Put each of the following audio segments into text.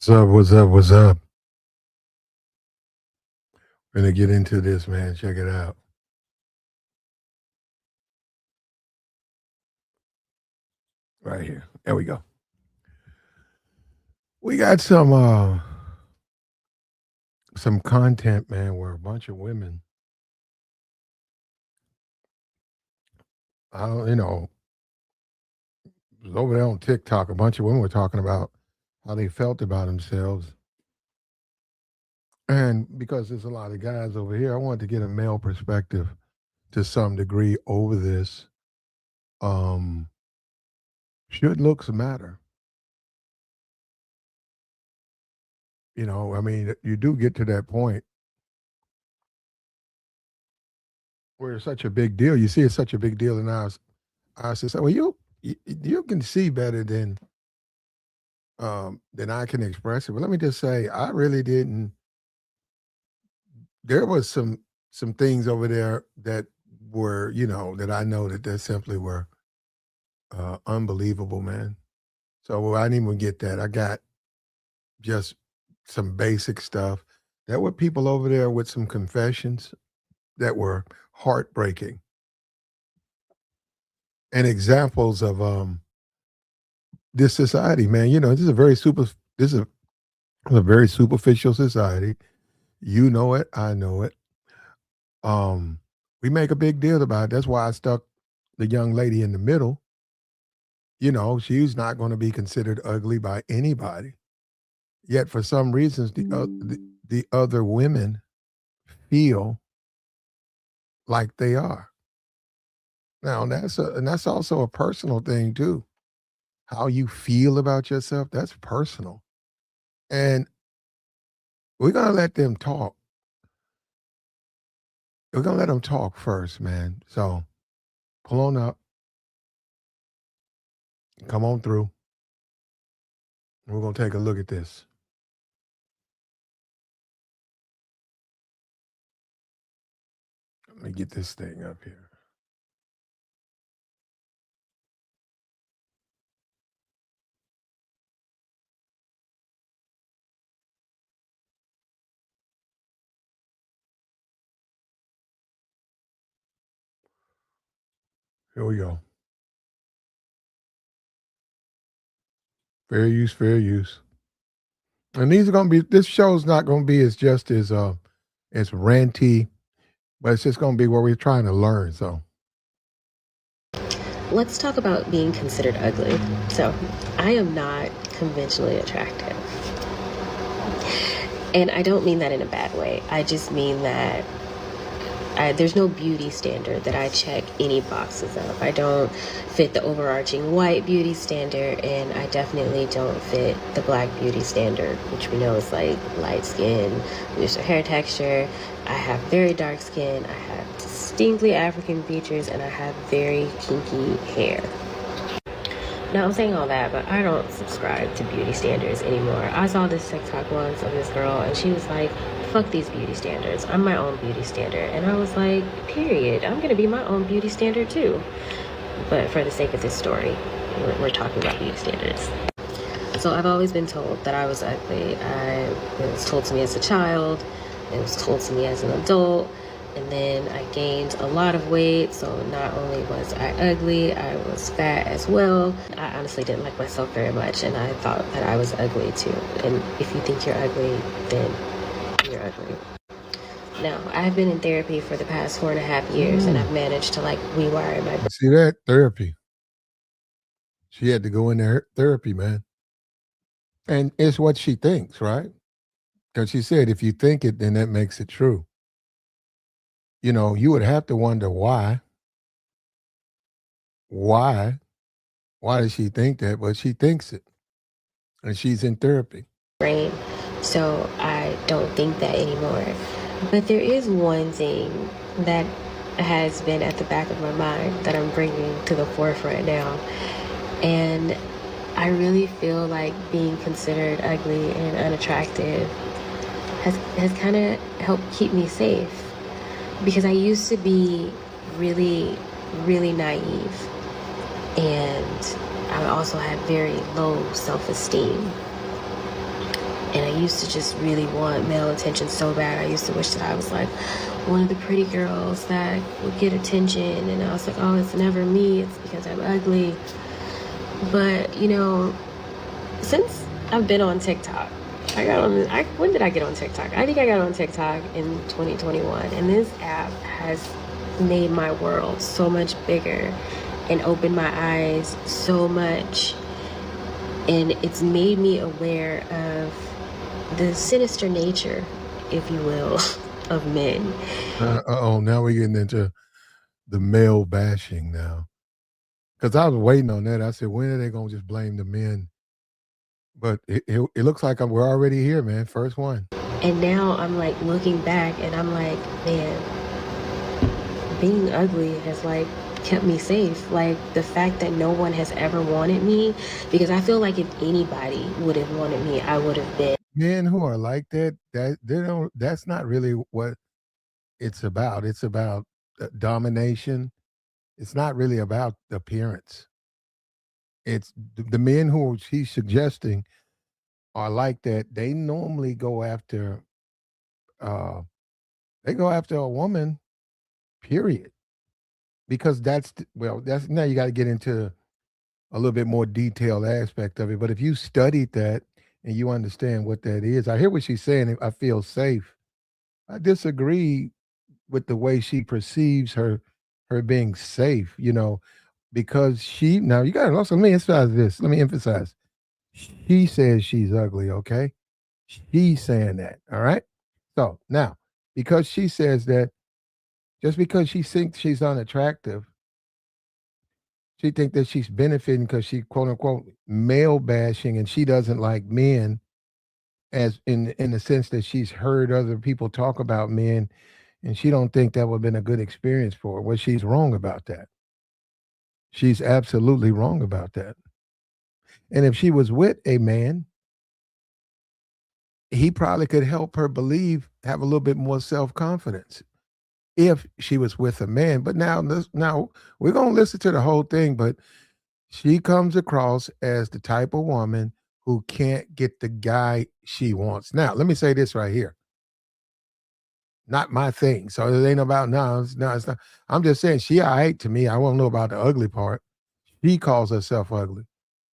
What's up? What's up? What's up? We're gonna get into this, man. Check it out. Right here. There we go. We got some content, man, where a bunch of women, you know, was over there on TikTok, a bunch of women were talking about how they felt about themselves. And because there's a lot of guys over here, I wanted to get a male perspective to some degree over this. Um, should looks matter? I mean, you do get to that point where it's such a big deal. You see, it's such a big deal in our society. Well, you can see better than I can express it. But let me just say, I really didn't. There was some things over there that were, that I know that simply were unbelievable, man. So I didn't even get that. I got just some basic stuff. There were people over there with some confessions that were heartbreaking and examples of this society, man. This is a very superficial society. You know it, I know it. Um, we make a big deal about it. That's why I stuck the young lady in the middle. She's not going to be considered ugly by anybody. Yet, for some reasons, the other women feel like they are. Now, that's also a personal thing too. How you feel about yourself, that's personal. And we're gonna let them talk. We're gonna let them talk first, man. So pull on up, come on through. We're gonna take a look at this. Let me get this thing up here. Here we go. Fair use, fair use. And these are gonna be. This show's not gonna be as ranty, but it's just gonna be where we're trying to learn. So let's talk about being considered ugly. So, I am not conventionally attractive. And I don't mean that in a bad way. I just mean that there's no beauty standard that I check any boxes of. I don't fit the overarching white beauty standard, and I definitely don't fit the black beauty standard, which we know is like light skin, looser hair texture. I have very dark skin. I have distinctly African features, and I have very kinky hair. Now, I'm saying all that, but I don't subscribe to beauty standards anymore. I saw this TikTok once of this girl, and she was like, fuck these beauty standards. I'm my own beauty standard. And I was like, period. I'm going to be my own beauty standard too. But for the sake of this story, we're talking about beauty standards. So I've always been told that I was ugly. It was told to me as a child. It was told to me as an adult. And then I gained a lot of weight, so not only was I ugly, I was fat as well. I honestly didn't like myself very much, and I thought that I was ugly too. And if you think you're ugly, then you're ugly. Now, I've been in therapy for the past 4.5 years, and I've managed to rewire my brain. see that therapy. She had to go in there therapy, man. And it's what she thinks, right? Because she said if you think it, then that makes it true. You would have to wonder why. Why? Why does she think that? But she thinks it. And she's in therapy. So I don't think that anymore. But there is one thing that has been at the back of my mind that I'm bringing to the forefront now. And I really feel like being considered ugly and unattractive has kind of helped keep me safe. Because I used to be really, really naive. And I also had very low self-esteem. And I used to just really want male attention so bad. I used to wish that I was like one of the pretty girls that would get attention. And I was like, oh, it's never me. It's because I'm ugly. But, since I've been on TikTok, when did I get on TikTok? I think I got on TikTok in 2021. And this app has made my world so much bigger and opened my eyes so much. And it's made me aware of the sinister nature, if you will, of men. Oh, now we're getting into the male bashing now. Because I was waiting on that. I said, when are they going to just blame the men? But it looks like we're already here, man. First one. And now I'm like looking back and I'm like, man, being ugly has like kept me safe. Like the fact that no one has ever wanted me, because I feel like if anybody would have wanted me, I would have been. Men who are like that, that's not really what it's about. It's about domination. It's not really about appearance. It's the men who he's suggesting are like that. They normally go after uh a woman, period. Because that's now you got to get into a little bit more detailed aspect of it. But if you studied that and you understand what that is, I hear what she's saying. I feel safe. I disagree with the way she perceives her being safe, because she now you gotta also let me emphasize this. Let me emphasize. She says she's ugly, okay? She's saying that. All right. So now, because she says that, just because she thinks she's unattractive, she think that she's benefiting because she quote unquote male bashing and she doesn't like men, as in the sense that she's heard other people talk about men and she don't think that would have been a good experience for her. Well, she's wrong about that. She's absolutely wrong about that. And if she was with a man, he probably could help her have a little bit more self-confidence if she was with a man. But now we're gonna listen to the whole thing, but she comes across as the type of woman who can't get the guy she wants. Now, let me say this right here. Not my thing. So it ain't about it's not. I'm just saying she all right to me. I won't know about the ugly part. She calls herself ugly.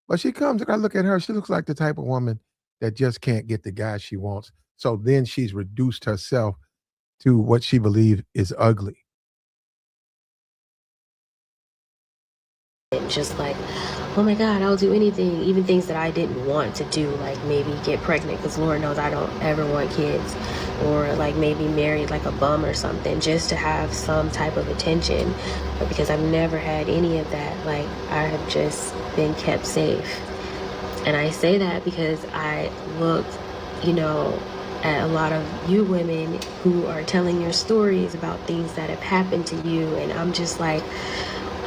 But she comes, I look at her, she looks like the type of woman that just can't get the guy she wants. So then she's reduced herself to what she believes is ugly. Just like, oh my God, I'll do anything, even things that I didn't want to do, like maybe get pregnant, because Lord knows I don't ever want kids, or like maybe marry like a bum or something, just to have some type of attention. But because I've never had any of that, like I have just been kept safe. And I say that because I looked, at a lot of you women who are telling your stories about things that have happened to you, and I'm just like,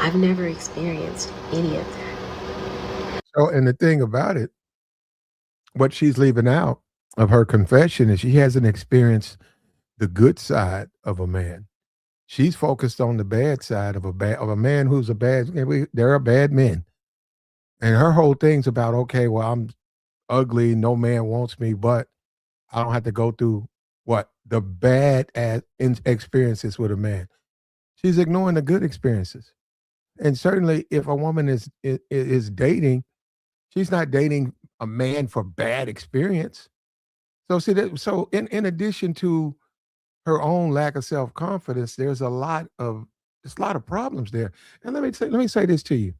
I've never experienced any of that. So, and the thing about it, what she's leaving out of her confession is she hasn't experienced the good side of a man. She's focused on the bad side of a man who's a bad. There are bad men, and her whole thing's about, okay, well, I'm ugly, no man wants me, but I don't have to go through what the bad experiences with a man. She's ignoring the good experiences. And certainly, if a woman is dating, she's not dating a man for bad experience. So see that. So in addition to her own lack of self confidence, there's a lot of problems there. And let me say this to you: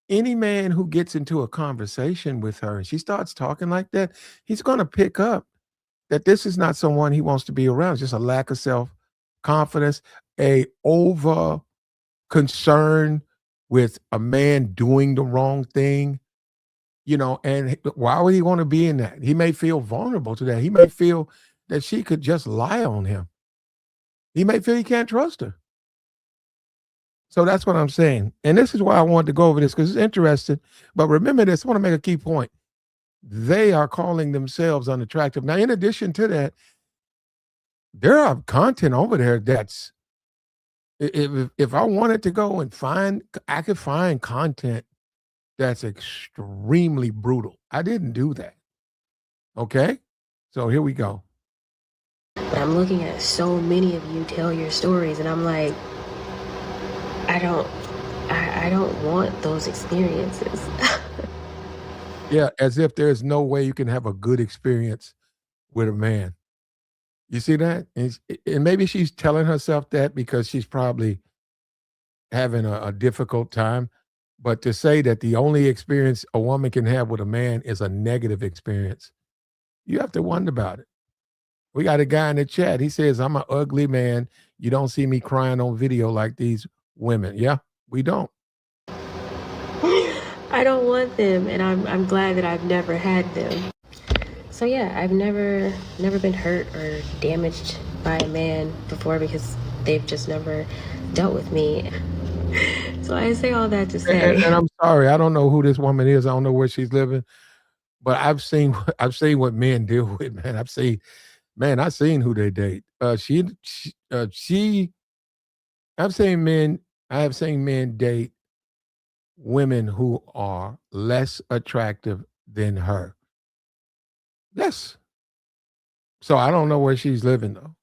any man who gets into a conversation with her and she starts talking like that, he's going to pick up that this is not someone he wants to be around. It's just a lack of self confidence, a over concern with a man doing the wrong thing, and why would he want to be in that? He may feel vulnerable to that. He may feel that she could just lie on him. He may feel he can't trust her. So that's what I'm saying. And this is why I wanted to go over this because it's interesting. But remember this, I want to make a key point. They are calling themselves unattractive. Now, in addition to that, there are content over there that's if I wanted to go and I could find content that's extremely brutal. I didn't do that. Okay? So here we go. But I'm looking at so many of you tell your stories, and I'm like, I don't, I don't want those experiences. Yeah, as if there's no way you can have a good experience with a man. You see that? And maybe she's telling herself that because she's probably having a difficult time. But to say that the only experience a woman can have with a man is a negative experience, you have to wonder about it. We got a guy in the chat. He says, I'm an ugly man. You don't see me crying on video like these women. Yeah, we don't. I don't want them, and I'm glad that I've never had them. So yeah, I've never been hurt or damaged by a man before because they've just never dealt with me. So I say all that to say, And I'm sorry, I don't know who this woman is. I don't know where she's living, but I've seen what men deal with, man. I've seen who they date. I've seen men. I have seen men date women who are less attractive than her. Yes. So I don't know where she's living though.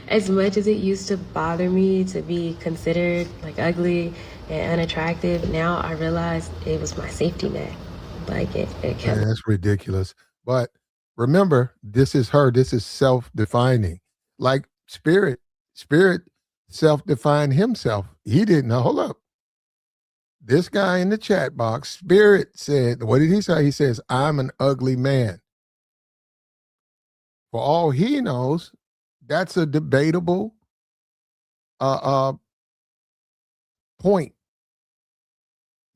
as much as it used to bother me to be considered like ugly and unattractive, now I realize it was my safety net. Like it kept. Man, that's ridiculous. But remember, this is her. This is self-defining. Like Spirit self-defined himself. He didn't know. Hold up. This guy in the chat box, Spirit said, what did he say? He says, I'm an ugly man. For all he knows, that's a debatable point.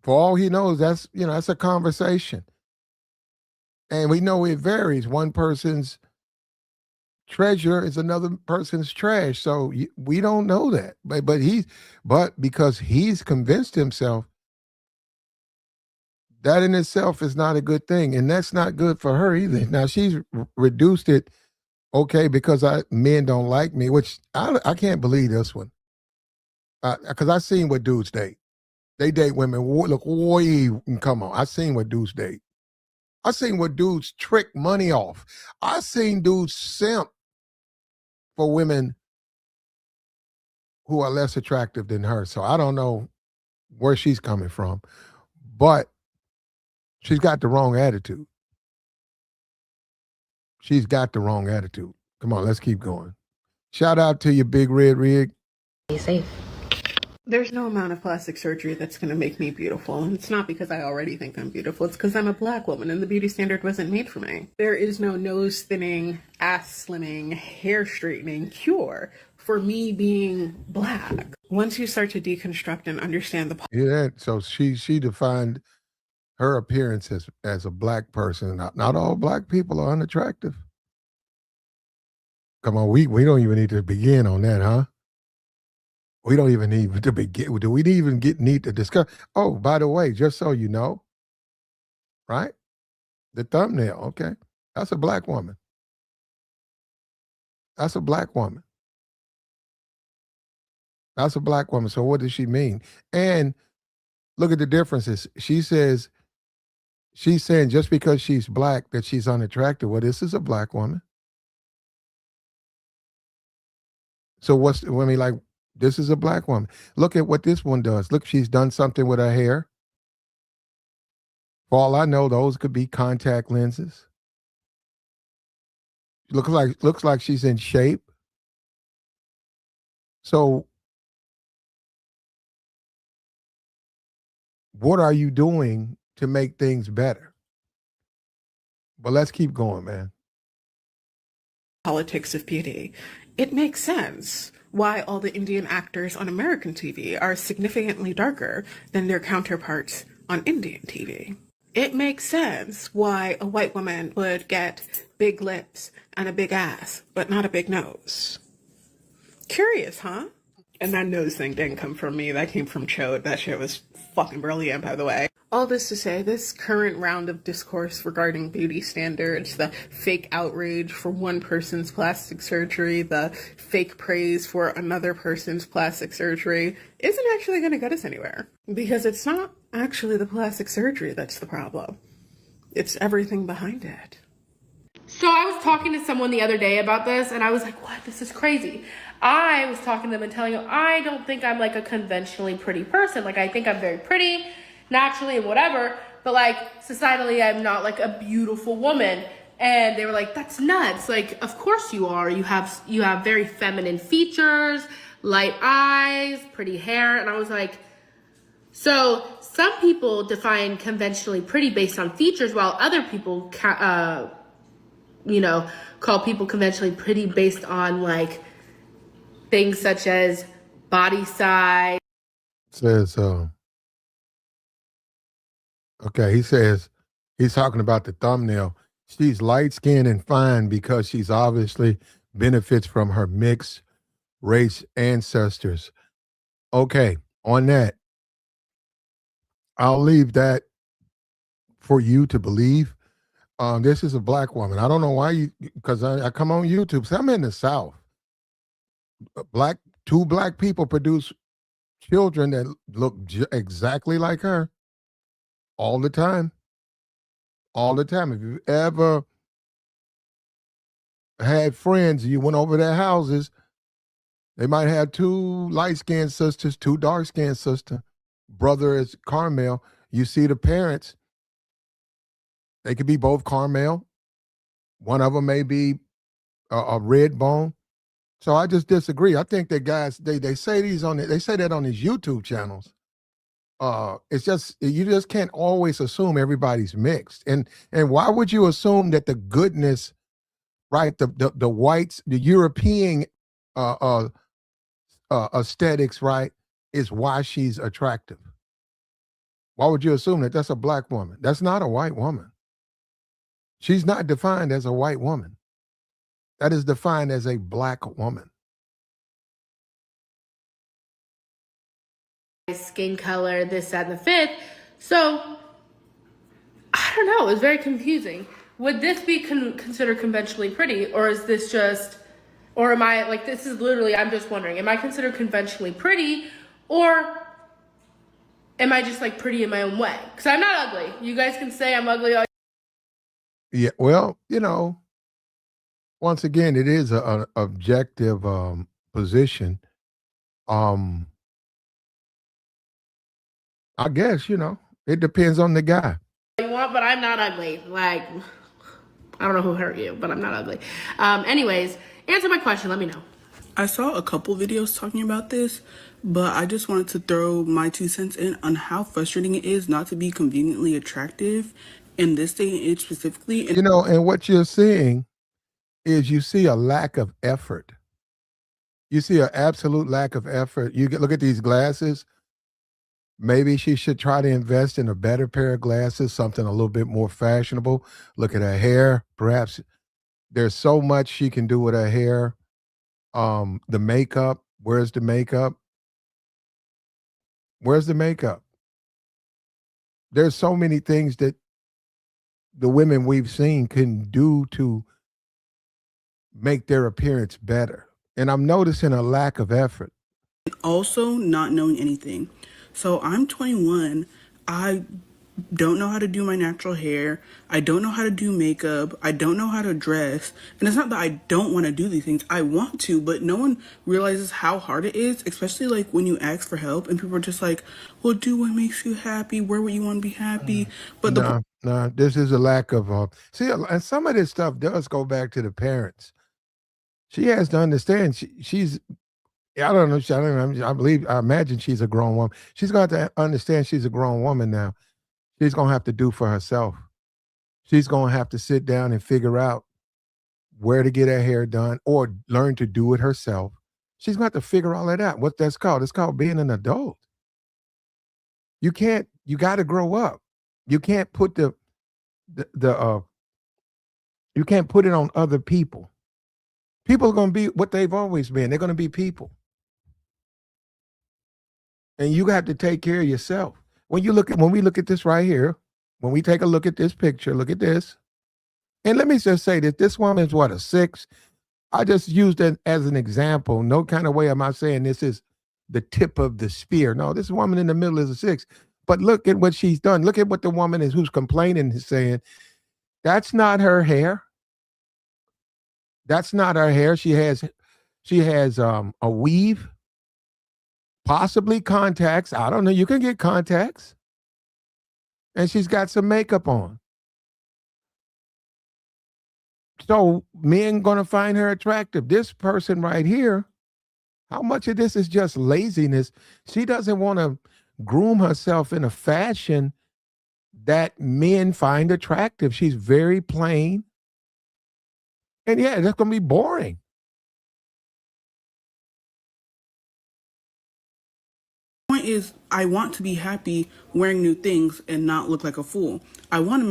For all he knows, that's a conversation. And we know it varies. One person's treasure is another person's trash. So we don't know that. But because he's convinced himself, that in itself is not a good thing. And that's not good for her either. Now she's reduced it, okay, because men don't like me, which I can't believe this one. Because I've seen what dudes date. They date women. Look, come on. I've seen what dudes date. I've seen what dudes trick money off. I've seen dudes simp for women who are less attractive than her. So I don't know where she's coming from, but she's got the wrong attitude. She's got the wrong attitude. Come on, let's keep going. Shout out to you, Big Red Rig. Be safe. There's no amount of plastic surgery that's going to make me beautiful. And it's not because I already think I'm beautiful. It's because I'm a black woman and the beauty standard wasn't made for me. There is no nose thinning, ass slimming, hair straightening cure for me being black. Once you start to deconstruct and understand the Yeah, so she defined her appearance as a black person. Not all black people are unattractive. Come on, we don't even need to begin on that, huh? We don't even need to begin. Do we even need to discuss? Oh, by the way, just so you know, right? The thumbnail, okay. That's a black woman. That's a black woman. That's a black woman. So what does she mean? And look at the differences. She's saying just because she's black that she's unattractive. Well, this is a black woman. So this is a black woman. Look at what this one does. Look, she's done something with her hair. For all I know, those could be contact lenses. Looks like she's in shape. So what are you doing to make things better? But let's keep going, man. politics of beauty, it makes sense why all the Indian actors on American TV are significantly darker than their counterparts on Indian TV. It makes sense why a white woman would get big lips and a big ass, but not a big nose. Curious, huh? And that nose thing didn't come from me. That came from Chode. That shit was fucking brilliant, by the way. All this to say, this current round of discourse regarding beauty standards, the fake outrage for one person's plastic surgery, the fake praise for another person's plastic surgery, isn't actually going to get us anywhere. Because it's not actually the plastic surgery that's the problem. It's everything behind it. So I was talking to someone the other day about this, and I was like, what? This is crazy. I was talking to them and telling them, I don't think I'm like a conventionally pretty person. Like, I think I'm very pretty, naturally, and whatever. But like, societally, I'm not like a beautiful woman. And they were like, that's nuts. Like, of course you are. You have very feminine features, light eyes, pretty hair. And I was like, so some people define conventionally pretty based on features, while other people, call people conventionally pretty based on like things such as body size. Says, okay, he says, he's talking about the thumbnail. She's light skinned and fine because she's obviously benefits from her mixed race ancestors. Okay, on that, I'll leave that for you to believe. This is a black woman. I don't know why because I come on YouTube. So I'm in the South. Two black people produce children that look exactly like her all the time. All the time. If you ever had friends, you went over their houses, they might have two light-skinned sisters, two dark-skinned sisters. Brother is Carmel. You see the parents, they could be both Carmel. One of them may be a red bone. So I just disagree. I think that guys, they say they say that on these YouTube channels. It's just, you just can't always assume everybody's mixed. And why would you assume that the goodness, right, the whites, the European aesthetics, right, is why she's attractive? Why would you assume that that's a black woman? That's not a white woman. She's not defined as a white woman. That is defined as a black woman. Skin color, this, that, and the fifth. So, I don't know. It was very confusing. Would this be considered conventionally pretty, or is this just, or am I, like, this is literally, I'm just wondering, am I considered conventionally pretty, or am I just, like, pretty in my own way? Because I'm not ugly. You guys can say I'm ugly all. Yeah, well, once again, it is an objective position. I guess, it depends on the guy. You want, but I'm not ugly. Like, I don't know who hurt you, but I'm not ugly. Anyways, answer my question. Let me know. I saw a couple videos talking about this, but I just wanted to throw my 2 cents in on how frustrating it is not to be conveniently attractive in this day and age specifically. And what you're seeing is you see a lack of effort. You see an absolute lack of effort. Look at these glasses. Maybe she should try to invest in a better pair of glasses, something a little bit more fashionable. Look at her hair. Perhaps there's so much she can do with her hair. The makeup. Where's the makeup? Where's the makeup? There's so many things that the women we've seen can do to make their appearance better. And I'm noticing a lack of effort. Also, not knowing anything. So I'm 21. I don't know how to do my natural hair. I don't know how to do makeup. I don't know how to dress. And it's not that I don't want to do these things. I want to, but no one realizes how hard it is, especially like when you ask for help and people are just like, well, do what makes you happy. Where would you want to be happy? But no, this is a lack of, see, and some of this stuff does go back to the parents. She has to understand she's, I don't know. I imagine she's a grown woman. She's going to have to understand she's a grown woman now. She's going to have to do for herself. She's going to have to sit down and figure out where to get her hair done or learn to do it herself. She's going to have to figure all that out. What that's called? It's called being an adult. You got to grow up. You can't put you can't put it on other people. People are going to be what they've always been. They're going to be people. And you have to take care of yourself. When we look at this right here, when we take a look at this picture, look at this. And let me just say that this woman is what, a 6? I just used it as an example. No kind of way am I saying this is the tip of the spear. No, this woman in the middle is a 6. But look at what she's done. Look at what the woman who's complaining is saying. That's not her hair. That's not her hair. She has a weave, possibly contacts. I don't know. You can get contacts. And she's got some makeup on. So men gonna find her attractive. This person right here, how much of this is just laziness? She doesn't want to groom herself in a fashion that men find attractive. She's very plain. And yeah, that's gonna be boring. Point is, I want to be happy wearing new things and not look like a fool. I want to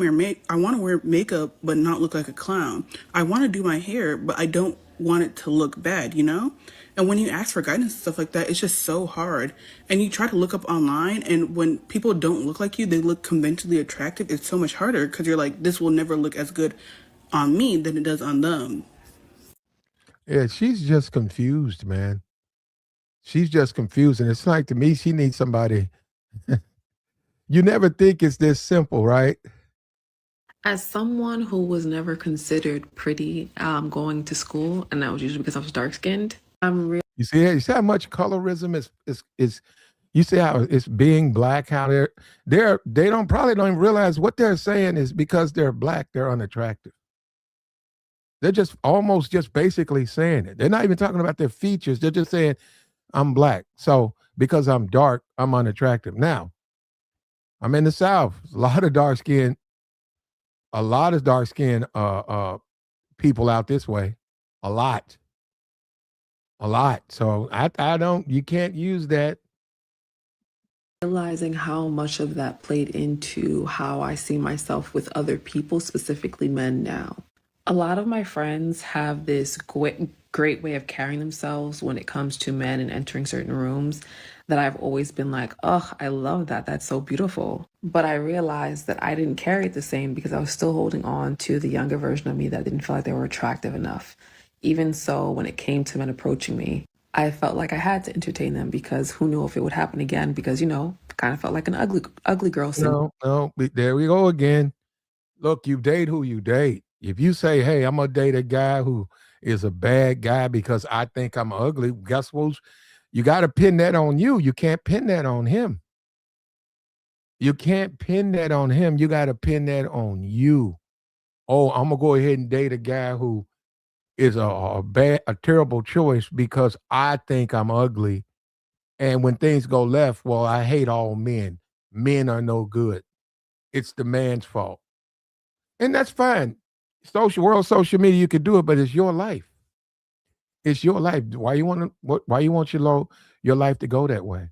wear makeup but not look like a clown. I want to do my hair, but I don't want it to look bad, you know? And when you ask for guidance and stuff like that, it's just so hard. And you try to look up online, and when people don't look like you, they look conventionally attractive. It's so much harder because you're like, this will never look as good on me than it does on them. Yeah, she's just confused, man. She's just confused. And it's like, to me, she needs somebody. You never think it's this simple, right? As someone who was never considered pretty going to school, and that was usually because I was dark skinned, You see how much colorism is you see how it's being black, how they don't probably don't even realize what they're saying is because they're black, they're unattractive. They're just almost just basically saying it. They're not even talking about their features. They're just saying, I'm black. So because I'm dark, I'm unattractive. Now, I'm in the South. A lot of dark skinned people out this way. A lot. So I don't, you can't use that. realizing how much of that played into how I see myself with other people, specifically men now. A lot of my friends have this great way of carrying themselves when it comes to men and entering certain rooms that I've always been like, oh, I love that. That's so beautiful. But I realized that I didn't carry it the same because I was still holding on to the younger version of me that didn't feel like they were attractive enough. Even so, when it came to men approaching me, I felt like I had to entertain them because who knew if it would happen again because, kind of felt like an ugly girl syndrome. No, there we go again. Look, you date who you date. If you say, hey, I'm going to date a guy who is a bad guy because I think I'm ugly, guess what? You got to pin that on you. You can't pin that on him. You can't pin that on him. You got to pin that on you. Oh, I'm going to go ahead and date a guy who is a terrible choice because I think I'm ugly. And when things go left, well, I hate all men. Men are no good. It's the man's fault. And that's fine. Social media, you can do it, but it's your life. It's your life. Why you want your life to go that way?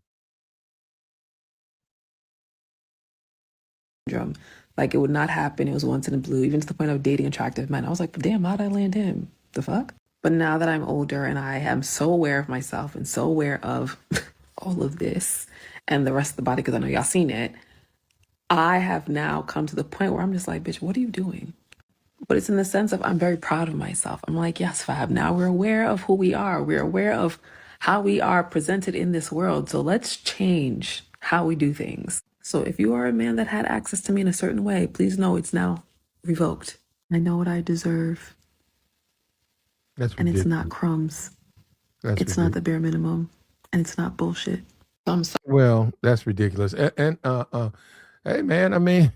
Syndrome. Like it would not happen. It was once in a blue, even to the point of dating attractive men. I was like, damn, how'd I land him? The fuck? But now that I'm older and I am so aware of myself and so aware of all of this and the rest of the body, because I know y'all seen it, I have now come to the point where I'm just like, bitch, what are you doing? But it's in the sense of I'm very proud of myself. I'm like, yes, Fab, now we're aware of who we are. We're aware of how we are presented in this world. So let's change how we do things. So if you are a man that had access to me in a certain way, please know it's now revoked. I know what I deserve. That's and ridiculous. it's not crumbs. That's It's not the bare minimum. And it's not bullshit. So I'm sorry. Well, that's ridiculous. And hey, man, I mean,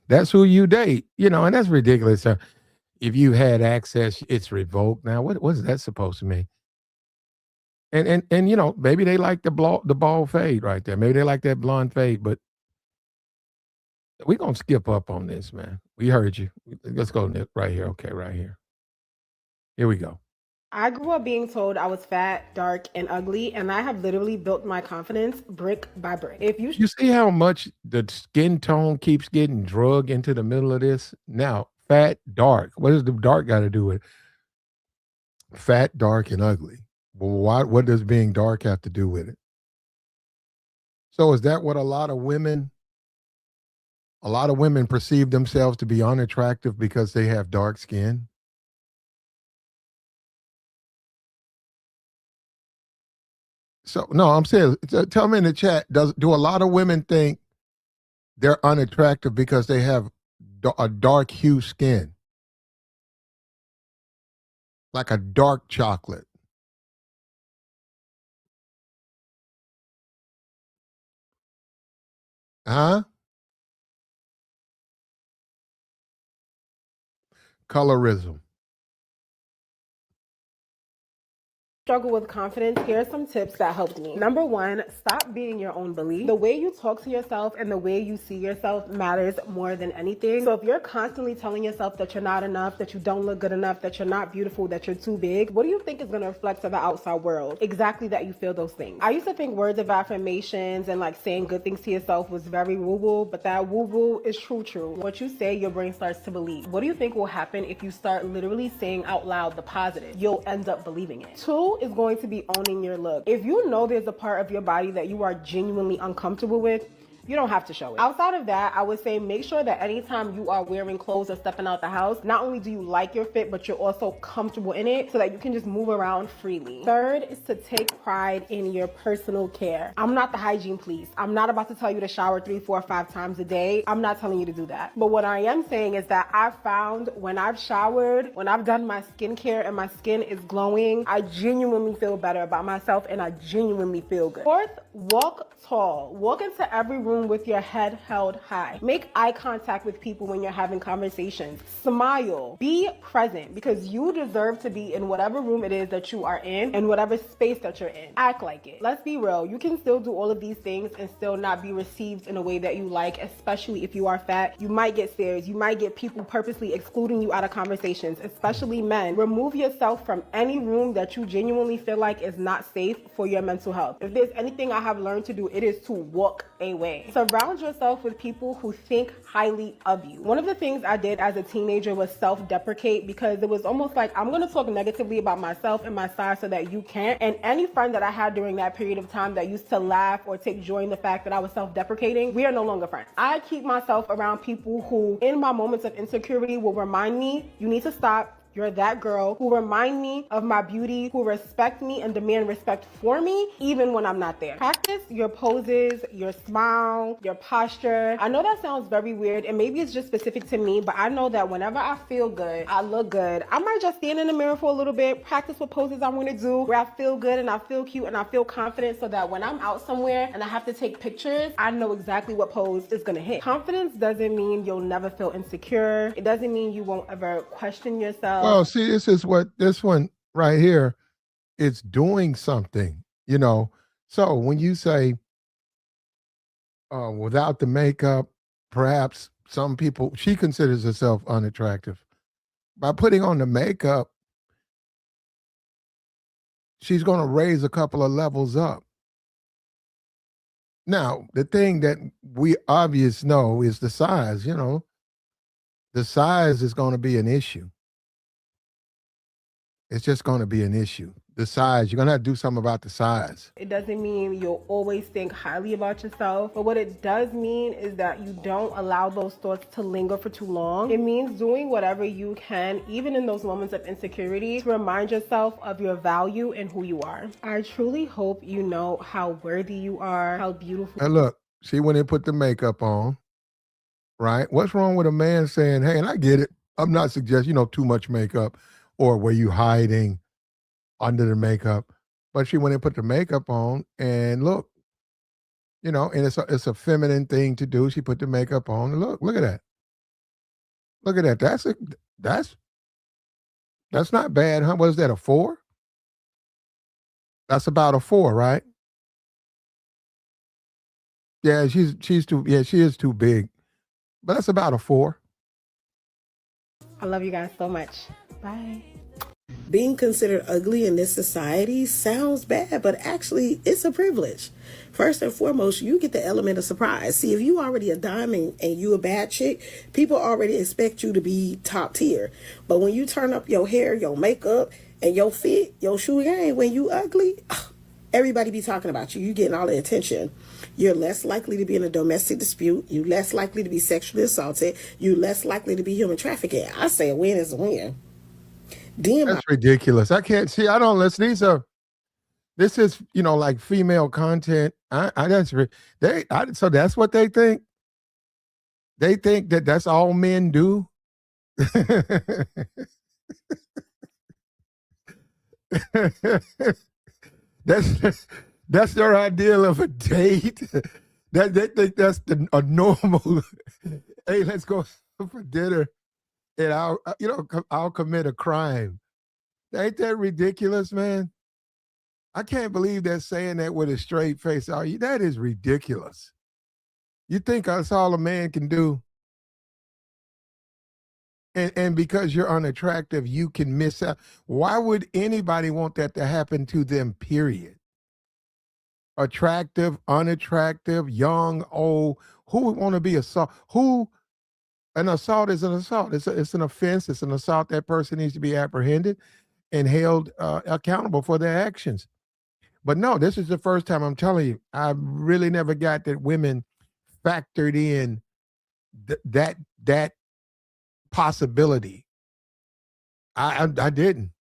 that's who you date, and that's ridiculous. If you had access, it's revoked. Now, what is that supposed to mean? And maybe they like the bald fade right there. Maybe they like that blonde fade, but we're going to skip up on this, man. We heard you. Let's go right here. Okay, right here. Here we go. I grew up being told I was fat, dark, and ugly, and I have literally built my confidence brick by brick. You see how much the skin tone keeps getting drug into the middle of this? Now, fat, dark. What does the dark got to do with fat, dark, and ugly? Well, what does being dark have to do with it? So is that what a lot of women perceive themselves to be unattractive because they have dark skin? So no, I'm saying, tell me in the chat, do a lot of women think they're unattractive because they have a dark hue skin, like a dark chocolate. Huh? Colorism. Struggle with confidence, here are some tips that helped me. Number one, stop being your own bully. The way you talk to yourself and the way you see yourself matters more than anything. So if you're constantly telling yourself that you're not enough, that you don't look good enough, that you're not beautiful, that you're too big, what do you think is going to reflect to the outside world? Exactly that you feel those things. I used to think words of affirmations and like saying good things to yourself was very woo-woo, but that woo-woo is true. What you say, your brain starts to believe. What do you think will happen if you start literally saying out loud the positive? You'll end up believing it. Two is going to be owning your look. If you know there's a part of your body that you are genuinely uncomfortable with, you don't have to show it. Outside of that, I would say make sure that anytime you are wearing clothes or stepping out the house, not only do you like your fit, but you're also comfortable in it so that you can just move around freely. Third is to take pride in your personal care. I'm not the hygiene police. I'm not about to tell you to shower 3, 4, 5 times a day. I'm not telling you to do that. But what I am saying is that I've found when I've showered, when I've done my skincare and my skin is glowing, I genuinely feel better about myself and I genuinely feel good. Fourth, walk tall. Walk into every room with your head held high. Make eye contact with people when you're having conversations. Smile. Be present because you deserve to be in whatever room it is that you are in and whatever space that you're in. Act like it. Let's be real. You can still do all of these things and still not be received in a way that you like, especially if you are fat. You might get stares. You might get people purposely excluding you out of conversations, especially men. Remove yourself from any room that you genuinely feel like is not safe for your mental health. If there's anything I have learned to do, it is to walk away. Surround yourself with people who think highly of you. One of the things I did as a teenager was self-deprecate because it was almost like I'm going to talk negatively about myself and my size so that you can't. And any friend that I had during that period of time that used to laugh or take joy in the fact that I was self-deprecating, we are no longer friends. I keep myself around people who, in my moments of insecurity, will remind me, you need to stop. You're that girl, who remind me of my beauty, who respect me and demand respect for me, even when I'm not there. Practice your poses, your smile, your posture. I know that sounds very weird and maybe it's just specific to me, but I know that whenever I feel good, I look good, I might just stand in the mirror for a little bit, practice what poses I want to do, where I feel good and I feel cute and I feel confident so that when I'm out somewhere and I have to take pictures, I know exactly what pose is going to hit. Confidence doesn't mean you'll never feel insecure. It doesn't mean you won't ever question yourself. Well, see, this is what this one right here, it's doing something, you know. So when you say without the makeup, perhaps some people, she considers herself unattractive. By putting on the makeup, she's going to raise a couple of levels up. Now, the thing that we obvious know is the size, you know. The size is going to be an issue. It's just going to be an issue. The size, you're going to have to do something about the size. It doesn't mean you'll always think highly about yourself, but what it does mean is that you don't allow those thoughts to linger for too long. It means doing whatever you can, even in those moments of insecurity, to remind yourself of your value and who you are. I truly hope you know how worthy you are, how beautiful. And look, see when they put the makeup on, right? What's wrong with a man saying, hey, and I get it, I'm not suggesting, too much makeup, or were you hiding under the makeup? But she went and put the makeup on and look, and it's a feminine thing to do. She put the makeup on and look at that. Look at that. That's not bad, huh? What is that, a 4? That's about a 4, right? Yeah, she is too big. But that's about a 4. I love you guys so much. Bye. Being considered ugly in this society sounds bad, but actually it's a privilege. First and foremost, you get the element of surprise. See, if you already a diamond and you a bad chick, people already expect you to be top tier. But when you turn up your hair, your makeup, and your fit, your shoe game, when you ugly, everybody be talking about you. You getting all the attention. You're less likely to be in a domestic dispute. You're less likely to be sexually assaulted. You're less likely to be human trafficking. I say a win is a win. That's ridiculous. I can't see. I don't listen. This is, like female content. So that's what they think. They think that that's all men do. that's that's their ideal of a date. That they think that's a normal. Hey, let's go for dinner, and I'll commit a crime. Ain't that ridiculous, man? I can't believe they're saying that with a straight face. Are you? That is ridiculous. You think that's all a man can do? And because you're unattractive, you can miss out. Why would anybody want that to happen to them, period? Attractive, unattractive, young, old. Who would want to be assault? An assault is an assault. It's an offense. It's an assault. That person needs to be apprehended and held accountable for their actions. But no, this is the first time I'm telling you, I really never got that women factored in that possibility. I didn't.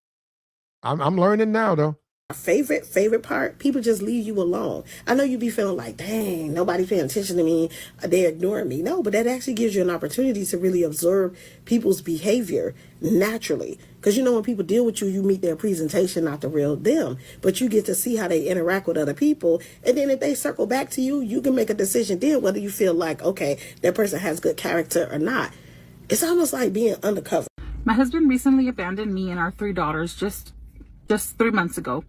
I'm learning now though. Favorite part, people just leave you alone. I know you be feeling like, dang, nobody's paying attention to me, they're ignoring me. No, but that actually gives you an opportunity to really observe people's behavior naturally. Because when people deal with you, you meet their presentation, not the real them. But you get to see how they interact with other people. And then if they circle back to you, you can make a decision then whether you feel like, okay, that person has good character or not. It's almost like being undercover. My husband recently abandoned me and our 3 daughters just 3 months ago,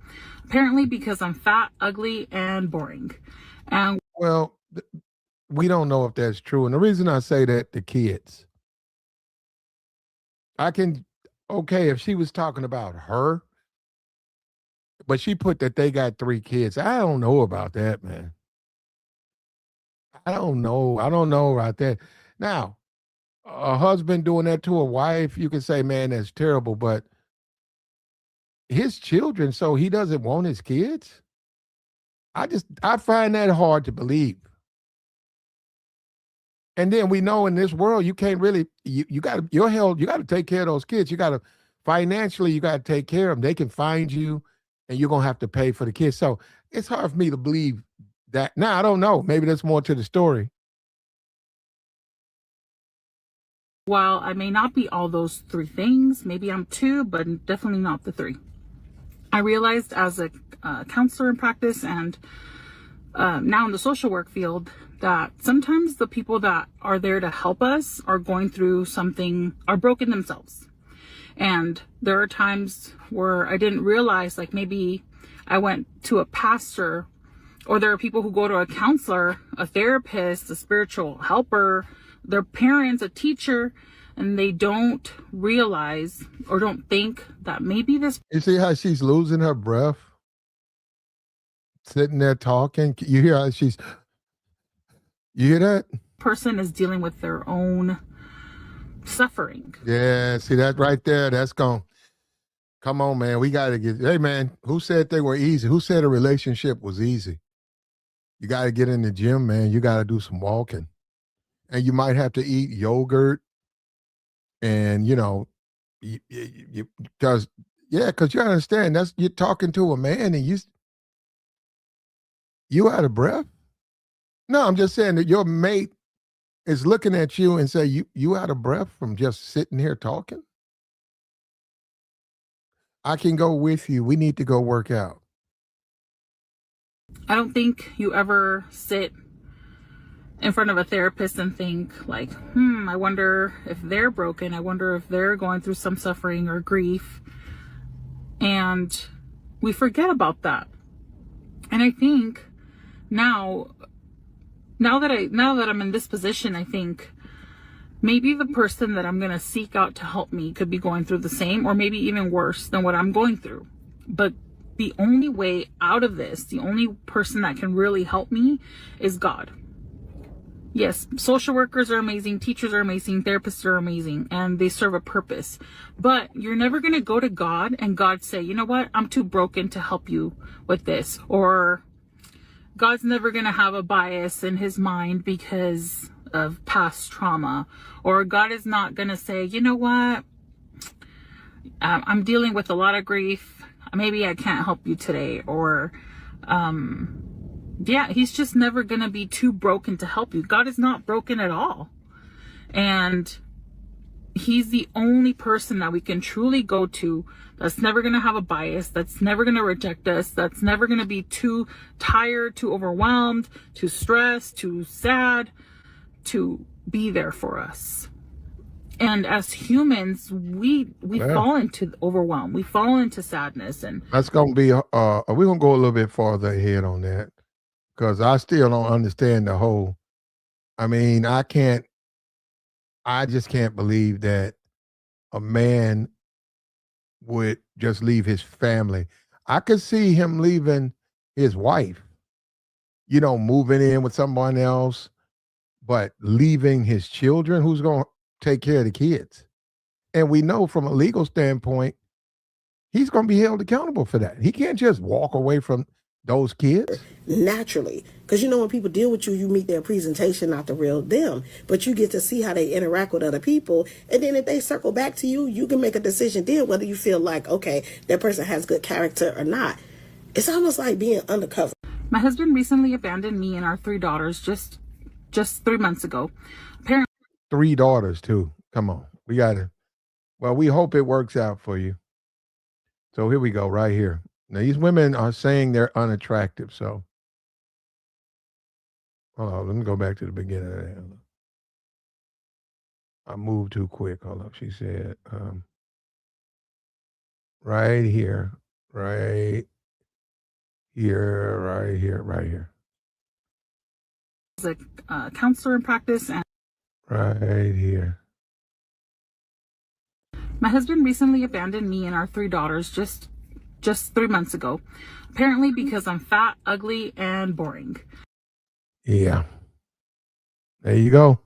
apparently because I'm fat, ugly, and boring. And well, we don't know if that's true. And the reason I say that to kids, if she was talking about her, but she put that they got 3 kids. I don't know about that, man. I don't know about that. Now, a husband doing that to a wife, you can say, man, that's terrible, but his children, so he doesn't want his kids? I find that hard to believe. And then we know in this world, you can't really, you got to take care of those kids. You got to, financially, you got to take care of them. They can find you and you're going to have to pay for the kids. So it's hard for me to believe that. Now, I don't know. Maybe there's more to the story. while I may not be all those 3 things, maybe I'm 2, but definitely not the 3. I realized as a counselor in practice and now in the social work field that sometimes the people that are there to help us are going through something, are broken themselves. And there are times where I didn't realize, like maybe I went to a pastor, or there are people who go to a counselor, a therapist, a spiritual helper, their parents, a teacher, and they don't realize or don't think that maybe this. You see how she's losing her breath? Sitting there talking. You hear how you hear that? Person is dealing with their own suffering. Yeah, see that right there? That's gone. Come on, man. We got to get, hey, man, who said they were easy? Who said a relationship was easy? You got to get in the gym, man. You got to do some walking. And you might have to eat yogurt. And, because you understand, you're talking to a man and you out of breath? No, I'm just saying that your mate is looking at you and say, you out of breath from just sitting here talking? I can go with you. We need to go work out. I don't think you ever sit in front of a therapist and think like, I wonder if they're broken. I wonder if they're going through some suffering or grief. And we forget about that. And I think now that I'm in this position, I think maybe the person that I'm going to seek out to help me could be going through the same or maybe even worse than what I'm going through. But the only way out of this, the only person that can really help me is God. Yes, social workers are amazing, teachers are amazing, therapists are amazing, and they serve a purpose. But you're never going to go to God and God say, you know what, I'm too broken to help you with this. Or God's never going to have a bias in his mind because of past trauma. Or God is not going to say, you know what, I'm dealing with a lot of grief. Maybe I can't help you today. Or, he's just never going to be too broken to help you. God is not broken at all. And he's the only person that we can truly go to that's never going to have a bias, that's never going to reject us, that's never going to be too tired, too overwhelmed, too stressed, too sad, to be there for us. And as humans, we fall into overwhelm, we fall into sadness. And that's going to be, we're going to go a little bit farther ahead on that, because I still don't understand the whole, I mean, I just can't believe that a man would just leave his family. I could see him leaving his wife, moving in with someone else, but leaving his children, who's going to take care of the kids? And we know from a legal standpoint, he's going to be held accountable for that. He can't just walk away from those kids. Naturally. Because when people deal with you, you meet their presentation, not the real them. But you get to see how they interact with other people. And then if they circle back to you, you can make a decision then whether you feel like, okay, that person has good character or not. It's almost like being undercover. My husband recently abandoned me and our 3 daughters just 3 months ago. Apparently, 3 daughters too. Come on. We got to, well, we hope it works out for you. So here we go, right here. Now, these women are saying they're unattractive. So, hold on. Let me go back to the beginning of that. I moved too quick. Hold up. She said, right here, right here, right here, right here. As a counselor in practice, and right here. My husband recently abandoned me and our 3 daughters just 3 months ago, apparently because I'm fat, ugly, and boring. Yeah. There you go.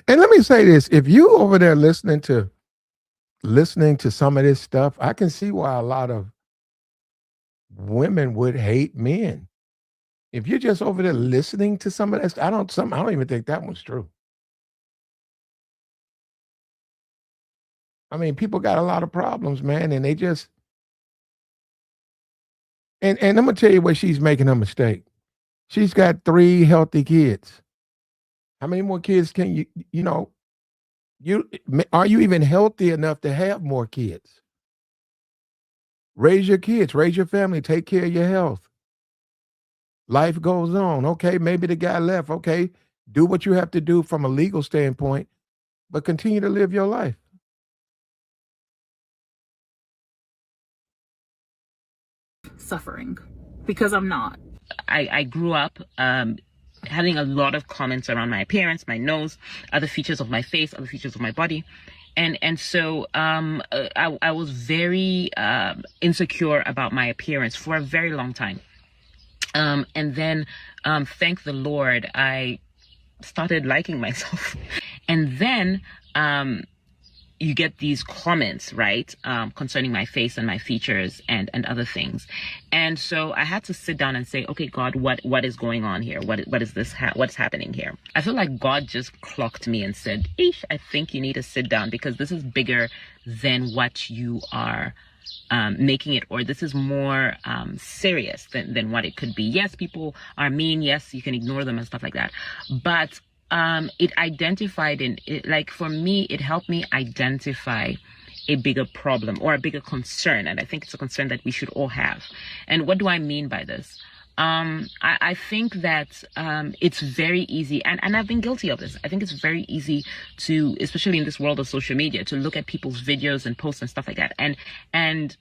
And let me say this, if you over there listening to some of this stuff, I can see why a lot of women would hate men. If you're just over there listening to some of that stuff, I don't even think that one's true. I mean, people got a lot of problems, man, and they just, and I'm gonna tell you where she's making a mistake. She's got 3 healthy kids. How many more kids can are you even healthy enough to have more kids? Raise your kids, raise your family, take care of your health. Life goes on. Okay, maybe the guy left. Okay, do what you have to do from a legal standpoint, but continue to live your life. Suffering because I'm not. I grew up having a lot of comments around my appearance, my nose, other features of my face, other features of my body. And so I was very insecure about my appearance for a very long time. And then, thank the Lord, I started liking myself. And then you get these comments, right, concerning my face and my features and other things. And so I had to sit down and say, okay, God, what is going on here? What is this? What's happening here? I feel like God just clocked me and said, Ish, I think you need to sit down because this is bigger than what you are making it, or this is more serious than what it could be. Yes, people are mean. Yes, you can ignore them and stuff like that. But it identified for me, it helped me identify a bigger problem or a bigger concern. And I think it's a concern that we should all have. And what do I mean by this? I think that it's very easy, and I've been guilty of this. I think it's very easy to, especially in this world of social media, to look at people's videos and posts and stuff like that and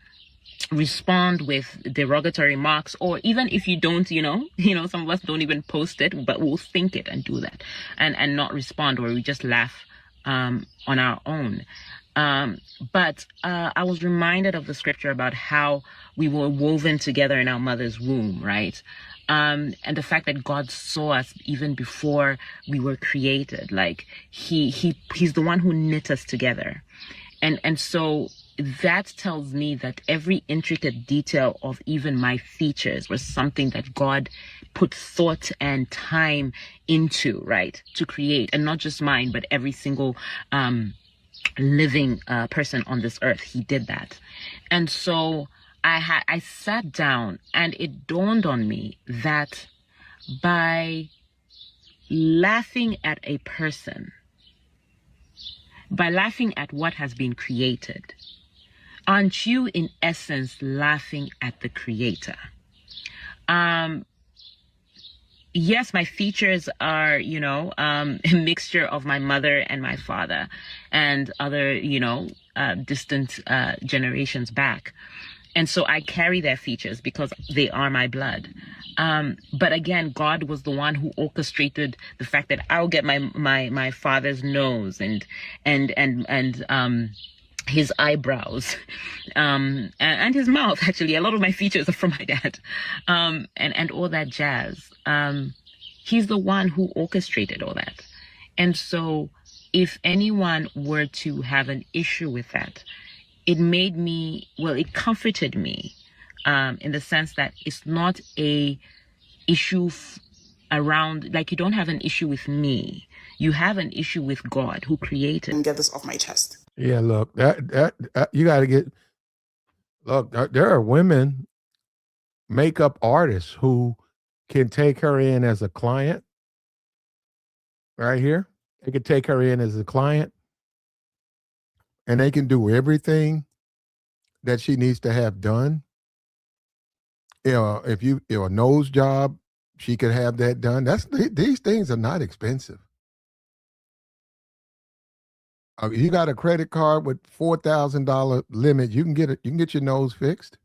respond with derogatory remarks, or even if you don't, some of us don't even post it, but we'll think it and do that and not respond, or we just laugh on our own. But I was reminded of the scripture about how we were woven together in our mother's womb, right? And the fact that God saw us even before we were created, like he's the one who knit us together. And so that tells me that every intricate detail of even my features was something that God put thought and time into, right, to create, and not just mine, but every single living person on this earth. He did that. And so I sat down, and it dawned on me that by laughing at a person, by laughing at what has been created, aren't you in essence laughing at the creator? Yes, my features are, a mixture of my mother and my father and other, distant generations back. And so I carry their features because they are my blood. But again, God was the one who orchestrated the fact that I'll get my father's nose and his eyebrows, and his mouth. Actually, a lot of my features are from my dad, and all that jazz. He's the one who orchestrated all that. And so if anyone were to have an issue with that, it comforted me, in the sense that it's not a issue around, like, you don't have an issue with me. You have an issue with God who created. And get this off my chest. Yeah, look, that you got to get. Look, there are women, makeup artists, who can take her in as a client. Right here, they can take her in as a client, and they can do everything that she needs to have done. If a nose job, she could have that done. These things are not expensive. You got a credit card with $4,000 limit, you can get it. You can get your nose fixed.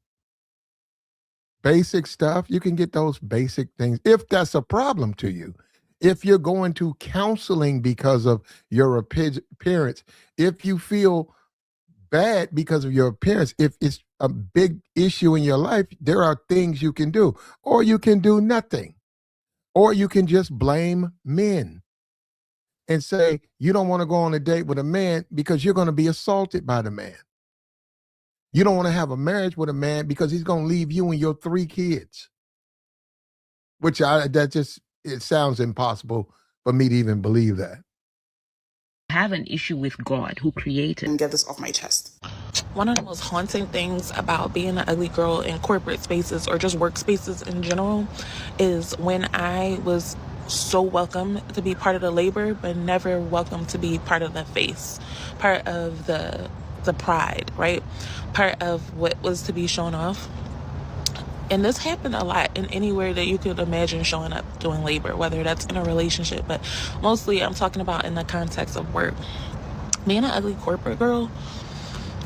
Basic stuff, you can get those basic things if that's a problem to you. If you're going to counseling because of your appearance, if you feel bad because of your appearance, if it's a big issue in your life, there are things you can do, or you can do nothing, or you can just blame men and say you don't want to go on a date with a man because you're going to be assaulted by the man. You don't want to have a marriage with a man because he's going to leave you and your 3 kids. It sounds impossible for me to even believe that. Have an issue with God who created. And get this off my chest. One of the most haunting things about being an ugly girl in corporate spaces or just workspaces in general is when I was so welcome to be part of the labor, but never welcome to be part of the face, part of the pride, right? Part of what was to be shown off. And this happened a lot in anywhere that you could imagine showing up doing labor, whether that's in a relationship, but mostly I'm talking about in the context of work. Being an ugly corporate girl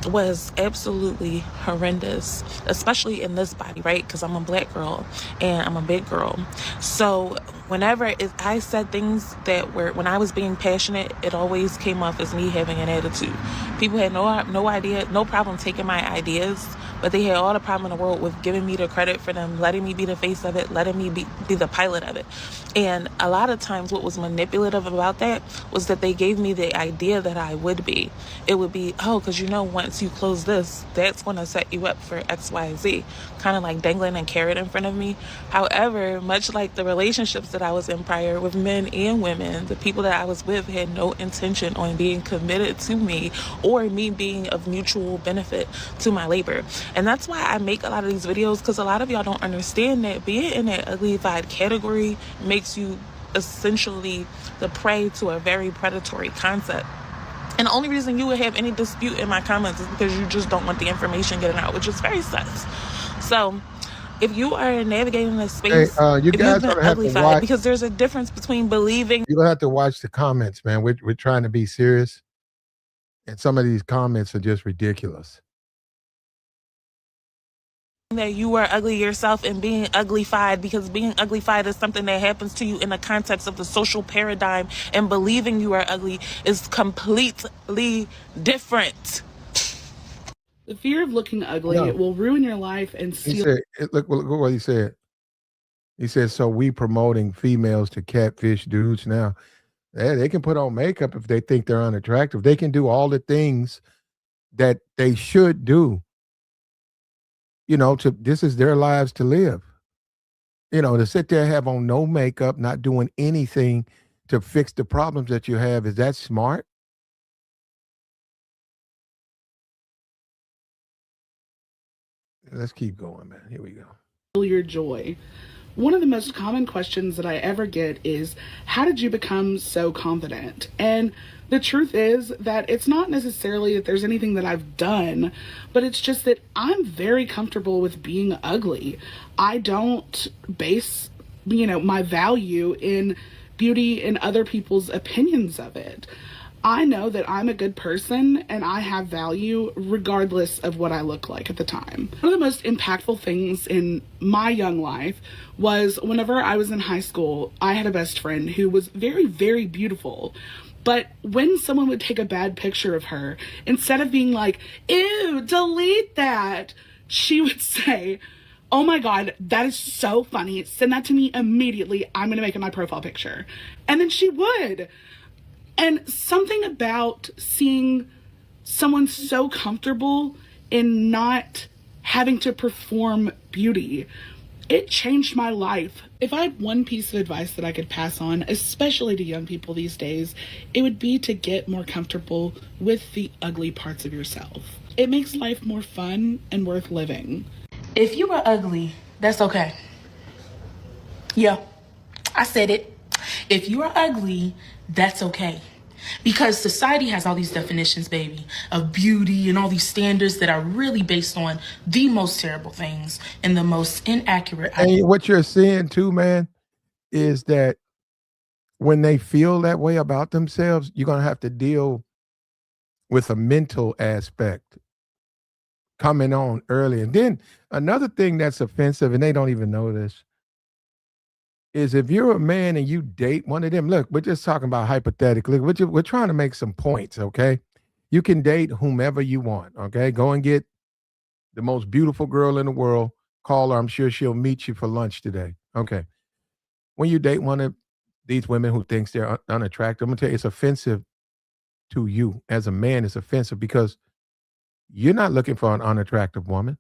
was absolutely horrendous, especially in this body, right? Because I'm a black girl and I'm a big girl. So whenever I said things that were, when I was being passionate, it always came off as me having an attitude. People had no idea, no problem taking my ideas, but they had all the problem in the world with giving me the credit for them, letting me be the face of it, letting me be the pilot of it. And a lot of times what was manipulative about that was that they gave me the idea that I would be. It would be, oh, because once you close this, that's going to set you up for X, Y, Z. Kind of like dangling a carrot in front of me. However, much like the relationships that I was in prior with men and women, the people that I was with had no intention on being committed to me or me being of mutual benefit to my labor. And that's why I make a lot of these videos, because a lot of y'all don't understand that being in that uglified category makes you essentially the prey to a very predatory concept. And the only reason you would have any dispute in my comments is because you just don't want the information getting out, which is very sus. So if you are navigating this space, you guys gonna have to watch, because there's a difference between believing. You're gonna have to watch the comments, man. We're trying to be serious, and some of these comments are just ridiculous. That you are ugly yourself and being uglified, because being uglified is something that happens to you in the context of the social paradigm, and believing you are ugly is completely different. The fear of looking ugly will ruin your life and He said, look what he said. He said, so we promoting females to catfish dudes now. They can put on makeup if they think they're unattractive. They can do all the things that they should do. This is their lives to live. To sit there, have on no makeup, not doing anything to fix the problems that you have, is that smart? Let's keep going, man. Here we go. Your joy. One of the most common questions that I ever get is, how did you become so confident? And the truth is that it's not necessarily that there's anything that I've done, but it's just that I'm very comfortable with being ugly. I don't base, my value in beauty and other people's opinions of it. I know that I'm a good person and I have value regardless of what I look like at the time. One of the most impactful things in my young life was whenever I was in high school, I had a best friend who was very, very beautiful. But when someone would take a bad picture of her, instead of being like, ew, delete that, she would say, oh my God, that is so funny. Send that to me immediately. I'm going to make it my profile picture. And then she would. And something about seeing someone so comfortable in not having to perform beauty, it changed my life. If I had one piece of advice that I could pass on, especially to young people these days, it would be to get more comfortable with the ugly parts of yourself. It makes life more fun and worth living. If you are ugly, that's okay. Yeah, I said it. If you are ugly, that's okay. Because society has all these definitions, baby, of beauty and all these standards that are really based on the most terrible things and the most inaccurate And what you're seeing too, man, is that when they feel that way about themselves, you're going to have to deal with a mental aspect coming on early. And then another thing that's offensive, and they don't even know this, is if you're a man and you date one of them, look, we're just talking about hypothetically. We're trying to make some points, okay? You can date whomever you want, okay? Go and get the most beautiful girl in the world. Call her. I'm sure she'll meet you for lunch today. Okay. When you date one of these women who thinks they're unattractive, I'm going to tell you, it's offensive to you. As a man, it's offensive because you're not looking for an unattractive woman.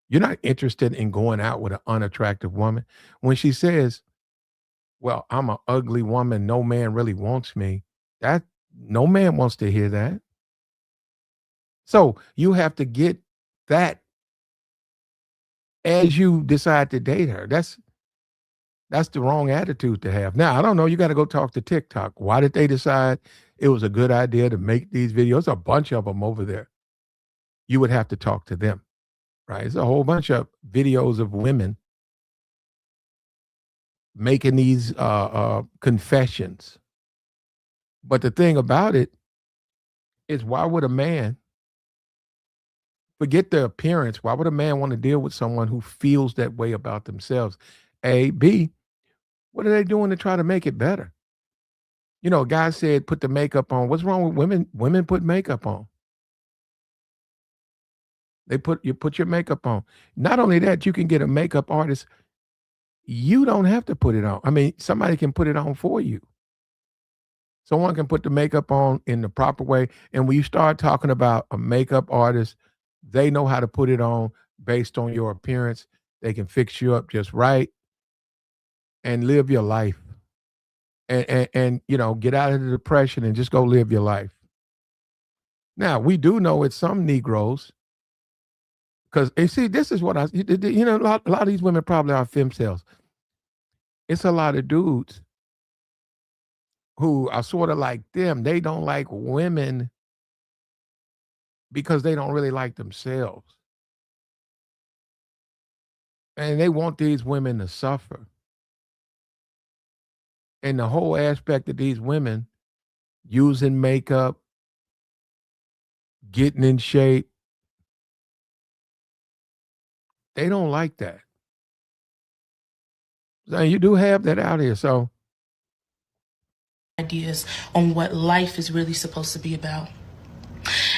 You're not interested in going out with an unattractive woman. When she says, well, I'm an ugly woman, no man really wants me, that no man wants to hear that. So you have to get that as you decide to date her. That's the wrong attitude to have. Now, I don't know, you got to go talk to TikTok. Why did they decide it was a good idea to make these videos? A bunch of them over there. You would have to talk to them, right? It's a whole bunch of videos of women making these confessions. But the thing about it is, why would a man, forget the appearance, why would a man want to deal with someone who feels that way about themselves? A, B, what are they doing to try to make it better? You know, a guy said, put the makeup on. What's wrong with women? Women put makeup on. You put your makeup on. Not only that, you can get a makeup artist. You don't have to put it on. I mean, somebody can put it on for you. Someone can put the makeup on in the proper way. And when you start talking about a makeup artist, they know how to put it on based on your appearance. They can fix you up just right and live your life. And get out of the depression and just go live your life. Now, we do know it's some Negroes, because see, this is what a lot of these women probably are femcells. It's a lot of dudes who are sort of like them. They don't like women because they don't really like themselves. And they want these women to suffer. And the whole aspect of these women using makeup, getting in shape, they don't like that. So you do have that out here. So ideas on what life is really supposed to be about.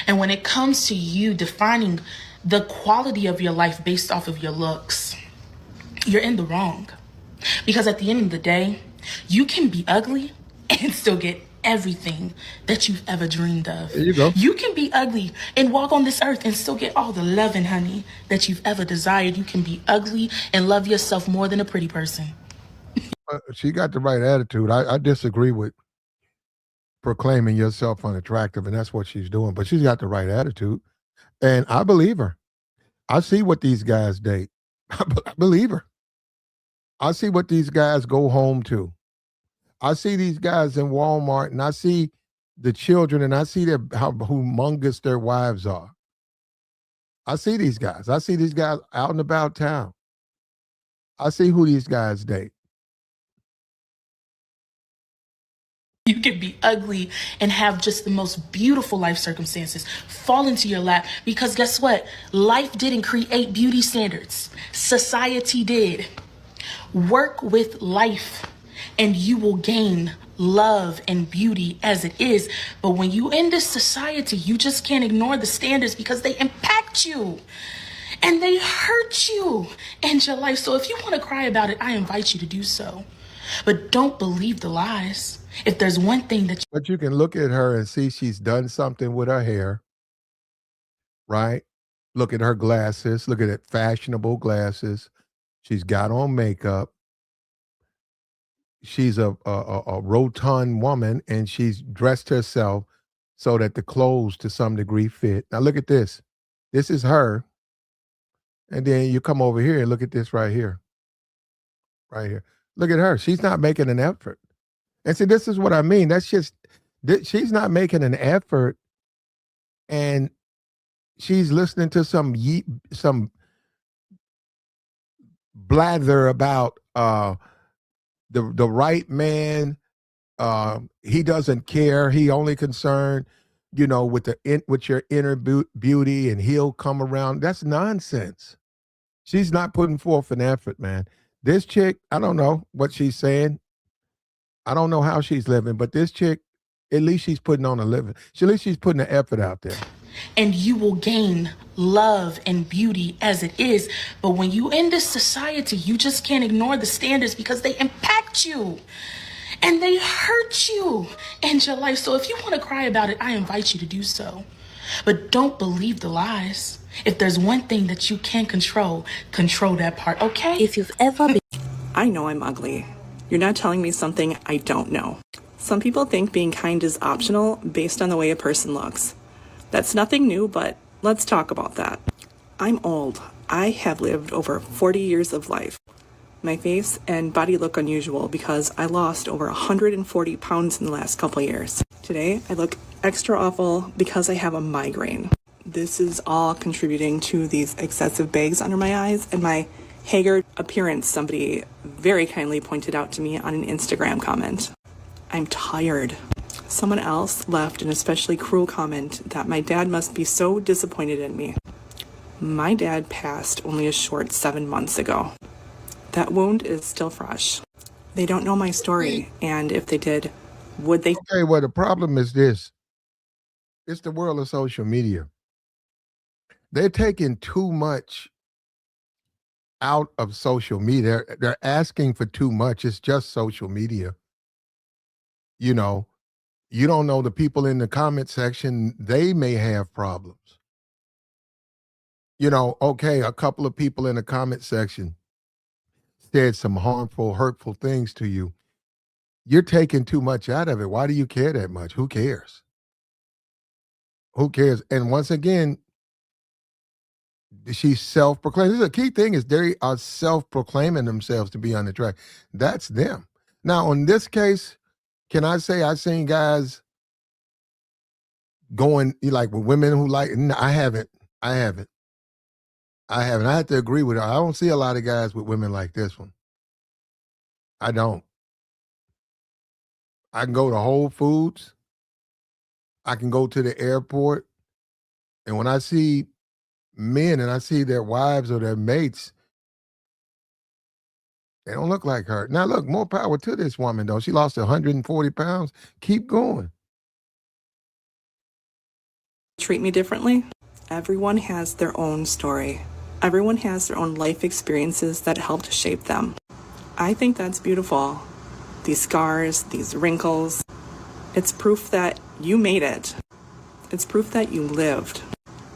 And when it comes to you defining the quality of your life based off of your looks, you're in the wrong. Because at the end of the day, you can be ugly and still get everything that you've ever dreamed of. There you go. You can be ugly and walk on this earth and still get all the love and honey that you've ever desired. You can be ugly and love yourself more than a pretty person. She got the right attitude. I disagree with proclaiming yourself unattractive, and that's what she's doing. But she's got the right attitude, and I believe her. I see what these guys date. I believe her. I see what these guys go home to. I see these guys in Walmart, and I see the children, and I see how humongous their wives are. I see these guys. I see these guys out and about town. I see who these guys date. You can be ugly and have just the most beautiful life circumstances fall into your lap because guess what? Life didn't create beauty standards. Society did. Work with life and you will gain love and beauty as it is. But when you in this society, you just can't ignore the standards because they impact you and they hurt you and your life. So if you want to cry about it, I invite you to do so. But don't believe the lies. If there's one thing that But you can look at her and see she's done something with her hair, right? Look at her glasses. Look at it, fashionable glasses. She's got on makeup. She's a rotund woman, and she's dressed herself so that the clothes to some degree fit. Now look at this. This is her. And then you come over here and look at this right here. Right here. Look at her. She's not making an effort. And see, this is what I mean. That's just, she's not making an effort, and she's listening to some blather about the right man. He doesn't care. He only concerned, with your inner beauty, and he'll come around. That's nonsense. She's not putting forth an effort, man. This chick, I don't know what she's saying. I don't know how she's living, but this chick, at least she's putting on a living. At least she's putting the effort out there. and you will gain love and beauty as it is. But when you in this society, you just can't ignore the standards because they impact you and they hurt you and your life. So if you want to cry about it, I invite you to do so. But don't believe the lies. If there's one thing that you can control that part, okay? If you've ever been... I know I'm ugly. You're not telling me something I don't know. Some people think being kind is optional based on the way a person looks. That's nothing new, but let's talk about that. I'm old. I have lived over 40 years of life. My face and body look unusual because I lost over 140 pounds in the last couple years. Today, I look extra awful because I have a migraine. This is all contributing to these excessive bags under my eyes and my haggard appearance, somebody very kindly pointed out to me on an Instagram comment. I'm tired. Someone else left an especially cruel comment that my dad must be so disappointed in me. My dad passed only a short 7 months ago. That wound is still fresh. They don't know my story, and if they did, would they? Okay, well, the problem is this. It's the world of social media. They're taking too much out of social media. They're asking for too much. It's just social media. You know, you don't know the people in the comment section, they may have problems. You know, okay, a couple of people in the comment section said some harmful, hurtful things to you. You're taking too much out of it. Why do you care that much? Who cares? Who cares? And once again, she's self-proclaimed. This is a key thing is they are self-proclaiming themselves to be on the track. That's them. Now, in this case, can I say I've seen guys going like with women who like, no, I haven't. I have to agree with her. I don't see a lot of guys with women like this one. I don't. I can go to Whole Foods. I can go to the airport. And when I see men and I see their wives or their mates, they don't look like her. Now, look, more power to this woman, though. She lost 140 pounds. Keep going. Treat me differently? Everyone has their own story. Everyone has their own life experiences that helped shape them. I think that's beautiful. These scars, these wrinkles, it's proof that you made it. It's proof that you lived.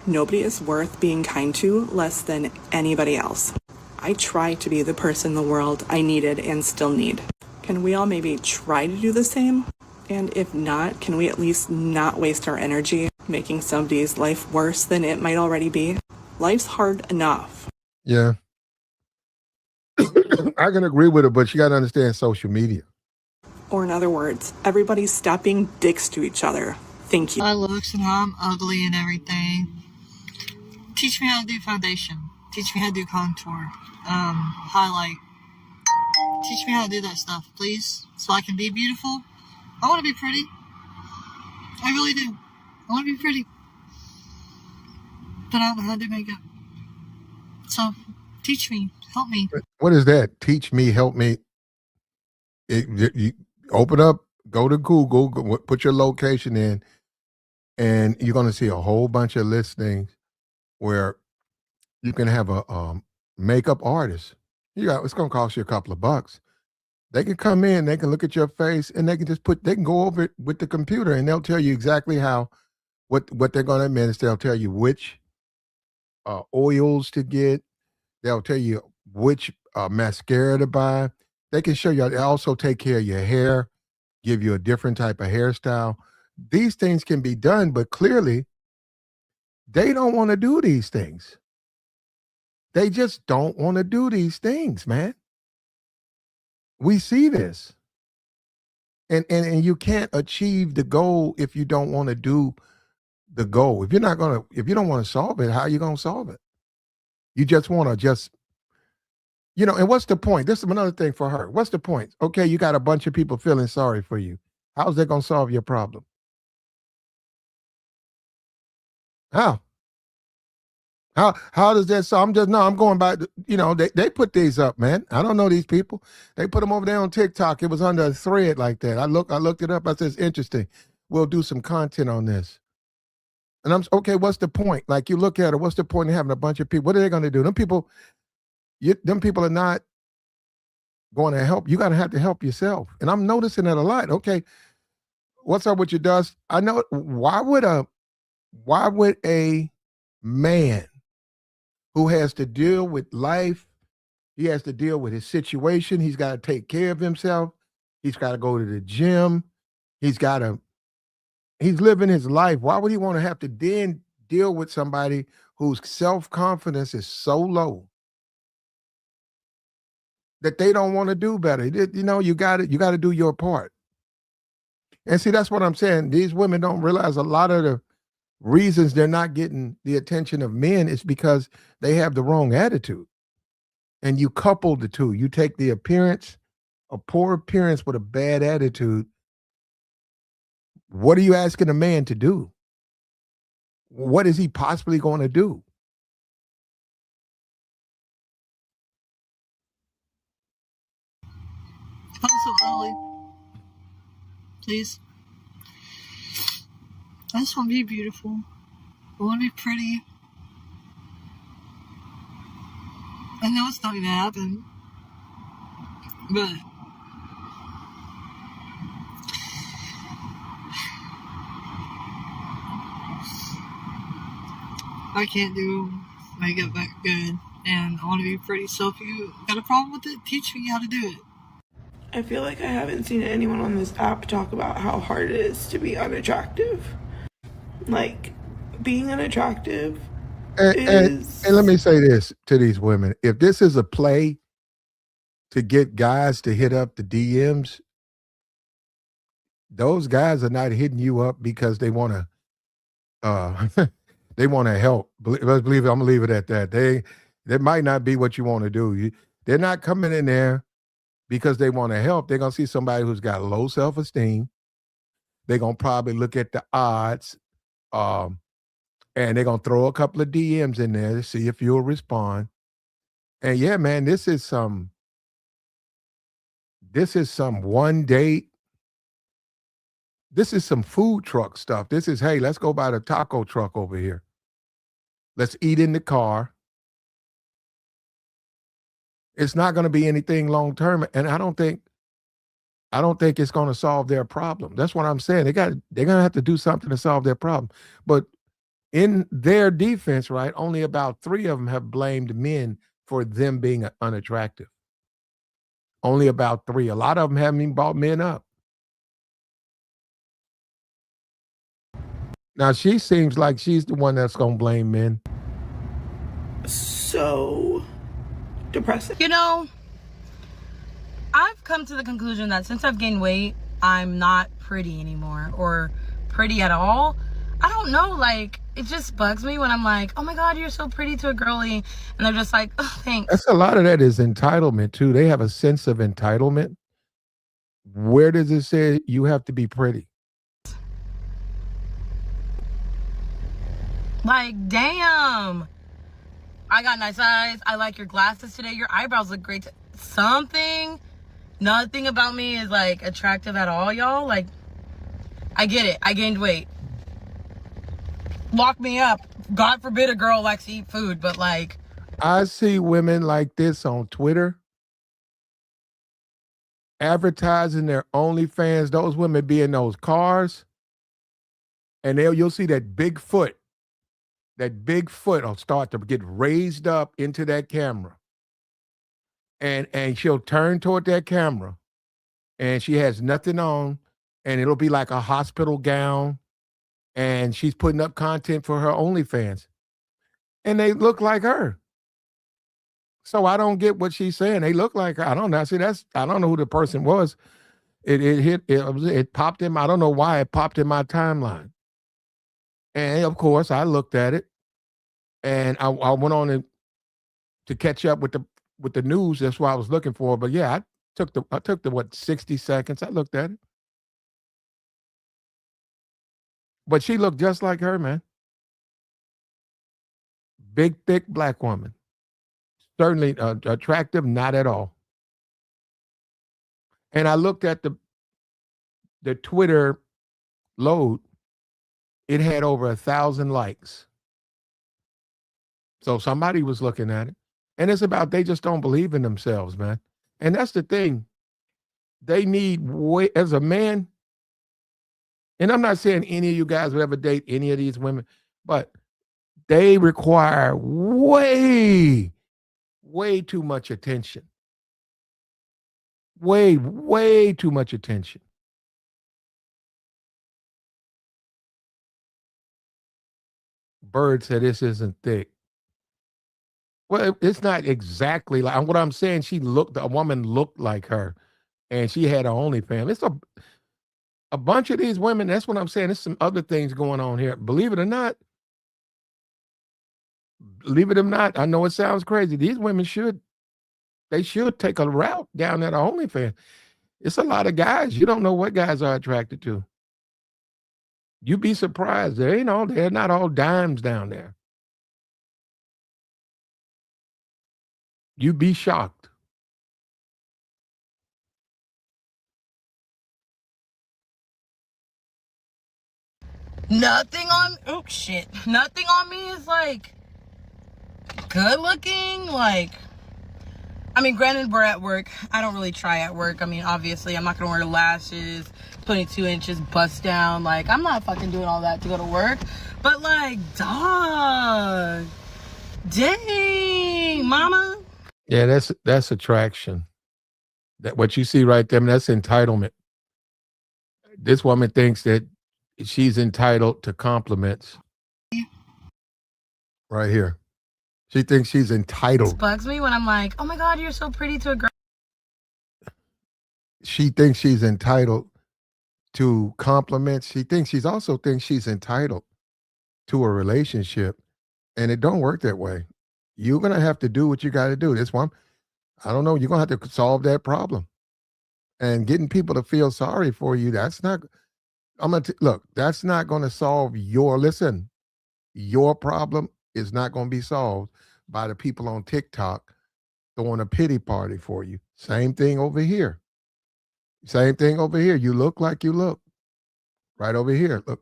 Nobody is worth being kind to less than anybody else. I try to be the person in the world I needed and still need. Can we all maybe try to do the same? And if not, can we at least not waste our energy making somebody's life worse than it might already be? Life's hard enough. Yeah. I can agree with her, but you got to understand social media. Or in other words, everybody stop being dicks to each other. Thank you. My looks and how I'm ugly and everything. Teach me how to do foundation. Teach me how to do contour. Highlight. Teach me how to do that stuff, please, so I can be beautiful. I want to be pretty. I really do. I want to be pretty. But I don't know how to do makeup. So, teach me. Help me. What is that? Teach me, help me. You open up, go to Google, put your location in, and you're going to see a whole bunch of listings where you can have a makeup artist. It's going to cost you a couple of bucks. They can come in, they can look at your face, and they can just they can go over it with the computer, and they'll tell you exactly what they're going to administer. They'll tell you which oils to get. They'll tell you which mascara to buy. They can show you. They also take care of your hair, give you a different type of hairstyle. These things can be done, but clearly they don't want to do these things. They just don't want to do these things, man. We see this. And you can't achieve the goal if you don't want to do the goal. If you don't want to solve it, how are you going to solve it? You just want to and what's the point? This is another thing for her. What's the point? Okay, you got a bunch of people feeling sorry for you. How's that going to solve your problem? How? How does that solve? I'm going by, they put these up, man. I don't know these people. They put them over there on TikTok. It was under a thread like that. I looked it up. I said, it's interesting. We'll do some content on this. And I'm okay, what's the point? Like, you look at it, what's the point of having a bunch of people? What are they going to do? Them people are not going to help. You got to have to help yourself. And I'm noticing that a lot. Okay, what's up with your dust? I know. Why would a man who has to deal with life, he has to deal with his situation, he's got to take care of himself, he's got to go to the gym, he's living his life. Why would he want to have to then deal with somebody whose self-confidence is so low that they don't want to do better? You got to do your part. And see, that's what I'm saying. These women don't realize a lot of the reasons they're not getting the attention of men is because they have the wrong attitude. And you couple the two. You take the appearance, a poor appearance with a bad attitude. What are you asking a man to do? What is he possibly going to do? I'm so ugly. Please. I just want to be beautiful. I want to be pretty. I know it's not going to happen. But I can't do makeup that good. And I want to be pretty. So if you got a problem with it, teach me how to do it. I feel like I haven't seen anyone on this app talk about how hard it is to be unattractive. Like, being unattractive and let me say this to these women. If this is a play to get guys to hit up the DMs, those guys are not hitting you up because they want to they want to help. Let's believe it. I'm gonna leave it at that. That might not be what you want to do. They're not coming in there because they want to help. They're gonna see somebody who's got low self-esteem. They're gonna probably look at the odds, and they're gonna throw a couple of DMs in there to see if you'll respond. And yeah, man, this is some one date. This is some food truck stuff. This is, hey, let's go by the taco truck over here. Let's eat in the car. It's not going to be anything long term, and I don't think it's going to solve their problem. That's what I'm saying. They're going to have to do something to solve their problem. But in their defense, right, only about 3 of them have blamed men for them being unattractive. Only about 3. A lot of them haven't even brought men up. Now, she seems like she's the one that's going to blame men. So depressing. You know, come to the conclusion that since I've gained weight, I'm not pretty anymore or pretty at all. I don't know, like, it just bugs me when I'm like, oh my God, you're so pretty to a girly. And they're just like, oh, thanks. That's a lot of that is entitlement too. They have a sense of entitlement. Where does it say you have to be pretty? Like, damn. I got nice eyes. I like your glasses today. Your eyebrows look great. Something. Nothing about me is like attractive at all, y'all. Like, I get it. I gained weight. Lock me up. God forbid a girl likes to eat food, but like. I see women like this on Twitter advertising their OnlyFans. Those women be in those cars, and you'll see that big foot. That big foot will start to get raised up into that camera. And she'll turn toward that camera, and she has nothing on, and it'll be like a hospital gown, and she's putting up content for her OnlyFans. And they look like her. So I don't get what she's saying. They look like her. I don't know. See, I don't know who the person was. It popped in. I don't know why it popped in my timeline. And of course, I looked at it, and I went on to catch up with the news. That's what I was looking for. But yeah, I took the what 60 seconds. I looked at it, but she looked just like her, man. Big, thick black woman. Certainly attractive, not at all. And I looked at the Twitter load. It had over 1,000 likes. So somebody was looking at it. And it's about they just don't believe in themselves, man. And that's the thing. They need way as a man. And I'm not saying any of you guys would ever date any of these women, but they require way too much attention. Way too much attention. Bird said this isn't thick. Well, it's not exactly like what I'm saying. A woman looked like her, and she had her OnlyFans. It's a bunch of these women. That's what I'm saying. There's some other things going on here. Believe it or not, I know it sounds crazy. These women should take a route down at OnlyFans. It's a lot of guys. You don't know what guys are attracted to. You'd be surprised. They're not all dimes down there. You'd be shocked. Nothing on me is like good looking. Like, I mean, granted, we're at work. I don't really try at work. I mean, obviously, I'm not gonna wear lashes, 22 inches, bust down. Like, I'm not fucking doing all that to go to work. But like, dog, dang, mama. Yeah, that's attraction. That what you see right there, that's entitlement. This woman thinks that she's entitled to compliments. Right here. She thinks she's entitled. It bugs me when I'm like, oh my God, you're so pretty to a girl. She thinks she's entitled to compliments. She also thinks she's entitled to a relationship. And it don't work that way. You're going to have to do what you got to do. This one, I don't know, you're going to have to solve that problem. And getting people to feel sorry for you, that's not, look, that's not going to solve your problem is not going to be solved by the people on TikTok throwing a pity party for you. Same thing over here. You look like you look. Right over here. Look.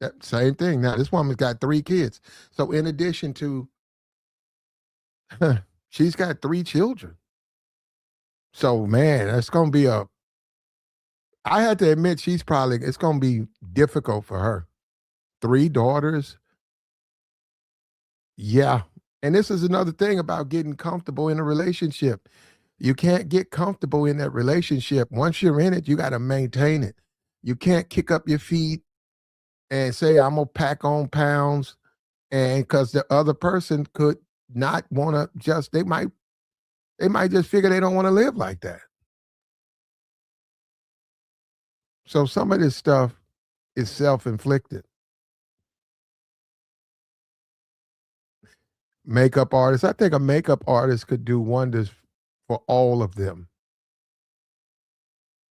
That same thing. Now, this woman's got 3 kids. So in addition to, she's got 3 children. So, man, that's going to be I had to admit, it's going to be difficult for her. 3 daughters. Yeah. And this is another thing about getting comfortable in a relationship. You can't get comfortable in that relationship. Once you're in it, you got to maintain it. You can't kick up your feet and say, I'm going to pack on pounds. And because the other person could not want to they might They might just figure they don't want to live like that. So some of this stuff is self-inflicted. Makeup artists, I think a makeup artist could do wonders for all of them.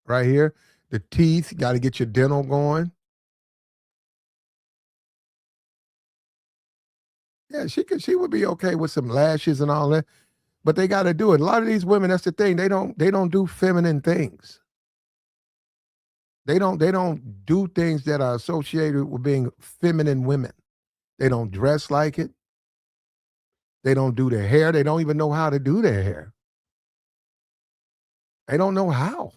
Right here, the teeth, got to get your dental going. Yeah, she would be okay with some lashes and all that, but they got to do it. A lot of these women, that's the thing, they don't do feminine things. They don't do things that are associated with being feminine women. They don't dress like it. They don't do their hair. They don't even know how to do their hair. They don't know how.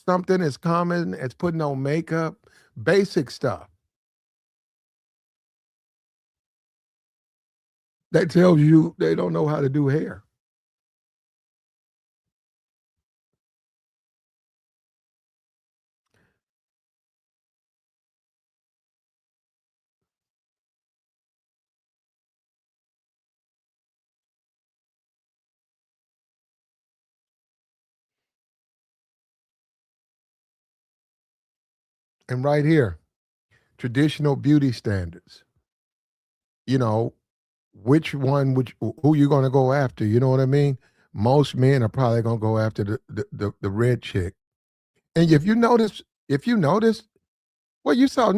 Something as common as putting on makeup, basic stuff. That tells you they don't know how to do hair. And right here, traditional beauty standards. You know, who you gonna go after? You know what I mean? Most men are probably gonna go after the red chick. And if you notice, well, you saw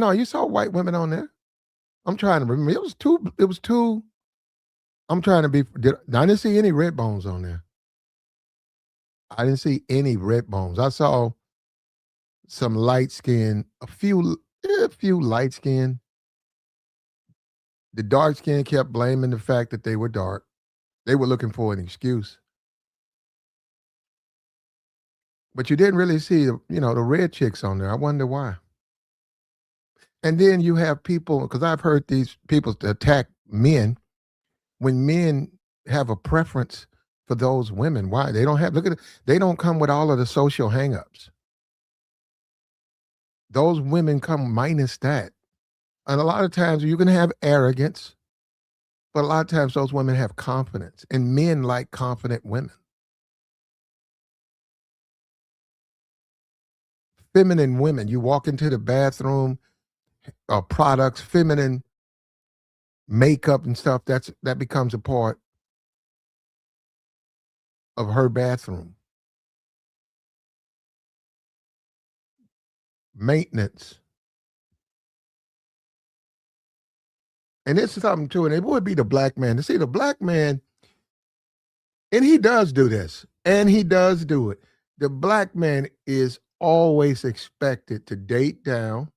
white women on there. I'm trying to remember. It was two. I'm trying to be. I didn't see any red bones on there. I didn't see any red bones. I saw some light skin, a few light skin. The dark skin kept blaming the fact that they were dark. They were looking for an excuse. But you didn't really see the red chicks on there. I wonder why. And then you have people, because I've heard these people attack men when men have a preference for those women. Why? Look at it, they don't come with all of the social hangups. Those women come minus that. And a lot of times you can have arrogance, but a lot of times those women have confidence. And men like confident women. Feminine women. You walk into the bathroom, products, feminine makeup and stuff, that becomes a part of her bathroom. Maintenance. And this is something too, and it would be the black man. To see the black man, and he does do this, and he does do it. The black man is always expected to date down.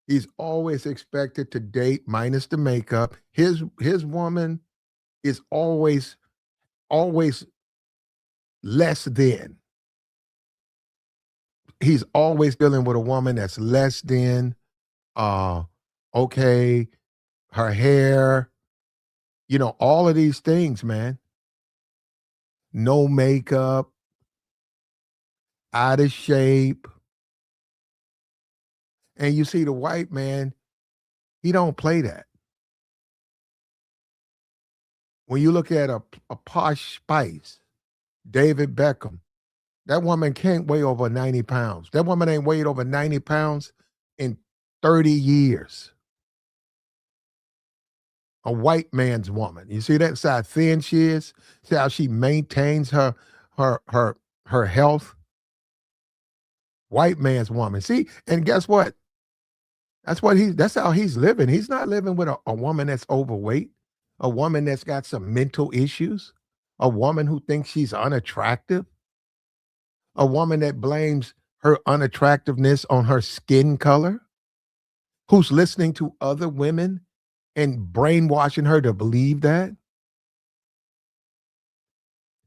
He's always expected to date minus the makeup. His woman is always less than. He's always dealing with a woman that's less than. Okay, her hair, all of these things, man. No makeup, out of shape. And you see the white man, he don't play that. When you look at a Posh Spice, David Beckham, that woman can't weigh over 90 pounds. That woman ain't weighed over 90 pounds in 30 years. A white man's woman. You see that? See how thin she is? See how she maintains her health? White man's woman. See, and guess what? That's how he's living. He's not living with a woman that's overweight, a woman that's got some mental issues, a woman who thinks she's unattractive, a woman that blames her unattractiveness on her skin color, who's listening to other women and brainwashing her to believe that.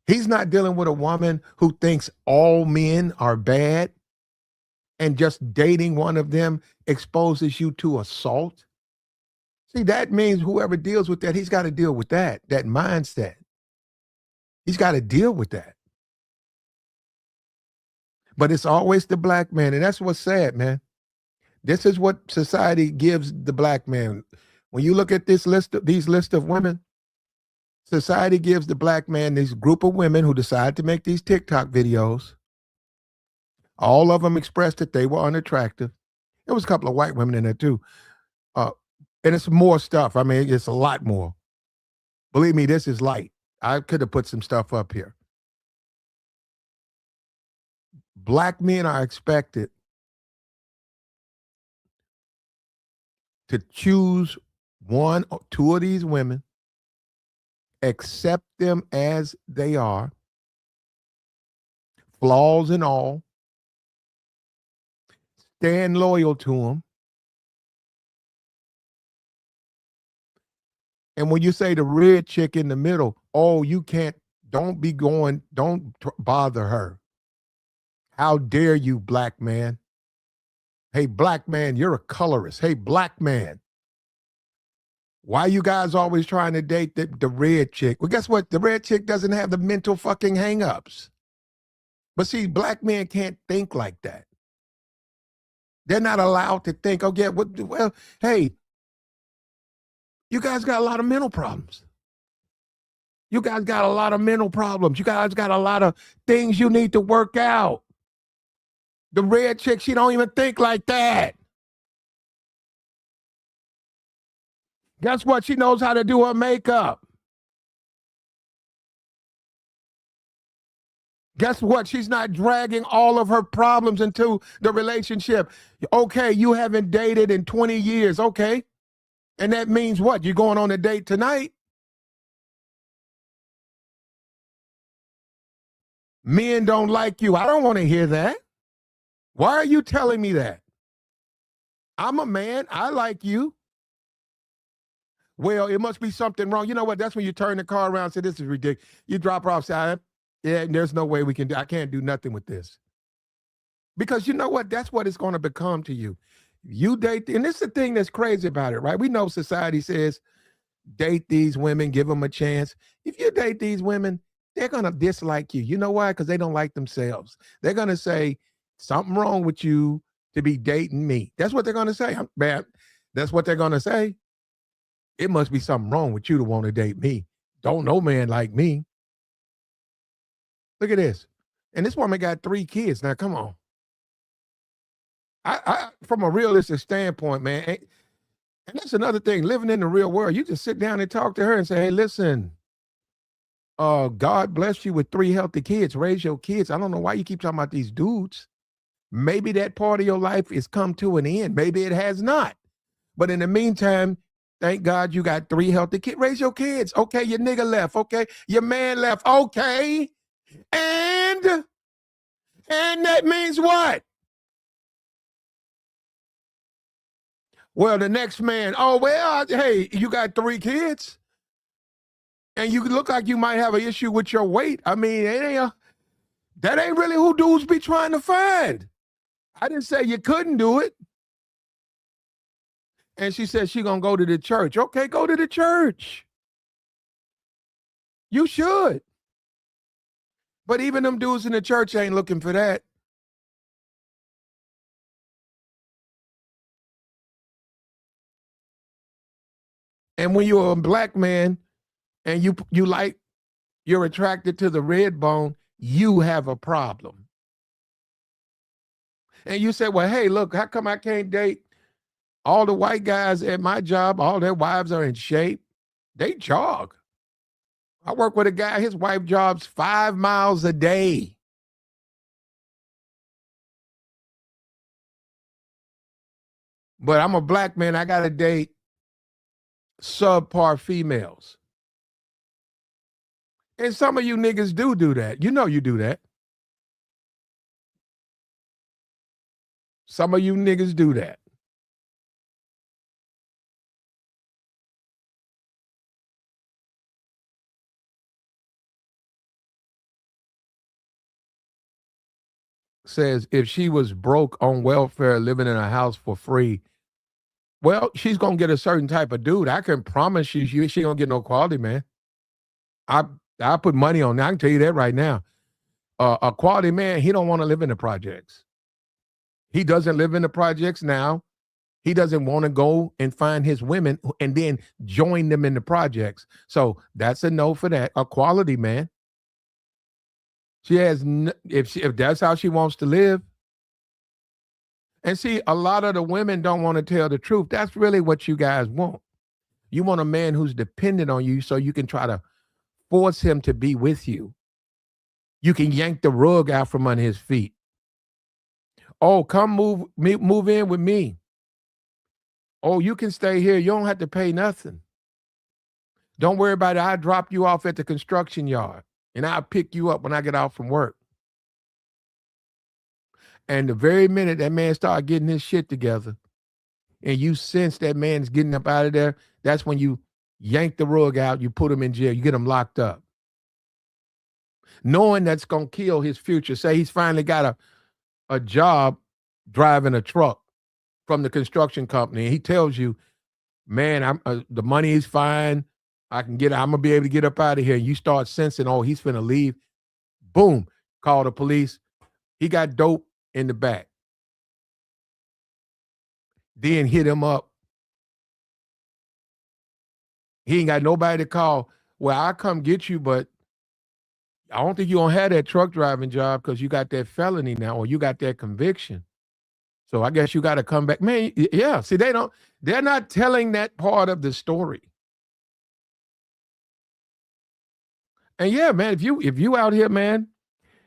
He's not dealing with a woman who thinks all men are bad and just dating one of them exposes you to assault. See, that means whoever deals with that, he's got to deal with that mindset. He's got to deal with that. But it's always the black man, and that's what's sad, man. This is what society gives the black man. When you look at these list of women, society gives the black man this group of women who decide to make these TikTok videos. All of them expressed that they were unattractive. There was a couple of white women in there too. And it's more stuff. I mean, it's a lot more. Believe me, this is light. I could have put some stuff up here. Black men are expected to choose one or two of these women, accept them as they are, flaws and all, stand loyal to them. And when you say the red chick in the middle, oh, you can't, don't bother her. How dare you, black man? Hey, black man, you're a colorist. Hey, black man. Why you guys always trying to date the red chick? Well, guess what? The red chick doesn't have the mental fucking hangups. But see, black men can't think like that. They're not allowed to think, oh, yeah, well, hey, you guys got a lot of mental problems. You guys got a lot of mental problems. You guys got a lot of things you need to work out. The red chick, she don't even think like that. Guess what? She knows how to do her makeup. Guess what? She's not dragging all of her problems into the relationship. Okay, you haven't dated in 20 years. Okay. And that means what? You're going on a date tonight? Men don't like you. I don't want to hear that. Why are you telling me that? I'm a man. I like you. Well, it must be something wrong. You know what? That's when you turn the car around and say, this is ridiculous. You drop her off, say, yeah, there's no way I can't do nothing with this. Because you know what? That's what it's going to become to you. You date, and this is the thing that's crazy about it, right? We know society says, date these women, give them a chance. If you date these women, they're going to dislike you. You know why? Because they don't like themselves. They're going to say, something wrong with you to be dating me. That's what they're going to say. That's what they're going to say. It must be something wrong with you to want to date me. Don't no man like me. Look at this. And this woman got 3 kids. Now, come on. I from a realistic standpoint, man, and that's another thing, living in the real world, you just sit down and talk to her and say, hey, listen, God bless you with 3 healthy kids. Raise your kids. I don't know why you keep talking about these dudes. Maybe that part of your life is come to an end. Maybe it has not. But in the meantime, thank God you got 3 healthy kids. Raise your kids. Okay, your nigga left. Okay, your man left. Okay. And that means what? Well, the next man, oh, well, hey, you got 3 kids. And you look like you might have an issue with your weight. I mean, that ain't really who dudes be trying to find. I didn't say you couldn't do it. And she said she gonna go to the church. Okay, go to the church. You should. But even them dudes in the church ain't looking for that. And when you're a black man and you're attracted to the red bone, you have a problem. And you say, well, hey, look, how come I can't date all the white guys at my job? All their wives are in shape. They jog. I work with a guy, his wife jogs 5 miles a day. But I'm a black man, I gotta date subpar females. And some of you niggas do that. You know you do that. Some of you niggas do that. Says if she was broke on welfare, living in a house for free, well, she's gonna get a certain type of dude. I can promise you, she ain't gonna get no quality man. I put money on that. I can tell you that right now. A quality man, he don't want to live in the projects. He doesn't live in the projects now. He doesn't want to go and find his women and then join them in the projects. So that's a no for that. A quality man. She has if that's how she wants to live. And see, a lot of the women don't want to tell the truth. That's really what you guys want. You want a man who's dependent on you so you can try to force him to be with you. You can yank the rug out from under his feet. Oh, come move in with me. Oh, you can stay here. You don't have to pay nothing. Don't worry about it. I'll drop you off at the construction yard and I'll pick you up when I get off from work. And the very minute that man start getting his shit together and you sense that man's getting up out of there, that's when you yank the rug out, you put him in jail, you get him locked up. Knowing that's going to kill his future. Say he's finally got a job driving a truck from the construction company. And he tells you, man, the money is fine. I'm going to be able to get up out of here. You start sensing, oh, he's finna leave. Boom, call the police. He got dope in the back. Then hit him up. He ain't got nobody to call. Well, I'll come get you, but I don't think you're going to have that truck driving job because you got that felony now or you got that conviction. So I guess you got to come back. Man, yeah, see, they're not telling that part of the story. And yeah, man, if you out here, man,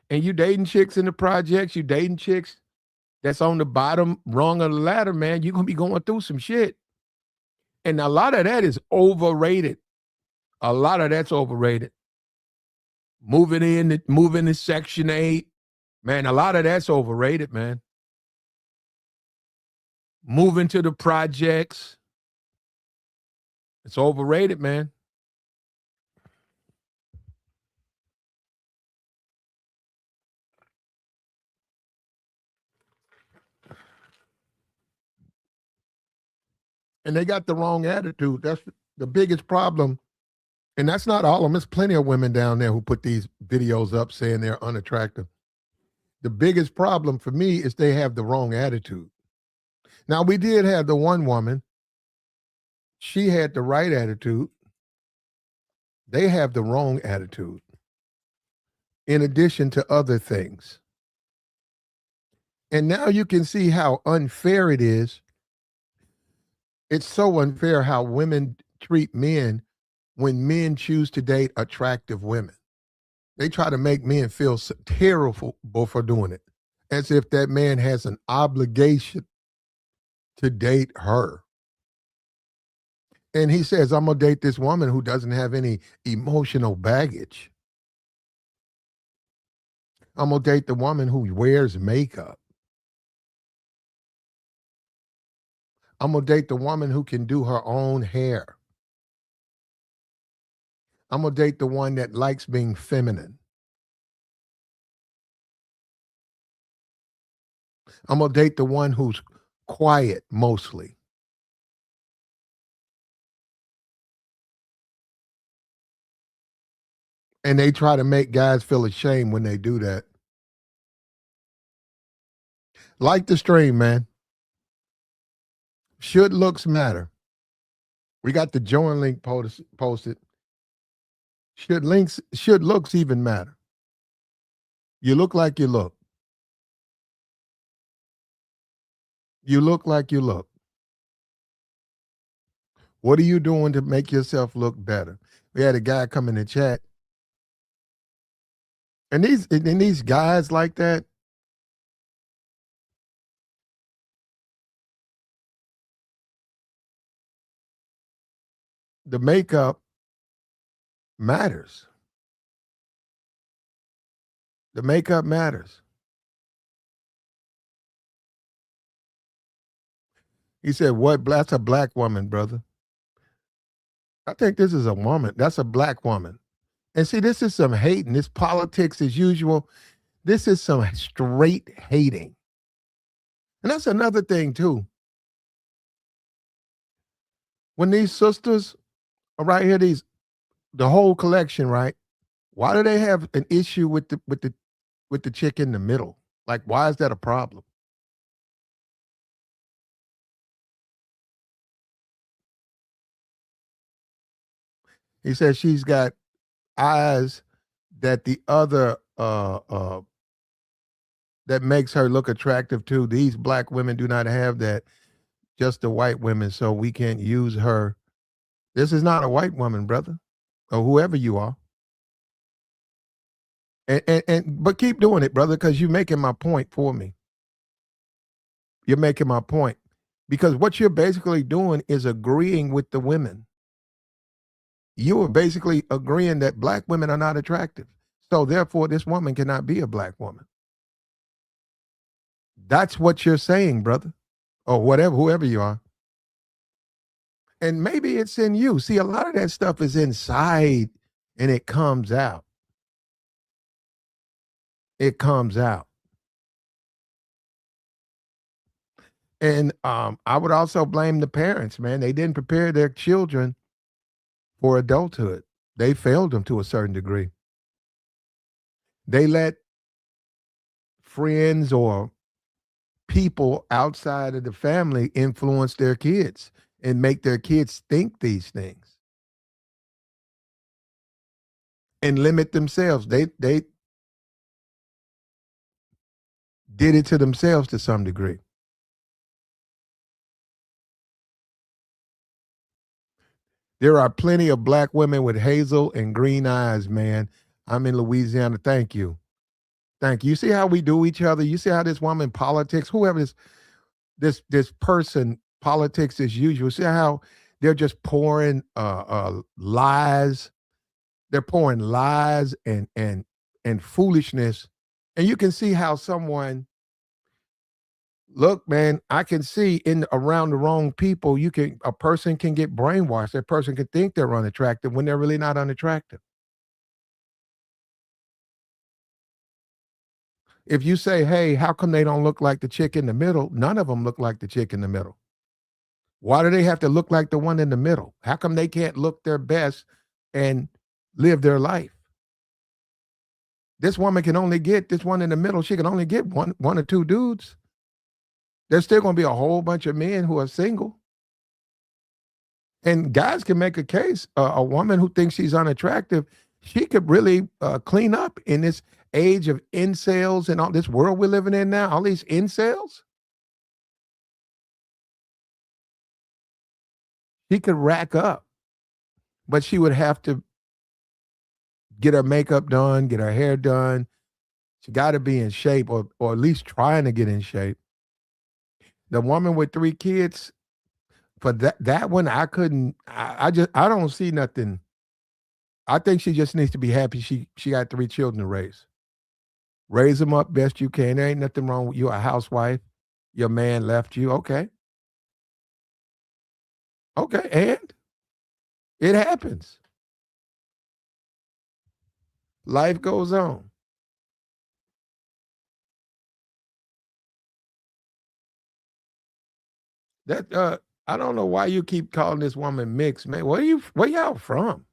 and you dating chicks in the projects, you dating chicks that's on the bottom rung of the ladder, man, you're going to be going through some shit. And a lot of that is overrated. A lot of that's overrated. Moving to Section 8, man, a lot of that's overrated, man. Moving to the projects, it's overrated, man. And they got the wrong attitude. That's the biggest problem. And that's not all of them. There's plenty of women down there who put these videos up saying they're unattractive. The biggest problem for me is they have the wrong attitude. Now, we did have the one woman. She had the right attitude. They have the wrong attitude, in addition to other things. And now you can see how unfair it is. It's so unfair how women treat men when men choose to date attractive women. They try to make men feel terrible for doing it, as if that man has an obligation to date her. And he says, I'm going to date this woman who doesn't have any emotional baggage. I'm going to date the woman who wears makeup. I'm going to date the woman who can do her own hair. I'm going to date the one that likes being feminine. I'm going to date the one who's quiet mostly. And they try to make guys feel ashamed when they do that. Like the stream, man. Should looks matter? We got the join link posted. Should looks even matter? You look like you look. You look like you look. What are you doing to make yourself look better? We had a guy come in the chat. And these guys like that, the makeup matters. The makeup matters. He said, what? That's a black woman, brother. I think this is a woman. That's a black woman. And see, this is some hating. This politics as usual. This is some straight hating. And that's another thing, too. When these sisters are right here, the whole collection, right? Why do they have an issue with the chick in the middle? Like, why is that a problem? He says she's got eyes that the other that makes her look attractive too. These black women do not have that, just the white women, so we can't use her. This is not a white woman, brother, or whoever you are. And but keep doing it, brother, because you're making my point for me. You're making my point. Because what you're basically doing is agreeing with the women. You are basically agreeing that black women are not attractive. So therefore, this woman cannot be a black woman. That's what you're saying, brother, or whatever, whoever you are. And maybe it's in you. See, a lot of that stuff is inside and it comes out. It comes out. And I would also blame the parents, man. They didn't prepare their children for adulthood. They failed them to a certain degree. They let friends or people outside of the family influence their kids and make their kids think these things and limit themselves. They did it to themselves to some degree. There are plenty of black women with hazel and green eyes, man. I'm in Louisiana. Thank you. Thank you. You see how we do each other? You see how this woman politics, whoever this person politics as usual. See how they're just pouring lies. They're pouring lies and foolishness. And you can see how someone, look, man, I can see in around the wrong people, a person can get brainwashed. That person can think they're unattractive when they're really not unattractive. If you say, hey, how come they don't look like the chick in the middle? None of them look like the chick in the middle. Why do they have to look like the one in the middle? How come they can't look their best and live their life? This woman can only get this one in the middle. She can only get one or two dudes. There's still going to be a whole bunch of men who are single. And guys can make a case. A woman who thinks she's unattractive, she could really clean up in this age of incels and all this world we're living in now. All these incels. She could rack up, but she would have to get her makeup done, get her hair done. She got to be in shape or at least trying to get in shape. The woman with 3 kids, for that one, I couldn't, I don't see nothing. I think she just needs to be happy she got 3 children to raise. Raise them up best you can. There ain't nothing wrong with you, a housewife. Your man left you. Okay. Okay. And it happens. Life goes on. That I don't know why you keep calling this woman mixed, man. Where y'all from?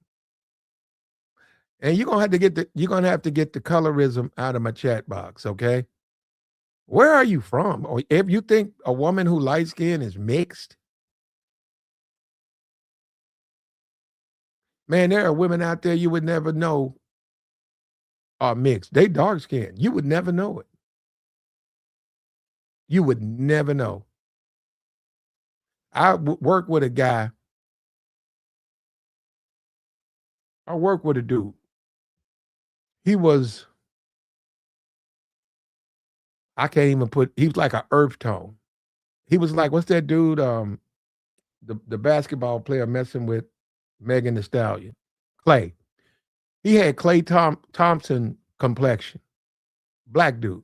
And you're gonna have to get the colorism out of my chat box, okay? Where are you from? Or if you think a woman who light skin is mixed, man, there are women out there you would never know are mixed. They dark skinned. You would never know it. You would never know. Work with a guy. I work with a dude. He was, I can't even he was like an earth tone. He was like, what's that dude? The basketball player messing with Megan Thee Stallion, Clay. He had Clay Thompson complexion, black dude.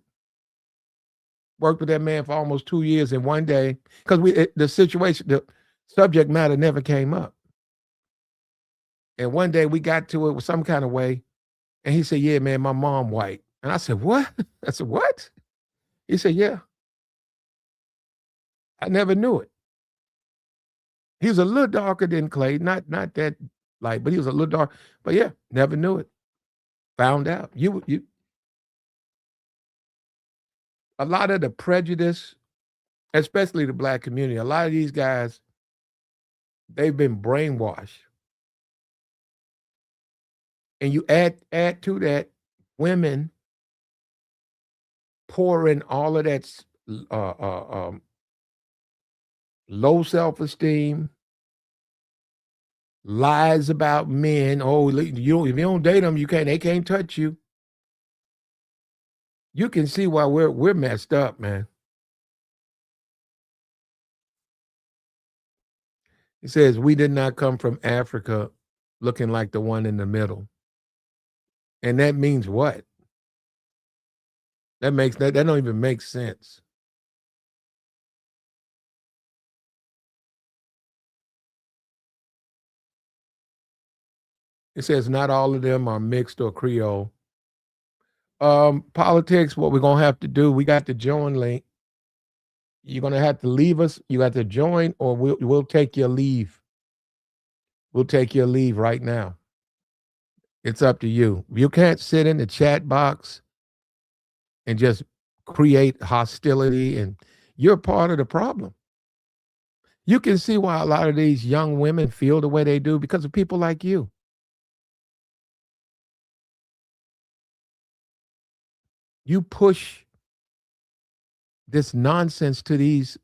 Worked with that man for almost 2 years, and one day, because the subject matter never came up, and one day we got to it with some kind of way, and he said, "Yeah, man, my mom white," and I said, "What?" I said, "What?" He said, "Yeah." I never knew it. He was a little darker than Clay, not that light, but he was a little dark. But yeah, never knew it. Found out. You a lot of the prejudice, especially the black community, a lot of these guys, they've been brainwashed. And you add to that women pouring all of that low self-esteem, lies about men. Oh, if you don't date them, they can't touch you. You can see why we're messed up, man. It says we did not come from Africa looking like the one in the middle. And that means what? That don't even make sense. It says not all of them are mixed or Creole. Politics, what we're gonna have to do, we got the join link. You're gonna have to leave us. You got to join, or we'll take your leave. We'll take your leave right now. It's up to you. You can't sit in the chat box and just create hostility, and you're part of the problem. You can see why a lot of these young women feel the way they do because of people like you. You push this nonsense to these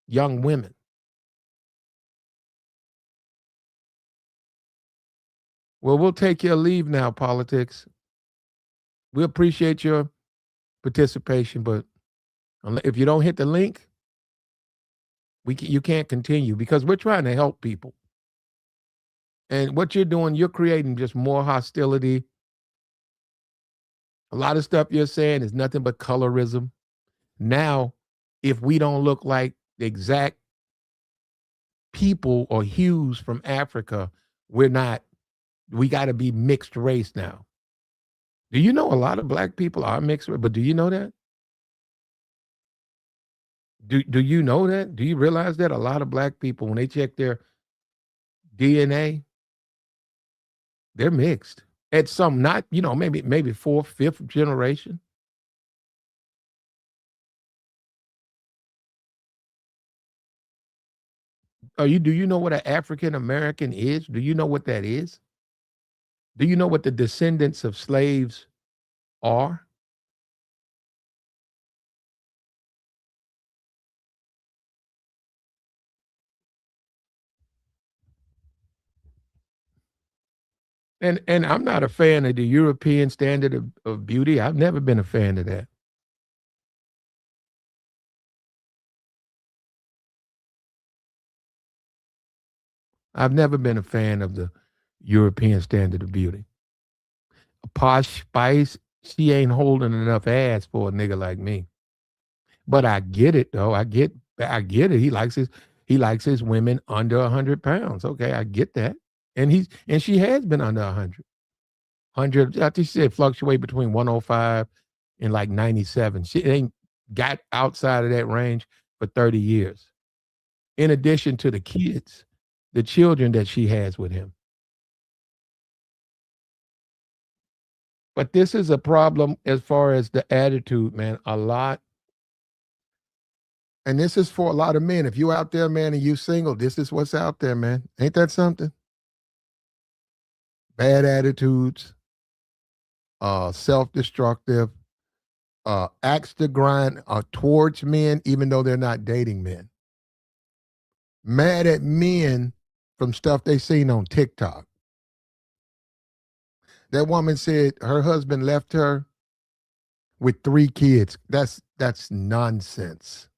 young women. Well, we'll take your leave now, politics. We appreciate your participation, but if you don't hit the link, you can't continue because we're trying to help people. And what you're doing, you're creating just more hostility. A lot of stuff you're saying is nothing but colorism. Now, if we don't look like the exact people or hues from Africa, we got to be mixed race now. Do you know a lot of black people are mixed race? But do you know that? Do you know that? Do you realize that a lot of black people, when they check their DNA, they're mixed at some, not, maybe fourth, fifth generation. Do you know what an African American is? Do you know what that is? Do you know what the descendants of slaves are? And I'm not a fan of the European standard of beauty. I've never been a fan of that. I've never been a fan of the European standard of beauty. A Posh Spice, she ain't holding enough ass for a nigga like me. But I get it though. I get it. He likes his women under 100 pounds. Okay, I get that. And she has been under 100. 100, I think she said fluctuate between 105 and like 97. She ain't got outside of that range for 30 years. In addition to the children that she has with him. But this is a problem as far as the attitude, man. A lot. And this is for a lot of men. If you out there, man, and you single, this is what's out there, man. Ain't that something? Bad attitudes, self-destructive, acts to grind towards men, even though they're not dating men. Mad at men from stuff they seen on TikTok. That woman said her husband left her with 3 kids. That's nonsense.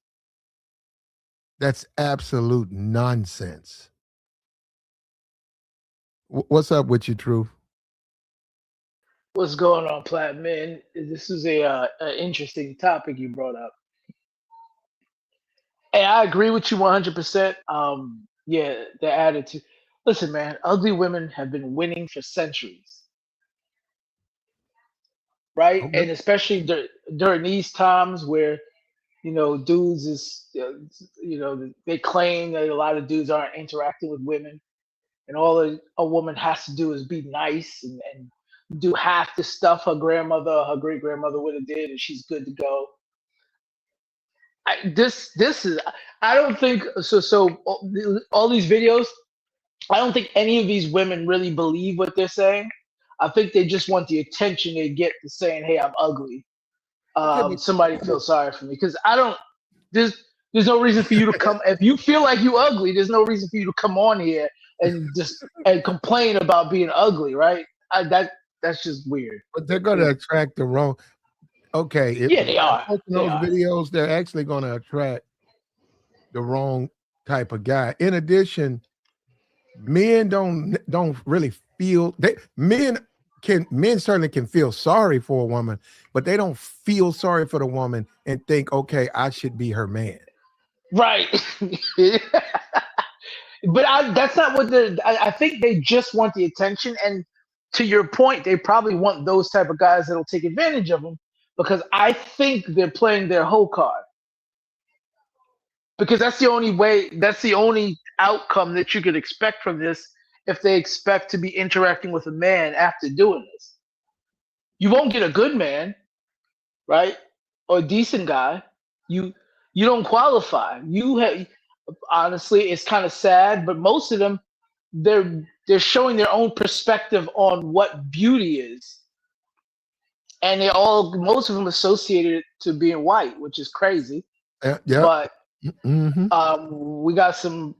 That's absolute nonsense. What's up with you, Truth? What's going on, Platinum? Man, this is a interesting topic you brought up. Hey, I agree with you 100%. Yeah, the attitude. Listen, man, ugly women have been winning for centuries, right? Okay. And especially during these times where dudes they claim that a lot of dudes aren't interacting with women, and all a woman has to do is be nice and do half the stuff her grandmother or her great grandmother would have did, and she's good to go. This is I don't think so. So all these videos, I don't think any of these women really believe what they're saying. I think they just want the attention they get to saying, "Hey, I'm ugly." Okay, Somebody but feel sorry for me because I don't. There's no reason for you to come if you feel like you ugly. There's no reason for you to come on here and just and complain about being ugly, right? That's just weird. they're going to attract the wrong. Okay, Yeah, they by are. posting They those are. videos, they're actually going to attract the wrong type of guy. In addition, men don't really feel men certainly can feel sorry for a woman, but they don't feel sorry for the woman and think, okay, I should be her man. Right. But that's not what I think they just want the attention. And to your point, they probably want those type of guys that'll take advantage of them because I think they're playing their whole card. Because that's the only way, that's the only outcome that you could expect from this if they expect to be interacting with a man after doing this. You won't get a good man, right? Or a decent guy. You you don't qualify. You have honestly, it's kind of sad, but most of them they're showing their own perspective on what beauty is, and they all most of them associated it to being white, which is crazy. Yep. But Mm-hmm. we got some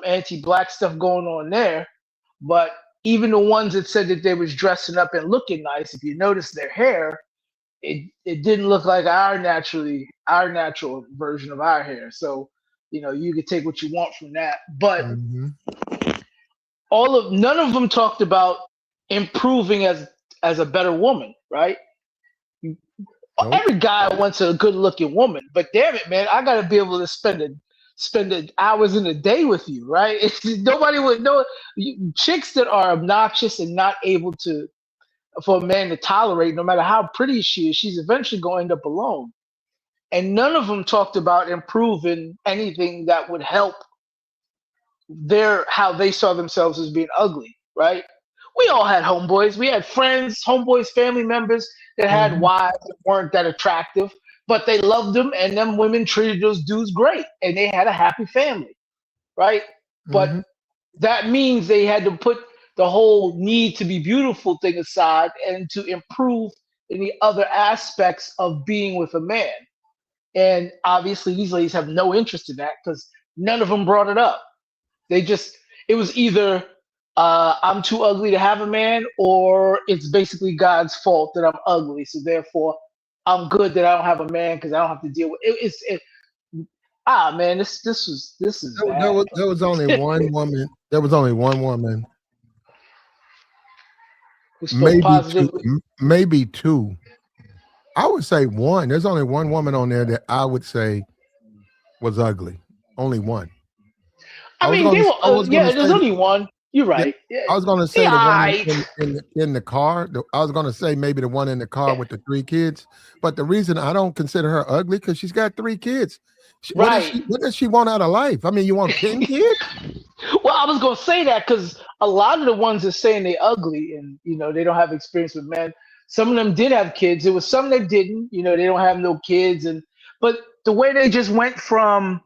anti-black stuff going on there. But even the ones that said that they was dressing up and looking nice, if you notice their hair, it didn't look like our natural version of our hair. So you could take what you want from that, but Mm-hmm. none of them talked about improving as a better woman, right? Nope. Every guy wants a good looking woman, but damn it, man, I gotta be able to spend hours in a day with you, right? Nobody would know. Chicks that are obnoxious and not able to for a man to tolerate, no matter how pretty she is, she's eventually going to end up alone. And none of them talked about improving anything that would help how they saw themselves as being ugly, right? We all had homeboys. We had friends, homeboys, family members that had Mm-hmm. wives that weren't that attractive, but they loved them, and them women treated those dudes great, and they had a happy family, right? But Mm-hmm. that means they had to put the whole need to be beautiful thing aside and to improve in the other aspects of being with a man. And obviously, these ladies have no interest in that because none of them brought it up. It was either I'm too ugly to have a man, or it's basically God's fault that I'm ugly. So therefore, I'm good that I don't have a man because I don't have to deal with it. Man, this is bad. There was only one woman. There was only one woman, Who spoke positively. maybe two. I would say one. There's only one woman on there that I would say was ugly. Only one. I mean, they were. I was gonna Yeah, there's say only one. You're yeah, right. Yeah, I was gonna say yeah, the one aight. in the car. I was gonna say maybe the one in the car with the three kids. But the reason I don't consider her ugly because she's got three kids. Right. What does she want out of life? I mean, you want 10 kids? Well, I was gonna say that because a lot of the ones that saying they ugly and they don't have experience with men. Some of them did have kids. There was some that didn't. They don't have no kids, but the way they just went from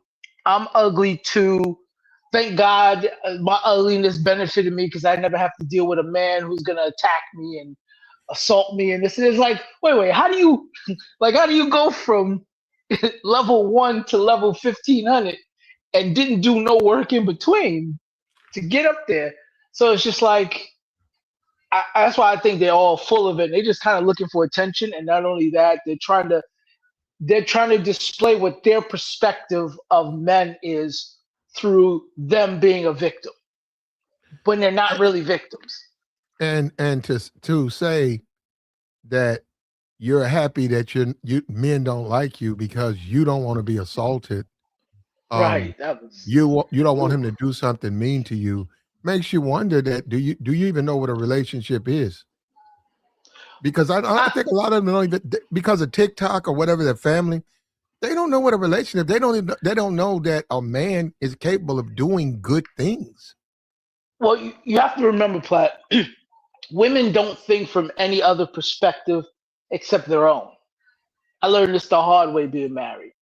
I'm ugly to thank God my ugliness benefited me because I never have to deal with a man who's gonna attack me and assault me and this. And it's like, wait, how do you go from level 1 to level 1500 and didn't do no work in between to get up there? So it's just like that's why I think they're all full of it. They're just kind of looking for attention, and not only that, they're trying to display what their perspective of men is through them being a victim when they're not really victims. And to say that you're happy that you men don't like you because you don't want to be assaulted. Right. That was You don't want him to do something mean to you. Makes you wonder that do you even know what a relationship is? Because I think a lot of them don't even because of TikTok or whatever their family, they don't know what a relationship. They don't know that a man is capable of doing good things. Well, you have to remember, Platt, women don't think from any other perspective except their own. I learned this the hard way being married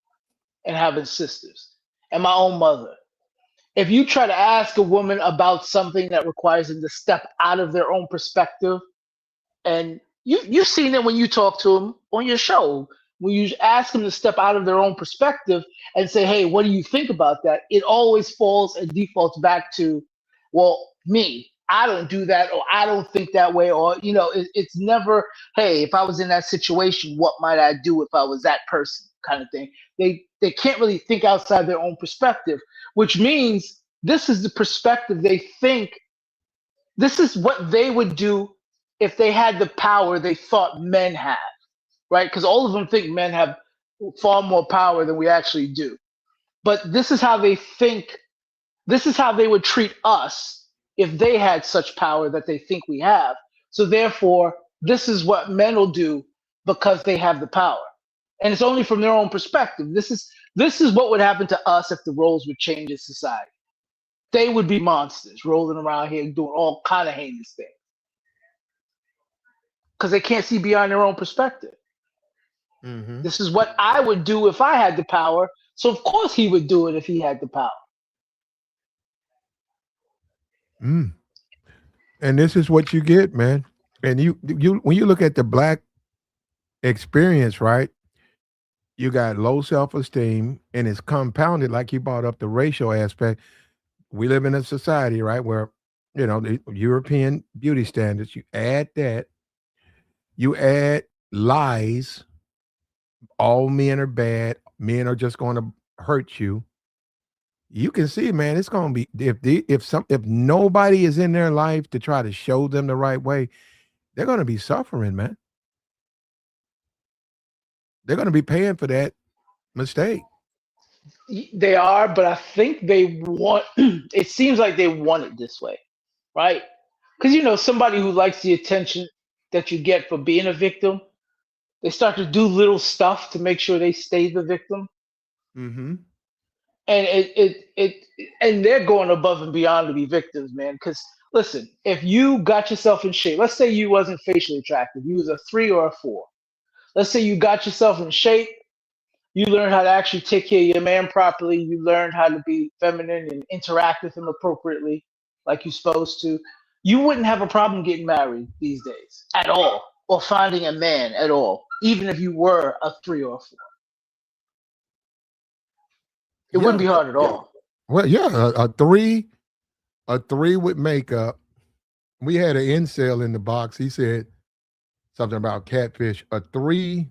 and having sisters and my own mother. if you try to ask a woman about something that requires them to step out of their own perspective, and you've seen it when you talk to them on your show, when you ask them to step out of their own perspective and say, hey, what do you think about that, it always falls and defaults back to, well, me, I don't do that, or I don't think that way, or it's never, hey, if I was in that situation, what might I do if I was that person, kind of thing. They can't really think outside their own perspective, which means this is the perspective they think, this is what they would do if they had the power they thought men have, right? Because all of them think men have far more power than we actually do. But this is how they think, this is how they would treat us if they had such power that they think we have. So therefore, this is what men will do because they have the power. And it's only from their own perspective. This is what would happen to us if the roles would change in society. They would be monsters rolling around here doing all kind of heinous things because they can't see beyond their own perspective. Mm-hmm. This is what I would do if I had the power. So of course he would do it if he had the power. Mm. And this is what you get, man. And you when you look at the black experience, right? You got low self-esteem, and it's compounded, like you brought up the racial aspect. We live in a society, right, where the European beauty standards. You add that, you add lies. All men are bad. Men are just going to hurt you. You can see, man, it's going to be if nobody is in their life to try to show them the right way, they're going to be suffering, man. They're going to be paying for that mistake. They are, but I think they want. It seems like they want it this way, right? Because somebody who likes the attention that you get for being a victim, they start to do little stuff to make sure they stay the victim. Mm-hmm. And and they're going above and beyond to be victims, man. Because listen, if you got yourself in shape, let's say you wasn't facially attractive, you was a 3 or a 4. Let's say you got yourself in shape, you learn how to actually take care of your man properly, you learn how to be feminine and interact with him appropriately, like you're supposed to. You wouldn't have a problem getting married these days at all, or finding a man at all, even if you were a 3 or a 4. It wouldn't be hard at all. Well, yeah, a three with makeup. We had an incel in the box. He said something about catfish. A 3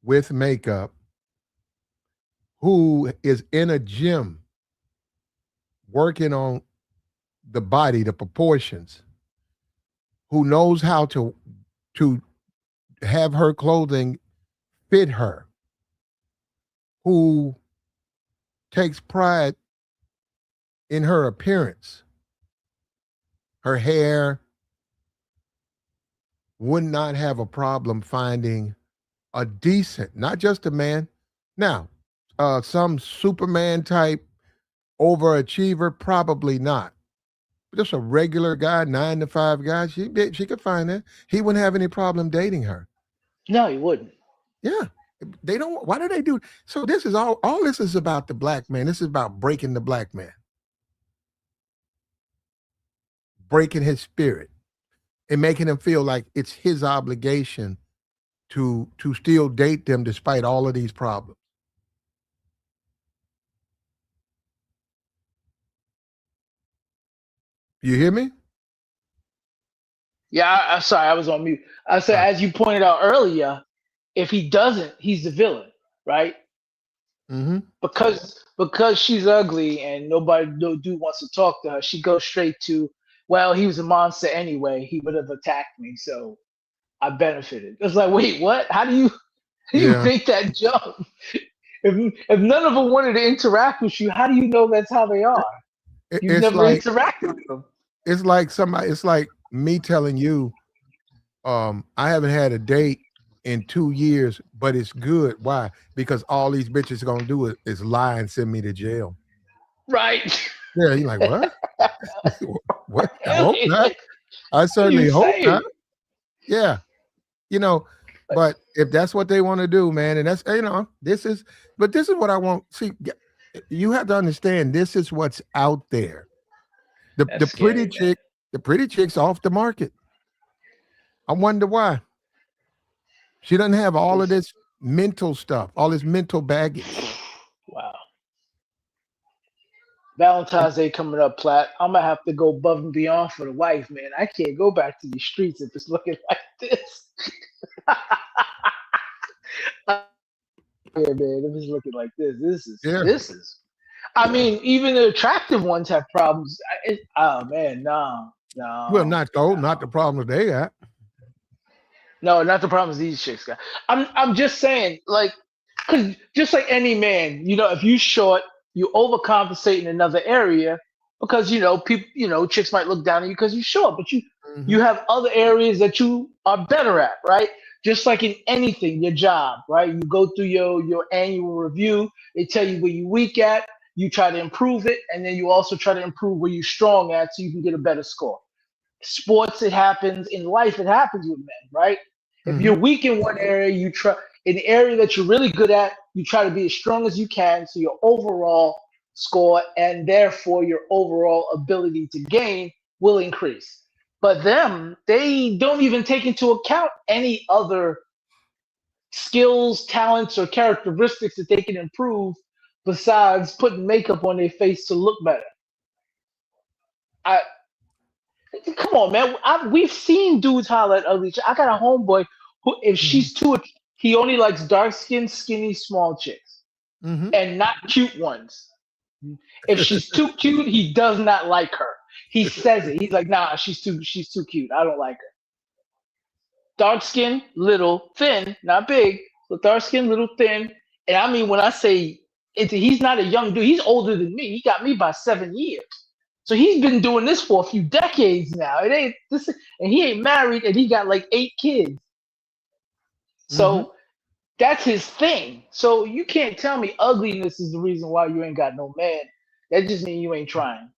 with makeup who is in a gym working on the body, the proportions, who knows how to have her clothing fit her, who takes pride in her appearance, her hair, would not have a problem finding a decent, not just a man. Now, some Superman type overachiever, probably not. Just a regular guy, 9 to 5 guy, she could find that. He wouldn't have any problem dating her. No, he wouldn't. Yeah. They don't. Why do they do? So this is all this is about the black man. This is about breaking the black man, breaking his spirit, and making him feel like it's his obligation to still date them despite all of these problems. You hear me? Yeah, I'm sorry, I was on mute. I said, as you pointed out earlier, if he doesn't, he's the villain, right? Mm-hmm. Because she's ugly and no dude wants to talk to her, she goes straight to, well, he was a monster anyway. He would have attacked me, so I benefited. It's like, wait, what? How do you Yeah. make that jump? If none of them wanted to interact with you, how do you know that's how they are? You've It's never like interacted with them. it's like somebody. It's like me telling you, I haven't had a date in 2 years, but it's good. Why? Because all these bitches gonna do is lie and send me to jail. Right. Yeah, you're like, what? What? I hope It's not. like, I certainly you hope saying? not. Yeah. But if that's what they want to do, man, and that's this is what I want. See, You have to understand this is what's out there. The That's pretty scary, man. chick, the pretty chick's off the market. I wonder why. She doesn't have all of Because this mental stuff, all this mental baggage. wow, Valentine's Day coming up, Platt. I'm gonna have to go above and beyond for the wife, man. I can't go back to these streets if it's looking like this. Yeah, man, if it's looking like this, Yeah. this is. I mean, even the attractive ones have problems. Oh man, no, Well, no, not though, not the problems they got. no, not the problems these chicks got. I'm just saying, like, cause just like any man, if you short, you overcompensate in another area because people, chicks might look down on you because you're short, but you Hmm. have other areas that you are better at, right? Just like in anything, your job, right? You go through your annual review. They tell you where you weak at. You try to improve it, and then you also try to improve where you're strong at, so you can get a better score. Sports, it happens. In life, it happens with men, right? If Hmm. you're weak in one area, you try in the area that you're really good at, you try to be as strong as you can, so your overall score and therefore your overall ability to gain will increase. But them, they don't even take into account any other skills, talents, or characteristics that they can improve besides putting makeup on their face to look better. I Come on, man. We've seen dudes holler at ugly. I got a homeboy who, if Hmm. she's he only likes dark skinned, skinny, small chicks Hmm. and not cute ones. If she's too cute, he does not like her. He says it. He's like, nah, she's too cute. I don't like her. Dark skin, little, thin, not big, but dark skin, little, thin. And I mean, when I say he's not a young dude, he's older than me. He got me by 7 years. So he's been doing this for a few decades now. It ain't this, and he ain't married, and he got like 8 kids. Hmm. So that's his thing. So you can't tell me ugliness is the reason why you ain't got no man. That just means you ain't trying.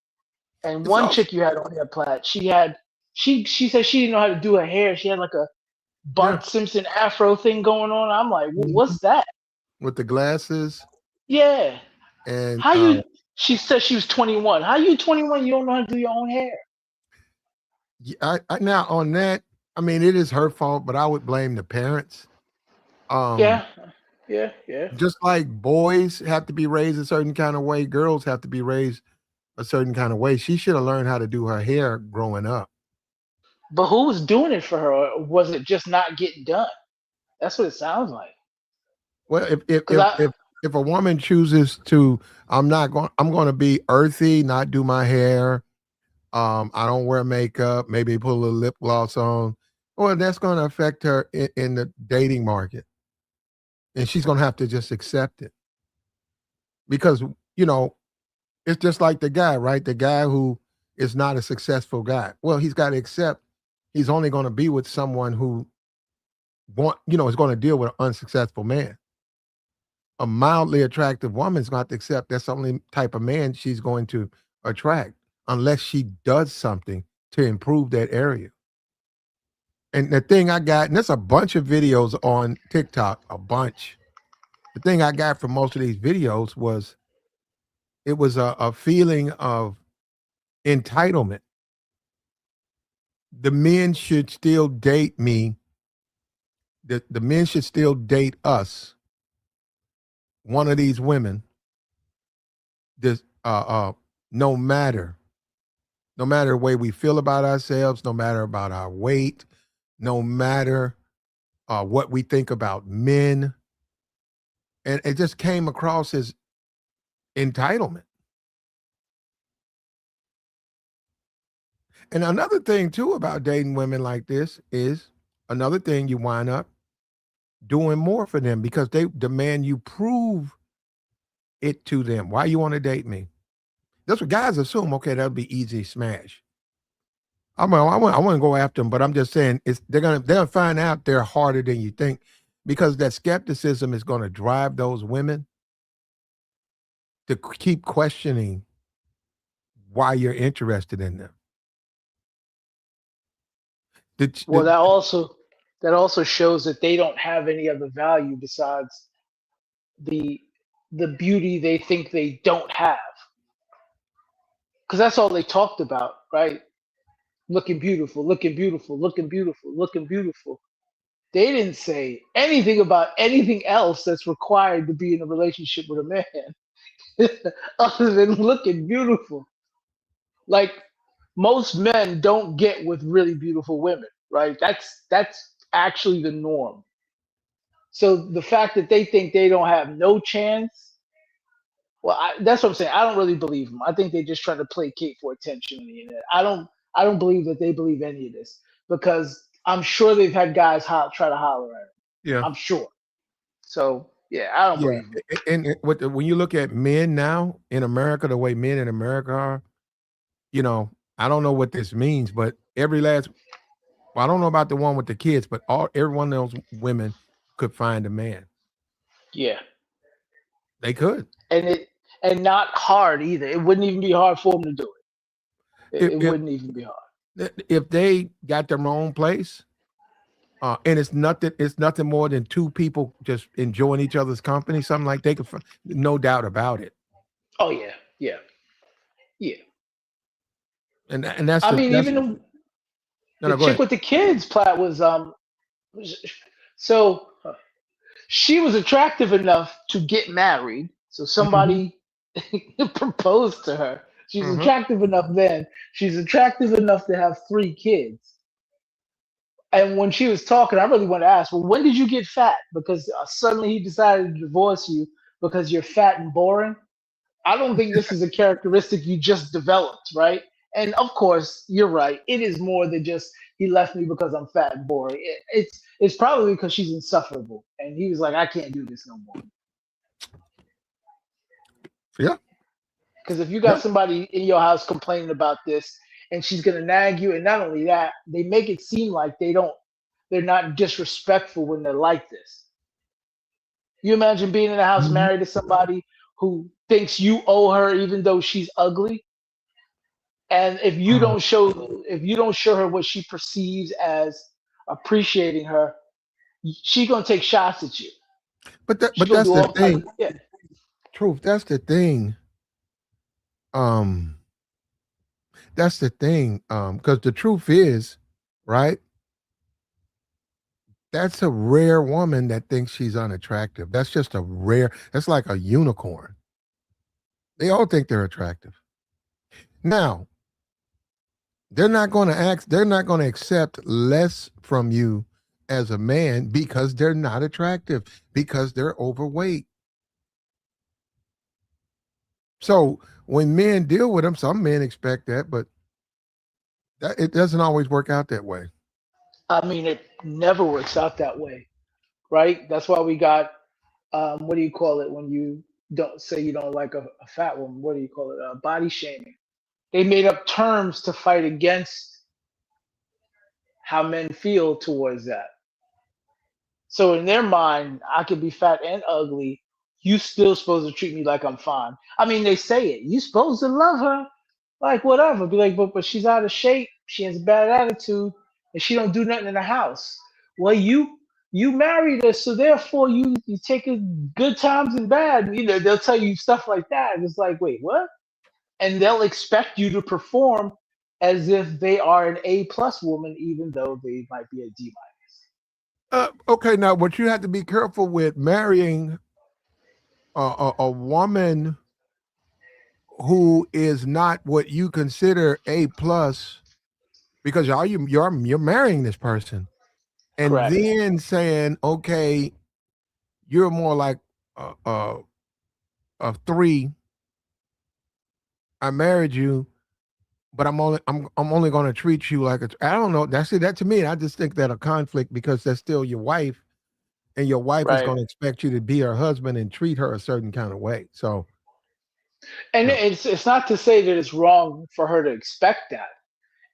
And It's one also chick you had on here, Platt, she said she didn't know how to do her hair. She had like a yeah. Bart Simpson afro thing going on. I'm like, Mhm. what's that? With the glasses Yeah. and How you? She said she was 21. How you 21? You don't know how to do your own hair? now on that, I mean, it is her fault, but I would blame the parents. Um, Yeah. Yeah. just like boys have to be raised a certain kind of way, girls have to be raised a certain kind of way. She should have learned how to do her hair growing up. But who was doing it for her? Or was it just not getting done? That's what it sounds like. Well, if if Cause if I, if, if a woman chooses to, I'm going to be earthy, not do my hair. I don't wear makeup, maybe put a little lip gloss on. Well, that's going to affect her in the dating market, and she's going to have to just accept it because you know it's just like the guy, right? The guy who is not a successful guy. Well, he's got to accept he's only going to be with someone who is going to deal with an unsuccessful man. A mildly attractive woman's going to have to accept that's the only type of man she's going to attract unless she does something to improve that area. And the thing I got, and there's a bunch of videos on TikTok, a bunch. The thing I got from most of these videos was it was a feeling of entitlement. The men should still date me. The men should still date us. One of these women, this no matter, no matter the way we feel about ourselves, no matter about our weight, no matter what we think about men, and it just came across as entitlement. And another thing too about dating women like this is another thing you wind up doing more for them because they demand you prove it to them. Why you want to date me? That's what guys assume. Okay, that'll be easy smash. I want to go after them, but I'm just saying they'll find out they're harder than you think because that skepticism is going to drive those women to keep questioning why you're interested in them. well, that also shows that they don't have any other value besides the the beauty they think they don't have. Because that's all they talked about, right? Looking beautiful, looking beautiful, looking beautiful, looking beautiful. They didn't say anything about anything else that's required to be in a relationship with a man other than looking beautiful. Like most men don't get with really beautiful women, right? That's actually the norm. So the fact that they think they don't have no chance, well, that's what I'm saying. I don't really believe them. I think they're just trying to placate for attention on the internet. I don't believe that they believe any of this because I'm sure they've had guys try to holler at them. Yeah. I'm sure. So yeah, I don't Yeah. believe them. And when you look at men now in America, the way men in America are, I don't know what this means, but well, I don't know about the one with the kids, but every one of those women could find a man. Yeah, They could. and not hard either. It wouldn't even be hard for them to do it. It If wouldn't even be hard. if they got their own place, and it's nothing more than two people just enjoying each other's company, something like they could no doubt about it. Oh yeah, yeah, yeah. And that's I the mean, that's even no, the no, go chick ahead. with the kids, Platt so she was attractive enough to get married. So Hmm. somebody proposed to her. She's Hmm. attractive enough then. She's attractive enough to have 3 kids. And when she was talking, I really want to ask, well, when did you get fat? Because suddenly he decided to divorce you because you're fat and boring. I don't think this is a characteristic you just developed, right? And of course, you're right. It is more than just he left me because I'm fat and boring. It's probably because she's insufferable, and he was like, I can't do this no more. Yeah, Because if you yeah. got somebody in your house complaining about this, and she's gonna nag you, and not only that, they make it seem like they're not disrespectful when they're like this. You imagine being in a house Mhm. married to somebody who thinks you owe her even though she's ugly, and if you don't show her what she perceives as appreciating her, she gonna take shots at you. She But gonna that's do the all type. thing, Yeah, truth. That's the thing. Um, that's the thing. Because the truth is, right? That's a rare woman that thinks she's unattractive. That's just a rare. That's like a unicorn. They all think they're attractive. Now, they're not going to act. They're not going to accept less from you as a man because they're not attractive, because they're overweight. So when men deal with them, some men expect that, but it doesn't always work out that way. I mean it never works out that way, right? That's why we got what do you call it when you don't say you don't like a fat woman? What do you call it? Body shaming. They made up terms to fight against how men feel towards that. So in their mind, I could be fat and ugly. You still supposed to treat me like I'm fine. I mean, they say it. You supposed to love her, like whatever. Be like, but she's out of shape. She has a bad attitude, and she don't do nothing in the house. Well, you married her, so therefore you take it good times and bad. They'll tell you stuff like that. And it's like, wait, what? And they'll expect you to perform as if they are an A+ woman, even though they might be a D-. Okay, now what you have to be careful with marrying a woman who is not what you consider A+, because you're marrying this person, and Correct. then saying, okay, you're more like a 3. I married you, but I'm only going to treat you like I don't know. That's it. That to me, I just think that a conflict because that's still your wife, and your wife is Right. going to expect you to be her husband and treat her a certain kind of way. So, And no. it's not to say that it's wrong for her to expect that.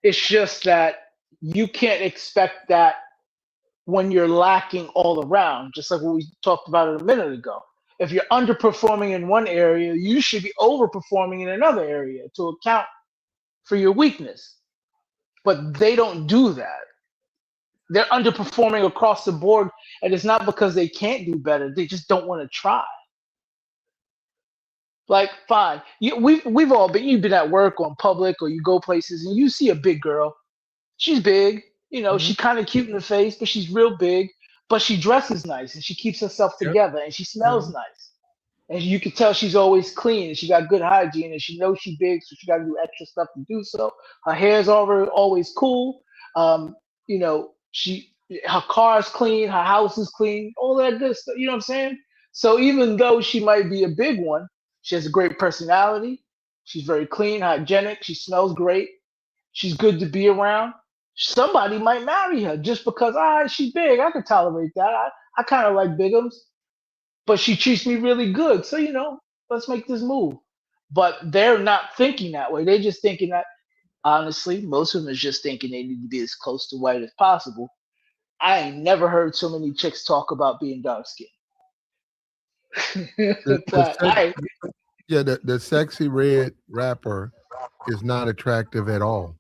It's just that you can't expect that when you're lacking all around, just like what we talked about it a minute ago. If you're underperforming in one area, you should be overperforming in another area to account for your weakness. But they don't do that. They're underperforming across the board, and it's not because they can't do better. They just don't want to try. Like, fine, we've all been, you've been at work or in public or you go places and you see a big girl. She's big, Hmm. she's kind of cute in the face, but she's real big. But she dresses nice and she keeps herself Yep. together and she smells Hmm. nice. And you can tell she's always clean and she got good hygiene and she knows she's big, so she got to do extra stuff to do so. Her hair's always cool. She her car's clean, her house is clean, all that good stuff. You know what I'm saying? So even though she might be a big one, she has a great personality. She's very clean, hygienic. She smells great. She's good to be around. Somebody might marry her just because she's big. I can tolerate that. I kind of like bigums, but she treats me really good. So, let's make this move. But they're not thinking that way. They're just thinking that, honestly, most of them is just thinking they need to be as close to white as possible. I ain't never heard so many chicks talk about being dark skinned. The yeah, the sexy red rapper is not attractive at all.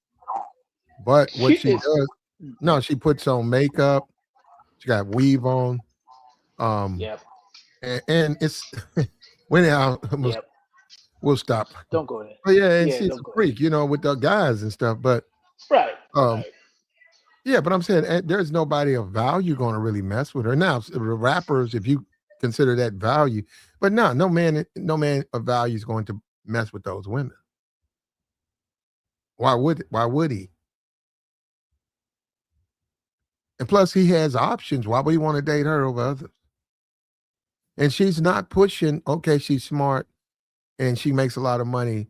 But what she it's, does, no, she puts on makeup. She got weave on. Um, yep, and it's when yep. we'll stop. Don't go there. But yeah, and Yeah, she's don't a go there. freak, with the guys and stuff. But Right, um, right. yeah, but I'm saying there's nobody of value going to really mess with her. Now, the rappers, if you consider that value, but no man of value is going to mess with those women. Why would he? And plus, he has options. Why would he want to date her over others? And she's not pushing. Okay, she's smart and she makes a lot of money.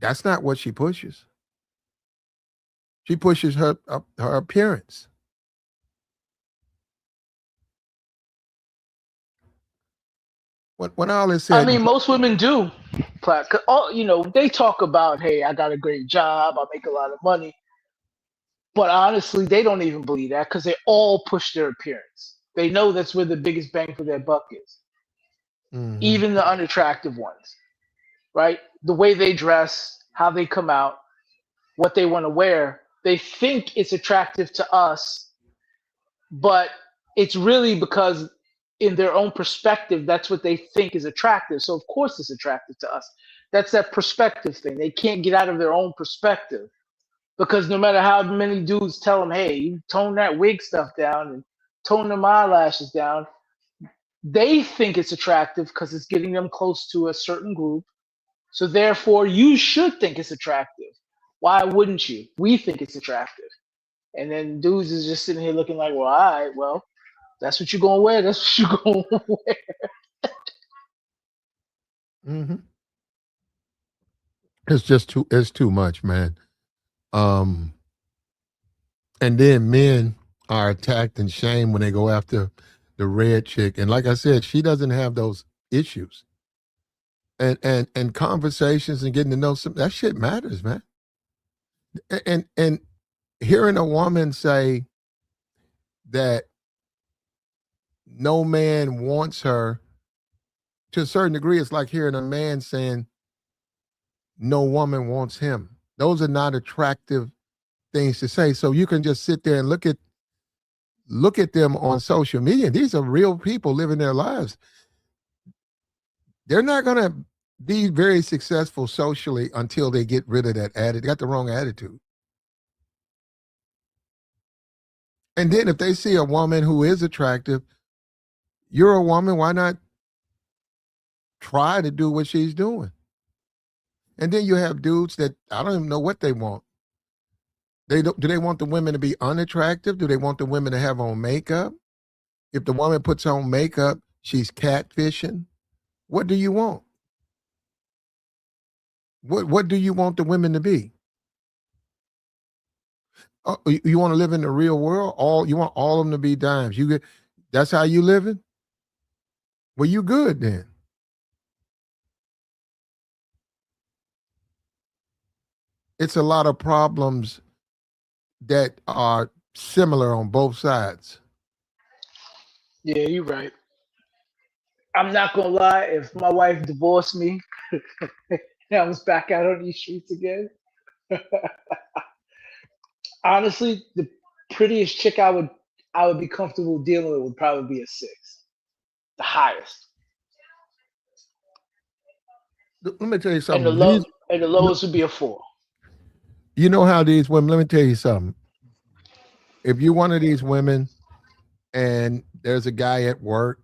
That's not what she pushes. She pushes her appearance. When all is I said and mean, most women do. They talk about, hey, I got a great job, I make a lot of money. But honestly, they don't even believe that because they all push their appearance. They know that's where the biggest bang for their buck is. Mhm. Even the unattractive ones, right? The way they dress, how they come out, what they want to wear, they think it's attractive to us, but it's really because in their own perspective, that's what they think is attractive. So of course it's attractive to us. That's that perspective thing. They can't get out of their own perspective because no matter how many dudes tell them, hey, you tone that wig stuff down and tone them eyelashes down, they think it's attractive because it's getting them close to a certain group. So therefore, you should think it's attractive. Why wouldn't you? We think it's attractive. And then dudes is just sitting here looking like, well, all right, well, that's what you're gonna wear. That's what you're gonna wear. Mhm. It's too much, man. Um, and then men are attacked and shamed when they go after the red chick. And like I said, she doesn't have those issues. And conversations and getting to know some that shit matters, man. And hearing a woman say that no man wants her to a certain degree, it's like hearing a man saying no woman wants him. Those are not attractive things to say. So you can just sit there and look at them on social media. These are real people living their lives. They're not gonna be very successful socially until they get rid of that attitude. They got the wrong attitude. And then if they see a woman who is attractive, you're a woman, why not try to do what she's doing? And then you have dudes that I don't even know what they want. Do they want the women to be unattractive? Do they want the women to have on makeup? If the woman puts on makeup, she's catfishing. What do you want? What do you want the women to be? You want to live in the real world? You want all of them to be dimes. That's how you living? Well, you good then. It's a lot of problems that are similar on both sides. Yeah, you're right. I'm not gonna lie. If my wife divorced me and I was back out on these streets again, honestly, the prettiest chick I would be comfortable dealing with would probably be a 6, the highest. Let me tell you and the something. low and the lowest would be a 4. You know how these women. Let me tell you something. If you're one of these women and there's a guy at work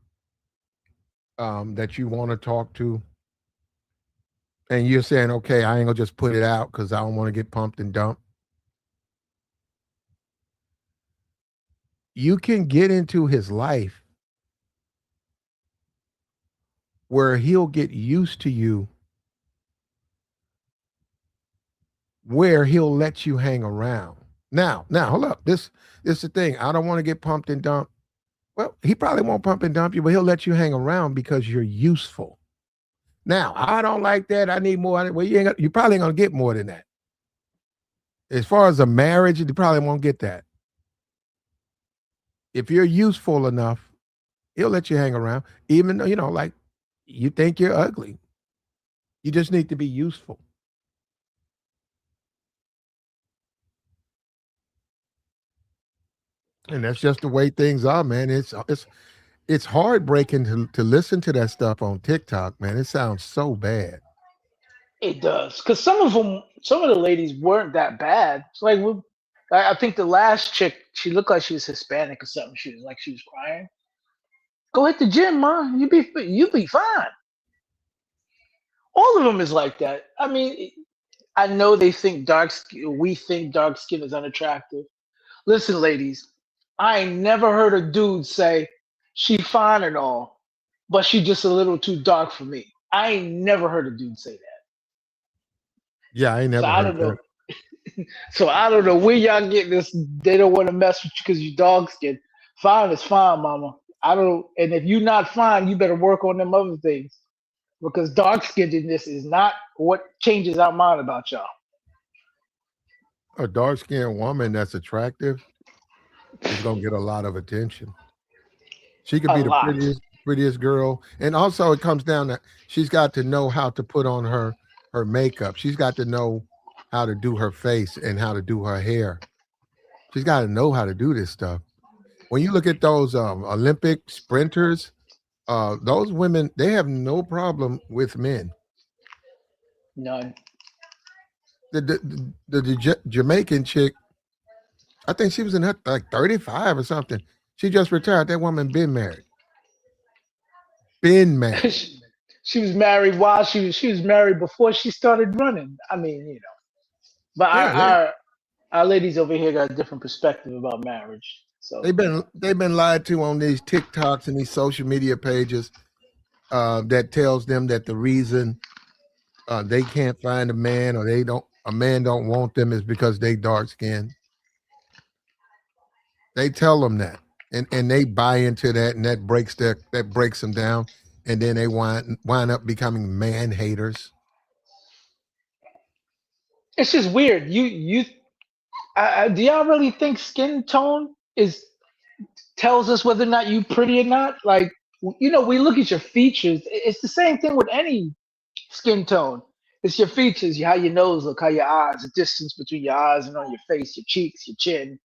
that you want to talk to, and you're saying, "Okay, I ain't gonna just put it out because I don't want to get pumped and dumped." You can get into his life where he'll get used to you, where he'll let you hang around. Now, hold up. This is the thing. I don't want to get pumped and dumped. Well, he probably won't pump and dump you, but he'll let you hang around because you're useful. Now, I don't like that. I need more. Well, you probably ain't gonna get more than that. As far as a marriage, you probably won't get that. If you're useful enough, he'll let you hang around, even though like you think you're ugly. You just need to be useful. And that's just the way things are, man. It's heartbreaking to listen to that stuff on TikTok, man. It sounds so bad. It does, because some of the ladies weren't that bad. It's like I think the last chick, she looked like she was Hispanic or something. She was like she was crying. Go hit the gym, ma. You be fine. All of them is like that. I mean, I know they think we think dark skin is unattractive. Listen, ladies, I ain't never heard a dude say she fine and all, but she just a little too dark for me. I ain't never heard a dude say that. Yeah, I ain't So never I heard don't that. know. So I don't know where y'all get this. They don't want to mess with you because you dog skin. Fine is fine, mama. I don't. And if you're not fine, you better work on them other things because dark skinnedness is not what changes our mind about y'all. A dark skinned woman that's attractive is gonna get a lot of attention. She could A be the lot. prettiest girl, and also it comes down to she's got to know how to put on her makeup. She's got to know how to do her face and how to do her hair. She's got to know how to do this stuff. When you look at those Olympic sprinters, those women they have no problem with men. None. The Jamaican chick, I think she was in her like 35 or something. She just retired. That woman been married. Been married. She was married while she was married before she started running. I mean, but Yeah, our ladies over here got a different perspective about marriage. So they've been lied to on these TikToks and these social media pages that tells them that the reason they can't find a man or a man don't want them is because they dark skinned. They tell them that, and they buy into that, and that breaks them down, and then they wind up becoming man haters. it's just weird. Do y'all really think skin tone is tells us whether or not you pretty or not? Like, we look at your features. It's the same thing with any skin tone. It's your features, how your nose look, how your eyes, the distance between your eyes and on your face, your cheeks, your chin,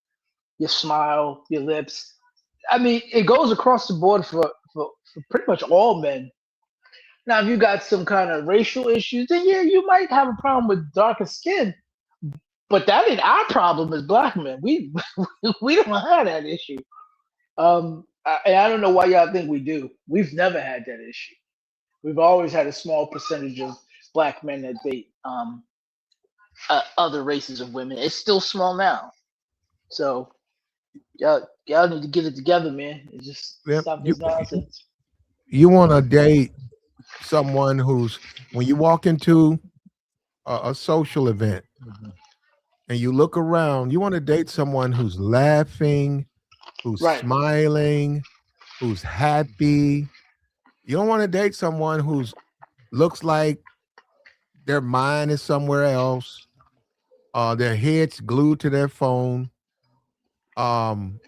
your smile, your lips. I mean, it goes across the board for pretty much all men. Now, if you got some kind of racial issues, then yeah, you might have a problem with darker skin. But that ain't our problem as black men. We don't have that issue. And I don't know why y'all think we do. We've never had that issue. We've always had a small percentage of black men that date other races of women. It's still small now. So y'all need to get it together, man. And just Yep. stop this nonsense. You want to date someone who's when you walk into a social event and you look around, you want to date someone who's laughing, who's Right. smiling, who's happy. You don't want to date someone who's looks like their mind is somewhere else. Their head's glued to their phone. Um,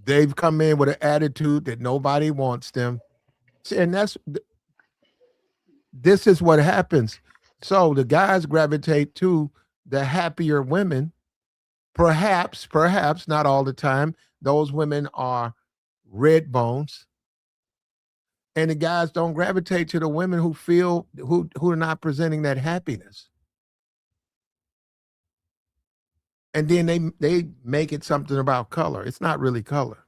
they've come in with an attitude that nobody wants them. See, and this is what happens. So the guys gravitate to the happier women. Perhaps not all the time. Those women are red bones. And the guys don't gravitate to the women who feel who are not presenting that happiness. And then they make it something about color. It's not really color.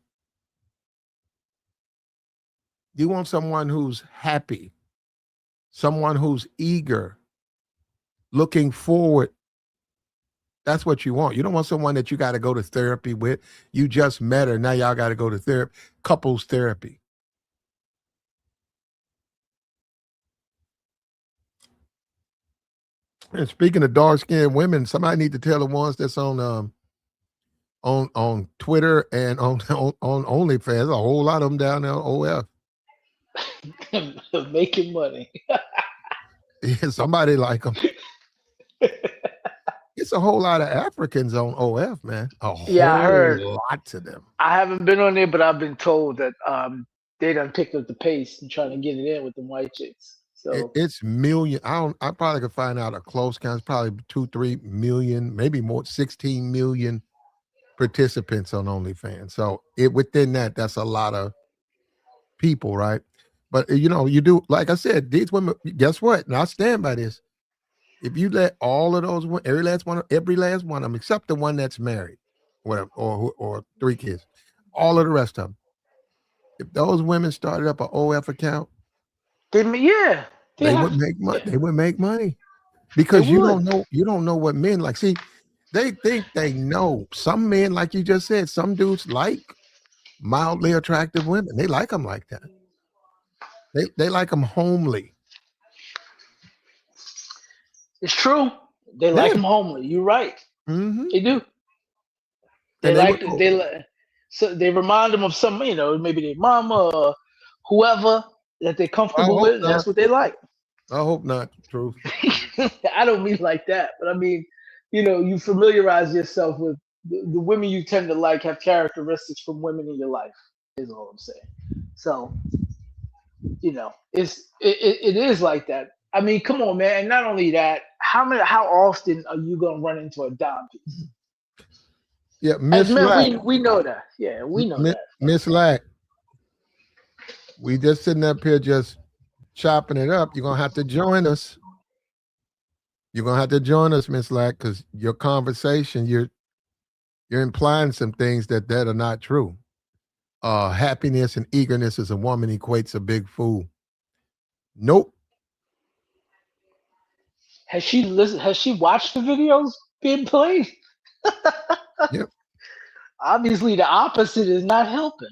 You want someone who's happy, someone who's eager, looking forward. That's what you want. You don't want someone that you got to go to therapy with. You just met her. Now y'all got to go to therapy, couples therapy. And speaking of dark-skinned women, somebody need to tell the ones that's on Twitter and on OnlyFans. There's a whole lot of them down there on OF. Making money. Yeah, somebody like them. It's a whole lot of Africans on OF, man. A Yeah, I heard. whole lot to them. I haven't been on there, but I've been told that they done picked up the pace and trying to get it in with the white chicks. So It's million. I probably could find out a close count. It's probably 2-3 million, maybe more, 16 million participants on OnlyFans. So within that's a lot of people, right? But you do, like I said, these women, guess what? And I stand by this. If you let all of those, every last one of them, except the one that's married, whatever, or 3 kids, all of the rest of them, if those women started up an OF account, they would make money. They would make money because you don't know what men like. See, they think they know. Some men, like you just said, some dudes like mildly attractive women. They like them like that. They like them homely. It's true. They like them homely. You're right. Mm-hmm. They do. So they remind them of some, maybe their mama or whoever that they're comfortable with. And that's what they like. I hope not. Truth. I don't mean like that, but I mean, you familiarize yourself with the women you tend to like have characteristics from women in your life. Is all I'm saying. So, it is like that. I mean, come on, man. And not only that, how often are you gonna run into a dime piece? Yeah, Miss Lack. We know that. Yeah, we know that. Miss Lack. We just sitting up here just chopping it up. You're gonna have to join us. You're gonna have to join us, Miss Lack, because your conversation, you're implying some things that are not true. Happiness and eagerness as a woman equates a big fool. Nope. Has she listened? Has she watched the videos being played? Yep. Obviously, the opposite is not helping.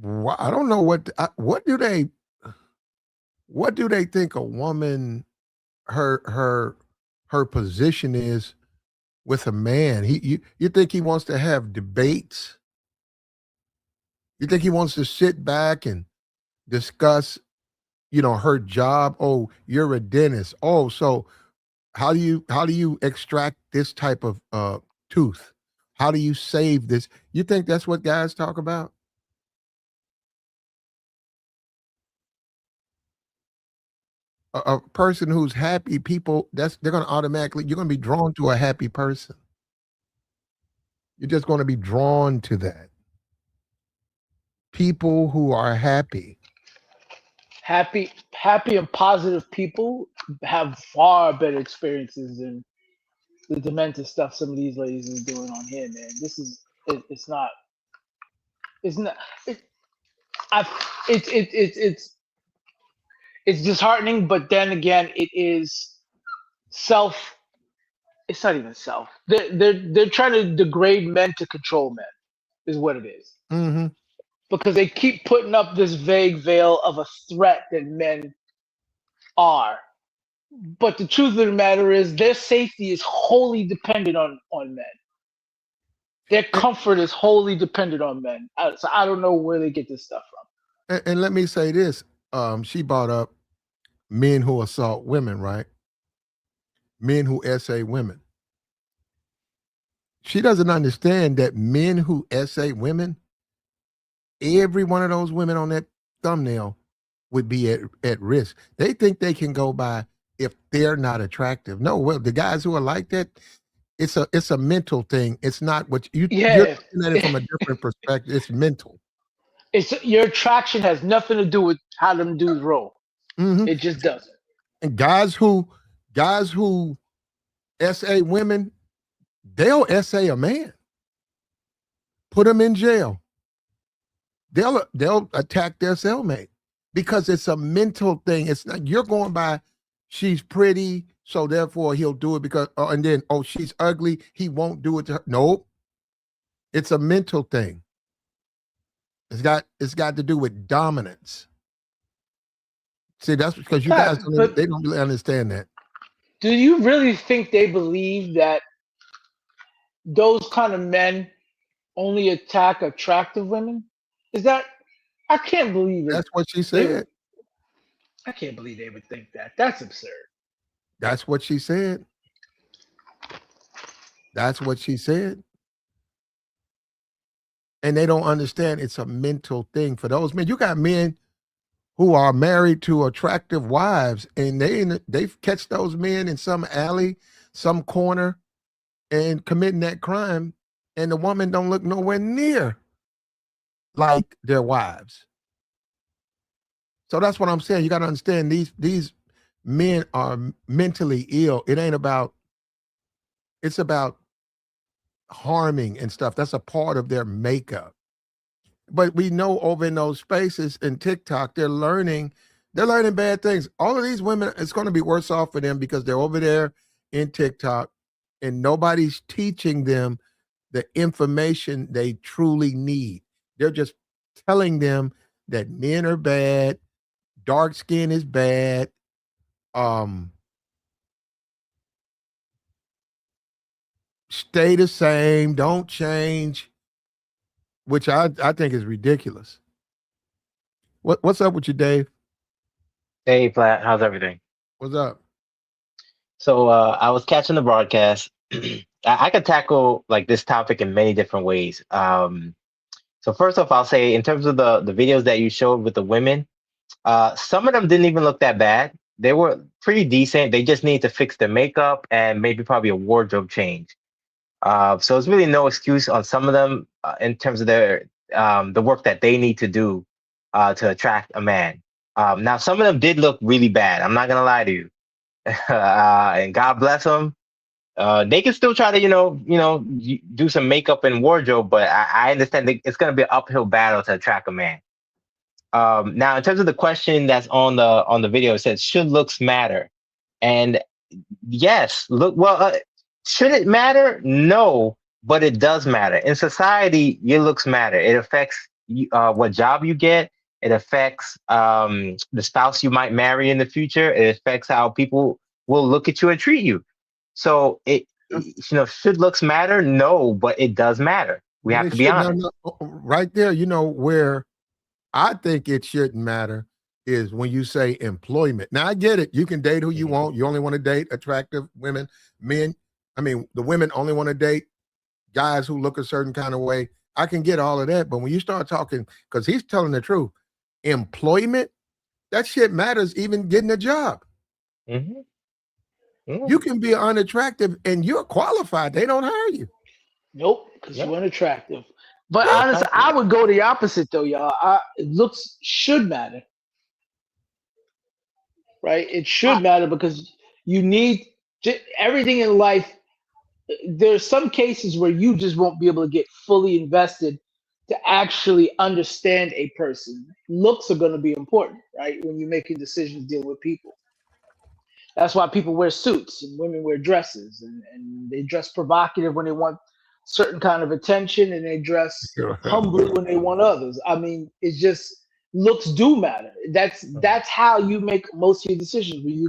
Well, I don't know what do they think a woman her position is with a man. You think he wants to have debates? You think he wants to sit back and discuss, her job? Oh, you're a dentist. Oh, so how do you extract this type of tooth? How do you save this? You think that's what guys talk about? A person who's happy, they're going to you're going to be drawn to a happy person. You're just going to be drawn to that. People who are happy. Happy and positive people have far better experiences than the demented stuff some of these ladies are doing on here, man. It's disheartening, but then again, it's not even self. They're trying to degrade men to control men, is what it is. Mm-hmm. Because they keep putting up this vague veil of a threat that men are. But the truth of the matter is their safety is wholly dependent on men. Their comfort is wholly dependent on men. So I don't know where they get this stuff from. And let me say this. She brought up men who assault women, right? Men who essay women. She doesn't understand that men who essay women, every one of those women on that thumbnail would be at risk. They think they can go by if they're not attractive. No, well, the guys who are like that, it's a mental thing. It's not what you're looking at it from a different perspective. It's mental. It's your attraction has nothing to do with how them dudes roll. Mm-hmm. It just doesn't. And guys who SA women, they'll SA a man, put him in jail. They'll attack their cellmate because it's a mental thing. It's not you're going by she's pretty, so therefore he'll do it because and then she's ugly, he won't do it to her. Nope. It's a mental thing. It's got to do with dominance. See, that's because you guys they don't really understand that. Do you really think they believe that those kind of men only attack attractive women? Is that I can't believe it. That's what she They said. I can't believe they would think that. That's absurd. That's what she said. That's what she said. And they don't understand it's a mental thing for those men. You got men who are married to attractive wives, and they catch those men in some alley, some corner, and committing that crime, and the woman don't look nowhere near like their wives. So that's what I'm saying. You got to understand these men are mentally ill. It ain't about. It's about harming and stuff. That's a part of their makeup. But we know over in those spaces in TikTok, they're learning bad things. All of these women, it's going to be worse off for them because they're over there in TikTok and nobody's teaching them the information they truly need. They're just telling them that men are bad, dark skin is bad, stay the same, don't change, which I think is ridiculous. What's up with you, Dave? Hey, Plat, how's everything? What's up? So I was catching the broadcast. I could tackle like this topic in many different ways. So first off, I'll say in terms of the videos that you showed with the women, some of them didn't even look that bad. They were pretty decent. They just need to fix their makeup and maybe probably a wardrobe change. So it's really no excuse on some of them in terms of their the work that they need to do to attract a man. Now, some of them did look really bad. I'm not gonna lie to you, and God bless them. They can still try to, do some makeup and wardrobe, but I understand it's gonna be an uphill battle to attract a man. Now, in terms of the question that's on the video, it says, "Should looks matter?" And yes, look. Well, should it matter? No, but it does matter. In society, your looks matter. It affects what job you get. It affects the spouse you might marry in the future. It affects how people will look at you and treat you. So should looks matter? No, but it does matter. We have to be honest. Right there, where I think it shouldn't matter is when you say employment. Now I get it. You can date who you want. You only want to date attractive women, men. I mean, the women only want to date guys who look a certain kind of way. I can get all of that. But when you start talking, because he's telling the truth, employment, that shit matters, even getting a job. Mm-hmm. Mm-hmm. You can be unattractive and you're qualified. They don't hire you. Nope, because you're unattractive. But honestly, I would go the opposite though, y'all. Looks should matter. Right? It should matter because you need everything in life. There's some cases where you just won't be able to get fully invested to actually understand a person. Looks are going to be important, right? When you're making decisions dealing with people. That's why people wear suits and women wear dresses and they dress provocative when they want certain kind of attention and they dress humbly when they want others. I mean, it's just looks do matter. That's how you make most of your decisions. When you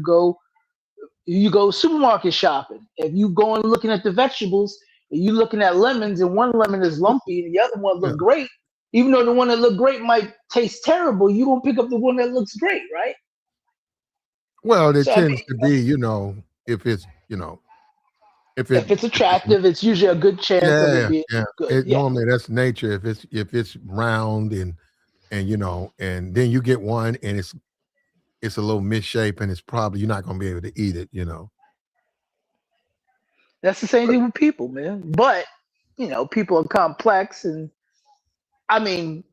go supermarket shopping, if you go and looking at the vegetables and you looking at lemons and one lemon is lumpy and the other one look great, even though the one that look great might taste terrible, you gonna pick up the one that looks great, right? Well, it tends to be, if it's, if it's attractive, it's usually a good chance of it being good. Normally that's nature. If it's round and and then you get one and it's a little misshapen, it's probably you're not gonna be able to eat it, That's the same thing with people, man. But people are complex, and I mean,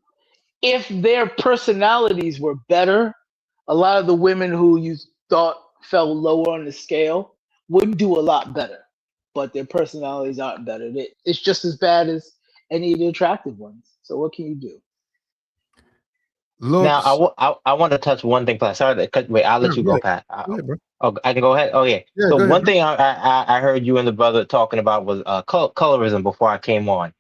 if their personalities were better, a lot of the women who you thought fell lower on the scale would do a lot better. But their personalities aren't better. It's just as bad as any of the attractive ones. So what can you do? Now, Looks. I want to touch one thing, Pat. Sorry, wait, I'll Yeah, let you go go, ahead. Pat. Go ahead, bro. Oh, I can go ahead. Oh, yeah. Yeah, So go ahead, one bro. thing I heard you and the brother talking about was colorism before I came on,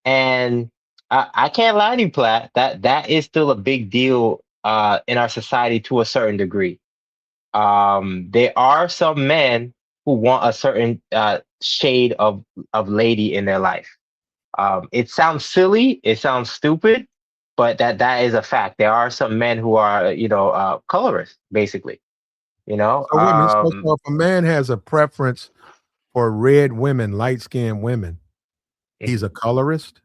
and I can't lie to you, Platt. That is still a big deal in our society to a certain degree. There are some men who want a certain shade of lady in their life. It sounds silly, it sounds stupid, but that is a fact. There are some men who are, colorist, basically. You know, So wait a minute. So if a man has a preference for red women, light skinned women, he's mhm. a colorist.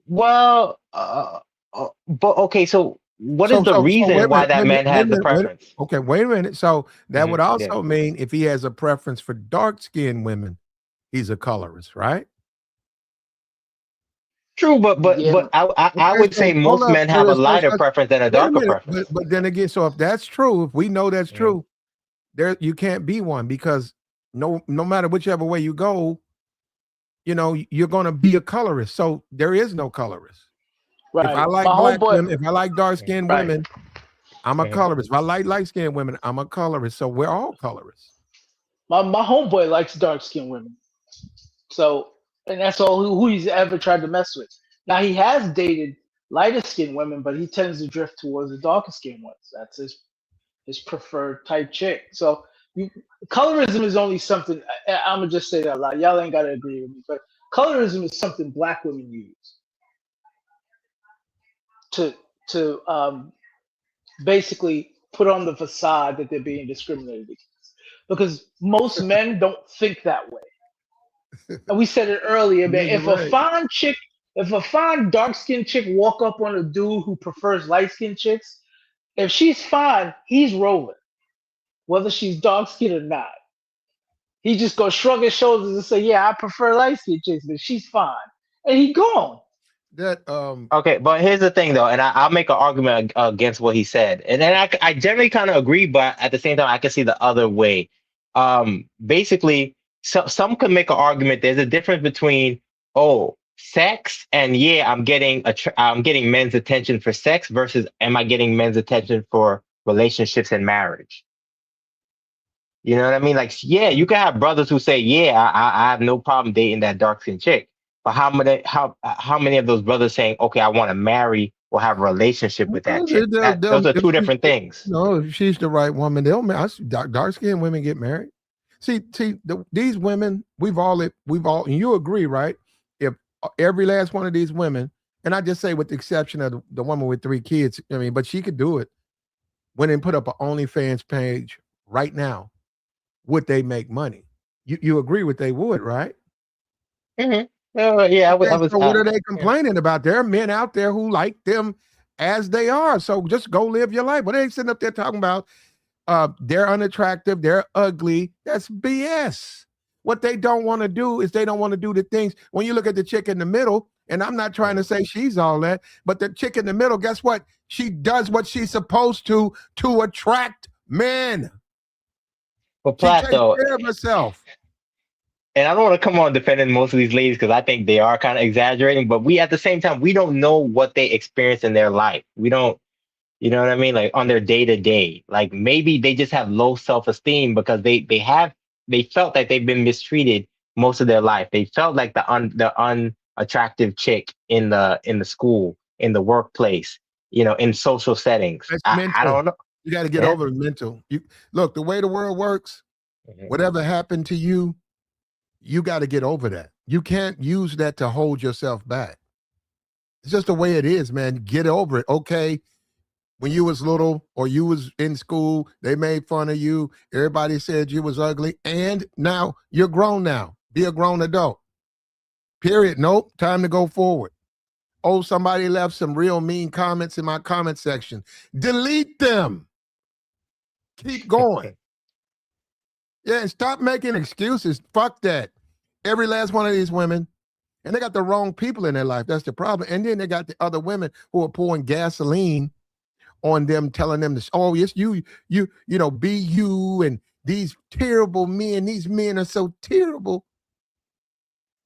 Well, but okay. So, what is the So wait reason a minute, why that wait a minute, man wait a has the minute, preference? okay, wait a minute. So that would Yeah. also mean if he has a preference for dark skinned women, he's a colorist, right? True, but Yeah, I Okay, would so say hold most up. men have a lighter So preference than a wait a darker minute, preference. but then again, so if that's true, if we know that's Mhm. true, there you can't be one because no matter whichever way you go, you're gonna be a colorist. So there is no colorist. If I right. like My black homeboy, women, if I like dark Mhm. skinned right. women, I'm a Mhm. colorist. If I like light skinned women, I'm a colorist. So we're all colorists. My homeboy likes dark skinned women. So, and that's all who he's ever tried to mess with. Now he has dated lighter skinned women, but he tends to drift towards the darker skinned ones. That's his preferred type chick. So you, colorism is only something. I'm gonna just say that a lot. Y'all ain't gotta agree with me, but colorism is something black women use to to basically put on the facade that they're being discriminated against. Because most men don't think that way. And we said it earlier, Yeah, man. you're right. If a fine dark skinned chick walk up on a dude who prefers light skinned chicks, if she's fine, he's rolling, whether she's dark skinned or not. He just gonna shrug his shoulders and say, "Yeah, I prefer light skinned chicks, but she's fine," and he gone. That Okay, but here's the thing, though, and I'll make an argument against what he said, and then I generally kind of agree, but at the same time, I can see the other way. Basically, some could make an argument. There's a difference between sex and yeah, I'm getting men's attention for sex versus am I getting men's attention for relationships and marriage? You know what I mean? Like, yeah, you can have brothers who say, yeah, I have no problem dating that dark skinned chick. But how many of those brothers saying, okay, I want to marry or have a relationship with that chick? Those are two different things. if she's the right woman, dark skinned women get married. These women, and you agree, right? If every last one of these women, and I just say with the exception of the woman with 3 kids, I mean, but she could do it, went and put up an OnlyFans page right now, would they make money? You agree with they would, right? Mm-hmm. Yeah, I Okay, was. so what are they Yeah. complaining about? There are men out there who like them as they are. So just go live your life. What are they sitting up there talking about? They're unattractive, they're ugly. That's BS. What they don't want to do is they don't want to do the things. When you look at the chick in the middle, and I'm not trying to say she's all that, but the chick in the middle, guess what? She does what she's supposed to attract men. But She Platt, takes though, care of herself. and I don't want to come on defending most of these ladies because I think they are kind of exaggerating. But we, at the same time, we don't know what they experience in their life. We don't. You know what I mean? Like on their day to day, like maybe they just have low self-esteem because they felt that they've been mistreated most of their life. They felt like the unattractive chick in the school, in the workplace, in social settings. That's I mental. don't know. You got to get Yeah. over the mental. You look, the way the world works, Mhm. whatever happened to you, you got to get over that. You can't use that to hold yourself back. It's just the way it is, man. Get over it. Okay. When you was little or you was in school, they made fun of you. Everybody said you was ugly. And now you're grown now. Be a grown adult. Period. Nope. Time to go forward. Oh, somebody left some real mean comments in my comment section. Delete them. Keep going. Yeah, and stop making excuses. Fuck that. Every last one of these women, And they got the wrong people in their life. That's the problem. And then they got the other women who are pouring gasoline on them, telling them this, oh, yes, be you, and these terrible men, these men are so terrible.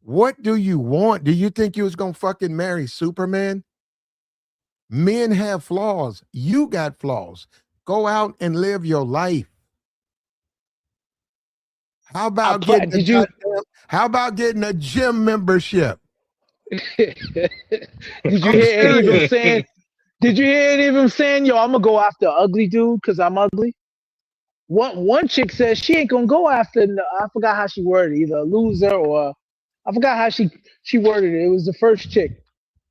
What do you want? Do you think you was gonna fucking marry Superman? Men have flaws. You got flaws. Go out and live your life. How about getting a gym membership? Did you hear any of them saying? Did you hear any of them saying, "Yo, I'm gonna go after an ugly dude because I'm ugly"? One chick says she ain't gonna go after. I forgot how she worded it, either a loser or I forgot how she worded it. It was the first chick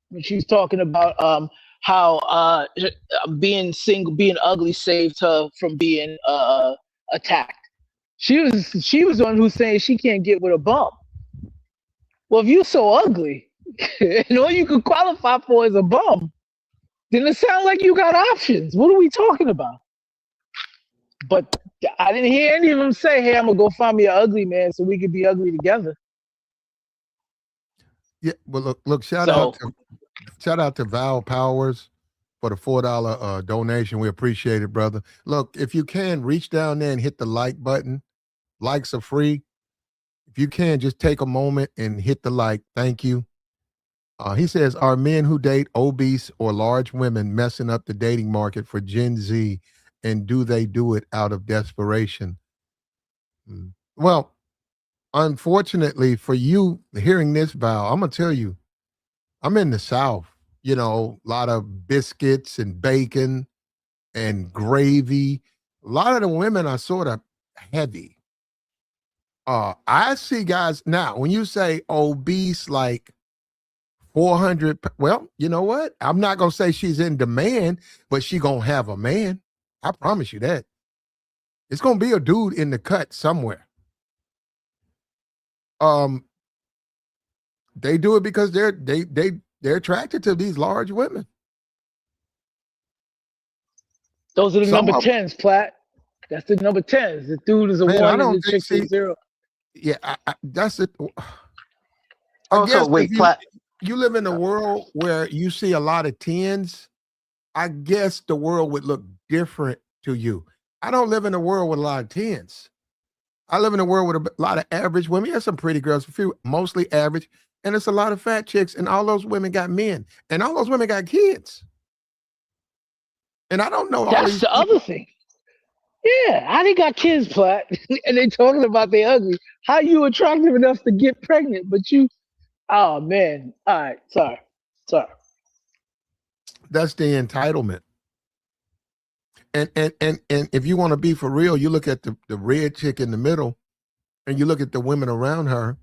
when she was talking about how being single, being ugly saved her from being attacked. She was the one who's saying she can't get with a bum. Well, if you're so ugly and all you could qualify for is a bum, then it sounds like you got options. What are we talking about? But I didn't hear any of them say, "Hey, I'm gonna go find me an ugly man so we can be ugly together." Yeah, well, look, shout out to Val Powers for the $4 donation. We appreciate it, brother. Look, if you can, reach down there and hit the like button. Likes are free. If you can, just take a moment and hit the like. Thank you. He says, are men who date obese or large women messing up the dating market for Gen Z, and do they do it out of desperation? Well, unfortunately for you, hearing this, Val, I'm going to tell you, I'm in the South, a lot of biscuits and bacon and gravy. A lot of the women are sort of heavy. I see guys now, when you say obese, like 400, well, you know what? I'm not going to say she's in demand, but she going to have a man. I promise you that. It's going to be a dude in the cut somewhere. They do it because they're attracted to these large women. Those are the number 10s, Platt. That's the number 10s. The dude is a 1 and the chick is 0. Yeah, that's it. I guess wait, Platt. You live in a world where you see a lot of 10s, I guess the world would look different to you. I don't live in a world with a lot of 10s. I live in a world with a lot of average women. There's some pretty girls, a few, mostly average, and it's a lot of fat chicks, and all those women got men, and all those women got kids. And I don't know. That's the other thing. Yeah, how they got kids, Platt, and they talking about they ugly. How you attractive enough to get pregnant, but you, oh man. All right, sorry. That's the entitlement. And if you want to be for real, you look at the red chick in the middle, and you look at the women around her.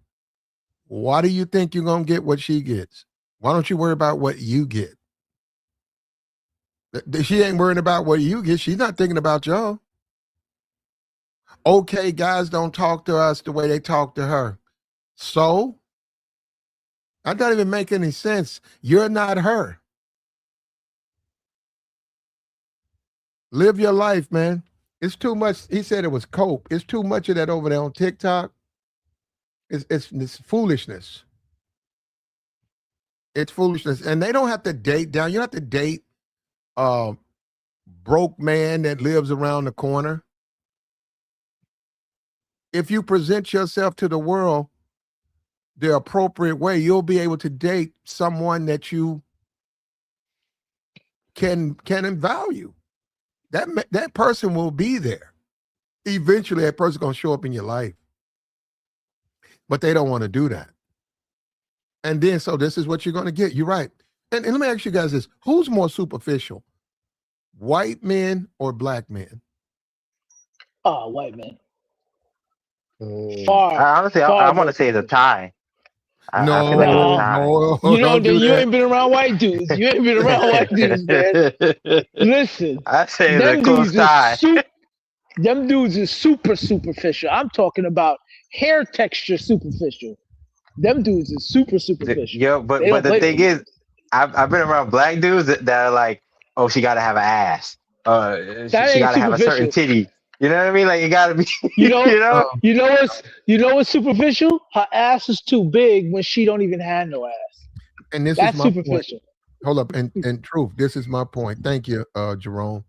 Why do you think you're gonna get what she gets? Why don't you worry about what you get? She ain't worrying about what you get. She's not thinking about y'all. Okay, guys don't talk to us the way they talk to her. So that doesn't even make any sense. You're not her. Live your life, man. It's too much. He said it was cope. It's too much of that over there on TikTok. It's foolishness. It's foolishness. And they don't have to date down. You don't have to date broke man that lives around the corner. If you present yourself to the world the appropriate way, you'll be able to date someone that you can value. That person will be there. Eventually, that person's going to show up in your life. But they don't want to do that. And then, so this is what you're going to get. You're right. And let me ask you guys this. Who's more superficial? White men or black men? Oh, white men. Honestly, I want to say the tie. I feel like it's a tie. You ain't been around white dudes. You ain't been around white dudes, man. Listen, I say the close tie. Them dudes is super superficial. I'm talking about hair texture superficial. Them dudes is super superficial. Yeah, but the thing is, I've been around black dudes that are like, oh, she got to have an ass. She got to have a certain titty. You know what I mean? Like, you gotta be, You know, you know? you know what's superficial? Her ass is too big when she don't even have no ass. And this is That's my point. superficial. Hold up. And truth, this is my point. Thank you, Jerome.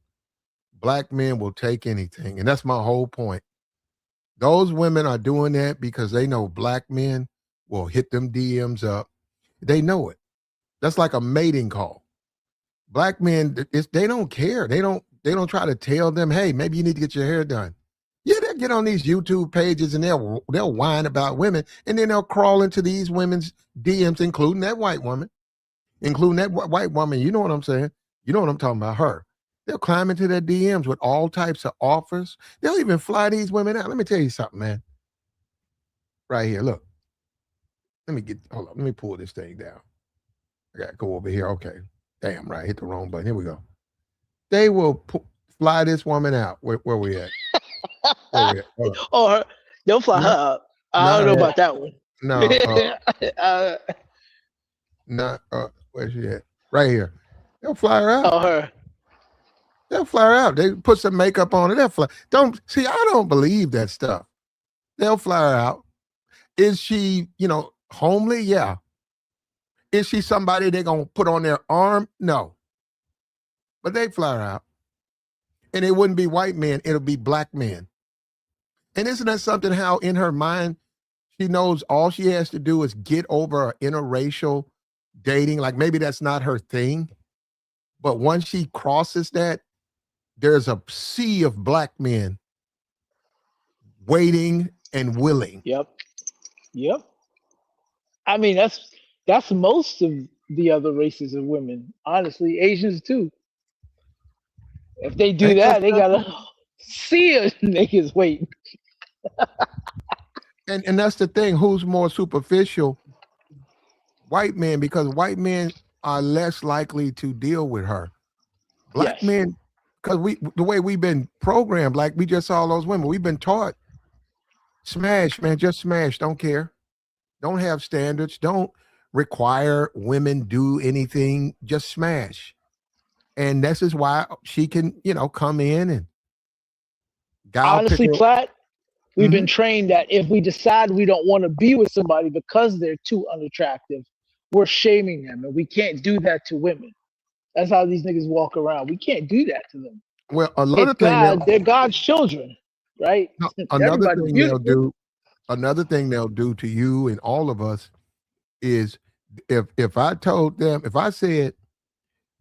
Black men will take anything. And that's my whole point. Those women are doing that because they know black men will hit them DMs up. They know it. That's like a mating call. Black men, they don't care. They don't try to tell them, hey, maybe you need to get your hair done. Yeah, they'll get on these YouTube pages and they'll whine about women, and then they'll crawl into these women's DMs, including that white woman, including that white woman. You know what I'm saying? You know what I'm talking about? Her. They'll climb into their DMs with all types of offers. They'll even fly these women out. Let me tell you something, man. Right here, look. Hold on. Let me pull this thing down. I got to go over here. Okay. Damn, right. Hit the wrong button. Here we go. They will fly this woman out. Where we at? Where we at? Or they'll fly her up. I don't know about that one. No. Not. Where's she at? Right here. They'll fly her out. Oh, her. They'll fly her out. They put some makeup on her. They'll fly. Don't see. I don't believe that stuff. They'll fly her out. Is she, homely? Yeah. Is she somebody they're gonna put on their arm? No. But they fly her out. And it wouldn't be white men, it'll be black men. And isn't that something how in her mind, she knows all she has to do is get over interracial dating? Like maybe that's not her thing. But once she crosses that, there's a sea of black men waiting and willing. Yep. I mean, that's most of the other races of women. Honestly, Asians too. If they do that, they gotta see a niggas waiting. And that's the thing. Who's more superficial? White men, because white men are less likely to deal with her. Black men, because the way we've been programmed, like we just saw those women, we've been taught, smash, man, just smash. Don't care. Don't have standards. Don't require women do anything. Just smash. And this is why she can, come in and honestly, Platt, we've been trained that if we decide we don't want to be with somebody because they're too unattractive, we're shaming them, and we can't do that to women. That's how these niggas walk around. We can't do that to them. Well, another thing they're God's children, right? Another thing they'll do to you and all of us is if I told them, if I said,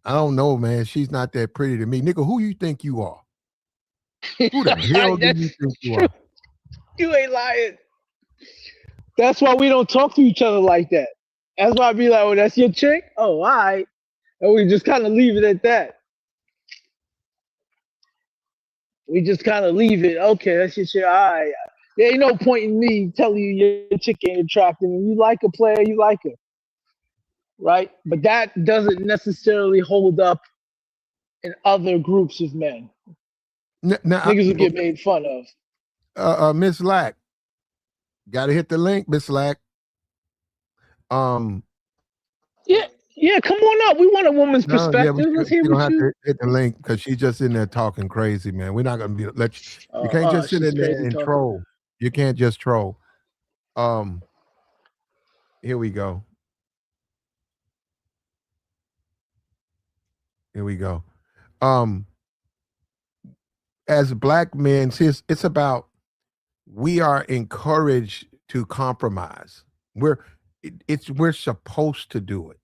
I don't know, man, she's not that pretty to me, nigga, who you think you are? Who the hell do you think you are? You ain't lying. That's why we don't talk to each other like that. That's why I be like, oh, that's your chick? Oh, all right. And we just kind of leave it at that. We just kind of leave it. Okay, that's your chick. All right. There ain't no point in me telling you your chick ain't attractive. If you like a player, you like her. Right? But that doesn't necessarily hold up in other groups of men. Niggas will get made fun of. Miss Lack, gotta hit the link, Miss Lack. Yeah, come on up. We want a woman's perspective. Let's hear you don't what have to hit the link because she's just in there talking crazy, man. We're not gonna you can't just sit in there and troll. You can't just troll. Here we go. Here we go. As black men, see, it's about we are encouraged to compromise. We're supposed to do it.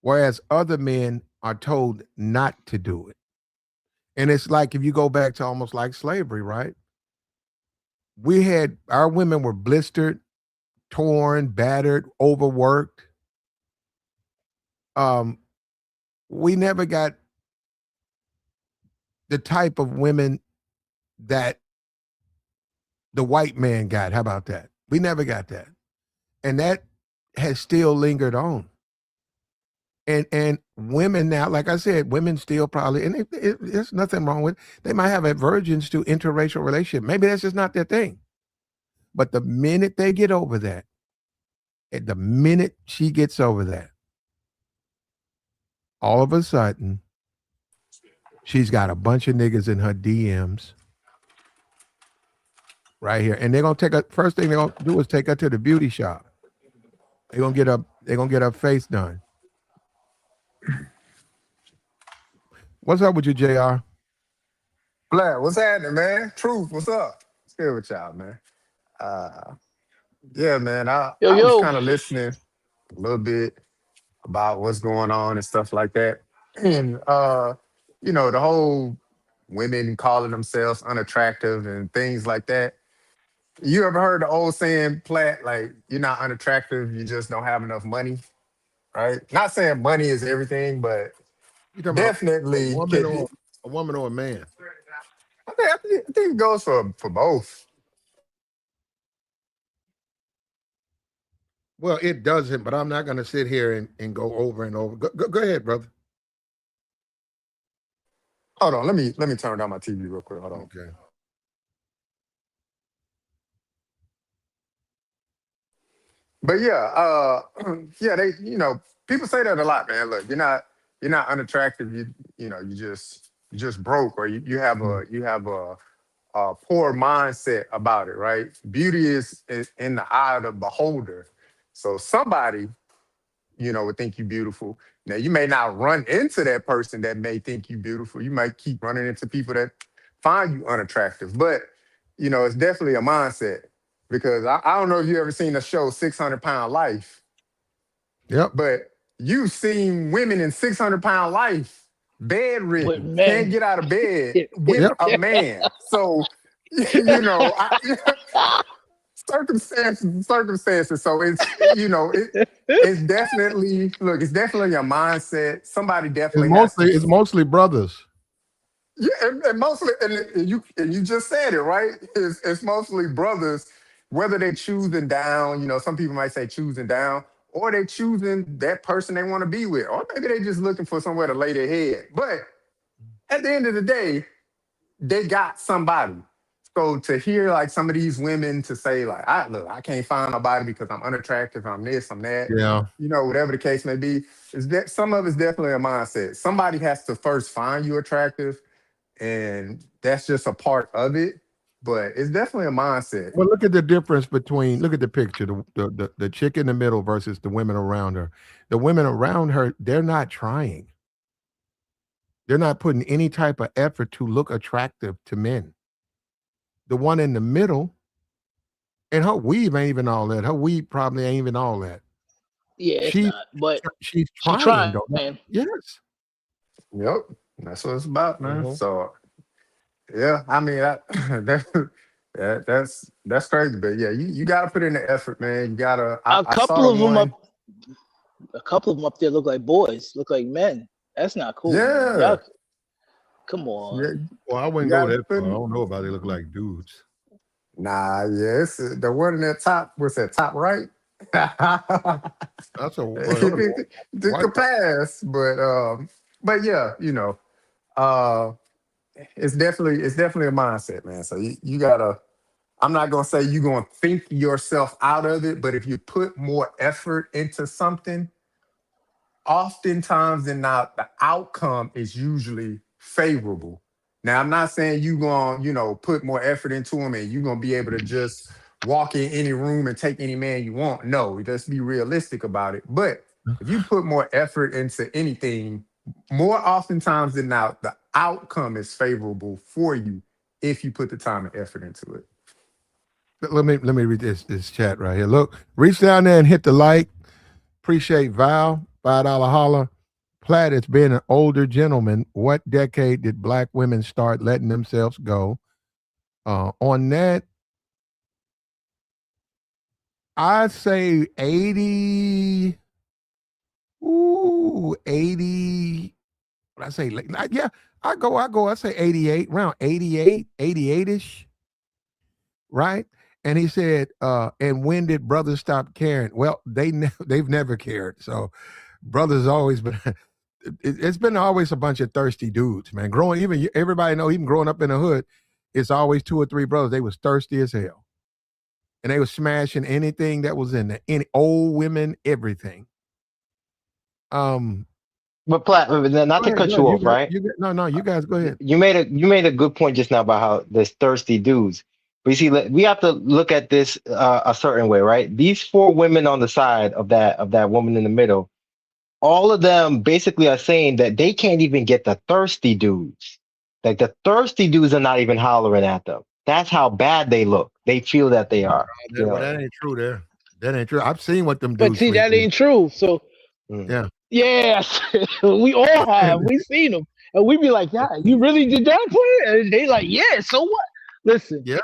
Whereas other men are told not to do it. And it's like if you go back to almost like slavery, right? Our women were blistered, torn, battered, overworked. We never got the type of women that the white man got. How about that? We never got that. And that has still lingered on. And women now, like I said, women still probably, and there's nothing wrong with it. They might have aversions to interracial relationship. Maybe that's just not their thing. But the minute they get over that, and the minute she gets over that, all of a sudden, she's got a bunch of niggas in her DMs right here, and they're gonna take her. First thing they're gonna do is take her to the beauty shop. They're gonna get her face done. What's up with you, Jr.? Black, what's happening, man? Truth, what's up? What's good with y'all, man? Uh, yeah, man. I, Yo, I was yo. kind of listening a little bit about what's going on and stuff like that, and the whole women calling themselves unattractive and things like that. You ever heard the old saying, Platt? Like, you're not unattractive, you just don't have enough money, right? Not saying money is everything, but You talking about a definitely woman can. or a woman or a man? I think it goes for both. Well, it doesn't, but I'm not going to sit here and go over and over. Go ahead, brother. Hold on, let me turn down my TV real quick. Hold on. Okay. But yeah, yeah, people say that a lot, man. Look, you're not unattractive. You just broke, or you have a poor mindset about it, right? Beauty is in the eye of the beholder. So somebody, would think you beautiful. Now you may not run into that person that may think you beautiful. You might keep running into people that find you unattractive. But it's definitely a mindset because I don't know if you ever seen the show 600 Pound Life, Yep. but you've seen women in 600 Pound Life With bedridden, can't men. get out of bed with Yep. a man. So you know, I, circumstances. So it's definitely it's definitely a mindset. Somebody It's definitely has mostly to. it's mostly brothers. Yeah, and mostly, and you just said it right. It's mostly brothers, whether they choosing down. Some people might say choosing down, or they choosing that person they want to be with, or maybe they just looking for somewhere to lay their head. But at the end of the day, they got somebody. So to hear like some of these women to say like, I can't find nobody because I'm unattractive, I'm this, I'm that, Yeah. whatever the case may be, is that some of it's definitely a mindset. Somebody has to first find you attractive, and that's just a part of it. But it's definitely a mindset. Well, look at the difference between look at the picture, the chick in the middle versus the women around her. The women around her, they're not trying. They're not putting any type of effort to look attractive to men. The one in the middle, and her weave ain't even all that. Her weave probably ain't even all that. Yeah, it's She's not. But she's she trying though. trying. Yes. Yep, that's what it's about, man. Mhm. So yeah, I mean that's crazy, but yeah, you got to put in the effort, man. You gotta. I, A I saw couple the of them one. up a couple of them up there look like boys, look like men. That's not cool, man. Yeah, Y'all come yeah, on. Well, I you wouldn't got go to that put. far. I don't know about they look like dudes. Nah, yeah, it's the one in that top. What's that top right? That's a well, The white. pass, but yeah, uh, it's definitely a mindset, man. So you gotta. I'm not gonna say you're gonna think yourself out of it, but if you put more effort into something, oftentimes than not, the outcome is usually favorable. Now, I'm not saying you gonna, put more effort into them and you're gonna be able to just walk in any room and take any man you want. No, let's be realistic about it. But if you put more effort into anything, more oftentimes than not, the outcome is favorable for you if you put the time and effort into it. Let me read this chat right here. Look, reach down there and hit the like. Appreciate Val, $5 holler. Platt, it's been an older gentleman. What decade did black women start letting themselves go? On that, I'd say 80. Ooh, 80. What I say? Yeah, I say 88, around 88, 88-ish, right? And he said, and when did brothers stop caring? Well, they've never cared. So brothers always been it's been always a bunch of thirsty dudes, man. Everybody know, even growing up in the hood, it's always two or three brothers. They was thirsty as hell. And they was smashing anything that was in there. Any old women, everything. Um But Platt, not Go to ahead, cut go you ahead. off, right? No, you guys go ahead. You made a good point just now about how there's thirsty dudes, But you see, we have to look at this a certain way, right? These four women on the side of that woman in the middle, all of them basically are saying that they can't even get the thirsty dudes. Like the thirsty dudes are not even hollering at them. That's how bad they look. They feel that they are. You Well, know. that ain't true there. That ain't true. I've seen what them But dudes see, sleep that with. ain't true. So Yeah. yes, we all have. We seen them, and we be like, "Yeah, you really did that for it?" And they like, "Yeah." So what? Listen, Yeah.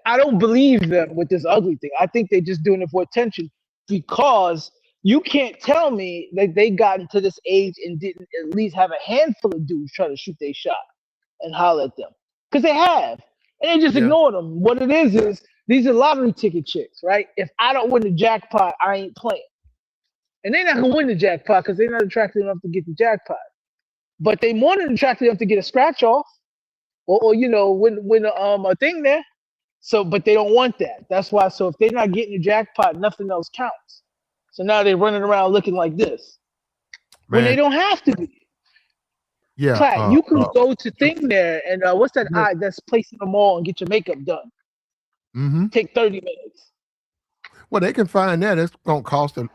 I don't believe them with this ugly thing. I think they're just doing it for attention because you can't tell me that they got into this age and didn't at least have a handful of dudes try to shoot their shot and holler at them because they have, and they just Yeah. ignore them. What it is these are lottery ticket chicks, right? If I don't win the jackpot, I ain't playing. And they're not gonna win the jackpot because they're not attractive enough to get the jackpot. But they more than attractive enough to get a scratch off or win a thing there. So, but they don't want that. That's why. So if they're not getting the jackpot, nothing else counts. So now they're running around looking like this when they Man. don't have to be. Yeah. Platt, you can go to thing there and what's that Yeah. eye that's placed in the mall and get your makeup done. Mm-hmm. Take 30 minutes. Well, they can find that. It's gonna cost them.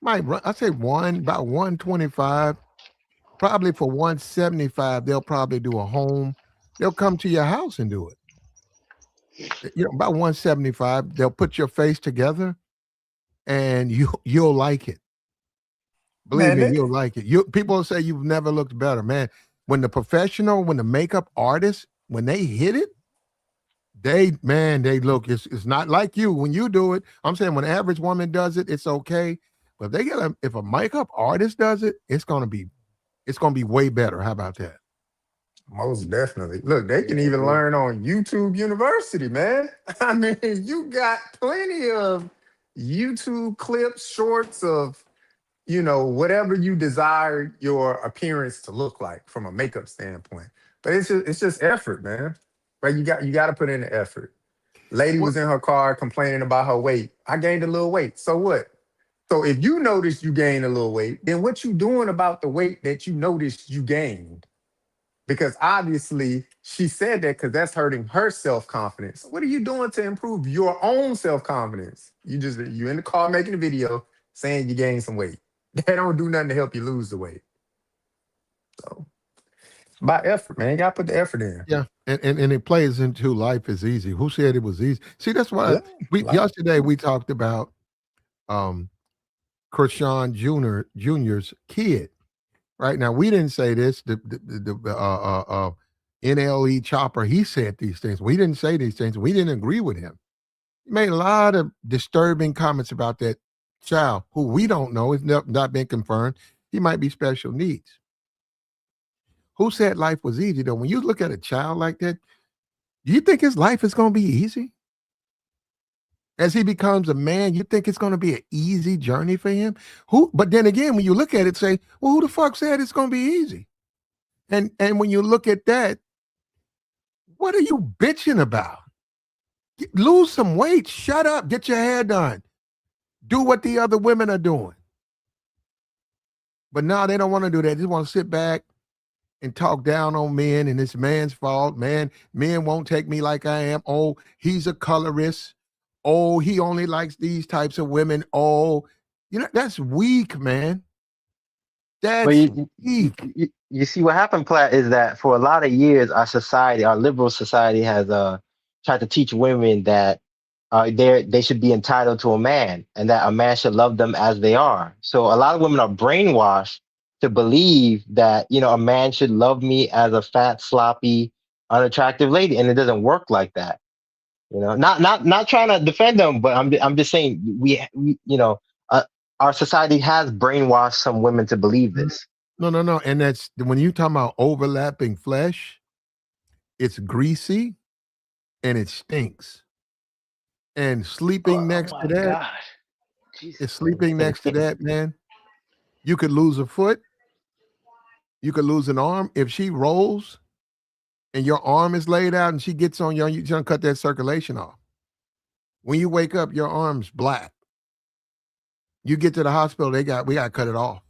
Might run. I say about 125. Probably for 175, they'll probably do a home. They'll come to your house and do it. About 175, they'll put your face together, and you'll like it. Believe Man, me, you'll like it. People say you've never looked better, man. When the makeup artist, when they hit it, they look. It's not like you when you do it. I'm saying when an average woman does it, it's okay. But if a makeup artist does it, it's gonna be way better. How about that? most definitely. Look, they can Yeah, even agree. learn on YouTube University, man. I mean, you got plenty of YouTube clips, shorts of, whatever you desire your appearance to look like from a makeup standpoint. But it's just effort, man. Right? You got to put in the effort. Lady Well, was in her car complaining about her weight. I gained a little weight. So what? So if you notice you gained a little weight, then what you doing about the weight that you noticed you gained? Because obviously she said that because that's hurting her self-confidence. What are you doing to improve your own self-confidence? You in the car making a video saying you gained some weight. They don't do nothing to help you lose the weight. So by effort, man. You gotta put the effort in. yeah, and it plays into life is easy. Who said it was easy? See, that's why Yeah. we Like, yesterday we talked about um Krishan Jr.'s kid. Right now, we didn't say this. The NLE Chopper, he said these things. We didn't say these things. We didn't agree with him. He made a lot of disturbing comments about that child, who we don't know, it's not been confirmed. He might be special needs. Who said life was easy though? When you look at a child like that, do you think his life is going to be easy? As he becomes a man, you think it's going to be an easy journey for him? But then again, when you look at it, say, well, who the fuck said it's going to be easy? And when you look at that, what are you bitching about? Lose some weight. Shut up. Get your hair done. Do what the other women are doing. But now they don't want to do that. They just want to sit back and talk down on men, and it's man's fault. Men won't take me like I am. Oh, he's a colorist. Oh, he only likes these types of women. Oh, that's weak, man. But That's weak. you see what happened, Platt, is that for a lot of years, our liberal society has tried to teach women that they should be entitled to a man and that a man should love them as they are. So a lot of women are brainwashed to believe that, a man should love me as a fat, sloppy, unattractive lady. And it doesn't work like that. Not trying to defend them, but I'm just saying uh, our society has brainwashed some women to believe this. No. And that's when you talk about overlapping flesh, it's greasy and it stinks. And sleeping Oh next to my that, God. Jesus. is sleeping next to that, man. You could lose a foot. You could lose an arm. If she rolls and your arm is laid out and she gets on you're gonna cut that circulation off. When you wake up, your arm's black. You get to the hospital, we got to cut it off.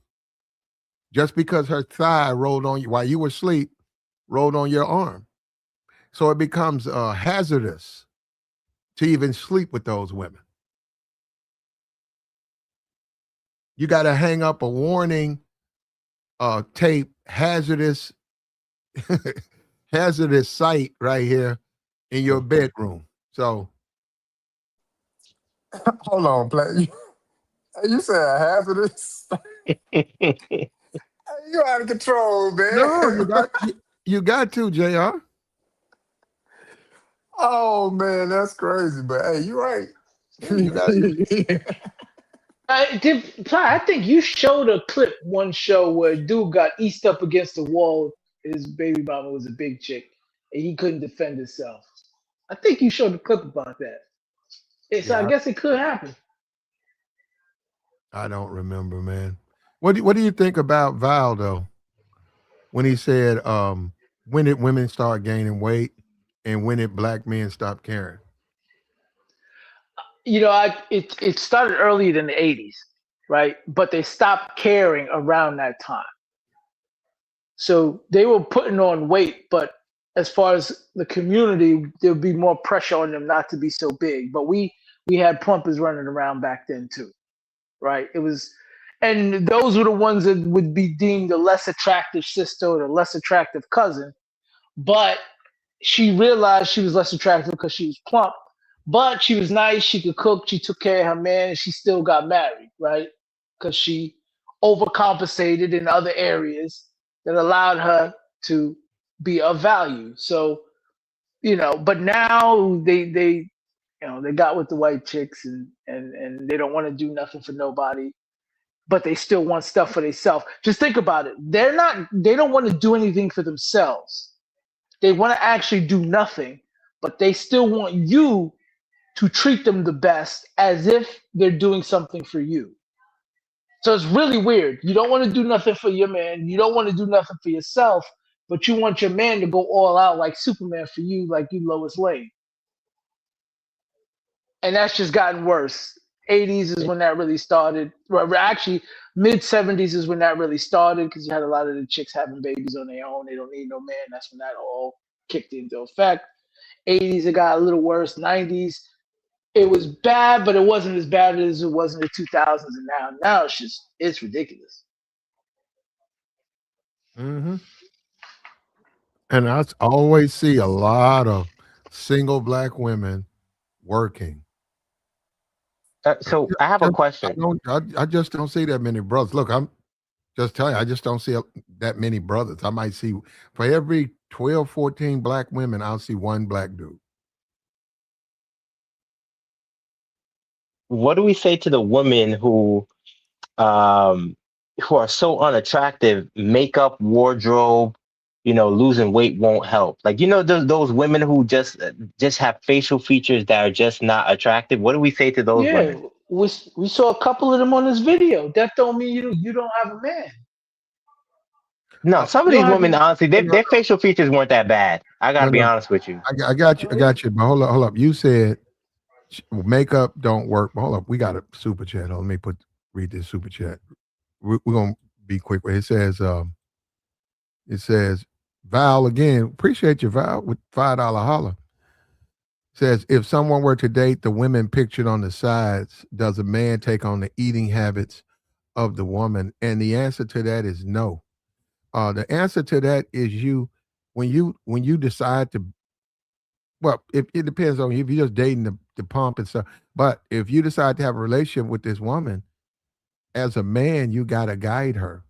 Just because her thigh rolled on you while you were asleep, rolled on your arm. So it becomes hazardous to even sleep with those women. You got to hang up a warning tape, hazardous, hazardous site right here in your bedroom. So Hold on, play. You said hazardous. You out of control, man. no, you got to, Jr. Oh man, that's crazy. But hey, you right. Yeah, you got. I think you showed a clip one show where a dude got eased up against the wall. His baby mama was a big chick, and he couldn't defend himself. I think you showed a clip about that. So I Yeah, guess it could happen. I don't remember, man. What do you think about Val though? When he said, when did women start gaining weight, and when did black men stop caring? It started earlier than the '80s, right? But they stopped caring around that time. So they were putting on weight, but as far as the community, there would be more pressure on them not to be so big. But we had plumpers running around back then too, right? It was, and those were the ones that would be deemed the less attractive sister or the less attractive cousin. But she realized she was less attractive because she was plump. But she was nice. She could cook. She took care of her man. And she still got married, right? Because she overcompensated in other areas that allowed her to be of value. So, but now they got with the white chicks and they don't want to do nothing for nobody, but they still want stuff for themselves. Just think about it. They don't want to do anything for themselves. They want to actually do nothing, but they still want you to treat them the best as if they're doing something for you. So it's really weird. You don't want to do nothing for your man. You don't want to do nothing for yourself, but you want your man to go all out like Superman for you, like you Lois Lane. And that's just gotten worse. '80s is when that really started. Well, actually, mid '70s is when that really started because you had a lot of the chicks having babies on their own. They don't need no man. That's when that all kicked into effect. '80s, it got a little worse. '90s, it was bad, but it wasn't as bad as it was in the 2000s. And now it's ridiculous. Mm-hmm. And always see a lot of single black women working. So I have a question. I just don't see that many brothers. Look, I'm just telling you, I just don't see that many brothers. I might see for every 12, 14 black women, I'll see one black dude. What do we say to the women um who are so unattractive? Makeup, wardrobe, losing weight won't help. Like those women who just have facial features that are just not attractive. What do we say to those Yeah, women? we saw a couple of them on this video. That don't mean you don't have a man. No, some of You these don't have women, to. honestly, their facial features weren't that bad. I gotta No, be no, honest with you. I got you. I got you. But hold up. You said makeup don't work. But hold up. We got a super chat. Let me read this super chat. We're gonna be quick. It says Val again. Appreciate you, Val, with $5 holler. Says if someone were to date the women pictured on the sides, does a man take on the eating habits of the woman? And the answer to that is no. The answer to that is when you decide to, well, it depends on you. If you're just dating the pump and stuff, but if you decide to have a relationship with this woman, as a man, you gotta guide her.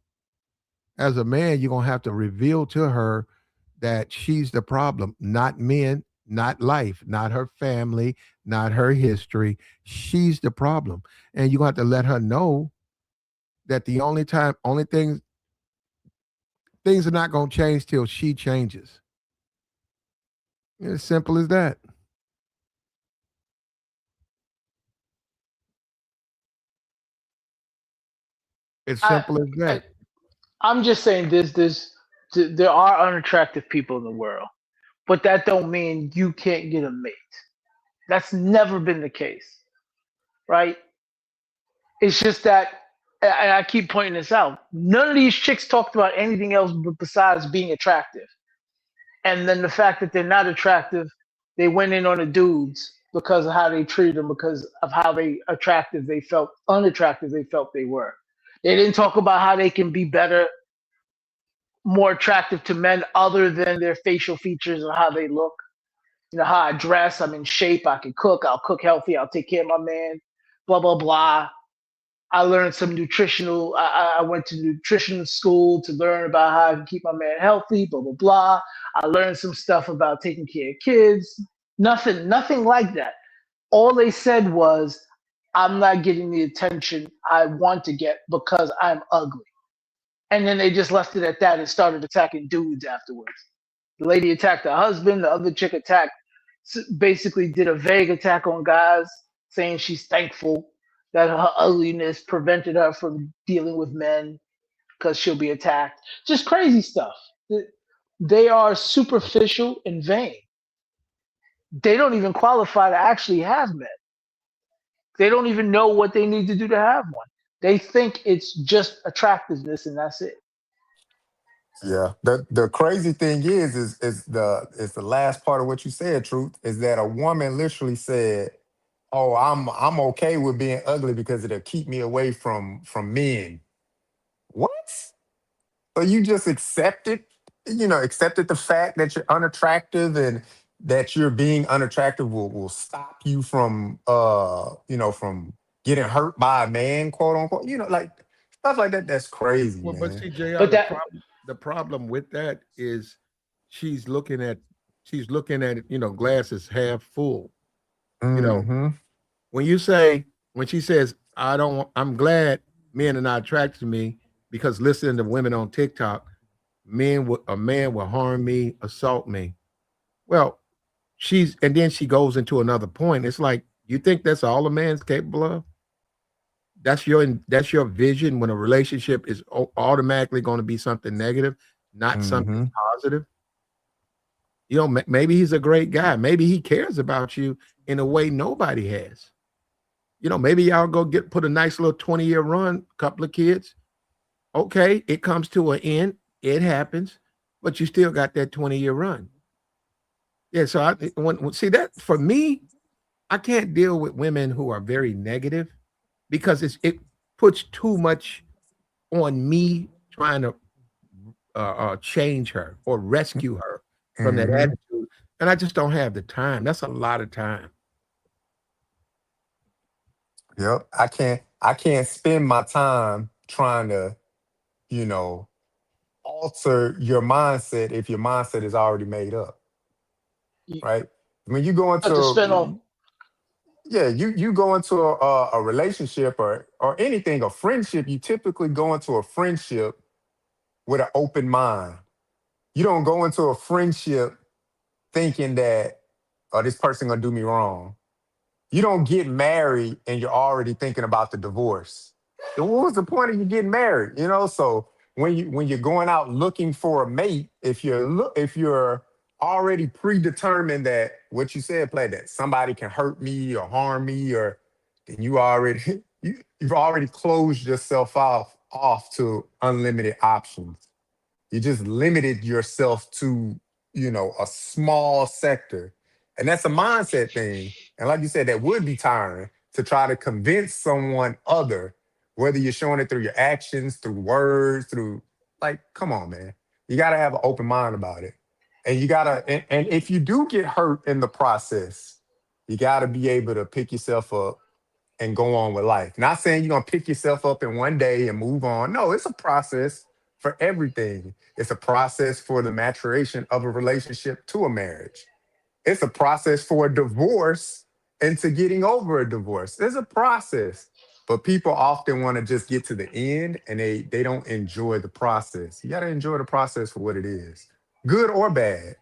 As a man, you're gonna have to reveal to her that she's the problem, not men, not life, not her family, not her history. She's the problem. And you're gonna have to let her know that only things are not gonna change till she changes. As simple as that. It's I, simple as that. I'm just saying there are unattractive people in the world, but that don't mean you can't get a mate. That's never been the case, right? It's just that, and I keep pointing this out. None of these chicks talked about anything else besides being attractive, and then the fact that they're not attractive, they went in on the dudes because of how they treated them, because of how unattractive they felt they were. They didn't talk about how they can be better, more attractive to men other than their facial features or how they look. How I dress, I'm in shape, I can cook, I'll cook healthy, I'll take care of my man, blah, blah, blah. I learned some I went to nutrition school to learn about how I can keep my man healthy, blah, blah, blah. I learned some stuff about taking care of kids. Nothing like that. All they said was, I'm not getting the attention I want to get because I'm ugly. And then they just left it at that and started attacking dudes afterwards. The lady attacked her husband, the other chick basically did a vague attack on guys, saying she's thankful that her ugliness prevented her from dealing with men because she'll be attacked. Just crazy stuff. They are superficial and vain. They don't even qualify to actually have men. They don't even know what they need to do to have one. They think it's just attractiveness and that's it. Yeah. The crazy thing is the last part of what you said, Truth, is that a woman literally said, "Oh, I'm okay with being ugly because it'll keep me away from men." What? So you just accepted the fact that you're unattractive and that you're being unattractive will stop you from getting hurt by a man, quote unquote. Like stuff like that. That's crazy, Well, but man. see, JR, But that the problem with that is she's looking at it, glasses half full. You know, Mm-hmm. when she says, I'm glad men are not attracted to me because listening to women on TikTok, a man will harm me, assault me. Well, and then she goes into another point. It's like, you think that's all a man's capable of? That's your vision when a relationship is automatically going to be something negative, not Mm-hmm. something positive. Maybe he's a great guy. Maybe he cares about you in a way nobody has. Maybe y'all go put a nice little 20-year run, couple of kids. Okay, it comes to an end. It happens, but you still got that 20-year run. Yeah, so see that for me, I can't deal with women who are very negative because it puts too much on me trying to change her or rescue her from that Mm-hmm. attitude, and I just don't have the time. That's a lot of time. Yep. I can't spend my time trying to, you know, alter your mindset if your mindset is already made up, you right? When you go have to spend into on. yeah, you go into a relationship or anything, a friendship, you typically go into a friendship with an open mind. You don't go into a friendship thinking that, oh, this person gonna do me wrong. You don't get married and you're already thinking about the divorce. Then what was the point of you getting married? So when you're going out looking for a mate, if you're already predetermined that what you said, play that somebody can hurt me or harm me, or then you've already closed yourself off to unlimited options. You just limited yourself to, a small sector. And that's a mindset thing. And like you said, that would be tiring to try to convince someone other, whether you're showing it through your actions, through words, like, come on, man. You got to have an open mind about it. And and if you do get hurt in the process, you got to be able to pick yourself up and go on with life. Not saying you're gonna pick yourself up in one day and move on. No, it's a process for everything. It's a process for the maturation of a relationship to a marriage. It's a process for a divorce and to getting over a divorce. There's a process. But people often want to just get to the end and they don't enjoy the process. You gotta enjoy the process for what it is. Good or bad.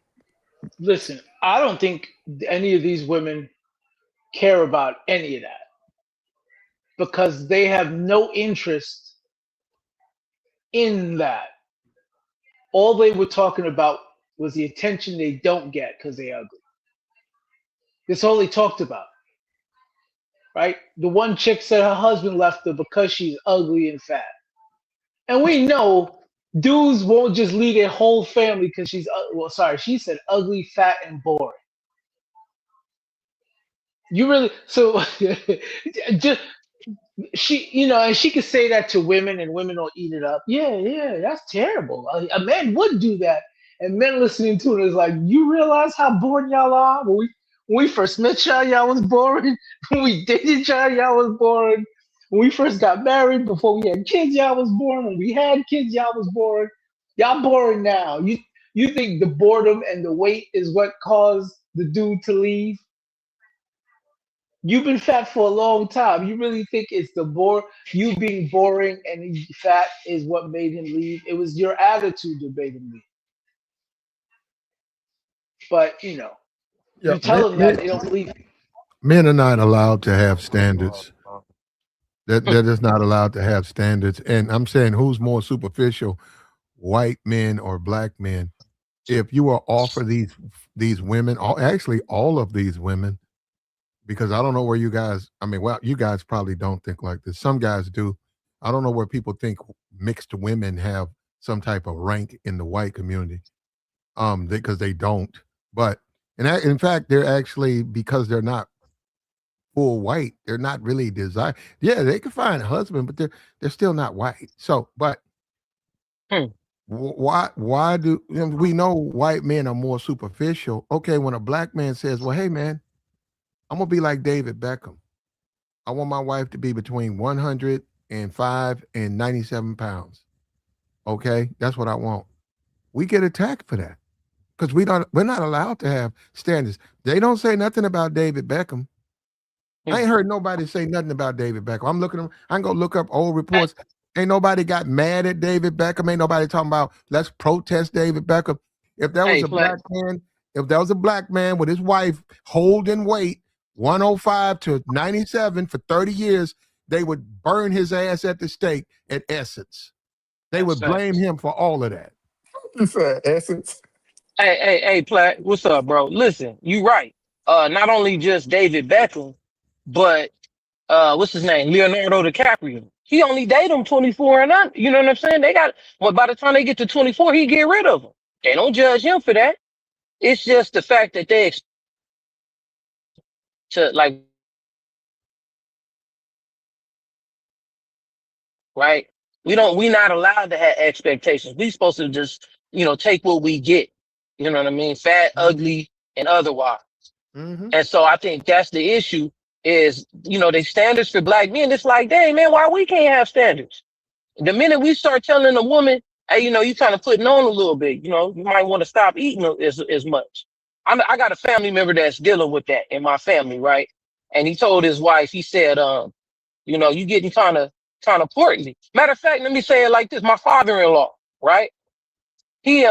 Listen, I don't think any of these women care about any of that because they have no interest in that. All they were talking about was the attention they don't get because they're ugly. That's all they talked about, right? The one chick said her husband left her because she's ugly and fat. And we know dudes won't just leave their whole family because she said ugly, fat, and boring. You really so just she, you know, and she could say that to women, and women don't eat it up. Yeah, yeah, that's terrible. A man would do that, and men listening to it is like, you realize how boring y'all are. When we first met y'all, y'all was boring. When we dated y'all was boring. When we first got married, before we had kids, y'all was boring. When we had kids, y'all was boring. Y'all boring now. You think the boredom and the weight is what caused the dude to leave? You've been fat for a long time. You really think it's you being boring and fat is what made him leave? It was your attitude that made him leave. But Yeah, you tell them that they don't believe you. men are not allowed to have standards. They're just not allowed to have standards. And I'm saying, who's more superficial, white men or black men? If you are offer these women, actually all of these women, because I don't know where you guys. I mean, well, you guys probably don't think like this. Some guys do. I don't know where people think mixed women have some type of rank in the white community. Because they don't. But in fact, they're actually, because they're not full white. They're not really desire. Yeah, they can find a husband, but they're still not white. So, but Hmm. why do we know white men are more superficial? Okay, when a black man says, "Well, hey man, I'm gonna be like David Beckham. I want my wife to be between 105 and 97 pounds." Okay, that's what I want. We get attacked for that because we're not allowed to have standards. They don't say nothing about David Beckham. I Hmm. ain't heard nobody say nothing about David Beckham. I'm looking. I can go look up old reports. Ain't nobody got mad at David Beckham. Ain't nobody talking about let's protest David Beckham. If there was Hey, a Flat. black man, if there was a black man with his wife holding weight 105 to 97 for 30 years, they would burn his ass at the stake at Essence. They That's would blame facts. him for all of that. You said essence. Hey, Plat, what's up, bro? Listen, you right. Not only just David Beckham, but what's his name? Leonardo DiCaprio. He only date them 24 and under. You know what I'm saying? Well, by the time they get to 24, he get rid of them. They don't judge him for that. It's just the fact that to like, right? We not allowed to have expectations. We supposed to just, take what we get. You know what I mean? Fat, ugly, and otherwise. Mm-hmm. And so I think that's the issue is, the standards for black men. It's like, dang, man, why we can't have standards? The minute we start telling a woman, hey, you kind of putting on a little bit, you might want to stop eating as much. I got a family member that's dealing with that in my family, right? And he told his wife, he said, you getting kind of portly. Matter of fact, let me say it like this. My father-in-law, right? He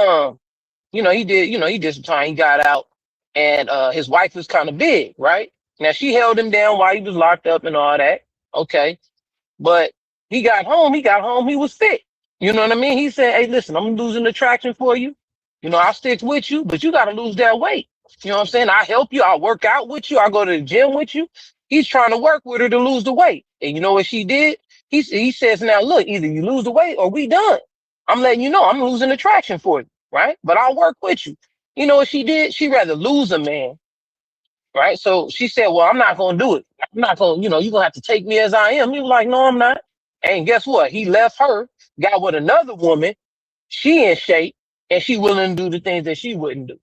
he did some time, he got out, and his wife was kind of big, right? Now she held him down while he was locked up and all that. Okay. But he got home, he was fit. You know what I mean? He said, hey, listen, I'm losing attraction for you. I'll stick with you, but you gotta lose that weight. You know what I'm saying? I help you, I'll work out with you, I'll go to the gym with you. He's trying to work with her to lose the weight. And you know what she did? He says, now look, either you lose the weight or we done. I'm letting you know I'm losing attraction for you, right? But I'll work with you. You know what she did? She rather lose a man, right? So she said, well, I'm not gonna do it. I'm not gonna, you're gonna have to take me as I am. He was like, no, I'm not. And guess what? He left her, got with another woman, she in shape, and she willing to do the things that she wouldn't do.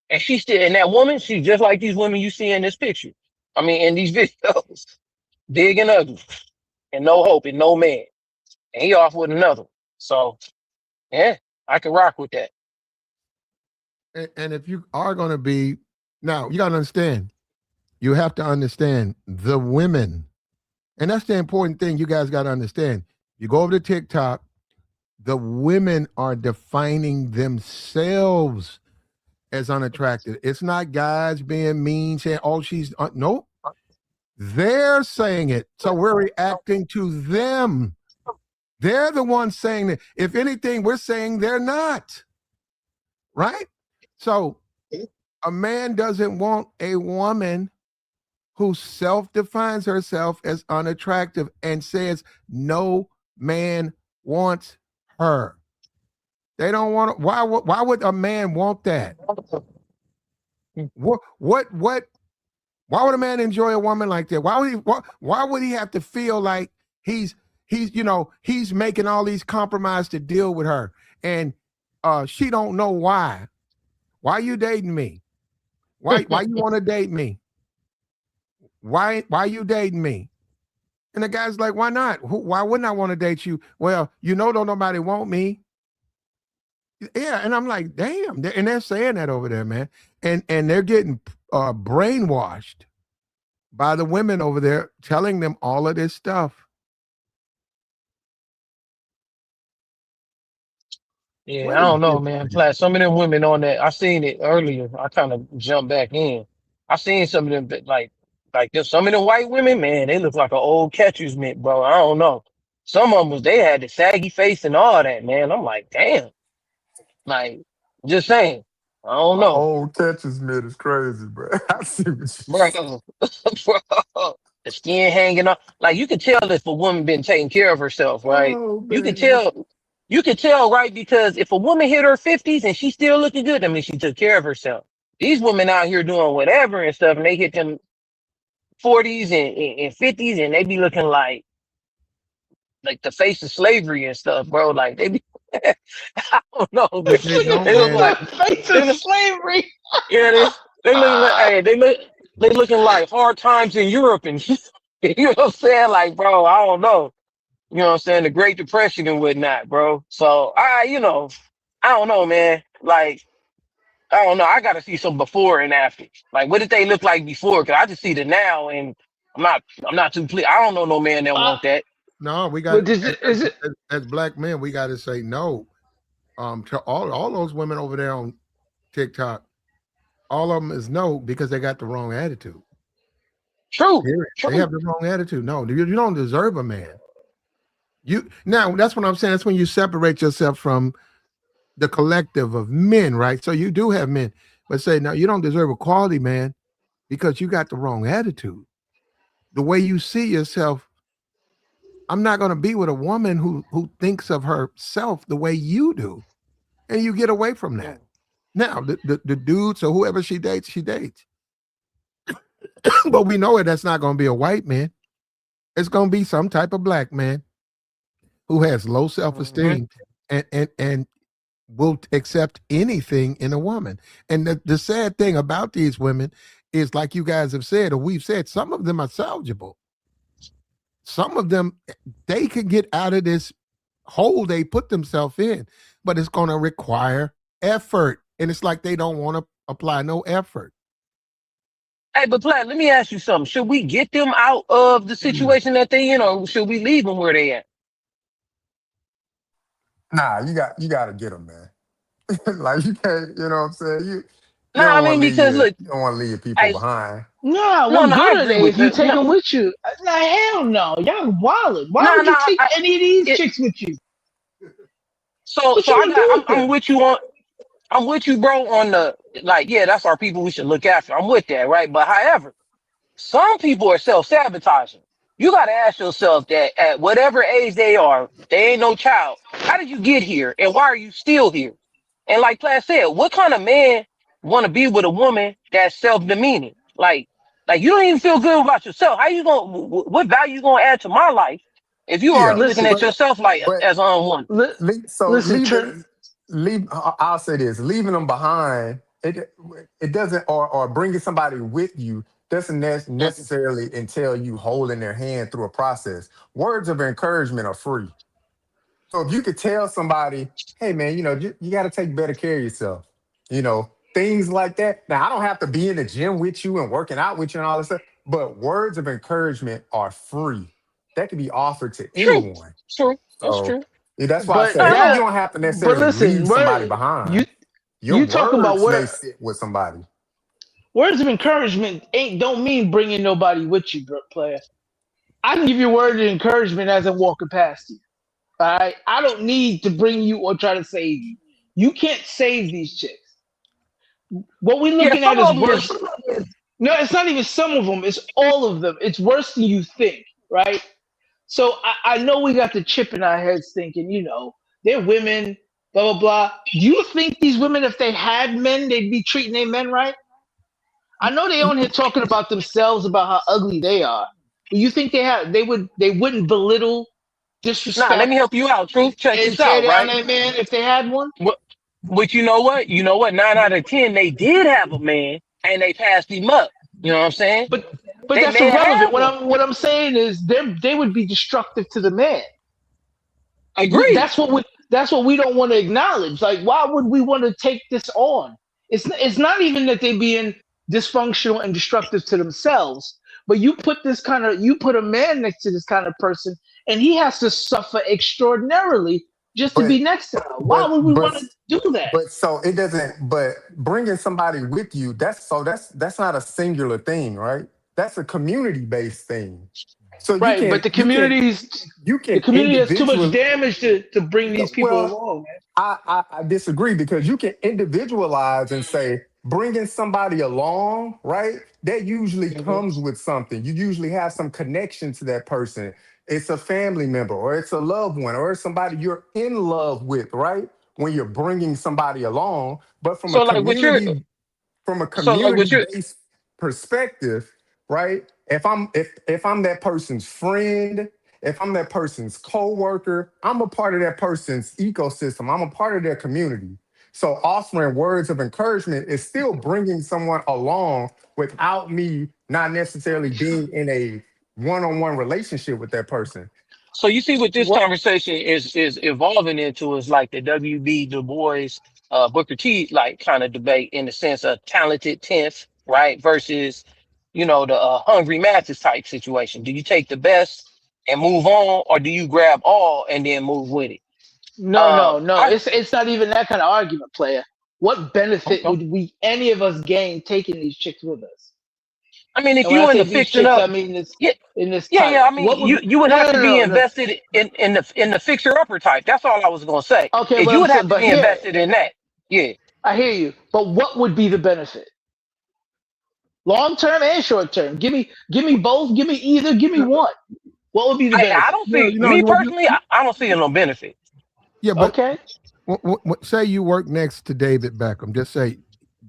And and that woman, she's just like these women you see in this picture. I mean, in these videos, big and ugly, and no hope, and no man. And he off with another one. So, yeah, I can rock with that. And if you are going to be, now you got to understand, you have to understand the women. And that's the important thing you guys got to understand. You go over to TikTok, the women are defining themselves as unattractive. It's not guys being mean, saying, oh, she's, no, they're saying it. So we're reacting to them. They're the ones saying that. If anything, we're saying they're not. Right? So a man doesn't want a woman who self-defines herself as unattractive and says no man wants her. They don't want. Why would a man want that? What Why would a man enjoy a woman like that? Why would he have to feel like he's making all these compromises to deal with her, and she don't know why? Why you dating me? Why you want to date me? Why you dating me? And the guy's like, why not? Why wouldn't I want to date you? Well, don't nobody want me. Yeah, and I'm like, damn, and they're saying that over there, man, and they're getting brainwashed by the women over there, telling them all of this stuff. Yeah, What I is don't know, this, man. man? Plus, some of them women on that, I seen it earlier. I kind of jumped back in. I seen some of them, some of them white women, man, they look like an old catcher's mitt, bro. I don't know. Some of them they had the saggy face and all that, man. I'm like, damn. Like, just saying. I don't know. Old catcher's mitt is crazy, bro. I see what you Bro, saying. bro, the skin hanging off. Like you could tell if a woman been taking care of herself, right? Oh You could man. tell. You could tell, right? Because if a woman hit her 50s and she's still looking good, I mean, she took care of herself. These women out here doing whatever and stuff, and they hit them 40s and 50s, and they be looking like the face of slavery and stuff, bro. Like they be, I don't know, But man. they don't, They look man. like The face they of look, slavery. yeah, they look like, hey, they looking like hard times in Europe and you know what I'm saying? Like, bro, I don't know. You know what I'm saying? The Great Depression and whatnot, bro. So I don't know, man. Like, I don't know. I gotta see some before and after. Like, what did they look like before? Cause I just see the now and I'm not too pleased. I don't know no man that Uh, want that. No, we got but is it? as black men, we got to say no. To all those women over there on TikTok, all of them is no because they got the wrong attitude. True, Period. They true. have the wrong attitude. No, you don't deserve a man. You now that's what I'm saying. That's when you separate yourself from the collective of men, right? So you do have men, but say no, you don't deserve a quality man because you got the wrong attitude. The way you see yourself, I'm not going to be with a woman who thinks of herself the way you do, and you get away from that. Now, the dudes or whoever she dates, she dates. But we know it. That's not going to be a white man. It's going to be some type of black man who has low self Hmm. esteem and will accept anything in a woman. And the sad thing about these women is, like you guys have said, or we've said, some of them are salvageable. Some of them, they can get out of this hole they put themselves in, but it's going to require effort. And it's like they don't want to apply no effort. Hey, but Platt, let me ask you something. Should we get them out of the situation that they in, or should we leave them where they at? Nah, you gotta get them, man. Like you can't, you know what I'm saying? You No, don't I want mean to because look, leave people I behind. Nah, no, what no, I good are agree they with if you that. take No, them with you? Like hell no, y'all wildin'. Why no, would no. you take any of these It, chicks with you? so What so you I gonna got do I'm with I'm them? with you on I'm with you, bro, on the like, yeah, that's our people we should look after. I'm with that, right? But however, some people are self-sabotaging. You got to ask yourself that at whatever age they are, they ain't no child. How did you get here, and why are you still here? And like Platt said, what kind of man want to be with a woman that's self-demeaning? Like you don't even feel good about yourself. How you gonna? What value you gonna add to my life if you Yeah, already looking Listen, at but yourself like but as unwanted? li- so listen, Trent. I'll say this: leaving them behind, it doesn't, or bringing somebody with you doesn't Mhm. necessarily entail you holding their hand through a process. Words of encouragement are free. So if you could tell somebody, hey man, you got to take better care of yourself, things like that. Now I don't have to be in the gym with you and working out with you and all this stuff, but words of encouragement are free. That can be offered to True, anyone. true, that's So true. yeah, that's why I But say you Uh, don't have to but necessarily listen, leave somebody word you behind. Your you talking about words word may sit with somebody. words of encouragement ain't don't mean bringing nobody with you, player. I can give you a word of encouragement as I'm walking past you. All right, I don't need to bring you or try to save you. You can't save these chicks. What we're yeah, looking some at is of them is. worse. No, it's not even some of them. It's all of them. It's worse than you think, right? So I know we got the chip in our heads thinking, they're women, blah, blah, blah. Do you think these women, if they had men, they'd be treating their men right? I know they on here talking about themselves about how ugly they are. But you think they wouldn't belittle, Nah, let me disrespect, help you out. Truth, check and this tear out, down right? that man if they had one? What, but you know what? You know what? 9 out of 10, they did have a man, and they passed him up. You know what I'm saying? But but They that's may have irrelevant. had one. What I'm saying is they would be destructive to the man. Agreed. That's what we don't want to acknowledge. Like, why would we want to take this on? It's not even that they being dysfunctional and destructive to themselves, but you put a man next to this kind of person, and he has to suffer extraordinarily just to But be next to her. Why but would we but want to do that? but so it doesn't. But bringing somebody with you, that's not a singular thing, right? That's a community based thing. So you Right, but can you can you the can community has too much individual. damage to bring these people Well, along, I disagree because you can individualize and say bringing somebody along, right? That usually man. comes with something. You usually have some connection to that person. It's a family member or it's a loved one or it's somebody you're in love with, right? When you're bringing somebody along, but So like what you're from a so like community what you're based perspective, right? If I'm that person's friend, if I'm that person's coworker, I'm a part of that person's ecosystem. I'm a part of their community. So offering words of encouragement is still bringing someone along without me not necessarily being in a one-on-one relationship with that person. So you see what this What? conversation is evolving into is like the WB Du Bois Booker T like kind of debate in the sense of talented tenth, right? Versus, the hungry masses type situation. Do you take the best and move on, or do you grab all and then move with it? No, no, no. I It's not even that kind of argument, player. What benefit okay. would we any of us gain taking these chicks with us? I mean, if And when I you in say the these fixing chicks, I up, mean this yeah, in this yeah, yeah. title. I mean, What would you would no have no to be no no no. invested in the fixer upper type. That's all I was gonna say. Okay, Is but you I'm would have saying to but be here, invested in that. Yeah. I hear you. But what would be the benefit? Long term and short term. Give me both, give me either, give me one. What would be the I benefit? don't see me personally. I don't see no benefit. Yeah, but Okay? say you work next to David Beckham. Just say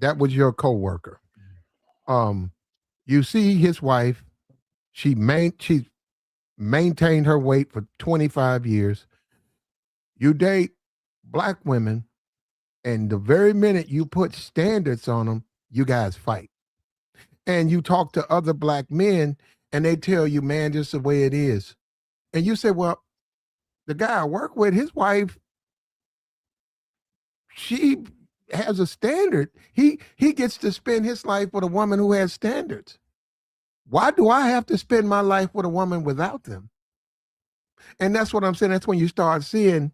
that was your coworker. Um, you see his wife. She maintained her weight for 25 years. You date black women, and the very minute you put standards on them, you guys fight. And you talk to other black men, and they tell you, man, just the way it is. And you say, well, the guy I work with, his wife, she has a standard. He gets to spend his life with a woman who has standards. Why do I have to spend my life with a woman without them? And that's what I'm saying. That's when you start seeing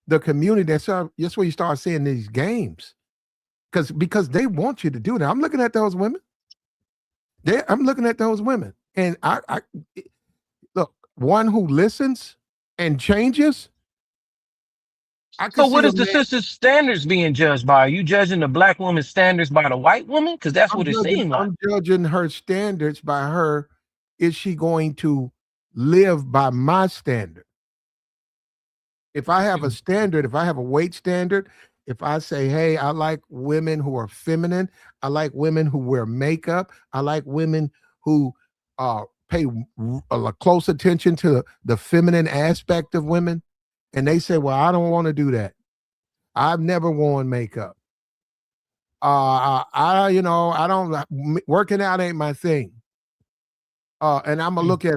the community. That's where you start seeing these games. Because they want you to do that. I'm looking at those women. I'm looking at those women. And I look, one who listens and changes, I So could what see a is the man. sister's standards being judged by? Are you judging the black woman's standards by the white woman? Because that's what it seemed like. I'm judging her standards by her. Is she going to live by my standard? If I have a standard, if I have a weight standard, if I say, hey, I like women who are feminine, I like women who wear makeup, I like women who pay close attention to the feminine aspect of women, and they say, well, I don't want to do that. I've never worn makeup. I don't working out ain't my thing. And I'm gonna look at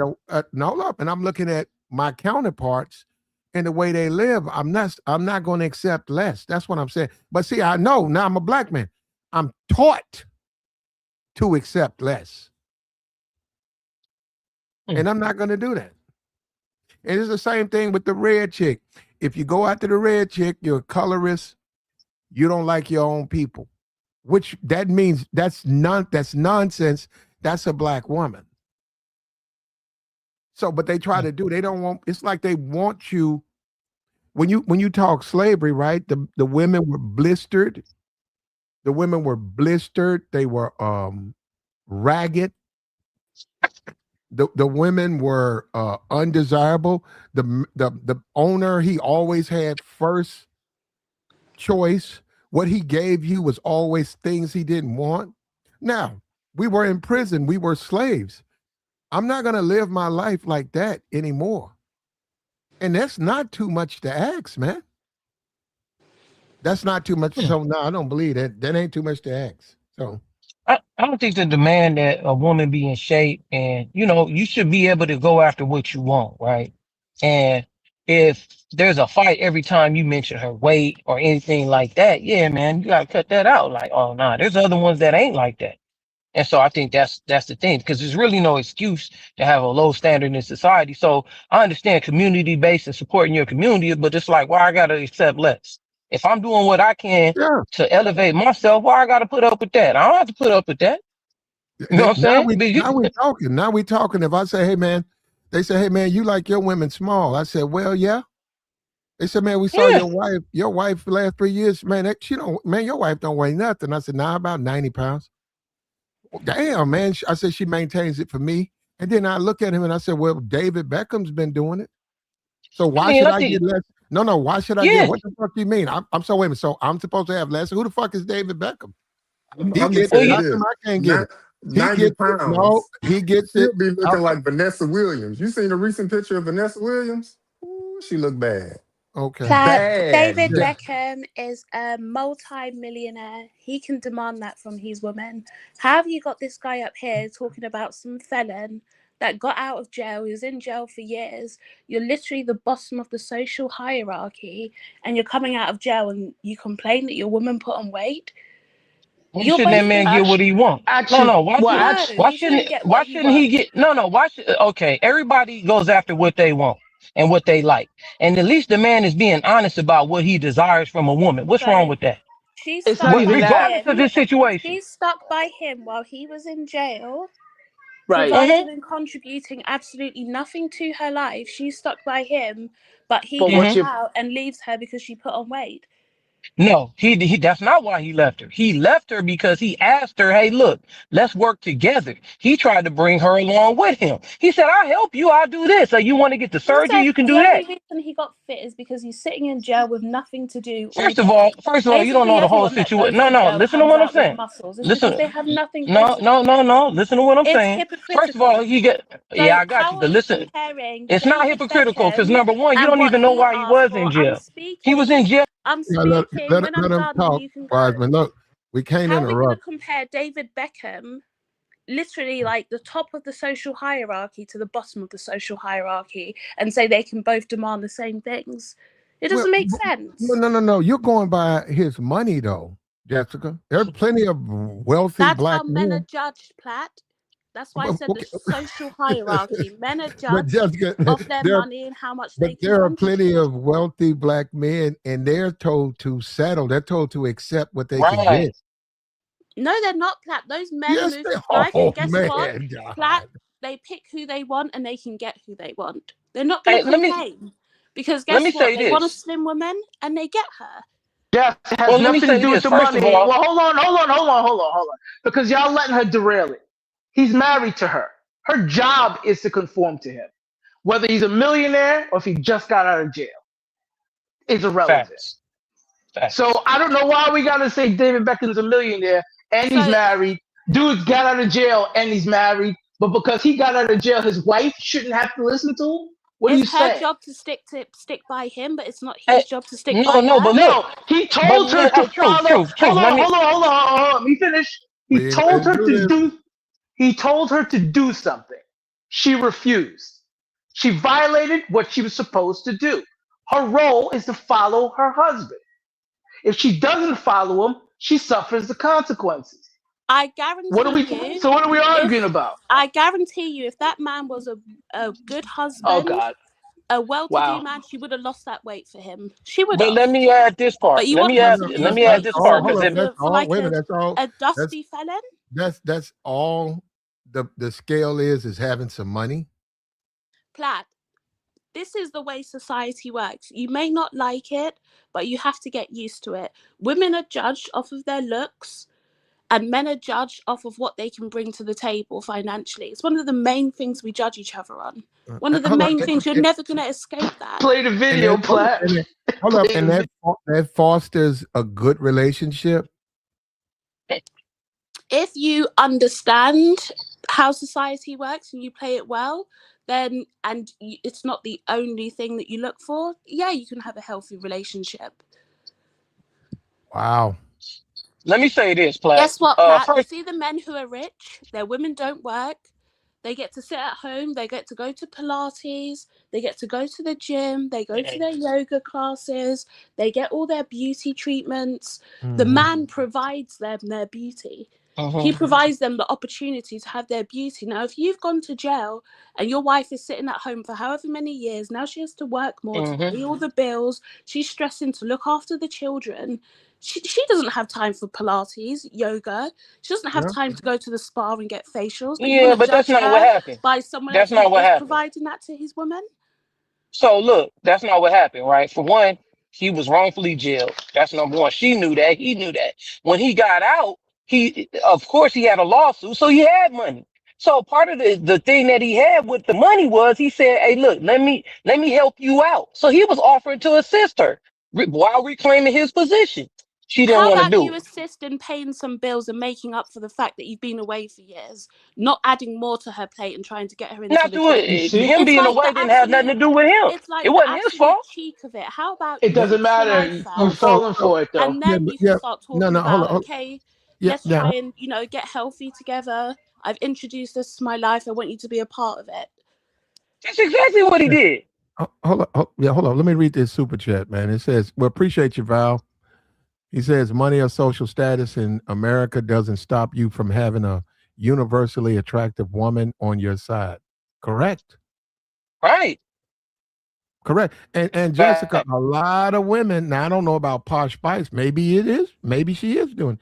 no up, and I'm looking at my counterparts and the way they live. I'm not going to accept less. That's what I'm saying. But see, I know now I'm a black man. I'm taught to accept less, and I'm not going to do that. And it's the same thing with the red chick. If you go after the red chick, you're a colorist. You don't like your own people, which that means that's nonsense. That's a black woman. So, but they try to do. They don't want. It's like they want you. When you talk slavery, right? The women were blistered. The women were blistered. They were ragged. The women were undesirable. The owner, he always had first choice. What he gave you was always things he didn't want. Now, We were in prison. We were slaves. I'm not going to live my life like that anymore. And that's not too much to ask, man. That's not too much. So no, I don't believe that. That ain't too much to ask. So I don't think the demand that a woman be in shape, and you should be able to go after what you want, right? And if there's a fight every time you mention her weight or anything like that, yeah, man, you gotta cut that out. Like, oh nah, there's other ones that ain't like that. And so I think that's the thing, because there's really no excuse to have a low standard in society. So I understand community based and supporting your community, but it's like, why I gotta accept less? If I'm doing what I can yeah. to elevate myself, why I gotta put up with that? I don't have to put up with that. You know what I'm Now saying? we But now we talking. Now we talking. If I say, hey man, they say, hey man, you like your women small. I said, well, yeah. They said, man, we saw yeah, your wife the last 3 years, man. She don't, man, your wife don't weigh nothing. I said, nah, about 90 pounds. Damn, man. I said, she maintains it for me. And then I look at him and I said, well, David Beckham's been doing it. So I why mean, should I I get think, less? No. Why should I get? yeah. What the fuck do you mean? I'm so wait a minute. So I'm supposed to have less. Who the fuck is David Beckham? He I'm gonna gets tell Well, it. you How you, come this: I can't get Ni- it? He 90 gets it. No, pounds, he gets it. she'll be looking like Vanessa Williams. You seen a recent picture of Vanessa Williams? Ooh, she look bad, Okay. bad. David Yeah. Beckham is a multi-millionaire. He can demand that from his woman. How have you got this guy up here talking about some felon that got out of jail? He was in jail for years. You're literally the bottom of the social hierarchy, and you're coming out of jail and you complain that your woman put on weight. why You're shouldn't that both man the get what Actually, he want? No, actually, no. well, no. actually, He shouldn't get what Why he shouldn't he wants. get? No, no. Why should? Okay, everybody goes after what they want and what they like, and at least the man is being honest about what he desires from a woman. What's wrong So with that? she's it's not stuck even by that. Regardless of him. this situation. She's stuck by him while he was in jail, Right. Mm-hmm. providing and contributing absolutely nothing to her life. She's stuck by him, but he But gets what's Mm-hmm. your out and leaves her because she put on weight. No, he that's not why he left her. He left her because he asked her, "Hey, look, let's work together." He tried to bring her along with him. He said, "I'll help you. I'll do this. So you want to get the surgery? Also, You can the do only that." reason he got fit is because he's sitting in jail with nothing to do all day. First of all, you don't Basically, know the whole everyone that situation. goes No, to no. jail Listen to comes what I'm out with saying. muscles. It's because Listen. they have nothing No, better to no, do. no, no. Listen to what I'm It's saying. First of all, hypocritical. he get. Yeah, So I got you. how are But we listen, comparing it's not David hypocritical because Beckham number one, you and don't what even know he why he asked was for? in I'm jail. He was in speaking. jail. I'm Yeah, speaking. When let I'm him done, talk, you can go. Wiseman. Look, we can't How are we going to interrupt. compare David Beckham, literally like the top of the social hierarchy, to the bottom of the social hierarchy, and say they can both demand the same things? It Well, doesn't make sense. no. You're going by his money, though, Jessica. There are plenty of wealthy That's how black men are men. judged, Platt. That's why I But, said the okay. social hierarchy. Men are But judged Jessica, off their there, money and how much but they can there are plenty contribute. of wealthy black men, and they're told to settle. They're told to accept what they can Right. get. No, they're not, Platt. Those men Yes, move they. through life, and Oh guess what, man, Platt? God. They pick who they want, and they can get who they want. They're not going Hey, to complain because let guess me what? say They want a this. slim woman, and they get her. Yes, it has Well, let me nothing to say do with this. the First of money. all, Well, hold on. Because y'all letting her derail it. He's married to her. Her job is to conform to him. Whether he's a millionaire or if he just got out of jail is irrelevant. facts, So facts. I don't know why we gotta say David Beckham's a millionaire and he's So married. Dude got out of jail and he's married, but because he got out of jail, his wife shouldn't have to listen to him. What are you it's her saying? job to stick by him, but it's not Hey, his job to stick no, by no, her. but look, No, he but told her look, to follow. truth. Let me. Hold on. Let me finish. He We ain't told ready to her do to this. do. He told her to do something. She refused. She violated what she was supposed to do. Her role is to follow her husband. If she doesn't follow him, she suffers the consequences. I What are guarantee we? you, So what are we if arguing about? if that man was a good Oh husband, God! a well-to-do Wow. man, she would have lost that weight for him. She would But have. let me add this But part. you want her to Let lose me add weight this for part All. because Hold some up. if That's for all. like Wait a minute. That's all. a That's dusty felon? that's all. The scale is having some money. Plaid. This is the way society works. You may not like it, but you have to get used to it. Women are judged off of their looks, and men are judged off of what they can bring to the table financially. It's one of the main things we judge each other on. One of the Hold up. main things. You're never going to escape that. Play the And video, that hold up. Platt. Hold up. Play And the video. that fosters a good relationship. If you understand how society works and you play it well, then it's not the only thing that you look for, yeah, you can have a healthy relationship. Wow. Let me say this, Platt. Guess what, Pat? You First, see the men who are rich, their women don't work. They get to sit at home, they get to go to Pilates, they get to go to the gym, they go to their yoga classes, they get all their beauty treatments. The man provides them their beauty. He provides them the opportunity to have their beauty. Now, if you've gone to jail and your wife is sitting at home for however many years, now she has to work more to pay all the bills, she's stressing to look after the children. She doesn't have time for Pilates, yoga. She doesn't have Yeah. time to go to the spa and get facials. But you yeah, want to but that's judge not what her happened. by someone That's else who not what is happened. providing that to his woman? So look, that's not what happened, right? For one, he was wrongfully jailed. That's number one. She knew that. He knew that. When he got out, of course, he had a lawsuit, so he had money. So part of the thing that he had with the money was he said, "Hey, look, let me help you out." So he was offering to assist her while reclaiming his position. She didn't How want to about do you it. assist in paying some bills and making up for the fact that you've been away for years, not adding more to her plate and trying to get her into Not the doing You gym? see, him It's being like the away didn't have nothing absolute to do with him. it's It like the wasn't his absolute fault. cheek of it. How about it you Yeah. doesn't matter. sexualize You're her, So, falling for it though. and yeah, then but you can yeah. start No, talking no, hold on. about, okay, Yeah, let's yeah. try and get healthy together. I've introduced this to my life. I want you to be a part of it. That's exactly what he Yeah. did. Hold on. Yeah, hold on. Let me read this super chat, man. It says, "We appreciate you, Val." He says, "Money or social status in America doesn't stop you from having a universally attractive woman on your side." Correct. Right. Correct. And Jessica, Fact. a lot of women, now I don't know about Posh Spice, maybe it is, maybe she is doing.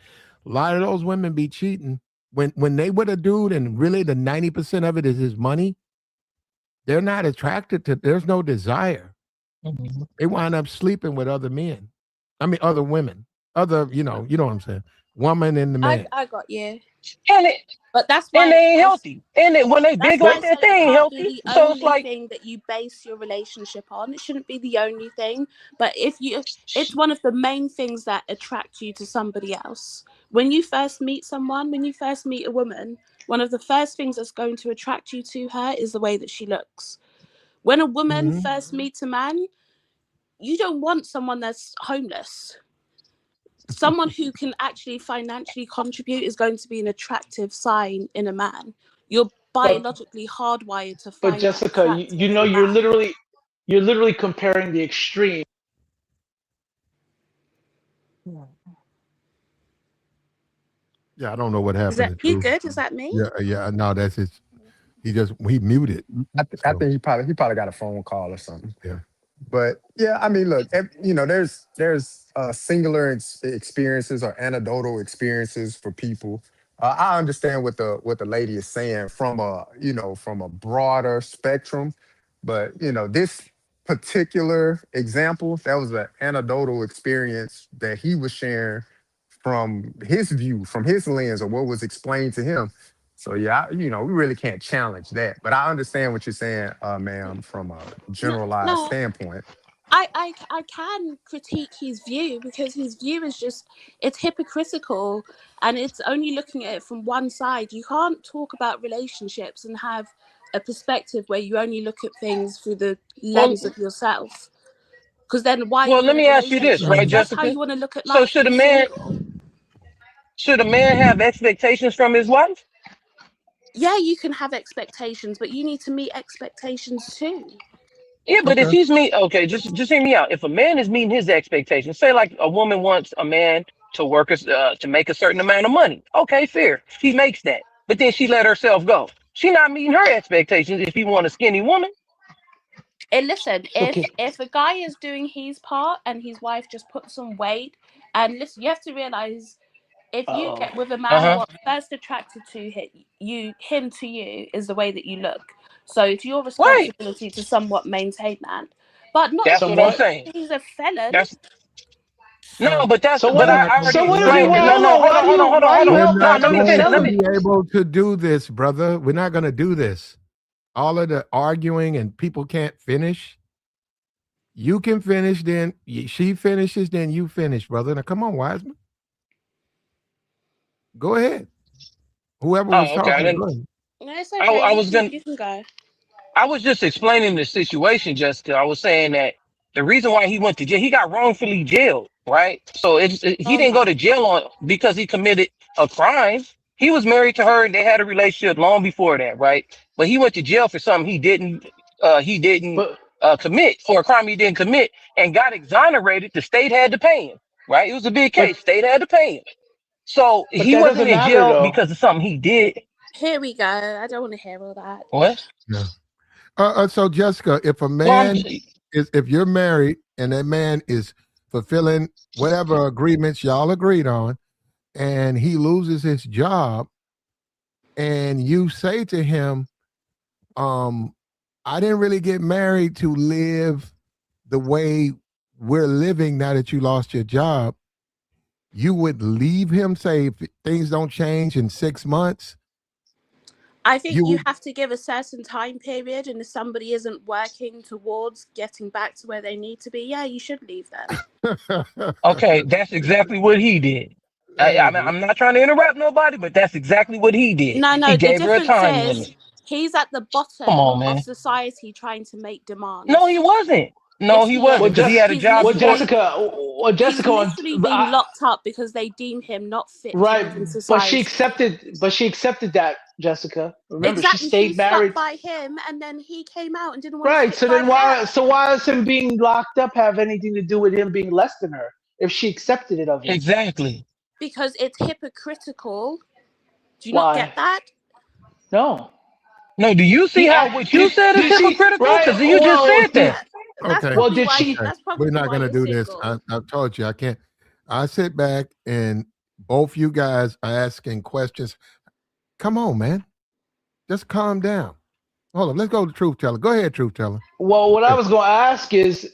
A lot of those women be cheating. When they with a dude and really the 90% of it is his money, they're not attracted to, there's no desire. Mhm. They wind up sleeping with other men. I mean other women. Other, you know what I'm saying? Woman and the man. I got you. And it But and they ain't healthy. And when they that's big why I like say that, they it ain't can't be healthy. the So it's only like, thing that you base your relationship on. It shouldn't be the only thing. But it's one of the main things that attract you to somebody else. When you first meet someone, when you first meet a woman, one of the first things that's going to attract you to her is the way that she looks. When a woman Mhm. first meets a man, you don't want someone that's homeless. Someone who can actually financially contribute is going to be an attractive sign in a man. You're But biologically hardwired to but find that Jessica, attractive you in know a man. you're literally comparing the extreme. Yeah, I don't know what Is happened that to you Drew. good? Is that me? Yeah, yeah, no, that's his, he muted. I So think he probably got a phone call or something. yeah. But yeah, I mean, look, there's singular experiences or anecdotal experiences for people. I understand what the lady is saying from a from a broader spectrum, but this particular example, that was an anecdotal experience that he was sharing from his view, from his lens, or what was explained to him. So yeah, we really can't challenge that. But I understand what you're saying, ma'am, from a No, generalized no. standpoint. I can critique his view because his view is just it's hypocritical and it's only looking at it from one side. You can't talk about relationships and have a perspective where you only look at things through the well, lens of yourself. Because then why are well, you let in a me ask you this, relationship? right, If that's how Jessica? you want to look at So life, be single. should a man have expectations from his wife? Yeah, you can have expectations, but you need to meet expectations too. Yeah, but if Okay. he's meet okay, just hear me out. If a man is meeting his expectations, say like a woman wants a man to to make a certain amount of money. Okay, fair. He makes that, but then she let herself go. She not meeting her expectations if he want a skinny woman. And listen, Okay. if a guy is doing his part and his wife just puts on weight, and listen, you have to realize if you Oh. get with a Uh man, huh. what's first attracted to him to you is the way that you look. So it's your Right. responsibility to somewhat maintain that. But not That's what I'm Somewhat. saying. if he's a felon. That's no, Uh, but So we're what? not I gonna already So what is he? explained it. Well, No, hold no, on. hold on, hold on, hold on, Why hold you on. we're helping No, not let me someone finish. going Let to sell me. it? be able to do this, brother. We're not gonna do this. All of the arguing and people can't finish. You can finish, then she finishes, then you finish, brother. Now come on, Wiseman. Go ahead. Whoever was Oh, okay. I talking, didn't. go ahead. No, it's I okay. was gonna. You can go. I was just explaining the situation, Jessica. I was saying that the reason why he went to jail, he got wrongfully jailed, right? So he Oh didn't go my. to jail because he committed a crime. He was married to her and they had a relationship long before that, right? But he went to jail for something he didn't But commit, for a crime he didn't commit, and got exonerated. The state had to pay him, right? It was a big but case. State had to pay him. So but he that wasn't doesn't in matter jail though. because of something he did. Here we go. I don't want to hear all that. What? Yeah. So Jessica, if a Well, I'm. man if you're married and that man is fulfilling whatever agreements y'all agreed on, and he loses his job, and you say to him, I didn't really get married to live the way we're living now that you lost your job, you would leave him, say, if things don't change in 6 months, I think you you would. have to give a certain time period, and if somebody isn't working towards getting back to where they need to be, yeah, you should leave them. Okay, that's exactly what he did. I'm not trying to interrupt nobody, but that's exactly what he did. No, He no, the gave her a difference time is limit. he's at the Come bottom on, of man. society trying to make No, he demands. wasn't. No, Yes, he he wasn't Well, is. because he just had a He's job well, before. literally Jessica, well, he's Jessica, literally being locked up because they deem him not fit to right? live in But she society. accepted. But she accepted that, Jessica. Remember, she Exactly, she stayed stuck married. by him and then he came out and didn't want to Right. stick So by then why? her So why does him being locked up have anything to do with him being less than her? If she accepted it of him, Exactly. because it's hypocritical. Do you not get why? that? No. No, do you see He how what you did. said is Did she? hypocritical? Right. Because you just Well, said that. did. That's Okay. Well, probably did why. she? Okay. That's We're probably not why going to you're do this. single. I've told you I can't. I sit back and both you guys are asking questions. Come on, man. Just calm down. Hold on. Let's go to truth teller. Go ahead, truth teller. Well, what I Hey, was going to ask is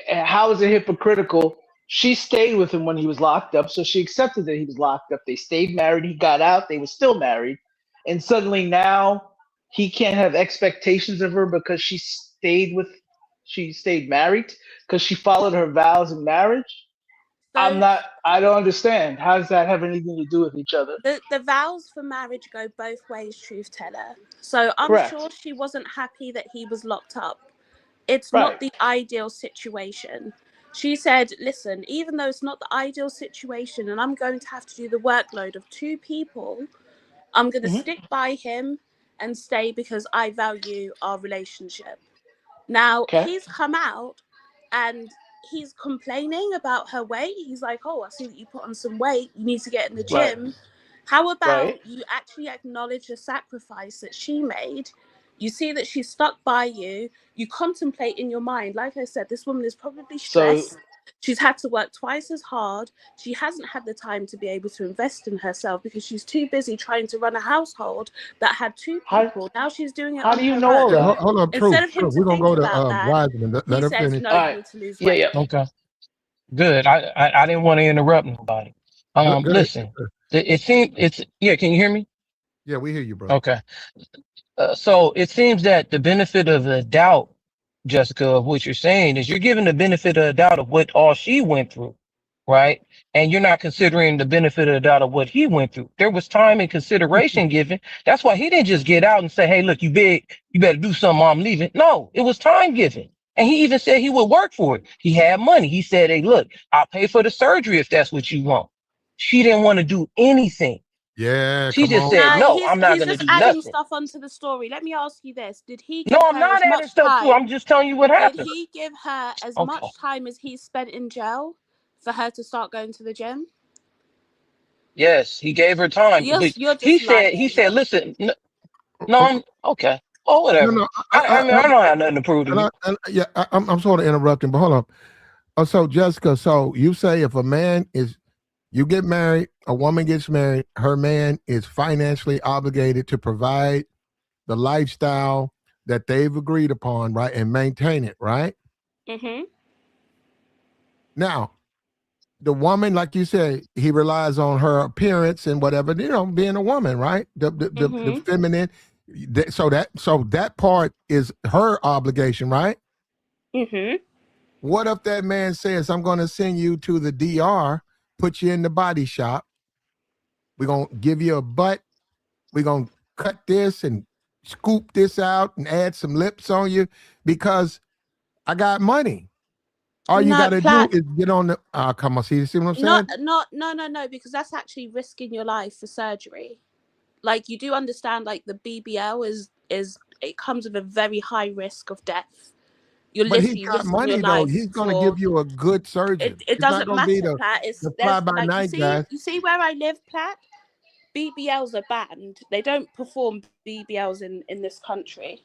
how is it hypocritical? She stayed with him when he was locked up, so she accepted that he was locked up. They stayed married. He got out. They were still married, and suddenly now he can't have expectations of her because she stayed married because she followed her vows in marriage. I'm So not. I don't understand. How does that have anything to do with each other? the vows for marriage go both ways, truth teller. So I'm Correct. sure she wasn't happy that he was locked up. It's Right. not the ideal situation. She said, listen, even though it's not the ideal situation and I'm going to have to do the workload of two people, I'm going to Hmm. stick by him and stay because I value our relationship. Now, Okay. he's come out and he's complaining about her weight. He's like, oh, I see that you put on some weight. You need to get in the Right. gym. How Right. about you actually acknowledge the sacrifice that she made? You see that she stuck by you. You contemplate in your mind. Like I said, this woman is probably So stressed. She's had to work twice as hard. She hasn't had the time to be able to invest in herself because she's too busy trying to run a household that had two how people. Now she's doing it how on do you her know all Yeah, own. that? hold on, Instead truth. of him Truth. to We're gonna think go to about that, Wiseman. Let he her said, finish. no, All you right. need to lose Yeah. weight. Yeah. Okay. Good. I didn't want to interrupt nobody. Go ahead. Listen. It seems it's yeah. Can you hear me? Yeah, we hear you, brother. Okay. So it seems that the benefit of the doubt, Jessica, of what you're saying is you're giving the benefit of the doubt of what all she went through, right? And you're not considering the benefit of the doubt of what he went through. There was time and consideration given. That's why he didn't just get out and say, hey, look, you big, you better do something, I'm leaving. No, it was time given. And he even said he would work for it. He had money. He said, hey, look, I'll pay for the surgery if that's what you want. She didn't want to do anything. Yeah, She come just on. said, No, no, I'm not he's going to just do adding nothing. stuff onto the story. Let me ask you this: Did he No, give I'm her not as adding much stuff to. I'm time? just telling you what Did happened. he give her as Okay. much time as he spent in jail for her to start going to the gym? Yes, he gave her time, but You're he just said, lying. listen, no, I'm okay. Oh, No, whatever. no, I mean, I don't have nothing to prove to you. yeah, I'm sort of interrupting, but hold on. So Jessica, so you say if a man is, you get married, a woman gets married, her man is financially obligated to provide the lifestyle that they've agreed upon, right, and maintain it, right? Mhm. Now, the woman, like you said, he relies on her appearance and whatever, being a woman, right? The Mhm. feminine. So that part is her obligation, right? Mhm. What if that man says, I'm going to send you to the DR, put you in the body shop. We're going to give you a butt we're gonna cut this and scoop this out and add some lips on you because I got money. All you No, got to do Platt, is get on the. Come on, see what I'm saying? no, because that's actually risking your life for surgery. Like, you do understand, like, the BBL is it comes with a very high risk of death. You're But he's literally got risking your money though. life He's gonna for give you a good surgeon. it. It's not Doesn't gonna be matter, the Platt. It's the fly there's by like night guy. you see where I live, Platt. BBLs are banned. They don't perform BBLs in this country.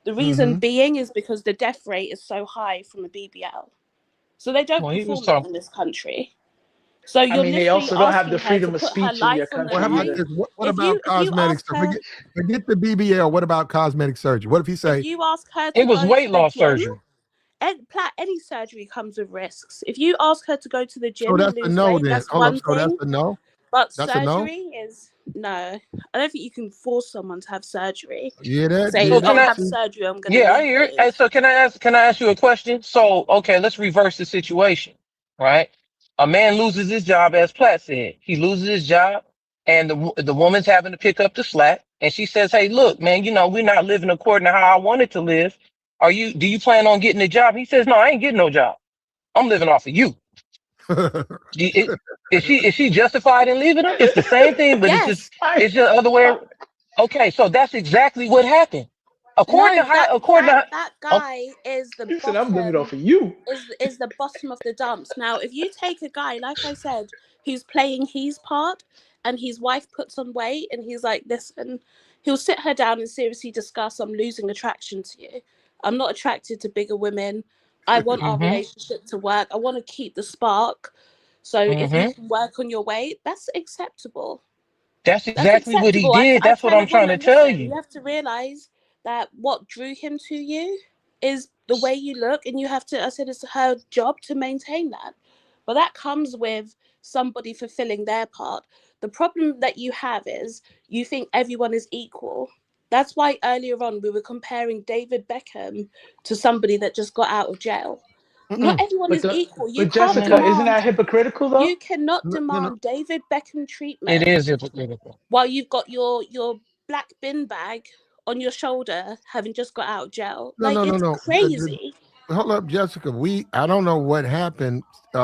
The reason being is because the death rate is so high from a BBL. So they don't Well, he was perform them talking. in this country. So I you're mean, they literally also don't have the asking her to freedom of put her speech in your life on the Well, how country about line. either. this? What If about you cosmetics? ask her Forget the BBL. What about cosmetic surgery? What if he if say? you ask her It to was go to weight the loss gym, surgery. any surgery comes with risks. If you ask her to go to the So gym and that's a lose no. weight, Then that's hold up. one So that's thing. a no. But That's a no. surgery is no. I don't think you can force someone to have surgery. Yeah, that. Say, Yeah, So can oh, that. I? have See, surgery, I'm gonna Yeah, I leave hear it. you. And so can I ask you a question? So, okay, let's reverse the situation, right? A man loses his job, as Platt said. He loses his job, and the woman's having to pick up the slack, and she says, "Hey, look, man, we're not living according to how I wanted to live. Do you plan on getting a job?" He says, "No, I ain't getting no job. I'm living off of you." I- is she justified in leaving him? It's the same thing, but Yes. it's just other way. Okay, so that's exactly what happened. According No, to how, according to that how, guy is the He said, "I'm living bottom, off of you." is the bottom of the dumps. Now, if you take a guy, like I said, who's playing his part, and his wife puts on weight, and he's like this, and he'll sit her down and seriously discuss, I'm losing attraction to you. I'm not attracted to bigger women. I want our mm-hmm, relationship to work. I want to keep the spark. So if you mm-hmm. can work on your weight, that's acceptable. That's That's exactly what he acceptable. did. I That's what tell I'm a trying to woman, tell listen, you you. have to realize that what drew him to you is the way you look, and you have to, I said, it's her job to maintain that. But that comes with somebody fulfilling their part. The problem that you have is you think everyone is equal. That's why earlier on we were comparing David Beckham to somebody that just got out of jail. Not everyone But is equal. You but can't Jessica, isn't demand that hypocritical though? you cannot you know. demand David Beckham It treatment is hypocritical. while you've got your black bin bag on your shoulder, having just got out of jail. No, Like, no, no, it's no. crazy. Hold up, Jessica. I don't know what happened.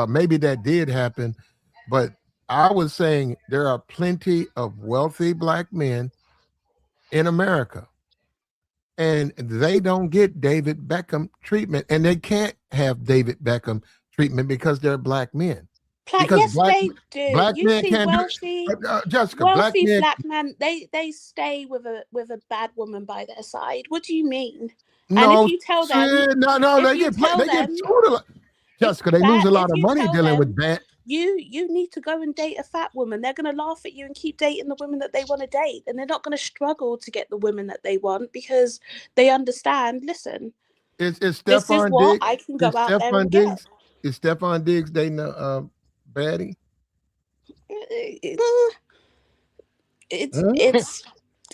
Maybe that did happen, but I was saying there are plenty of wealthy black men in America, and they don't get David Beckham treatment, and they can't have David Beckham treatment because they're black men. Platt, Because yes, they do. black You men see can't do Jessica. Black wealthy men. black men, they stay with a bad woman by their side. What do you mean? And No, see, no, if you tell they get them, sued a lot. if Jessica, they lose Platt, a if lot of you money tell dealing with them that. you need to go and date a fat woman, they're going to laugh at you and keep dating the women that they want to date, and they're not going to struggle to get the women that they want because they understand, listen, Is this is Stephon what Diggs? I can go Is out there Stephon and get. Diggs? Is Stephon Diggs dating a baddie? It's Huh? it's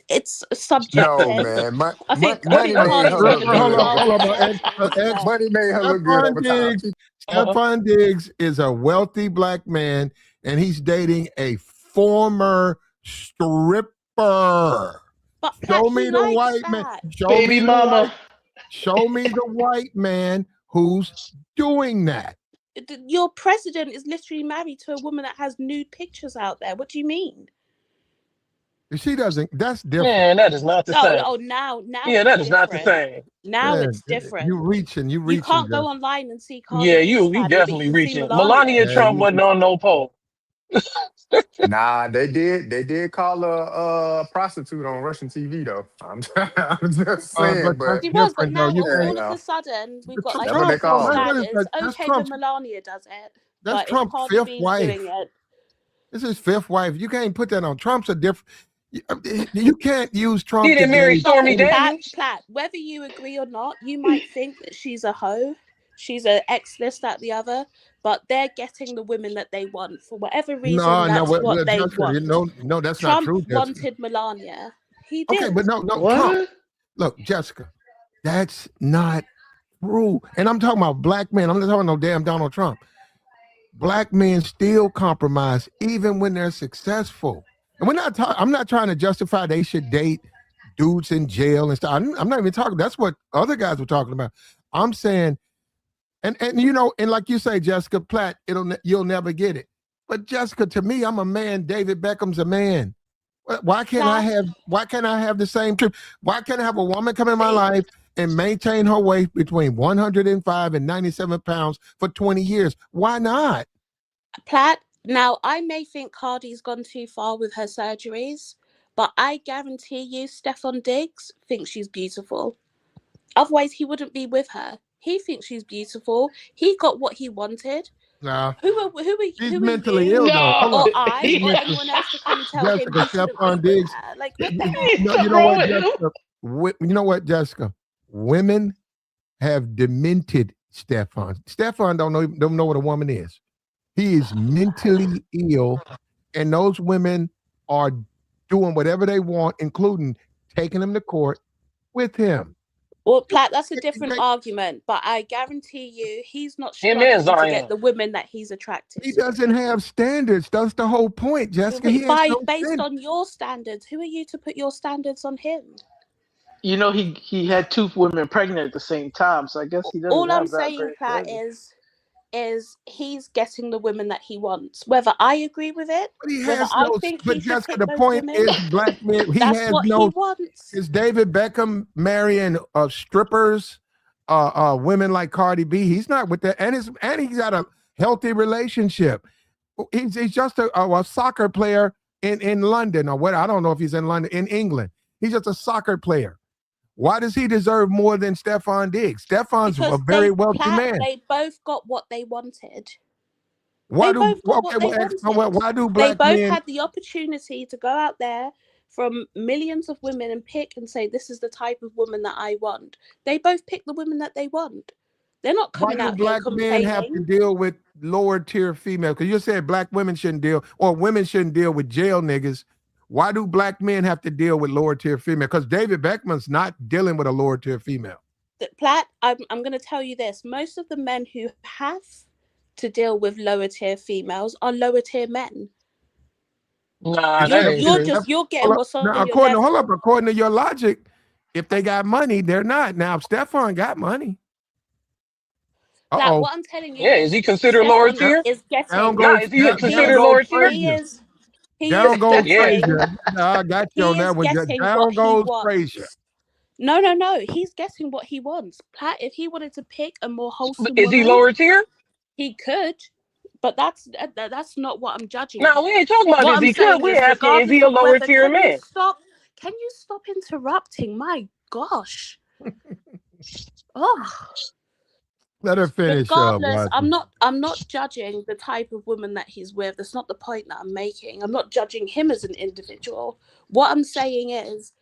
it's No, subjective. man. I Money think made her context look is Hold good. on, what hold on. Money made her look good Stephon over time. Diggs. Stephon Diggs is a wealthy black man, and he's dating a former stripper. but Platt, Show he me the likes white man. that. Baby mama. Show me the white man who's doing that. Your president is literally married to a woman that has nude pictures out there. What do you mean? She doesn't. That's different. Man, that is not the same. Now Yeah, it's that is not the different. same. Now Man, it's different. you reaching, You can't go Justin. online and see Yeah, Cardi B's you fanny, but you definitely can see reaching. Melania. Melania Yeah, Trump wasn't on no poll. Nah, they did. They did call her a prostitute on Russian TV though. I'm just but saying, that's but She was, but different though. now You can't. all of yeah, a sudden we've got like that's what they Trump. double called her. What is that? standards. That's Okay, the Trump's. Melania does it, That's but if Trump's Cardi fifth B's doing wife. it, This is fifth wife. You can't put that on. Trump's a different. You can't use He Trump to didn't marry gauge. Stormy Daniels. Platt, whether you agree or not, you might think that she's a hoe, she's a X this, that, the other, but they're getting the women that they want for whatever reason. No, no, That's what they Jessica, want. no, that's not Trump true, Jessica. wanted Melania. He Okay, did. but no, Trump. What? Look, Jessica, that's not true. And I'm talking about black men. I'm not talking about no damn Donald Trump. Black men still compromise even when they're successful. And we're not talking. I'm not trying to justify they should date dudes in jail and stuff. I'm not even talking. That's what other guys were talking about. I'm saying, and you know, and like you say, Jessica Platt, you'll never get it. But Jessica, to me, I'm a man. David Beckham's a man. Why can't I have the same trip? Why can't I have a woman come in my life and maintain her weight between 105 and 97 pounds for 20 years? Why not? Platt, now I may think Cardi's gone too far with her surgeries, but I guarantee you Stefan Diggs thinks she's beautiful. Otherwise, he wouldn't be with her. He thinks she's beautiful. He got what he wanted. Nah. He's mentally you, ill, though. Hold or on. I, or anyone else to come and tell him Jessica, he shouldn't be Stephon with Diggs. her? Like, what the You know what, Jessica? You know what, Jessica? Women have demented Stefan. Stefan don't know what a woman is. He is mentally ill, and those women are doing whatever they want, including taking him to court with him. Well, Platt, that's a different argument, but I guarantee you he's not Him and struggling to get Zion. the women that he's attracted He to. doesn't have standards. That's the whole point, Jessica. He has no Based standards. on your standards, who are you to put your standards on him? You know, he had two women pregnant at the same time, so I guess he doesn't All have I'm that saying, great Platt, standards. is he's getting the women that he wants. Whether I agree with it, But he whether has I no. think But he should Jessica, pick the those point women, is, black men. He that's has what no. he wants. Is David Beckham marrying strippers, women like Cardi B? He's not with that, and he's got a healthy relationship. He's just a soccer player in London, or what? I don't know if he's in London, in England. He's just a soccer player. Why does he deserve more than Stefan Diggs? Stefan's a very wealthy man. They both got what they wanted. Why They do both got what they wanted. why do They black both men? had the opportunity to go out there from millions of women and pick and say, this is the type of woman that I want. They both pick the women that they want. They're not Why coming do out here black men have to complaining. deal with lower tier females? Because you said black women shouldn't deal, or women shouldn't deal with jail niggas. Why do black men have to deal with lower tier female? Because David Beckman's not dealing with a lower tier female. Platt, I'm going to tell you this. Most of the men who have to deal with lower tier females are lower tier men. Nah, that ain't true. You're getting what's on your level. According to your logic, if they got money, they're not. Now, if Stefan got money. That what I'm telling you. Yeah, is he considered lower tier? Is getting. Down Nah, goes, is he considered down lower goes tier? Frazier. He Down is goes getting. Frazier. I got you on that one. Down goes Frazier. No. He's getting what he wants. Platt, if he wanted to pick a more wholesome Is he woman, lower tier? he could. But that's not what I'm judging. No, we ain't talking about what is I'm he saying could. We is, asking is he a regardless of lower whether, tier man? Can you stop interrupting? My gosh. Oh. Let her finish. Regardless, I'm not judging the type of woman that he's with. That's not the point that I'm making. I'm not judging him as an individual. What I'm saying is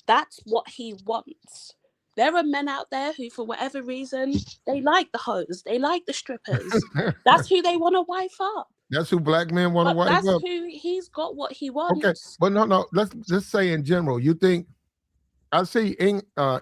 that's what he wants. There are men out there who, for whatever reason, they like the hoes, they like the strippers. That's who they want to wife up. That's who black men want to wife up. That's who he's got what he wants. Okay, but no. Let's just say in general. You think? I see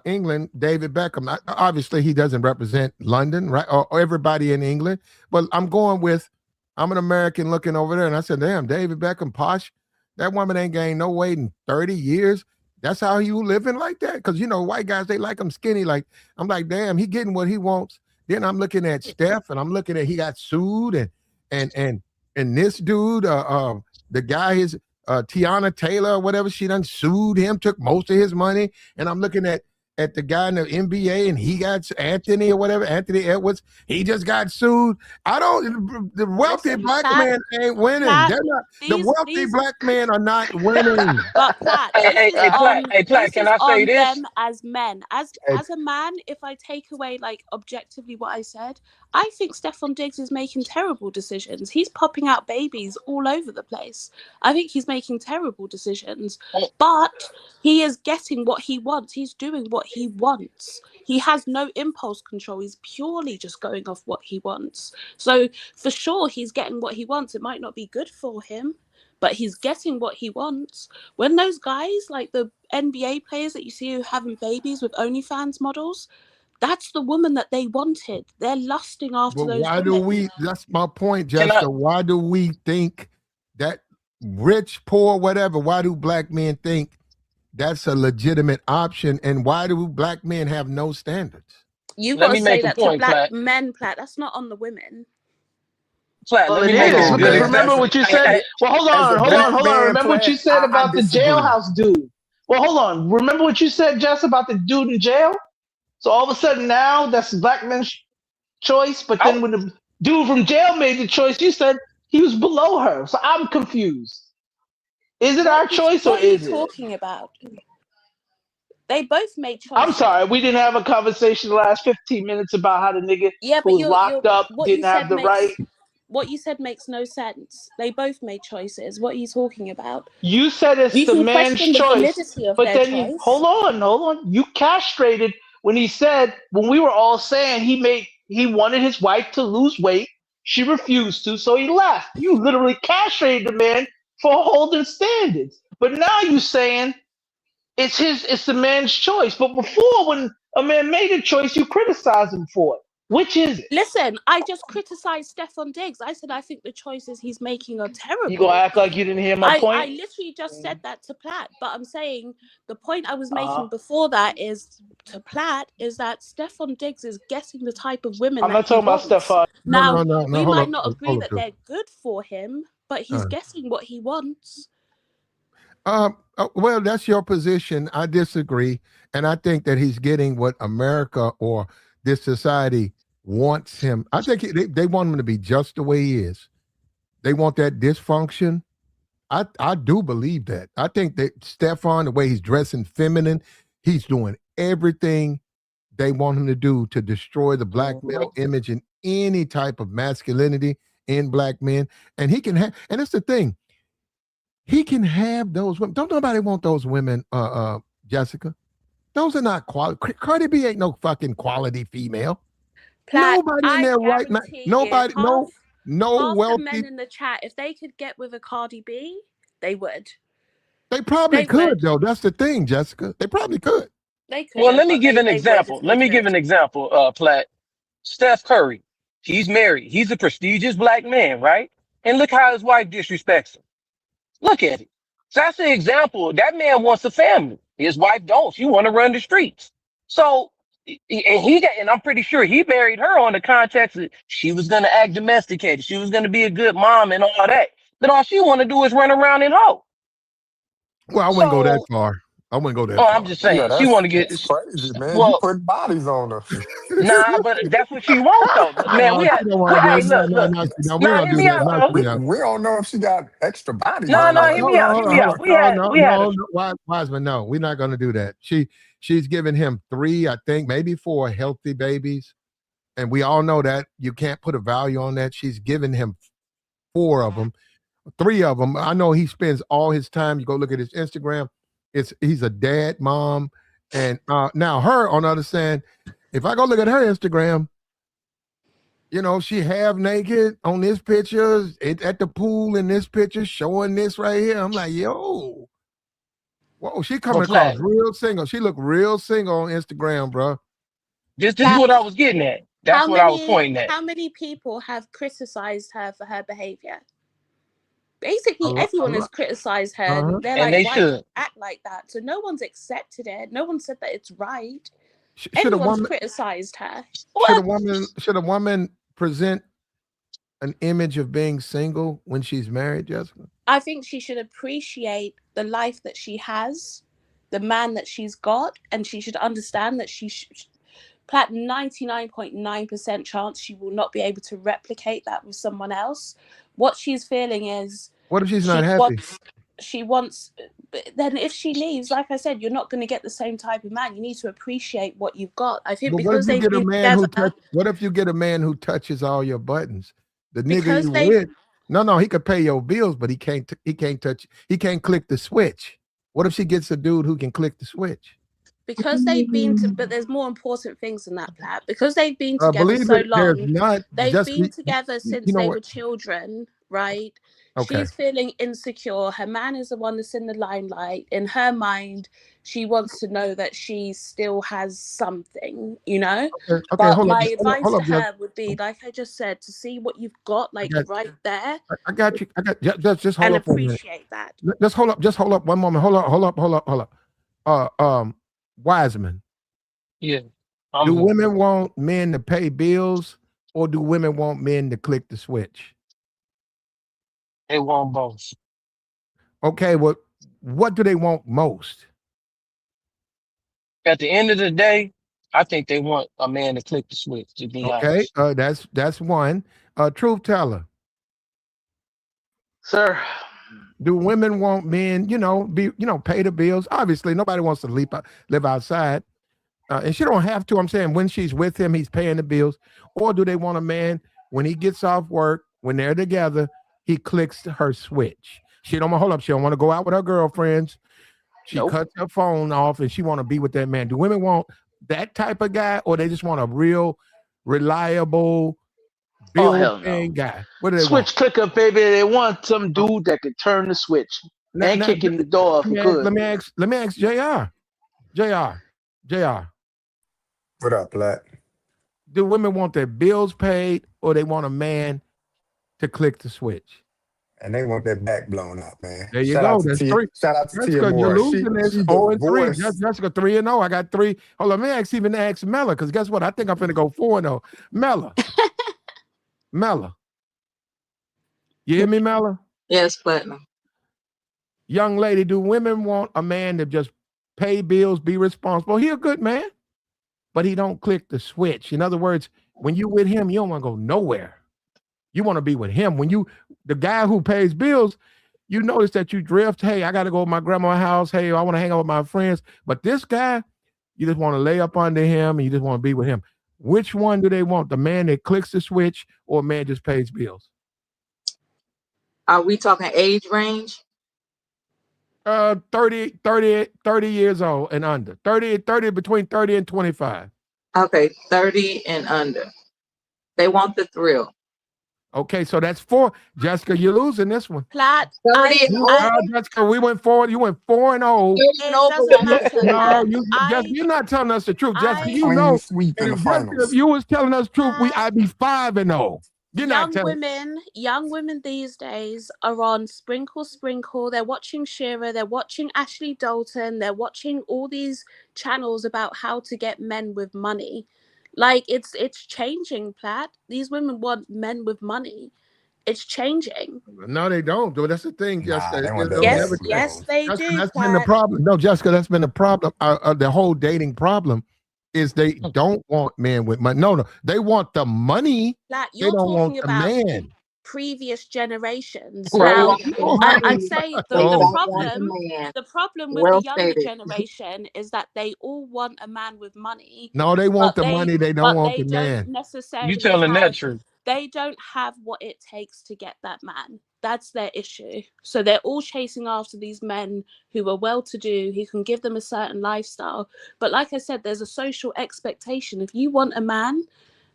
England, David Beckham. Obviously, he doesn't represent London, right? Or everybody in England. But I'm an American looking over there, and I said, damn, David Beckham, posh. That woman ain't gained no weight in 30 years. That's how you living like that? Because, white guys, they like him skinny. Like, I'm like, damn, he getting what he wants. Then I'm looking at Steph, and I'm looking at he got sued, and this dude, the guy is Tiana Taylor or whatever, she done sued him, took most of his money. And I'm looking at the guy in the NBA, and he got Anthony or whatever, Anthony Edwards. He just got sued. The wealthy black men ain't winning. They're not. The wealthy black men are not winning. But Platt, Hey, Platt, can I say this? Them as men, as a man, if I take away objectively what I said, I think Stefan Diggs is making terrible decisions. He's popping out babies all over the place. I think he's making terrible decisions, but he is getting what he wants. He's doing what he wants. He has no impulse control. He's purely just going off what he wants. So for sure, he's getting what he wants. It might not be good for him, but he's getting what he wants. When those guys, like the NBA players that you see who are having babies with OnlyFans models, that's the woman that they wanted. They're lusting after those women. That's my point, Jessica. Why do we think that rich, poor, whatever, why do black men think that's a legitimate option? And why do black men have no standards? You Let got to me say make a that to point, black Platt. men, Platt. That's not on the women. Platt, Well, let it me make is a because good. remember what you said. Well, hold as a on, hold on, black hold on. man, Remember what you Platt, said I about the disagree. jailhouse dude. Well, hold on. Remember what you said, Jess, about the dude in jail. So all of a sudden now that's black men's choice, but then when the dude from jail made the choice, you said he was below her. So I'm confused. Is it our choice or What are you is it? talking about? They both made I'm choices. sorry, we didn't have a conversation the last 15 minutes about how the nigga Yeah, who but was locked up what you didn't have said the right. makes no sense. They both made choices. What are you talking about? You said it's You the can man's question the choice, validity of but their then you choice. hold on. You castrated when he said when we were all saying he wanted his wife to lose weight. She refused to, so he left. You literally castrated the man for holding standards. But now you saying it's the man's choice. But before, when a man made a choice, you criticized him for it. Which is it? Listen, I just criticized Stefan Diggs. I said I think the choices he's making are You gonna terrible. act like you didn't hear my I point? literally just said that to Platt, but I'm saying the point I was Uh-huh. making before that is to Platt is that Stefan Diggs is getting the type of women I'm that not he talking about wants. Stefan. Now, No. we Hold might up, not agree hold up, that too. they're good for him, but he's getting what he wants. Well, that's your position. I disagree. And I think that he's getting what America or this society wants him. I think they want him to be just the way he is. They want that dysfunction. I do believe that. I think that Stefan, the way he's dressing feminine, he's doing everything they want him to do to destroy the black male image and any type of masculinity in black men. And he can have, and that's the thing. He can have those women. Don't nobody want those women, Jessica. Those are not quality. Cardi B ain't no fucking quality female. Platt, Nobody in I there right now. guarantee you, Nobody, no half the men wealthy. in the chat, if they could get with a Cardi B, they would. They probably They could would. though. That's the thing, Jessica. They probably could. They Well, couldn't, let me but give an they would example. if Let they me give could. an example, Platt. Steph Curry, he's married. He's a prestigious black man, right? And look how his wife disrespects him. Look at it. So that's an example. That man wants a family. His wife don't. She want to run the streets. So, and I'm pretty sure he married her on the context that she was going to act domesticated. She was going to be a good mom and all that. But all she want to do is run around and hoe. Well, I wouldn't go that So, far. I wouldn't go that oh, I'm far. just Yeah, saying, she want to that's get, crazy, man. You well, put bodies on her. nah, but that's what she want though. Man, No, she don't we want to do hey, it. No, look, no, look. not you. No, we Nah, don't hear do me that. out Not though. you. Now. We don't know if she got extra bodies No, on no, her. hear me out. Hear me out. We had a Wiseman, no, we're not going to do that. She's given him 3, I think, maybe 4 healthy babies, and we all know that you can't put a value on that. She's given him 4 of them, 3 of them. I know he spends all his time. You go look at his Instagram. He's a dad, mom, and now her on the other side. If I go look at her Instagram, she half naked on this picture, at the pool in this picture, showing this right here. I'm like, yo, whoa, she but coming across Platt. real single. She look real single on Instagram, bro. This is Platt, what I was getting at. That's what I was pointing at. how many people have criticized her for her behavior? A Basically, lot, a everyone has lot. criticized her, Uh-huh. and they're And like, they "Why do you should. act like that?" So no one's accepted it. No one said that it's right. Should a Everyone's woman criticized her. should a What? woman present an image of being single when she's married, Jessica? I think she should appreciate the life that she has, the man that she's got, and she should understand that Platt 99.9% chance she will not be able to replicate that with someone else. What she's feeling is What if she's not she happy? wants she wants but then if she leaves, like I said, you're not going to get the same type of man. You need to appreciate what you've got. I think But what if because you they've get a been man who together, what if you get a man who touches all your buttons? The nigga because you they've with, no, he could pay your bills, but he can't touch, he can't click the switch. What if she gets a dude who can click the switch? but there's more important things than that, Platt. Because they've been together Believe so it, there's long, not they've just been together you since know they what? were children, right? Okay. She's feeling insecure. Her man is the one that's in the limelight. In her mind, she wants to know that she still has something, you know? Okay, But hold up, my hold up, advice hold to up, Jess. her would be, like I just said, to see what you've got, I like got, right there, I got you. I got. Just hold and up for a minute. appreciate that. Just hold up. Just hold up one moment. Hold up. Wiseman. Yeah. Do I'm here. women want men to pay bills, or do women want men to click the switch? They want both. Okay, what do they want most? At the end of the day, I think they want a man to click the switch, to be Okay, honest. that's one. Truth teller. Sir, Do women want men, pay the bills? Obviously, nobody wants to live outside, and she don't have to. I'm saying when she's with him, he's paying the bills. Or do they want a man when he gets off work, when they're together, he clicks her switch? She don't want hold up. She don't want to go out with her girlfriends. She nope. cuts her phone off, and she want to be with that man. Do women want that type of guy, or they just want a real, reliable, Oh bill hell no. paying guy? What do they want? Switch clicker, baby. They want some dude that can turn the switch Now, and now, kick in the door if he could. let me ask Jr. Jr. What up, Black? Do women want their bills paid, or they want a man to click the switch? And they want that back blown out, man. There you go. That's three. Shout out to Tia Jessica, you're Moore. losing this She 0 and 3. divorced. Jessica 3 and 0. I got 3. Hold on, let me even ask Mella, because guess what? I think I'm finna go 4 and 0. Mella. You hear me, Mella? Yes, Platinum. Young lady, do women want a man to just pay bills, be responsible? He a good man, but he don't click the switch. In other words, when you with him, you don't want to go nowhere. You want to be with him. The guy who pays bills, you notice that you drift. Hey, I got to go to my grandma's house. Hey, I want to hang out with my friends. But this guy, you just want to lay up under him and you just want to be with him. Which one do they want? The man that clicks the switch or a man just pays bills? Are we talking age range? 30 years old and under. 30 between 30 and 25. Okay, 30 and under. They want the thrill. Okay, so that's 4. Jessica, you're losing this one. Platt, 30 and over? Jessica, we went 4. You went 4 and 0. 30 and over. doesn't matter, No, Platt. Jessica, you're not telling us the truth. Jessica, you Clean know. sweep in And the Jessica, finals. if you was telling us the truth, I'd be 5 and 0. You're not telling. Young women these days are on Sprinkle Sprinkle. They're watching Shira. They're watching Ashley Dalton. They're watching all these channels about how to get men with money. Like it's changing, Platt. These women want men with money. It's changing. No, they don't. Though that's the thing, Jessica. They want that It'll back never change. Yes, they Jessica, do, that's been the Platt. problem. No, Jessica, that's been the problem. The whole dating problem is they don't want men with money. No, they want the money. Platt, They you're don't want talking the about man. previous generations. They Now, want the money. I'd say They the don't want the man. problem with the Well younger stated. generation is that they all want a man with money. No, they want the money. They don't want the They man. don't You necessarily telling that have truth. they don't have what it takes to get that man. That's their issue. So they're all chasing after these men who are well to do, who can give them a certain lifestyle. But like I said, there's a social expectation. If you want a man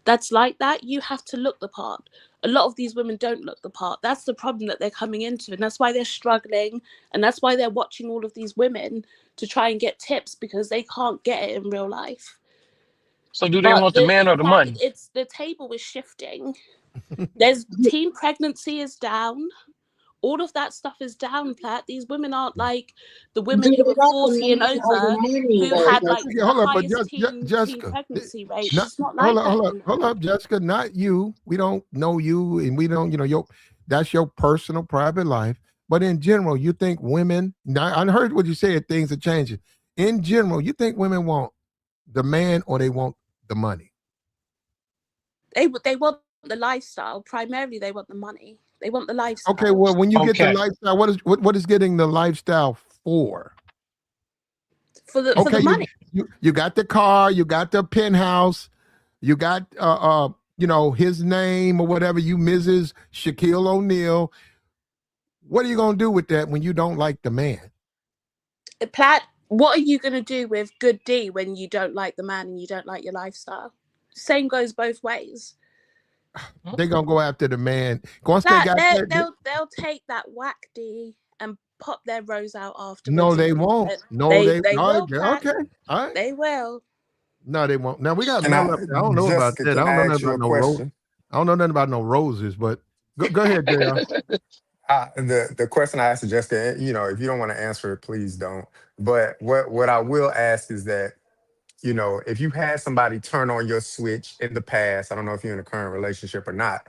that's like that, you have to look the part. A lot of these women don't look the part. That's the problem that they're coming into, and that's why they're struggling, and that's why they're watching all of these women to try and get tips, because they can't get it in real life. So do they want the man or the money? It's the table is shifting. There's teen pregnancy is down. All of that stuff is down, Platt. These women aren't like the Do women they who were want the 40 and man or the over money, who though, had like Jessica? the Hold up, but highest teen Jessica, pregnancy rates. not, It's not like that anymore. hold up, Jessica. Not you. We don't know you, and we don't. That's your personal, private life. But in general, you think women. Now, I heard what you said. Things are changing. In general, you think women want the man or they want the money? They want the lifestyle. Primarily, they want the money. They want the lifestyle. Okay, well, when you get the lifestyle, what is getting the lifestyle for? For the money. You got the car, you got the penthouse, you got his name or whatever. You Mrs. Shaquille O'Neal. What are you gonna do with that when you don't like the man? Platt, what are you gonna do with Good D when you don't like the man and you don't like your lifestyle? Same goes both ways. They're gonna go after the man. Once they got that, They'll take that whack D and pop their rose out no, afterwards. they won't. No, They all right, will, Pat. okay, all right. They will. No, they won't. Now we got Can Mel I, up there. I don't know about Jessica, that. I can don't know I ask nothing you about a no rose. question? I don't know nothing about no roses, but go ahead, JR. The question I asked Jessica, if you don't want to answer it, please don't. But what I will ask is that, if you had somebody turn on your switch in the past, I don't know if you're in a current relationship or not,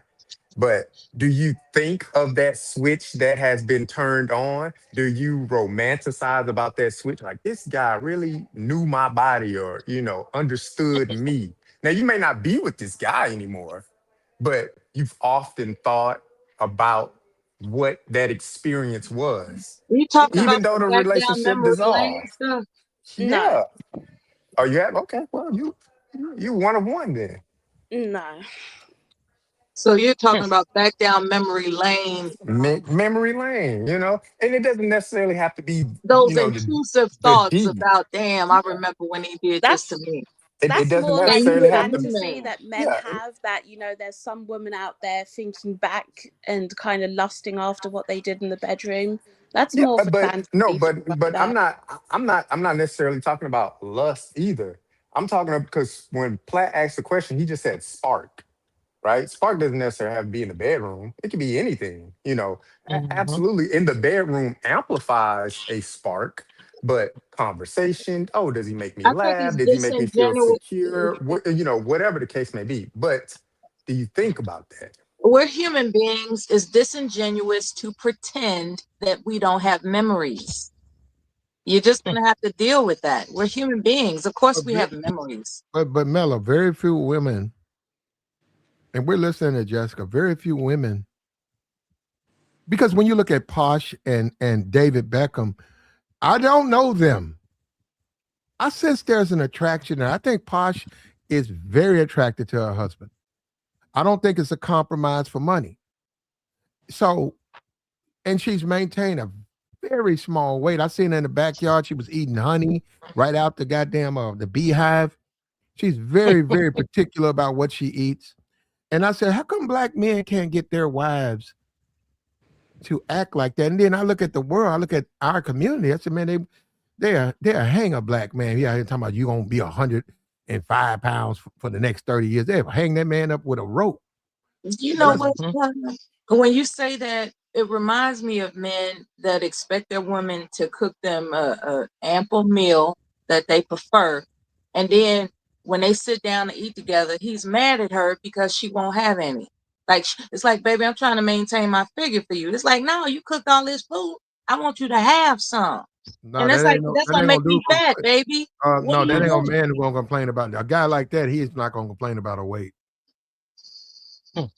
but do you think of that switch that has been turned on? Do you romanticize about that switch? Like, this guy really knew my body or, understood me. Now, you may not be with this guy anymore, but you've often thought about what that experience was, You talking even about though the the back down relationship memory lane dissolved. stuff? No, Yeah. Oh, you have? Okay. Well, you one of one then. no. So you're talking about back down memory lane, Memory lane, and it doesn't necessarily have to be, those the intrusive the thoughts deep. about, damn, I remember when he did this to That's me. It that's doesn't more And like you a necessarily with a have new to. fantasy man. that men Yeah. have, that there's some woman out there thinking back and kind of lusting after what they did in the bedroom. That's Yeah, more for but no, fantasy stuff but like but I'm that. not I'm not necessarily talking about lust either. I'm talking about, because when Platt asked the question, he just said spark, right? Spark doesn't necessarily have to be in the bedroom. It could be anything, Absolutely, in the bedroom amplifies a spark, but conversation. Oh, does he make me I think laugh? it's Does he make me feel disingenuous. secure? Whatever the case may be. But do you think about that? We're human beings. It's disingenuous to pretend that we don't have memories. You're just going to have to deal with that. We're human beings. Of course, But we have memories. Mela, very few women, and we're listening to Jessica. Very few women, because when you look at Posh and David Beckham, I don't know them. I sense there's an attraction there. I think Posh is very attracted to her husband. I don't think it's a compromise for money. So, and she's maintained a very small weight. I seen her in the backyard. She was eating honey right out the goddamn the beehive. She's very, very particular about what she eats. And I said, how come black men can't get their wives to act like that? And then I look at the world, I look at our community. I said, man, they'll hang a black man. Yeah, here talking about you gonna be 105 pounds for the next 30 years. They'll hang that man up with a rope. You And know I what? said, When you say that, it reminds me of men that expect their women to cook them a ample meal that they prefer, and then when they sit down to eat together, he's mad at her because she won't have any. Like, it's like, baby, I'm trying to maintain my figure for you. It's like, no, you cooked all this food. I want you to have some. no, And that's that like, ain't no, that's that gonna ain't make gonna me do. fat, baby. What are No, that you ain't no doing? man who's gonna complain about it. A guy like that, he's not gonna complain about a weight.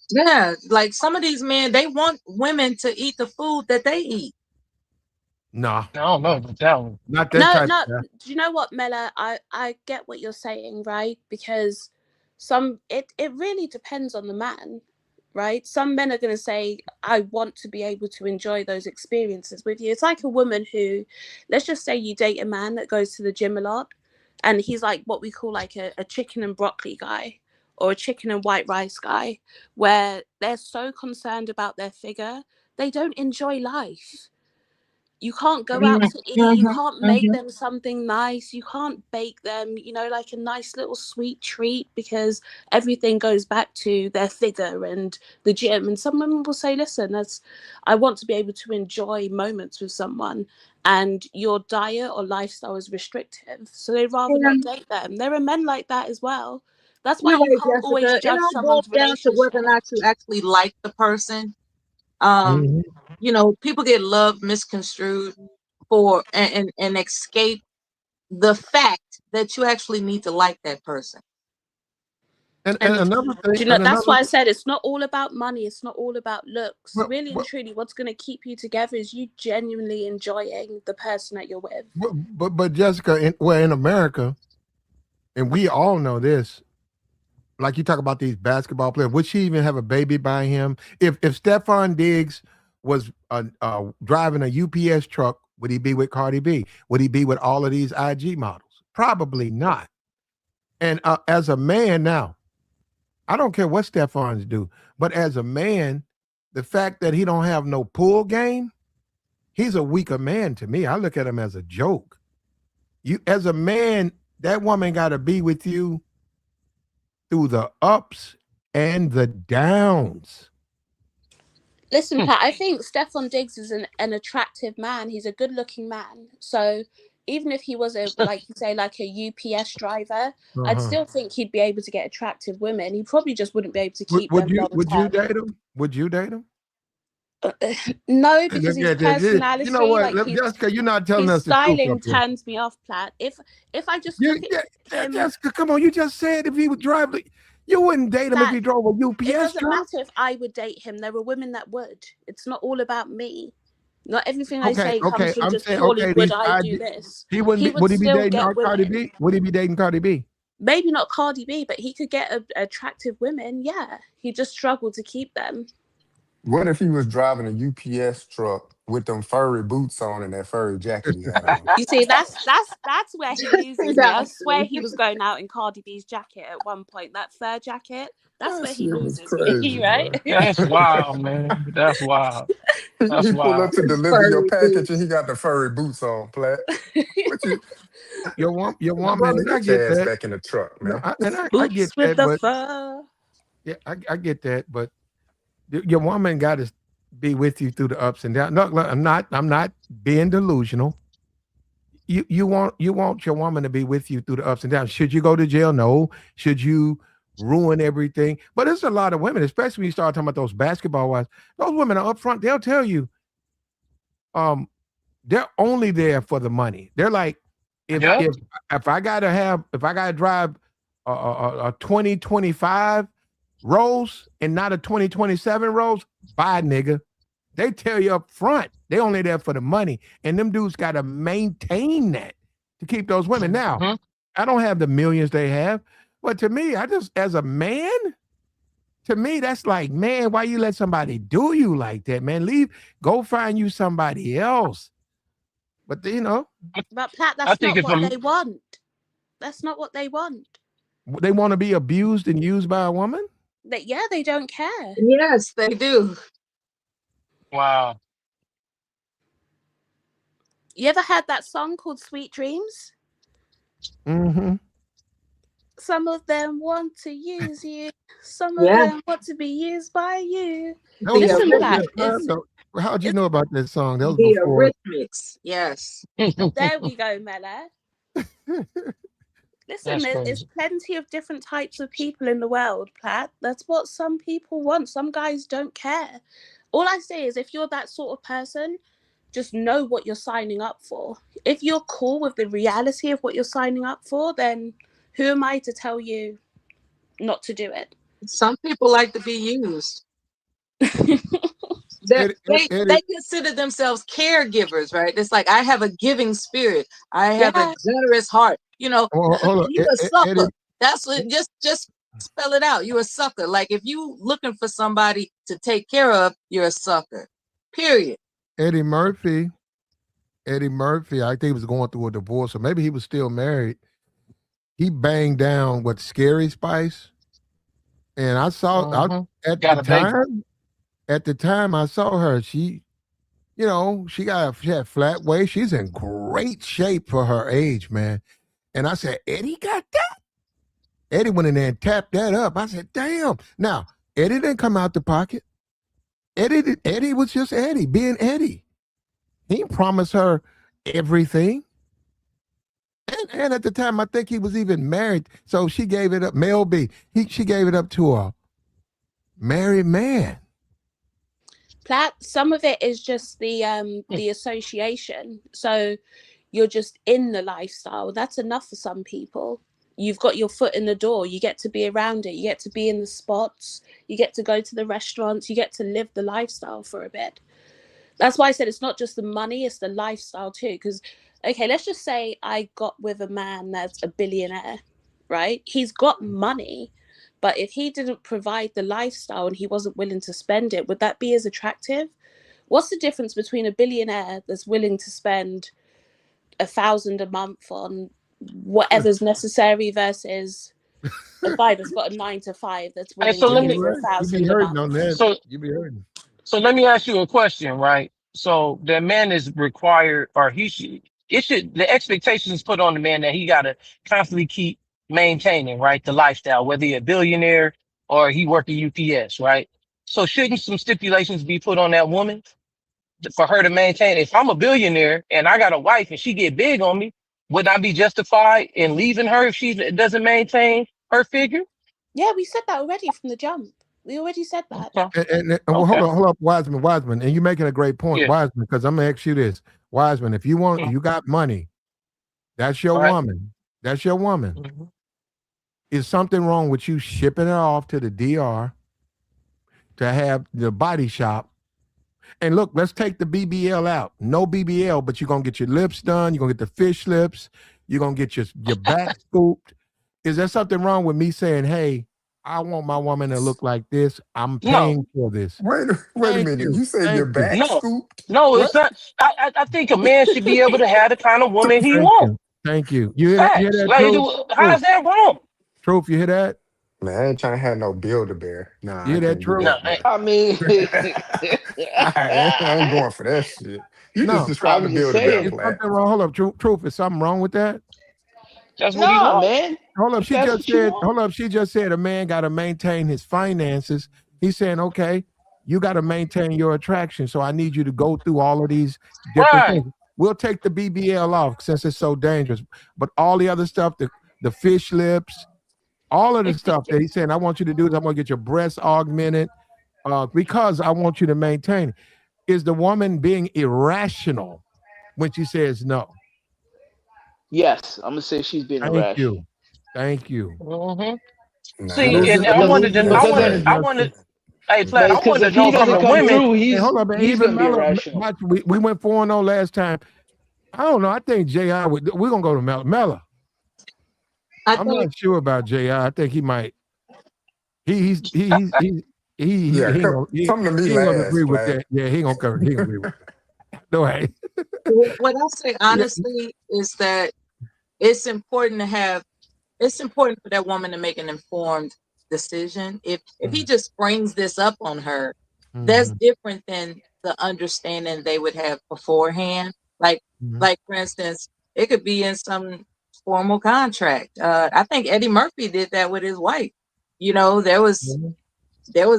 Yeah, like some of these men, they want women to eat the food that they eat. No, I don't know about that one. not that No, type no. of guy. Do you know what, Mela? I get what you're saying, right? Because it really depends on the man, right? Some men are going to say, I want to be able to enjoy those experiences with you. It's like a woman who, let's just say you date a man that goes to the gym a lot, and he's like what we call like a chicken and broccoli guy, or a chicken and white rice guy, where they're so concerned about their figure, they don't enjoy life. You can't go out to eat, you can't make them something nice, you can't bake them, like a nice little sweet treat, because everything goes back to their figure and the gym. And some women will say, listen, I want to be able to enjoy moments with someone, and your diet or lifestyle is restrictive, so they'd rather not And date them. There are men like that as well. That's why you're you right, can't always Jessica. It judge all boils someone's down to whether relationship. or not you actually like the person. Um, Mhm. People get love misconstrued for and escape the fact that you actually need to like that person. And And another thing, that's why I said it's not all about money, it's not all about looks. well, Really and well, truly, what's going to keep you together is you genuinely enjoying the person that you're with. but Jessica, in America, and we all know this. Like you talk about these basketball players, would she even have a baby by him? If Stephon Diggs was driving a UPS truck, would he be with Cardi B? Would he be with all of these IG models? Probably not. And as a man now, I don't care what Stephon's do, but as a man, the fact that he don't have no pull game, he's a weaker man to me. I look at him as a joke. You, as a man, that woman got to be with you through the ups and the downs. Listen, Pat, I think Stefan Diggs is an attractive man. He's a good-looking man. So even if he was like you say, like a UPS driver, I'd still think he'd be able to get attractive women. He probably just wouldn't be able to keep them long Would you term. date him? Would you date him? No, because his personality, you know what, like Jessica, you're not telling his us the truth styling up here. turns me off, Platt. If I just look at him, Jessica, come on, you just said if he would drive, you wouldn't date him if he drove a UPS it doesn't truck. matter if I would date him. There are women that would. It's not all about me. Not everything I say comes from I'm just saying, purely would I do this. He wouldn't. Would he be still dating get Cardi women. B? Would he be dating Cardi B? Maybe not Cardi B, but he could get attractive women. Yeah, he just struggled to keep them. What if he was driving a UPS truck with them furry boots on and that furry jacket he had on? You see, that's where he loses me. I swear he was going out in Cardi B's jacket at one point. That fur jacket. That's where he loses me, right? That's wild, man. That's wild. That's He pull up wild. to deliver your package and he got the furry boots on, Platt. What you? Your woman, Brother, and I get your get ass that. back in the truck, man. I get that, but yeah, I get that, but your woman got to be with you through the ups and downs. No, look, I'm not being delusional. You want your woman to be with you through the ups and downs. Should you go to jail? No. Should you ruin everything? But there's a lot of women, especially when you start talking about those basketball wives. Those women are upfront. They'll tell you, they're only there for the money. They're like, if I gotta drive a 2025 Rolls and not a 2027 Rolls, bye, nigga. They tell you up front, they only there for the money. And them dudes got to maintain that to keep those women. Now, I don't have the millions they have, but to me, as a man, to me, that's like, man, why you let somebody do you like that, man? Go find you somebody else. But but Pat, that's not what they want. That's not what they want. They want to be abused and used by a woman? They don't care. Yes, they do. Wow. You ever heard that song called Sweet Dreams? Mm-hmm. Some of them want to use you. Some of them want to be used by you. Listen, Pat. How'd you know about that song? That was the before. Eurythmics. Yes. There we go, Mela. Listen, there's plenty of different types of people in the world, Platt. That's what some people want. Some guys don't care. All I say is if you're that sort of person, just know what you're signing up for. If you're cool with the reality of what you're signing up for, then who am I to tell you not to do it? Some people like to be used. They consider themselves caregivers, right? It's like, I have a giving spirit. I have a generous heart. You're a sucker. That's what, just spell it out. You're a sucker. Like, if you looking for somebody to take care of, you're a sucker. Period. Eddie Murphy, I think he was going through a divorce, or maybe he was still married. He banged down with Scary Spice. And I saw at the time I saw her, she had flat waist. She's in great shape for her age, man. And I said, Eddie got that? Eddie went in there and tapped that up. I said, damn. Now, Eddie didn't come out the pocket. Eddie was just Eddie, being Eddie. He didn't promise her everything. And at the time, I think he was even married. So she gave it up. Mel B. She gave it up to a married man. Platt, some of it is just the association. So you're just in the lifestyle. That's enough for some people. You've got your foot in the door. You get to be around it. You get to be in the spots. You get to go to the restaurants. You get to live the lifestyle for a bit. That's why I said it's not just the money, it's the lifestyle too. Because, okay, let's just say I got with a man that's a billionaire, right? He's got money, but if he didn't provide the lifestyle and he wasn't willing to spend it, would that be as attractive? What's the difference between a billionaire that's willing to spend $1,000 a month on whatever's necessary versus A guy that's got a 9 to 5 that's And willing so to let give me you a Right. You be thousand a hurting month. on that. so You be hurting. so let me ask you a question, right? So the man is required, or he should, it should, the expectations put on the man that he got to constantly keep maintaining, right? The lifestyle, whether he a billionaire or he work at UPS, right? So shouldn't some stipulations be put on that woman for her to maintain? If I'm a billionaire and I got a wife and she get big on me, would I be justified in leaving her if she doesn't maintain her figure? Yeah, we said that already from the jump. We already said that. Okay. And well, Okay. hold up, Wiseman, and you're making a great point, Yeah. Wiseman, because I'm gonna ask you this, Wiseman, if you want, Mm. you got money, that's your Right. woman, that's your woman. Mhm. Is something wrong with you shipping her off to the DR to have the body shop? And look, let's take the BBL out. No BBL, but you're gonna get your lips done. You're gonna get the fish lips. You're gonna get your back scooped. Is there something wrong with me saying, "Hey, I want my woman to look like this. I'm No. paying for this." Wait a Thank minute. you. You said your Thank you. back No, scooped? no, What? it's not. I think a man should be able to have the kind of woman he Thank wants. you. Thank you. You hear that? You hear Facts. that, Like, Truth? how Truth. is that wrong? Truth. You hear that? Man, I ain't trying to have no build a bear. You Nah, I hear that, can't do Truth? No, that, man. I mean, I ain't going for that shit. You just No. described the I'm just build a bear saying. Is plat. something wrong? Hold up, Truth. Is something wrong with that? that's what he Nah, wants. man. Hold up, If that's what you want. hold up, she just said a man got to maintain his finances. He's saying, okay, you got to maintain your attraction. So I need you to go through all of these different Right. things. We'll take the BBL off since it's so dangerous. But all the other stuff, the fish lips, all of the stuff that he's saying, I want you to do is I'm going to get your breasts augmented because I want you to maintain. Is the woman being irrational when she says no? Yes, I'm gonna say she's being Thank you. irrational. Thank you. Hmm. Nah, See, that's and It I doesn't. wanted smooth. to, It I That's wanted, doesn't. I crazy. wanted, hey, Flat, I Because wanted if to know he from doesn't the come women. through, Hey, hold on, man. he's Even gonna be Mello, irrational. watch, we went 4-0 last time. I don't know. I think JI, we're going to go to Mello. Mello, I I'm think not sure about JI. I think he might, Yeah, he ain't gonna, come to me he ain't gonna last, agree with plat. that. Yeah, he ain't gonna cover. He ain't gonna agree with that. No way. what I say Yeah. honestly is that it's important to have it's important for that woman to make an informed decision. If he just springs this up on her, that's Mm-hmm. different than the understanding they would have beforehand. Like Mm-hmm. like for instance, it could be in some formal contract. I think Eddie Murphy did that with his wife. You know, there was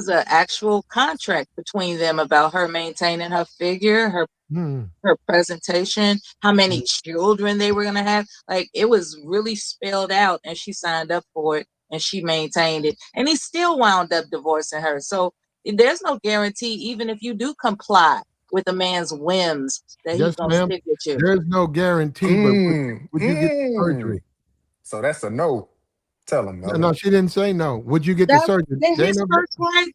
an actual contract between them about her maintaining her figure, Mm-hmm. her presentation, how many children they were going to have. Like it was really spelled out, and she signed up for it and she maintained it. And he still wound up divorcing her. So there's no guarantee, even if you do comply with a man's whims, that he's Yes, going to ma'am. stick with you. There's no guarantee, but Mm, would you get the mm. surgery? So that's a no. Tell him, No, Mello. no, she didn't say no. Would you get the That, surgery? that There ain't his no. first wife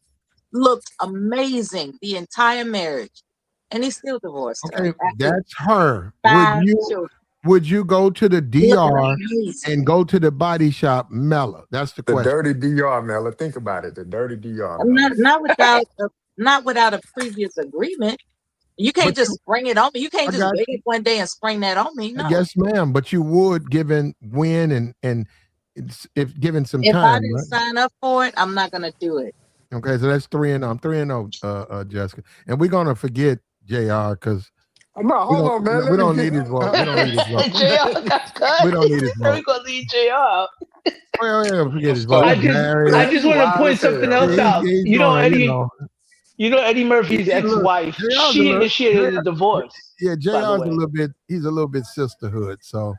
looked amazing the entire marriage, and he still divorced her Okay, after that's her. 5 children. Would you go to the Looking DR amazing. and go to the body shop, Mella? That's the The question. dirty DR, Mello. Think about it. The dirty DR, Not Mello. not without not without a previous agreement. You can't But just you, spring it on me. You can't I just got wake up you. one day and spring that on me. No. Yes, ma'am. But you would, given when and if given some If I time, didn't right? sign up for it, I'm not gonna do it. Okay, so that's 3-0. I'm 3-0, Jessica, and we're gonna forget Jr. Because No, hold on, man. we Let me don't get. need his vote. We don't need his vote. JR got cut. We don't need his We're vote. gonna leave JR out. Well, yeah, forget his Let's vote. go. I He's just married. I Man, just you want to wild point as something hell, else He's, out. man. he's going, You know Eddie Murphy's look, ex-wife. JR's a She little, initiated the divorce, yeah, by the JR's a way. little bit. He's a little bit sisterhood. So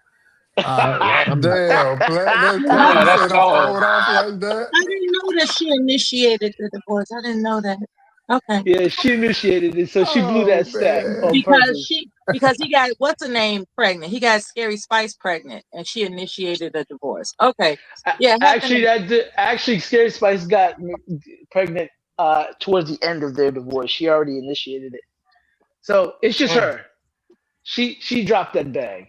I'm not. Damn, plat. That's Yeah, crazy. Nah, You that's say don't throw cold. it off like that. I didn't know that she initiated the divorce. I didn't know that. Okay. Yeah, she initiated it, so she blew Oh that stack man. on purpose. Because he got what's her name pregnant. He got Scary Spice pregnant, and she initiated a divorce. Okay. Yeah, it happened. Actually, Scary Spice got pregnant towards the end of their divorce. She already initiated it, so it's just Mm. her. She dropped that bag.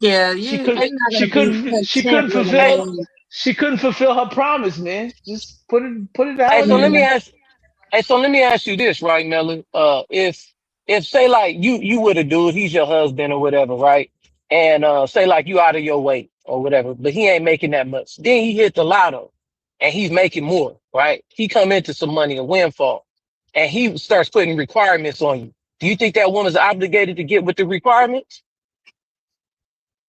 Yeah, She you couldn't. they're not She gonna be couldn't. She content couldn't with a Hey, fulfill. man. She couldn't fulfill her promise, man. Just put it how hey, it so let Yeah. me is. ask. Hey, so let me ask you this, right, Melon? If say like you with a dude, he's your husband or whatever, right? And say like you out of your weight, or whatever, but he ain't making that much. Then he hit the lotto and he's making more, right? He come into some money, a windfall, and he starts putting requirements on you. Do you think that woman's obligated to get with the requirements?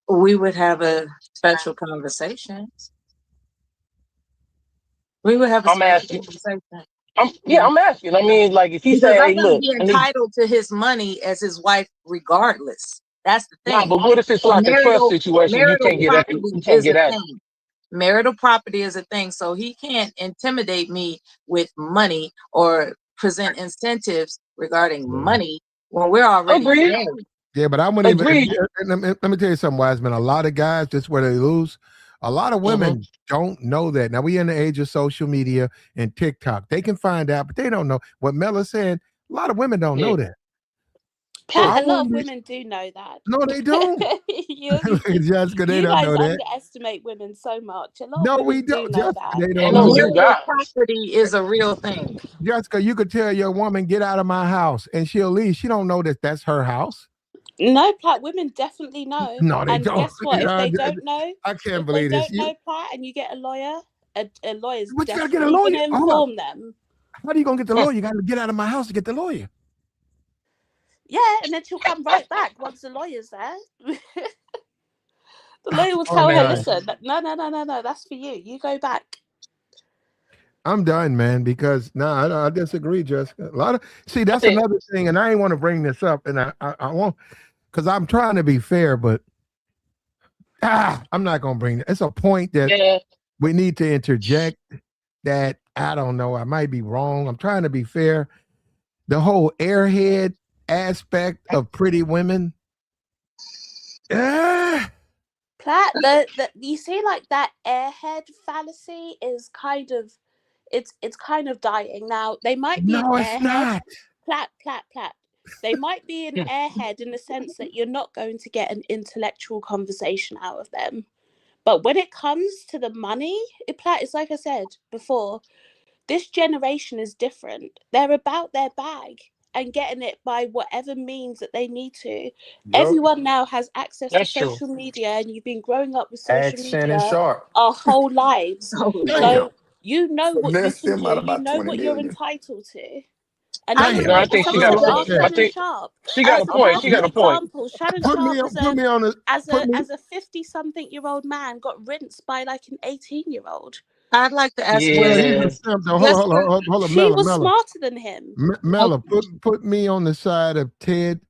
We would have a special conversation. We would have a I'm special asking. conversation. I'm asking. I mean, like if he Because say, I'm "Hey, going to look, be I need," entitled to his money as his wife, regardless. That's the nah, thing. but what if it's So like a trust situation? You marital can't get at, property you can't is get a at it. thing. Marital property is a thing. So he can't intimidate me with money or present incentives regarding money when we're already Agreed. married. Yeah, but I wouldn't even. Agreed. Let me tell you something, Wiseman. A lot of guys, just where they lose. A lot of women don't know that. Now we in the age of social media and TikTok. They can find out, but they don't know what Mel is saying. A lot of women don't know that. Pat, I a lot of wouldn't be. women do know that. No, they don't. You, Jessica, they don't guys know that. underestimate women so much. A lot of No, we women do don't. know Jessica, that. they don't And no, know you that. Marital guys. property is a real thing. Jessica, you could tell your woman, get out of my house, and she'll leave. She don't know that that's her house. No, Platt, women definitely know. No, they And don't. guess what? If they don't know, I can't believe this. You, Platt, and you get a lawyer, a lawyer's but you gotta get a definitely going lawyer. to Hold up. inform them. How are you gonna get the lawyer? You gotta get out of my house to get the lawyer. Yeah, and then she'll come right back once the lawyer's there. The lawyer will Oh tell her, man, listen, no, that's for you. You go back. I'm done, man. Because no, I disagree, Jessica. A lot of I that's think another thing, and I ain't want to bring this up, and I won't, because I'm trying to be fair, but I'm not gonna bring it. It's a point that yeah, we need to interject. That I don't know. I might be wrong. I'm trying to be fair. The whole airhead aspect of pretty women. Platt, the you see, like that airhead fallacy is kind of, it's kind of dying now. They might be an No, it's airhead, not. Platt. They might be an airhead in the sense that you're not going to get an intellectual conversation out of them. But when it comes to the money, Platt, it's like I said before, this generation is different. They're about their bag and getting it by whatever means that they need to. Yep. Everyone now has access to that's true. social media, and you've been growing up with social Ask Shannon media Sharp. our whole lives. Oh, Damn. So you know what you Finesse can him do, out you about know 20 what you're million. entitled to. And I I'm would going No, to I like make to think this she ask got point. a a point. Ask I question. Shannon think Sharp. she got a point. She For got a point. example, Shannon Sharp Put me on the as put me. a 50-something-year-old man got rinsed by like an 18-year-old. I'd like to ask Well, he's Yeah, a simp though. just Hold on, She Mella, was Mella. smarter than him. Mella, put me on the side of Ted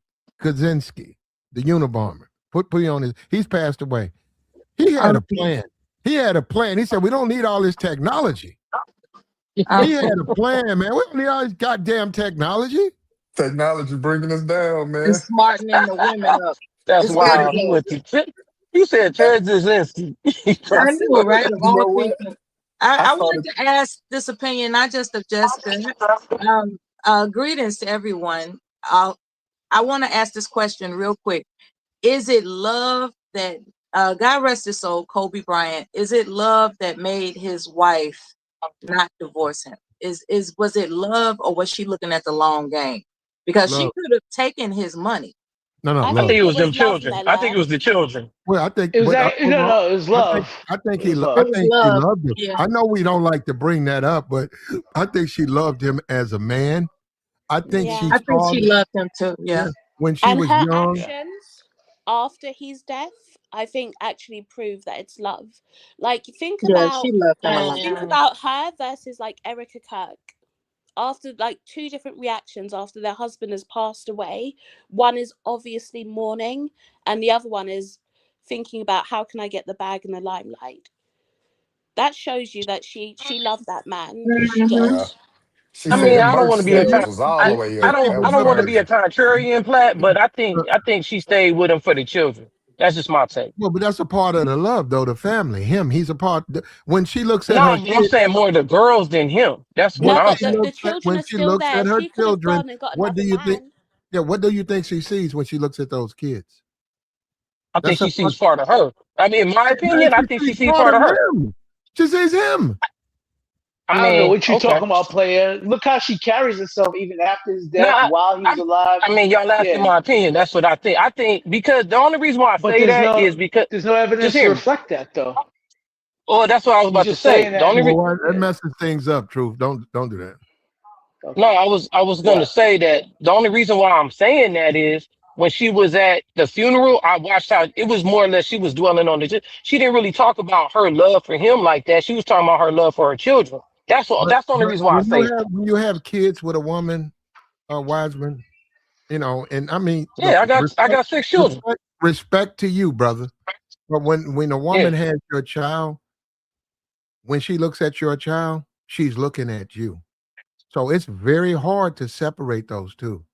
Kaczynski, the Unabomber. Put me on his. He's passed away. He had a plan. He had a plan. He said, "We don't need all this technology." He had a plan, man. We don't need all this goddamn technology. Technology bringing us down, man. it's smartening the women up. that's It's good to wild. He go. went to. He said Ted Kaczynski. I know, right? Of You all know what? people. I I saw wanted to ask this opinion, not just of Jessica. Greetings to everyone. I want to ask this question real quick. Is it love that, God rest his soul, Kobe Bryant, is it love that made his wife not divorce him? Was it love, or was she looking at the long game? Because she Love. could have taken his money. No, I I love. think think it it was was them love, children. I think Mella. it was the children. Well, I think, It was but that no, overall, no, it was love. I think It was It love. was he love. loved him. Yeah. I know we don't like to bring that up, but I think she loved him as a man. I think Yeah. she I think saw, she loved him too. yeah, Yeah. when she And was her young. Yeah. actions after his death, I think actually prove that it's love. Like Yeah, she loved him a lot. think about her versus like Erica Kirk. After like two different reactions after their husband has passed away, one is obviously mourning, and the other one is thinking about how can I get the bag in the limelight. That shows you that she loved that man. She did. Yeah. She I said mean, the I don't birth want to be a certificates was all the way up. That I was don't want to be a crazy. contrarian, Plat, but I think she stayed with him for the children. That's just my take. Well, but that's a part of the love, though. The family, him, he's a part. When she looks at her No, but I'm kids, saying more the girls than him. That's what No, I'm but saying. the children when are she still looks there. at her She could have children, gone and got what do another you think? man. Yeah, what do you think she sees when she looks at those kids? I think That's a she part. sees part of her. I mean, in my Man, opinion, I she think she sees sees part part of of her. him. She sees him. I don't know mean, what you're okay. talking about, player. Look how she carries herself even after his No, death, while he was alive. I mean, y'all asking Yeah, my opinion. That's what I think. I think because the only reason why I but say that is because there's no just evidence to hear me. reflect that though. Oh, that's what I was You're about to just say. saying The that. only Well, that Yeah. messes things up. Truth. Don't do that. No, Okay. I was gonna What? say that the only reason why I'm saying that is when she was at the funeral, I watched how it was more or less she was dwelling on the. She didn't really talk about her love for him like that. She was talking about her love for her children. That's all. But That's the only reason why I say it. when you have kids with a woman, Wiseman, and I mean, look, Yeah, I got 6 children. respect to you, brother. But when a Yeah, woman has your child, when she looks at your child, she's looking at you. So it's very hard to separate those two,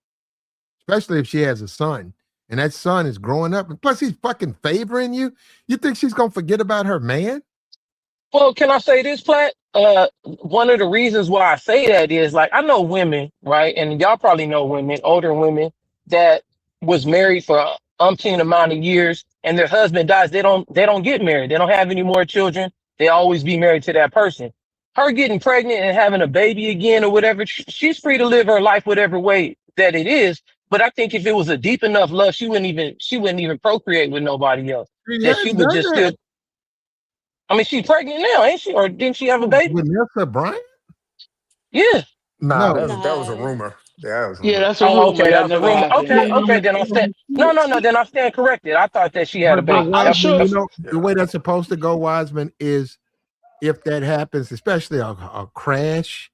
especially if she has a son and that son is growing up. And plus, he's fucking favoring you. You think she's gonna forget about her man? well, can I say this, Platt? One of the reasons why I say that is like I know women, right? And y'all probably know women, older women that was married for umpteen amount of years, and their husband dies. They don't get married. They don't have any more children. They always be married to that person. Her getting pregnant and having a baby again or whatever, she's free to live her life whatever way that it is. But I think if it was a deep enough love, she wouldn't even procreate with nobody else. She That she hadn't would done just that. still. I mean, she's pregnant now, ain't she? Or didn't she have a baby? Vanessa Bryant? Yeah. Nah, No. that was a No. rumor. Yeah, that was a Yeah, rumor. that's a Oh, rumor. okay, that That was a never rumor. happened. Okay, Yeah. okay, then I stand. No, no, no, then I stand corrected. I thought that she had a But baby. I'm That's Wiseman, sure. that's the way that's supposed to go, Wiseman, is if that happens, especially a crash,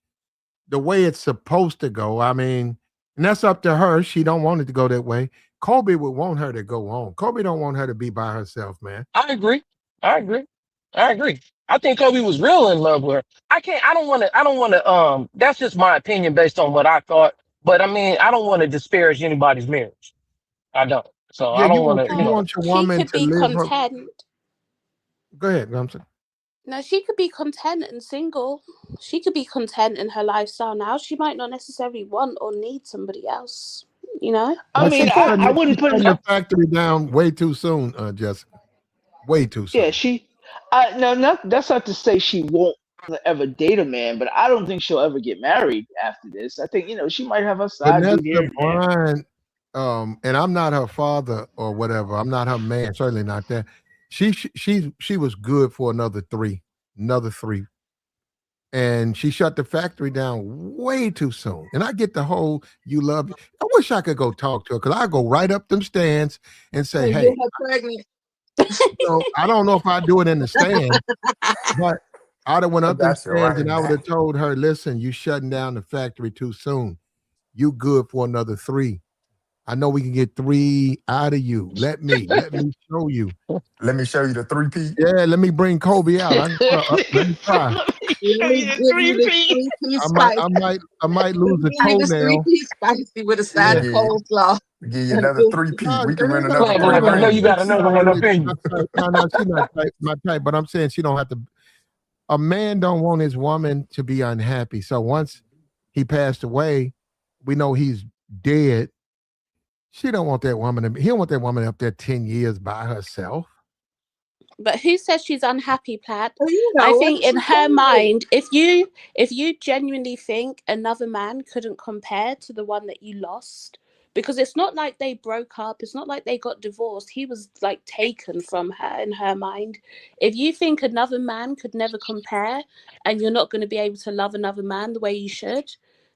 the way it's supposed to go. I mean, and that's up to her. She don't want it to go that way. Kobe would want her to go on. Kobe don't want her to be by herself, man. I agree. I agree. I agree. I think Kobe was real in love with her. I don't wanna that's just my opinion based on what I thought. But I mean, I don't want to disparage anybody's marriage. I don't. So Yeah, I don't wanna, you No, want your she woman could to be live her. content. Go ahead, Gumson. No, she could be content and single. She could be content in her lifestyle now. She might not necessarily want or need somebody else, you know? I But mean, I she's wouldn't put shutting it. the factory down way too soon, Jessica. Way too Yeah, soon. she. I no, not that's not to say she won't ever date a man, but I don't think she'll ever get married after this. I think she might have a side dude here Vanessa and there. Bryant, and I'm not her father or whatever. I'm not her man. Certainly not that. She was good for another three, and she shut the factory down way too soon. And I get the whole you love. I wish I could go talk to her because I go right up them stands and say, And "Hey, get her pregnant. I don't know if I do it in the stand, but I'd have went I up them got you stands right and I would now. have told her, listen, you shutting down the factory too soon. You good for another three. I know we can get three out of you. Let me show you. Let me show you the three-peat. Yeah, let me bring Kobe out. Let me try. Let me Let show me you the give you three the P. three-piece I might, spice. I might, I might Let lose me a give you this toenail. three-piece spicy with a We side Yeah. of coleslaw give you and a another biscuit. three-peat. No, We it can run ain't gonna another Like, it three ain't like I gonna know be you lanes. got she's another not one really up in my you. type. No, she's not my type, but I'm saying she don't have to a man don't want his woman to be unhappy. So once he passed away, we know he's dead. She don't want that woman he don't want that woman up there 10 years by herself. But who says she's unhappy, Plaid? Well, you I know, what think is in she her doing? mind, if you genuinely think another man couldn't compare to the one that you lost, because it's not like they broke up, it's not like they got divorced. He was like taken from her in her mind. If you think another man could never compare and you're not going to be able to love another man the way you should,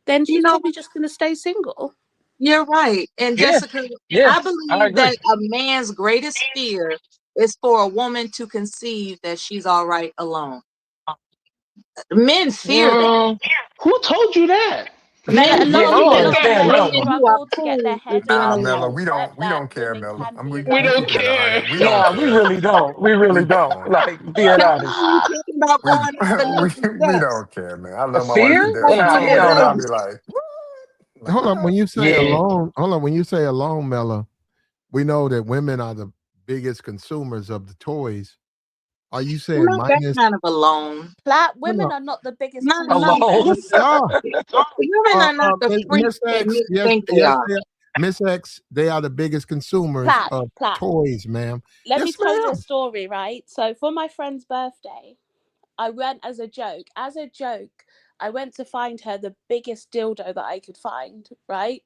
then You she's know, probably just going to stay single. you're right. And Yeah, Jessica, yeah, I I believe agree. that a man's greatest fear is for a woman to conceive that she's all right alone. Men fear that. Mm, Who told you that? Mela, Men a yeah, lot I of don't fear a that lot of understand men that women one. who are struggle to get their cool with head being Nah, around the Mela, alone. concept we that don't care, women Mela. can be We We don't keep it in the alone. hundred. care. We don't Nah, we care. really don't. We really We don't. don't. Like, being Tell honest. me you talking about We going up Vanessa's we steps. don't care, man. I A love my wife to fear? death. Talking When Nah, she about get hell ready, I'll no. be babies. like, what? Like, Hold on, when you say Yeah. alone, hold on, when you say alone, Mela, we know that women are the biggest consumers of the toys. Are you saying Not that minus kind of alone. Black hold women on. are not the biggest Not Alone. Yes, consumers. they are. women are not the freaks Miss that X, men yes, think they yes, are. they are. Miss X, they are the biggest consumers Platt, of Platt. toys, ma'am. Let me Yes, tell you a ma'am. story, right? So for my friend's birthday, I went as a joke. As a joke, I went to find her the biggest dildo that I could find, right?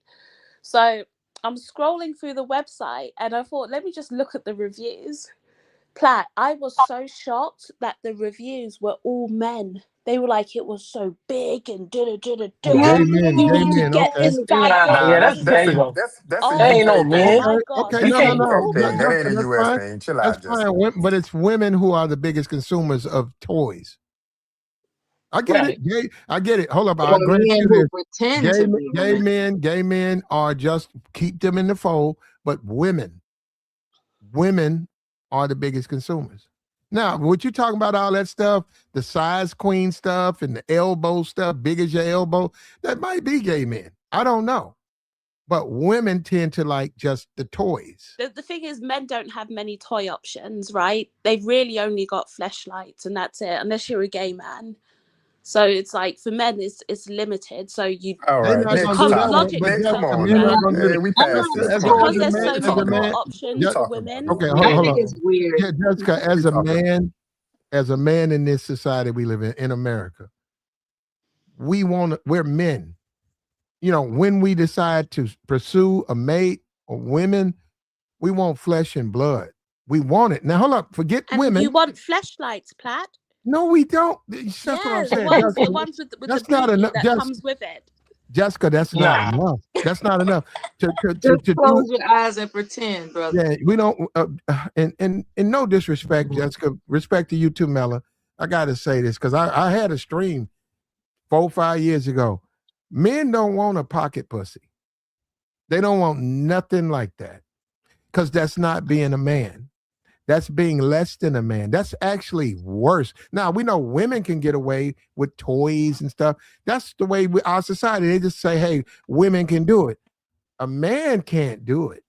So I'm scrolling through the website and I thought, let me just look at the reviews. Platt, I was so shocked that the reviews were all men. They were like, it was so big and da da da Oh, da. gay You need to men. get Okay. this bad Yeah, boy. Nah, that's that's gay a though. that's a That Oh ain't no UK thing. men. my Okay, gosh, okay, You it no, was no, That's a can't. UK all no, thing. That ain't men. a that's US fine. thing. Chill That's out, fine. Jessica. But it's women who are the biggest consumers of toys. I get it. Right. Gay, I get it. Hold up, Or I'll grant men you who this. pretend to be women. Gay men are just keep them in the fold. But women are the biggest consumers. Now, what you talking about, all that stuff, the size queen stuff and the elbow stuff, big as your elbow, that might be gay men. I don't know. But women tend to like just the toys. The thing is, men don't have many toy options, right? They've really only got fleshlights and that's it, unless you're a gay man. So it's like for men, it's limited. So you All They're right, not gonna next do come that. topic. logic But Come Jessica, on men talking. not now. gonna do Hey, that. we I'm passed not this. a Come on, Because As man. a there's man, supporter so We as a many talking more man, about. We options for just, talking about. women. okay, I hold think on. it's weird. Yeah, Jessica, We talking about. as a man in this society we live in America, we're men. You know, when we decide to pursue a mate or women, we want flesh and blood. We want it. Now, hold up, forget And you women. want fleshlights, Platt? No, we don't. That's what Yeah, I'm saying. the ones with the That's not booty enough. that comes with it. Jessica, that's not Nah. enough. That's not enough Just to do. close your eyes and pretend, brother. Yeah, we don't. And no disrespect, Jessica. Respect to you too, Mella. I got to say this because I had a stream 4 or 5 years ago. Men don't want a pocket pussy. They don't want nothing like that because that's not being a man. That's being less than a man. That's actually worse. Now we know women can get away with toys and stuff. That's the way our society. They just say, "Hey, women can do it." A man can't do it.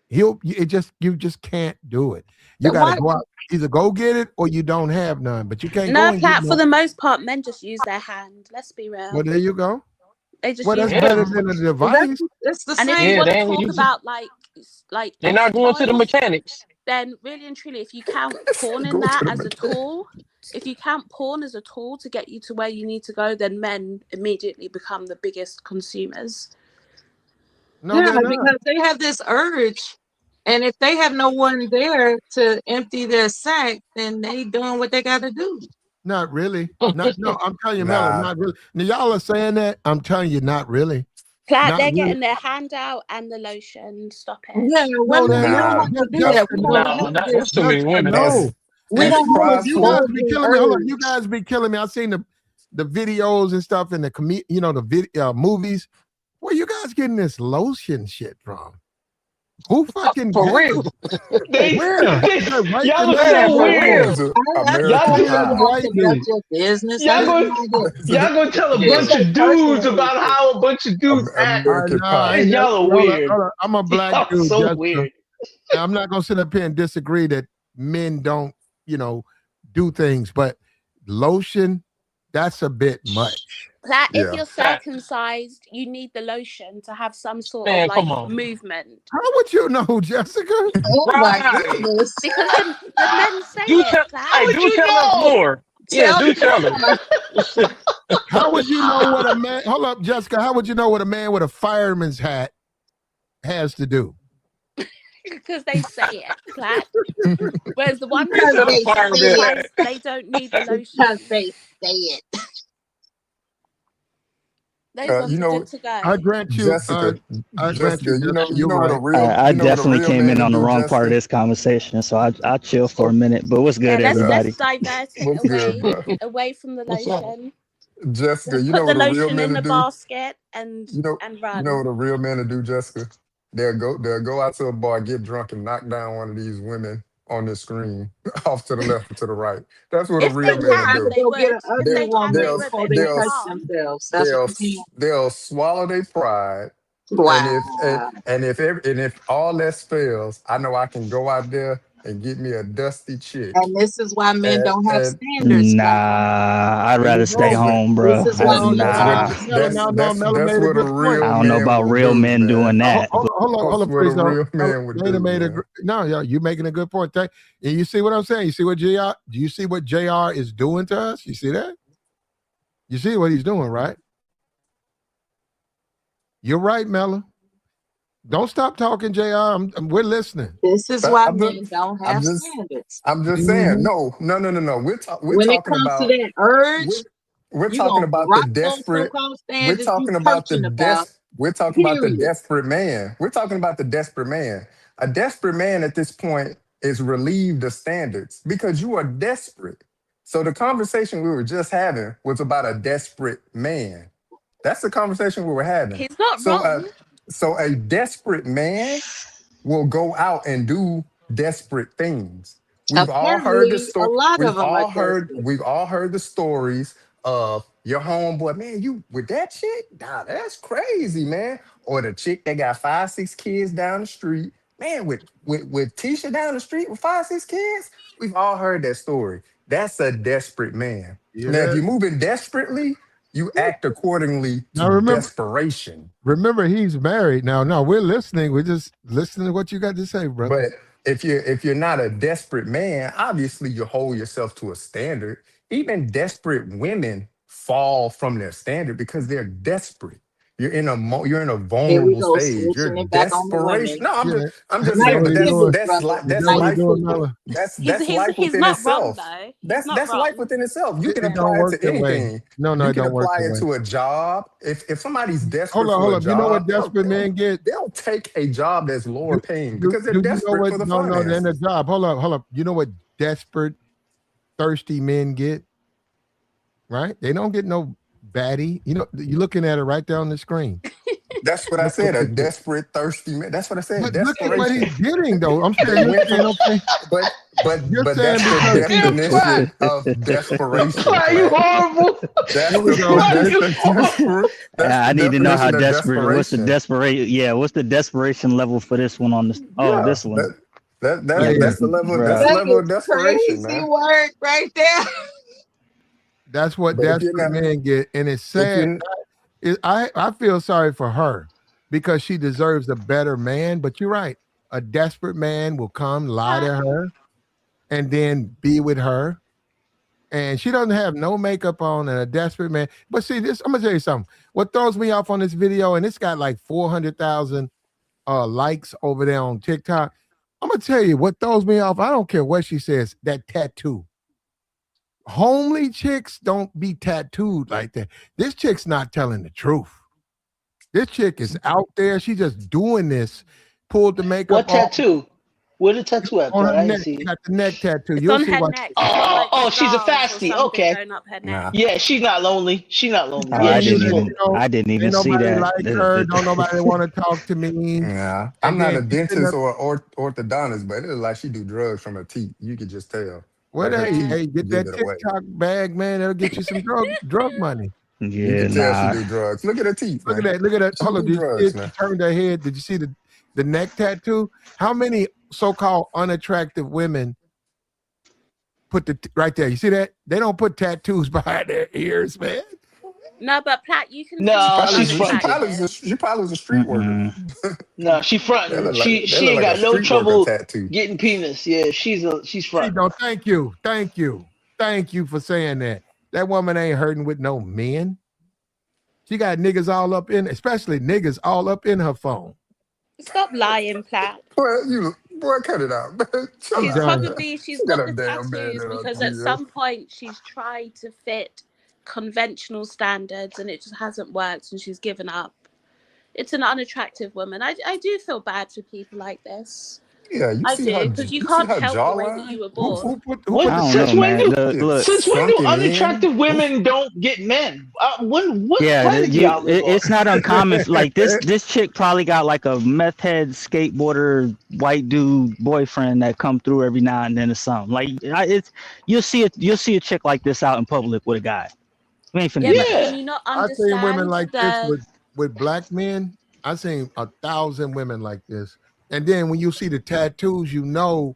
You just can't do it. You But got to why? go out, either go get it or you don't have none. But you can't go No, and get Platt. For no. the most part, men just use their hand. Let's be Well, real. there you go. They just Well, use that's their Yeah. better hand. than a Well, device. that's the And if you same. Yeah, want they to ain't talk using. about like They're not going to the toys, mechanics. then really and truly, if you count porn in Go to that the as a mechanic. tool, if you count porn as a tool to get you to where you need to go, then men immediately become the biggest consumers. No, Yeah, they're not. because they have this urge. And if they have no one there to empty their sack, then they doing what they got to do. Not really. Not no. I'm telling you, Melon, Nah, not really. Now y'all are saying that. I'm telling you, not really. Platt, Not they're really. getting their hand out and the lotion. Stop it. Yeah, No, women, they're we don't not. nah. have to do that. Jessica, We don't no. No, have not, this. that's too many Jessica, women. no. As We And as don't you have know, this you guys prideful. be bulging killing me. Hold on, you urge. guys be killing me. I seen the videos and stuff in the the movies. Where you guys getting this lotion shit from? Who fucking For gave real. you? they, Where? they, Is that white y'all and are man? so Man, Where? weird. those are That's Y'all American Where go, is this Pie. none white of dude? your business. That y'all is go, none of your y'all go tell a Just bunch say of dudes personal about shit. how a bunch of dudes act. American I Pie. ain't never. Y'all are Hold on, weird. hold on. I'm a black Y'all dude, so Jessica. weird. Now, I'm not gonna sit up here and disagree that men don't, you know, do things, but lotion, that's a bit much. Platt, if Yeah. you're circumcised, you need the lotion to have some sort of Man, like come on. movement. How would you know, Jessica? Oh my Right. goodness. Because the men say Do it, tell, Platt. hey, would do you tell us know? more. Yeah, Tell do me tell us. more. How would you know what a man? Hold up, Jessica. How would you know what a man with a fireman's hat has to do? Because they say it, Platt. Whereas the ones He who Because said are a they fireman say it. hat. circumcised, they don't need the Because lotion. they say it. Those You ones are know, good to go. I grant you. Jessica, I grant you, Jessica, Jessica. you You're know what a right. real, I you know what a definitely real came man in to on the do, wrong part of Jessica. this conversation, so I'll chill for a minute. But what's Yeah, good, Yeah. everybody? let's divert it What's good, bro? away from the What's up? lotion. Jessica, Let's you put know the what a real lotion man in to the do? basket and You know, you know run. what a real man to do, Jessica? They'll go out to a bar, get drunk, and knock down one of these women on the screen, off to the left or to the right. That's what a If real they So they man to have can, to do. they go get would. an If They, ugly they can, woman they they'll would. before But if they they they'll touch can't, themselves. That's what they'll you're saying. they'll swallow their pride, and Wow. if all else fails, I know I can go out there and get me a dusty chick. And this is why men don't have And standards, Nah, Mello. I'd there you rather stay go. But home, This bro. is why men that's don't what have Nah, standards. Mella that's made a what a good point. I real don't know man about will real do, men doing man. that. But Hold That's on, what a please. real man would Dana do, made a man. no, yeah, you're making a good point. And you see what I'm saying? You see what JR? Do you see what JR is doing to us? You see that? You see what he's doing, right? You're right, Mella. Don't stop talking, JR. We're listening. This is But why men don't I'm have just, standards. I'm just saying. Mhm. No. We're When it talking comes to about that urge, we're you talking gonna about the drop those desperate. so-called We're standards you talking about preaching about. We're talking about the Period. desperate man. We're talking about the desperate man. A desperate man at this point is relieved of standards because you are desperate. So the conversation we were just having was about a desperate man. That's the conversation we were having. He's not So wrong. so a desperate man will go out and do desperate things. We've all heard the Apparently, a story. lot of them are desperate. We've all heard the stories of your homeboy, man, you with that chick? Nah, that's crazy, man. Or the chick that got 5, 6 kids down the street. Man, with Tisha down the street with 5, 6 kids. We've all heard that story. That's a desperate man. Yeah, Now, if that. you're moving desperately, you act accordingly to Now desperation. remember, he's married. Now, no, we're listening. We're just listening to what you got to say, brother. But if you're not a desperate man, obviously you hold yourself to a standard. Even desperate women fall from their standard because they're desperate. You're in a Here we vulnerable go, stage. You're switching it back on the desperation. women. No, I'm Yeah, just I'm just is that saying. Nice what But he's that's doing? pivot, that's brother. life. Is That's that what Nice he's life. doing, pivot. Mella? That's life He's within not wrong itself. though. He's That's not that's life wrong. within itself. You can It don't apply it work to that way. anything. No, You it can don't work apply that it way. to a job. If somebody's Hold desperate on, for hold a up. You know what job, desperate men get? they'll take a job that's lower Do, paying because they're do you know desperate what? for the No, in the finances. job. Hold up. You know what desperate, thirsty men get? Right? They don't get no baddie. You know, you're looking at it right there on the screen. That's what I That's what said. A they get. desperate, thirsty man. That's what I said. But look at what he's Desperation. getting, though. I'm saying They you're went saying from, okay. but You're saying that's the because he's Damn, why? definition of desperation, Why are you Plant. horrible? That's there we the go. Why are that's you the horrible? that's I the need to know how definition of desperate. What's the desperation. desperate? Yeah, what's the desperation level for this one on this? Oh, Yeah, this one. Yeah, Hey, because that's the level. That's the bruh. That level of is desperation, crazy man. work right there. that's what But if you're desperate not, men get, and it's if sad. you're I feel sorry for her because she deserves a better man. But you're right. A desperate man will come, lie to her, and then be with her. And she doesn't have no makeup on and a desperate man. But see, this I'm gonna tell you something. What throws me off on this video, and it's got like 400,000 likes over there on TikTok. I'm gonna tell you what throws me off. I don't care what she says. That tattoo. Homely chicks don't be tattooed like that. This chick's not telling the truth. This chick is out there. She just doing this. Pulled the makeup What off tattoo? Where the tattoo at, on Plant? her I ain't neck. see She it. got the neck tattoo. It's You'll on see her why. neck. She's got like She's a stars or fastie. something Okay. going up her neck. nah, Yeah, she's not lonely. She's not lonely. Oh, Yeah, I And didn't she's even. cool. I didn't even ain't see nobody that. like her. Don't nobody want to talk to me. I'm And not then a she's sitting dentist up. or orthodontist, but it looks like she do drugs from her teeth. You could just tell. What Like her hey, teeth Yeah. hey, get give that it away. TikTok bag, man. That'll get you some drug money. You Yeah, can tell she nah. do drugs. Look at her teeth, Look at man. that. Look at that. She Hold on. do Did you see drugs, it? She man. turned her head. Did you see the neck tattoo? How many so-called unattractive women put right there? You see that? They don't put tattoos behind their ears, man. No, but Platt, you can see She No, the probably she's was, she fronting. probably was unattractive. a, she probably was a street worker. Mm-mm. No, she That fronting. look like that She look ain't like a got no street worker trouble tattoo. getting penis. Yeah, she's See, fronting. no, thank you. Thank you. Thank you for saying that. That woman ain't hurting with no men. She got niggas all up in, especially niggas all up in her phone. Stop lying, Platt. Boy, cut it out, man. Chill I'm She's out, done. man. probably she's She got got a the damn man tattoos in her because at DM. some point she's tried to fit conventional standards and it just hasn't worked and she's given up. It's an unattractive woman. I do feel bad for people like this. Yeah, I do because you you see can't her help the way that jawline? you were Who, born. who put who What? put I the don't know, Since when man. do Look, since when do Shrunken in. unattractive women don't get men? What yeah, planet do y'all live on? it's not uncommon. Like this chick probably got like a meth head skateboarder white dude boyfriend that come through every now and then or something. Like you'll see a chick like this out in public with a guy. We ain't finna Yeah, do but that. can Yeah. you not I seen women understand like this the with black men. I seen 1,000 women like this. And then when you see the tattoos, you know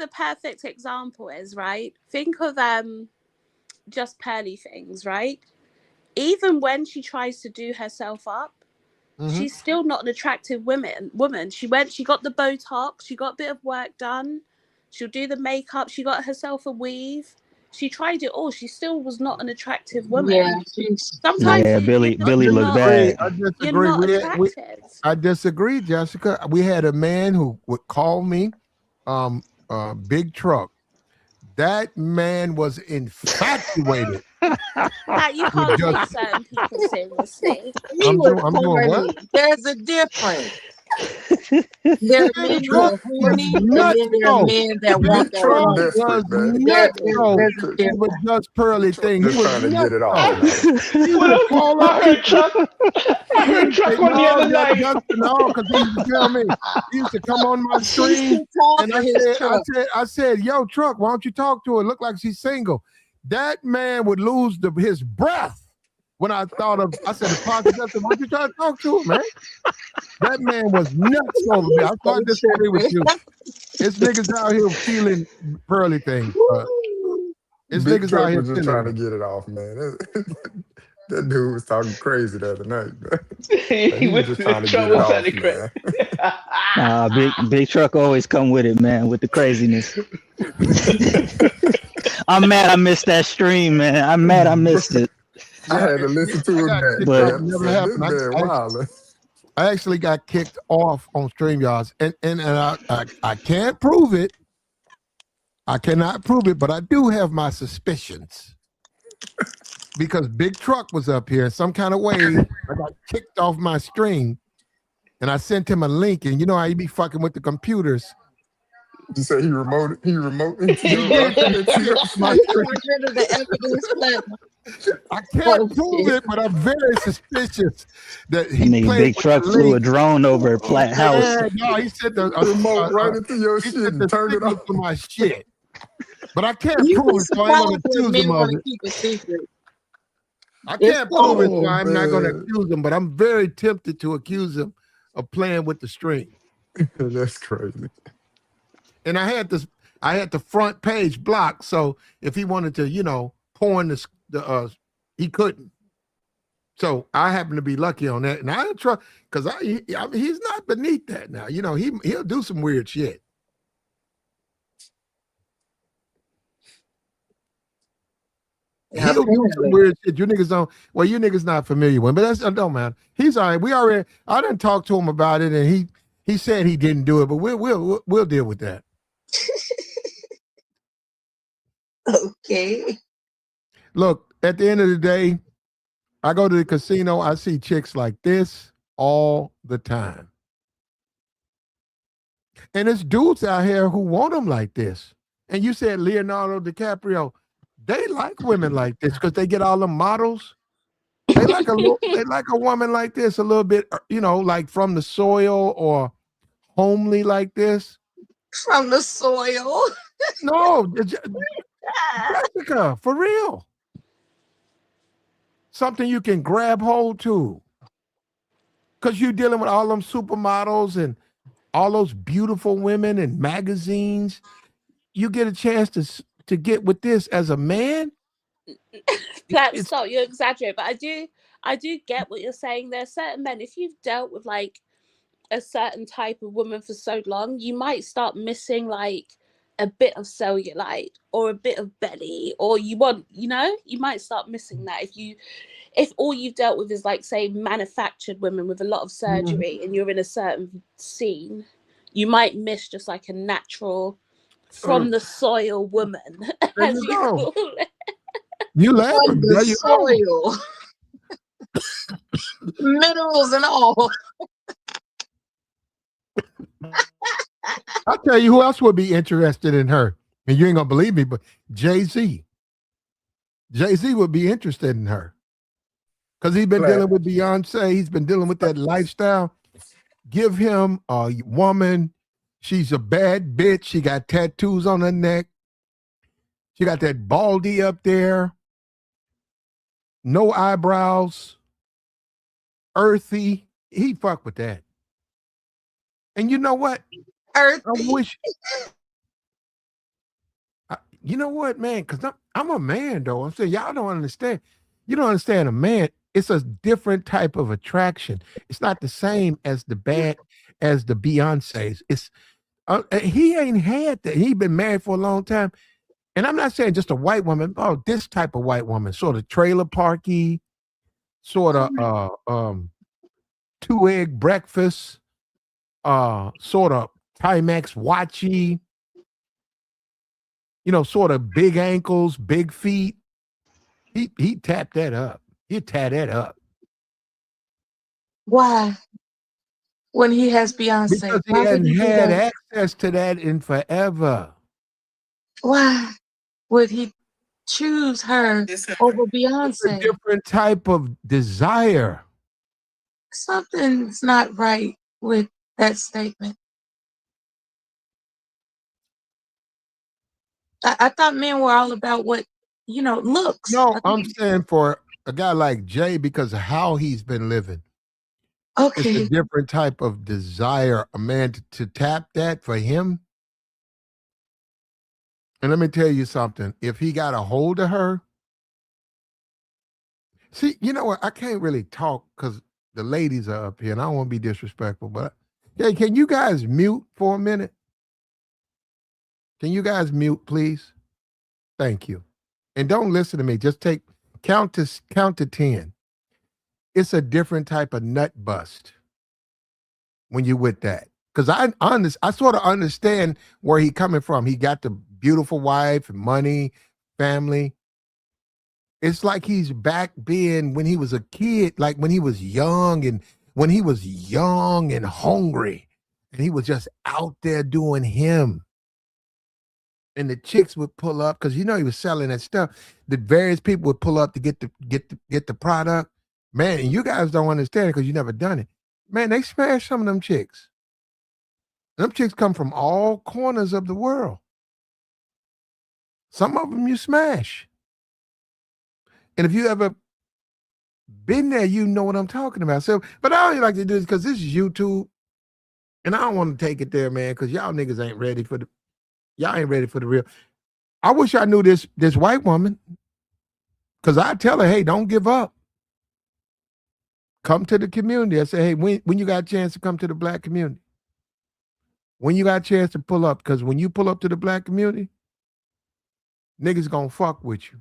the perfect example is, right? Think of just Pearly Things, right? Even when she tries to do herself up, she's still not an attractive woman. She got the Botox, she got a bit of work done, she'll do the makeup, she got herself a weave. She tried it all. She still was not an attractive woman. Yeah, she's Sometimes Billy you're looked not, bad. I you're disagree. not attractive. I disagree, Jessica. We had a man who would call me Big Truck. That man was infatuated. That you can't take certain people seriously. He was I'm doing what? horny. There's a difference. There are men who are horny, and then there are men that want Big that Truck horny. desperate, man. There's a It was difference. just pearly thing. He Just was trying to get it nuts. off, man. He would call up. I heard Chuck. I heard Chuck on the other night. Because he used to tell me. He used to come on my stream, and I said, "Yo, Truck, why don't you talk to her? Look like she's single." That man would lose his breath when I thought of. I said, "Why don't you try to talk to him, man?" That man was nuts over me. I thought this disagree with you. It's niggas out here feeling pearly things. It's Big niggas Truck out here was just feeling trying to get it off, man. That dude was talking crazy the other night, man. He was just trying to get it off, man. Big Truck always come with it, man, with the craziness. I'm mad I missed that stream, man. I'm mad I missed it. I had to listen to it, but man. never happened. I actually got kicked off on StreamYards, and I can't prove it. I cannot prove it, but I do have my suspicions. Because Big Truck was up here in some kind of way. I got kicked off my stream, and I sent him a link. And you know how you be fucking with the computers. You say he remote into your my the evidence platform. I can't prove it, but I'm very suspicious that he played Big Truck flew a drone over a flat house. Yeah, no, he said the remote right into your shit and turned it off to my shit. But I can't prove it, so I'm going to accuse him of it. Keep a secret. I can't prove it, so I'm not going to accuse him, but I'm very tempted to accuse him of playing with the string. That's crazy. And I had the front page blocked, so if he wanted to, porn the he couldn't. So I happen to be lucky on that, and I don't trust because he's not beneath that now. He'll do some weird shit. He'll do some weird shit. You niggas don't. Well, you niggas not familiar with him, but that don't matter. He's all right. I didn't talk to him about it, and he said he didn't do it, but we'll deal with that. Okay. Look, at the end of the day, I go to the casino. I see chicks like this all the time, and there's dudes out here who want them like this. And you said Leonardo DiCaprio. They like women like this because they get all the models. They like a woman like this a little bit, like from the soil or homely like this. From the soil. No, Jessica, for real. Something you can grab hold to. Because you're dealing with all them supermodels and all those beautiful women and magazines. You get a chance to get with this as a man. You're exaggerating, but I do get what you're saying. There are certain men, if you've dealt with like a certain type of woman for so long, you might start missing like a bit of cellulite or a bit of belly, or you might start missing that if all you've dealt with is like, say, manufactured women with a lot of surgery and you're in a certain scene, you might miss just like a natural from the soil woman. There you go. You laughing? From the soil. Minerals and all. I'll tell you who else would be interested in her. And you ain't gonna believe me, but Jay-Z. Jay-Z would be interested in her. Because he's been dealing with Beyonce. He's been dealing with that lifestyle. Give him a woman. She's a bad bitch. She got tattoos on her neck. She got that baldy up there. No eyebrows. Earthy. He fuck with that. And you know what? Earthy. I wish. You know what, man? Because I'm a man, though. I'm saying y'all don't understand. You don't understand a man. It's a different type of attraction. It's not the same as the Beyonces. It's he ain't had that. He been married for a long time. And I'm not saying just a white woman. Oh, this type of white woman, sort of trailer parky, sort of 2 egg breakfast, sort of Timex watchy, sort of big ankles, big feet. He tapped that up. He tie that up. Why? When he has Beyonce, Because he why would hadn't he do had that? access to that in forever. Why would he choose her over It's a Beyonce? different type of desire. Something's not right with that statement. I thought men were all about what, looks. No, I'm saying for a guy like Jay, because of how he's been living, it's a Okay. different type of desire. A man to tap that for him. And let me tell you something. If he got a hold of her, see, you know what? I can't really talk because the ladies are up here, and I don't want to be disrespectful. But hey, can you guys mute for a minute? Can you guys mute, please? Thank you. And don't listen to me. Just count to 10. It's a different type of nut bust when you with that. Because I sort of understand where he coming from. He got the beautiful wife, money, family. It's like he's back being when he was a kid, like when he was young and hungry, and he was just out there doing him. And the chicks would pull up because he was selling that stuff. The various people would pull up to get the product. Man, and you guys don't understand it because you never done it. Man, they smash some of them chicks. Them chicks come from all corners of the world. Some of them you smash. And if you ever been there, you know what I'm talking about. So, but I only like to do this because this is YouTube. And I don't want to take it there, man, because y'all niggas ain't ready for the real. I wish I knew this white woman. Because I tell her, hey, don't give up. Come to the community. I say, hey, when you got a chance to come to the black community, when you got a chance to pull up, because when you pull up to the black community, niggas gonna fuck with you.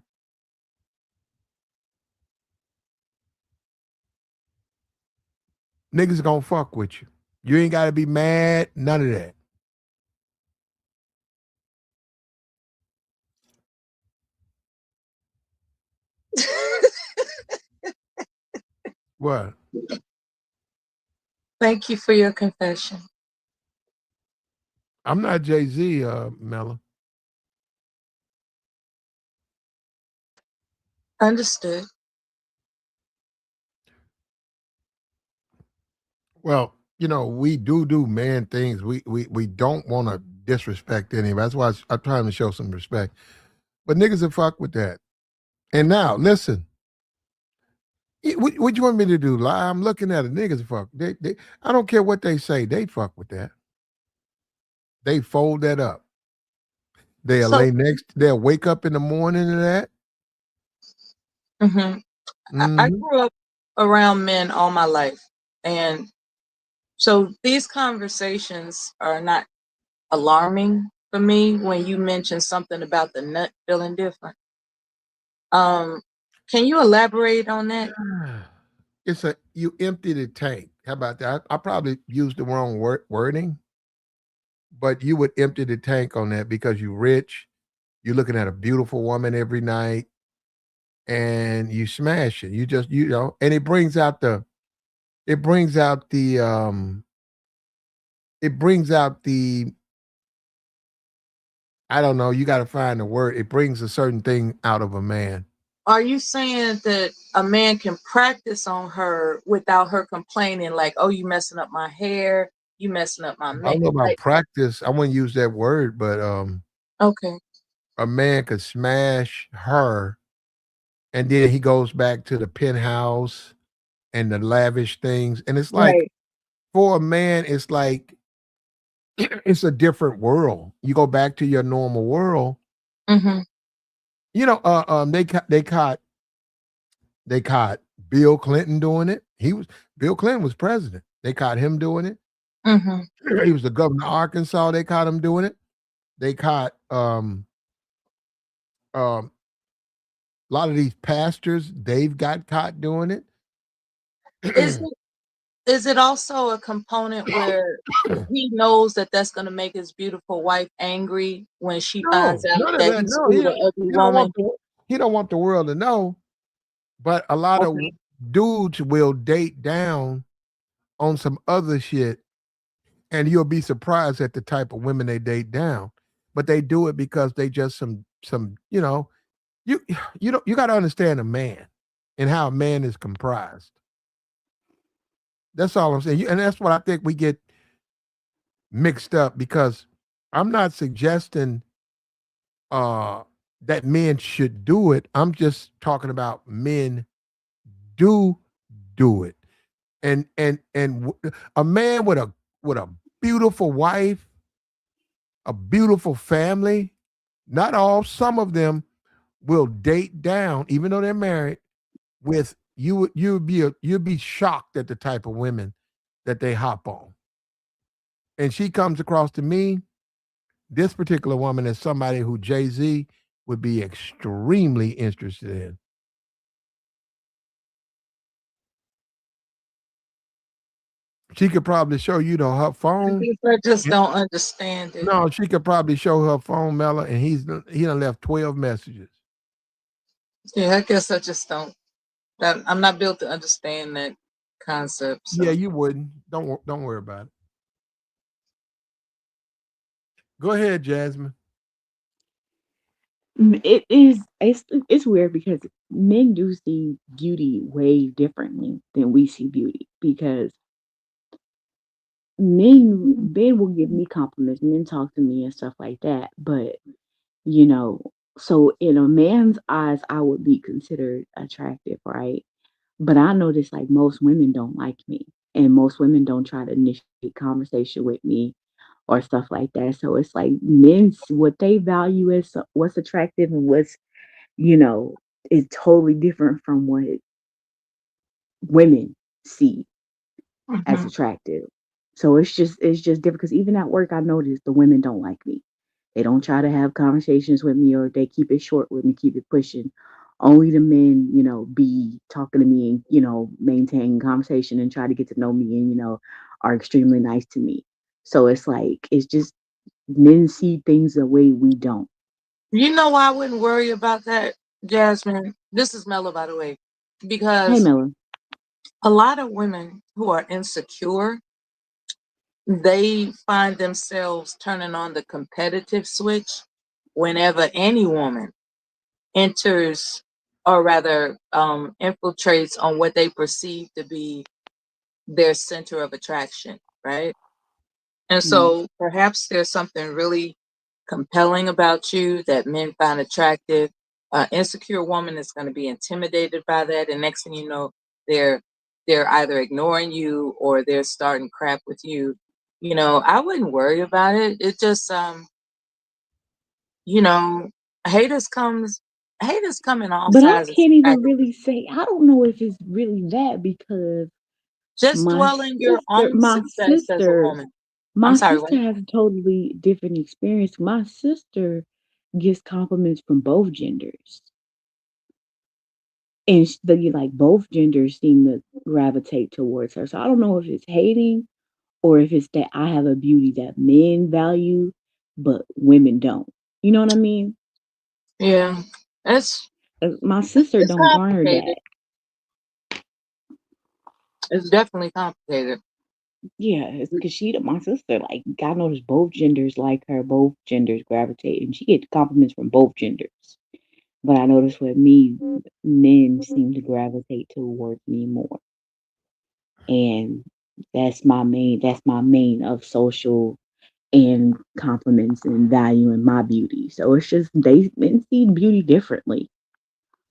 Niggas gonna fuck with you. You ain't gotta be mad, none of that. What? Thank you for your confession. I'm not Jay-Z, Mella. Understood. Well, we do man things. We don't want to disrespect anybody. That's why I'm trying to show some respect. But niggas will fuck with that. And now, listen. What you want me to do? Lie? I'm looking at it. Niggas fuck. I don't care what they say. They fuck with that. They fold that up. They'll So, they'll wake up in the morning to that. I grew up around men all my life. And so these conversations are not alarming for me when you mention something about the nut feeling different. Can you elaborate on that? You empty the tank. How about that? I probably used the wrong wording, but you would empty the tank on that because you're rich. You're looking at a beautiful woman every night, and you smash it. You just and it brings out the I don't know. You got to find the word. It brings a certain thing out of a man. Are you saying that a man can practice on her without her complaining, like, "Oh, you messing up my hair, you messing up my I makeup"? don't know about practice. I wouldn't use that word, but Okay. a man could smash her, and then he goes back to the penthouse and the lavish things, and it's like Right. for a man, it's like it's a different world. You go back to your normal world. Mm-hmm. They caught Bill Clinton doing it. Bill Clinton was president. They caught him doing it. Mm-hmm. He was the governor of Arkansas. They caught him doing it. They caught a lot of these pastors. They've got caught doing it. Is it also a component where he knows that that's going to make his beautiful wife angry when she finds No, out none of that that. he No, screwed an ugly he don't woman? want he don't want the world to know. But a lot of Okay. dudes will date down on some other shit, and you'll be surprised at the type of women they date down. But they do it because they just some you you got to understand a man and how a man is comprised. That's all I'm saying. And that's what I think we get mixed up because I'm not suggesting that men should do it. I'm just talking about men do it. A man with a beautiful wife, a beautiful family, not all, some of them will date down even though they're married with you'd be shocked at the type of women that they hop on. And she comes across to me, this particular woman is somebody who Jay-Z would be extremely interested in. She could probably show you her phone. I just don't understand it. No, she could probably show her phone, Mella, and he done left 12 messages. Yeah, I guess I just don't. I'm not built to understand that concept. So. Yeah, you wouldn't. Don't worry about it. Go ahead, Jasmine. It's weird because men do see beauty way differently than we see beauty because men will give me compliments, men talk to me and stuff like that, but you know, so in a man's eyes I would be considered attractive, right? But I notice like most women don't like me and most women don't try to initiate conversation with me or stuff like that. So it's like men's what they value is what's attractive and what's you know, is totally different from what women see as Mm-hmm. attractive. So it's just different because even at work I noticed the women don't like me. They don't try to have conversations with me or they keep it short with me, keep it pushing. Only the men, be talking to me and, maintain conversation and try to get to know me and, are extremely nice to me. So it's like it's just men see things the way we don't. You know why I wouldn't worry about that, Jasmine? This is Mello, by the way, Hey because Miller. a lot of women who are insecure, they find themselves turning on the competitive switch whenever any woman enters or rather infiltrates on what they perceive to be their center of attraction, right? And Mm. so perhaps there's something really compelling about you that men find attractive. Insecure woman is going to be intimidated by that, and next thing you know, they're they're either ignoring you or they're starting crap with you. I wouldn't worry about it. It just you know, haters comes haters come in all But I sizes can't and even packages. really say I don't know if it's really that because Just my dwell in your sister own my success as a sister woman. I'm my sorry, sister what? has a totally different experience. My sister gets compliments from both genders. And like both genders seem to gravitate towards her. So I don't know if it's hating or if it's that I have a beauty that men value, but women don't. You know what I mean? Yeah, it's My sister it's don't garner complicated. that. It's definitely complicated. Yeah, it's because my sister, like, God knows both genders like her, both genders gravitate, and she gets compliments from both genders. But I notice with me, men seem to gravitate towards me more. And that's my main of social and compliments and value in my beauty. So it's just they men see beauty differently.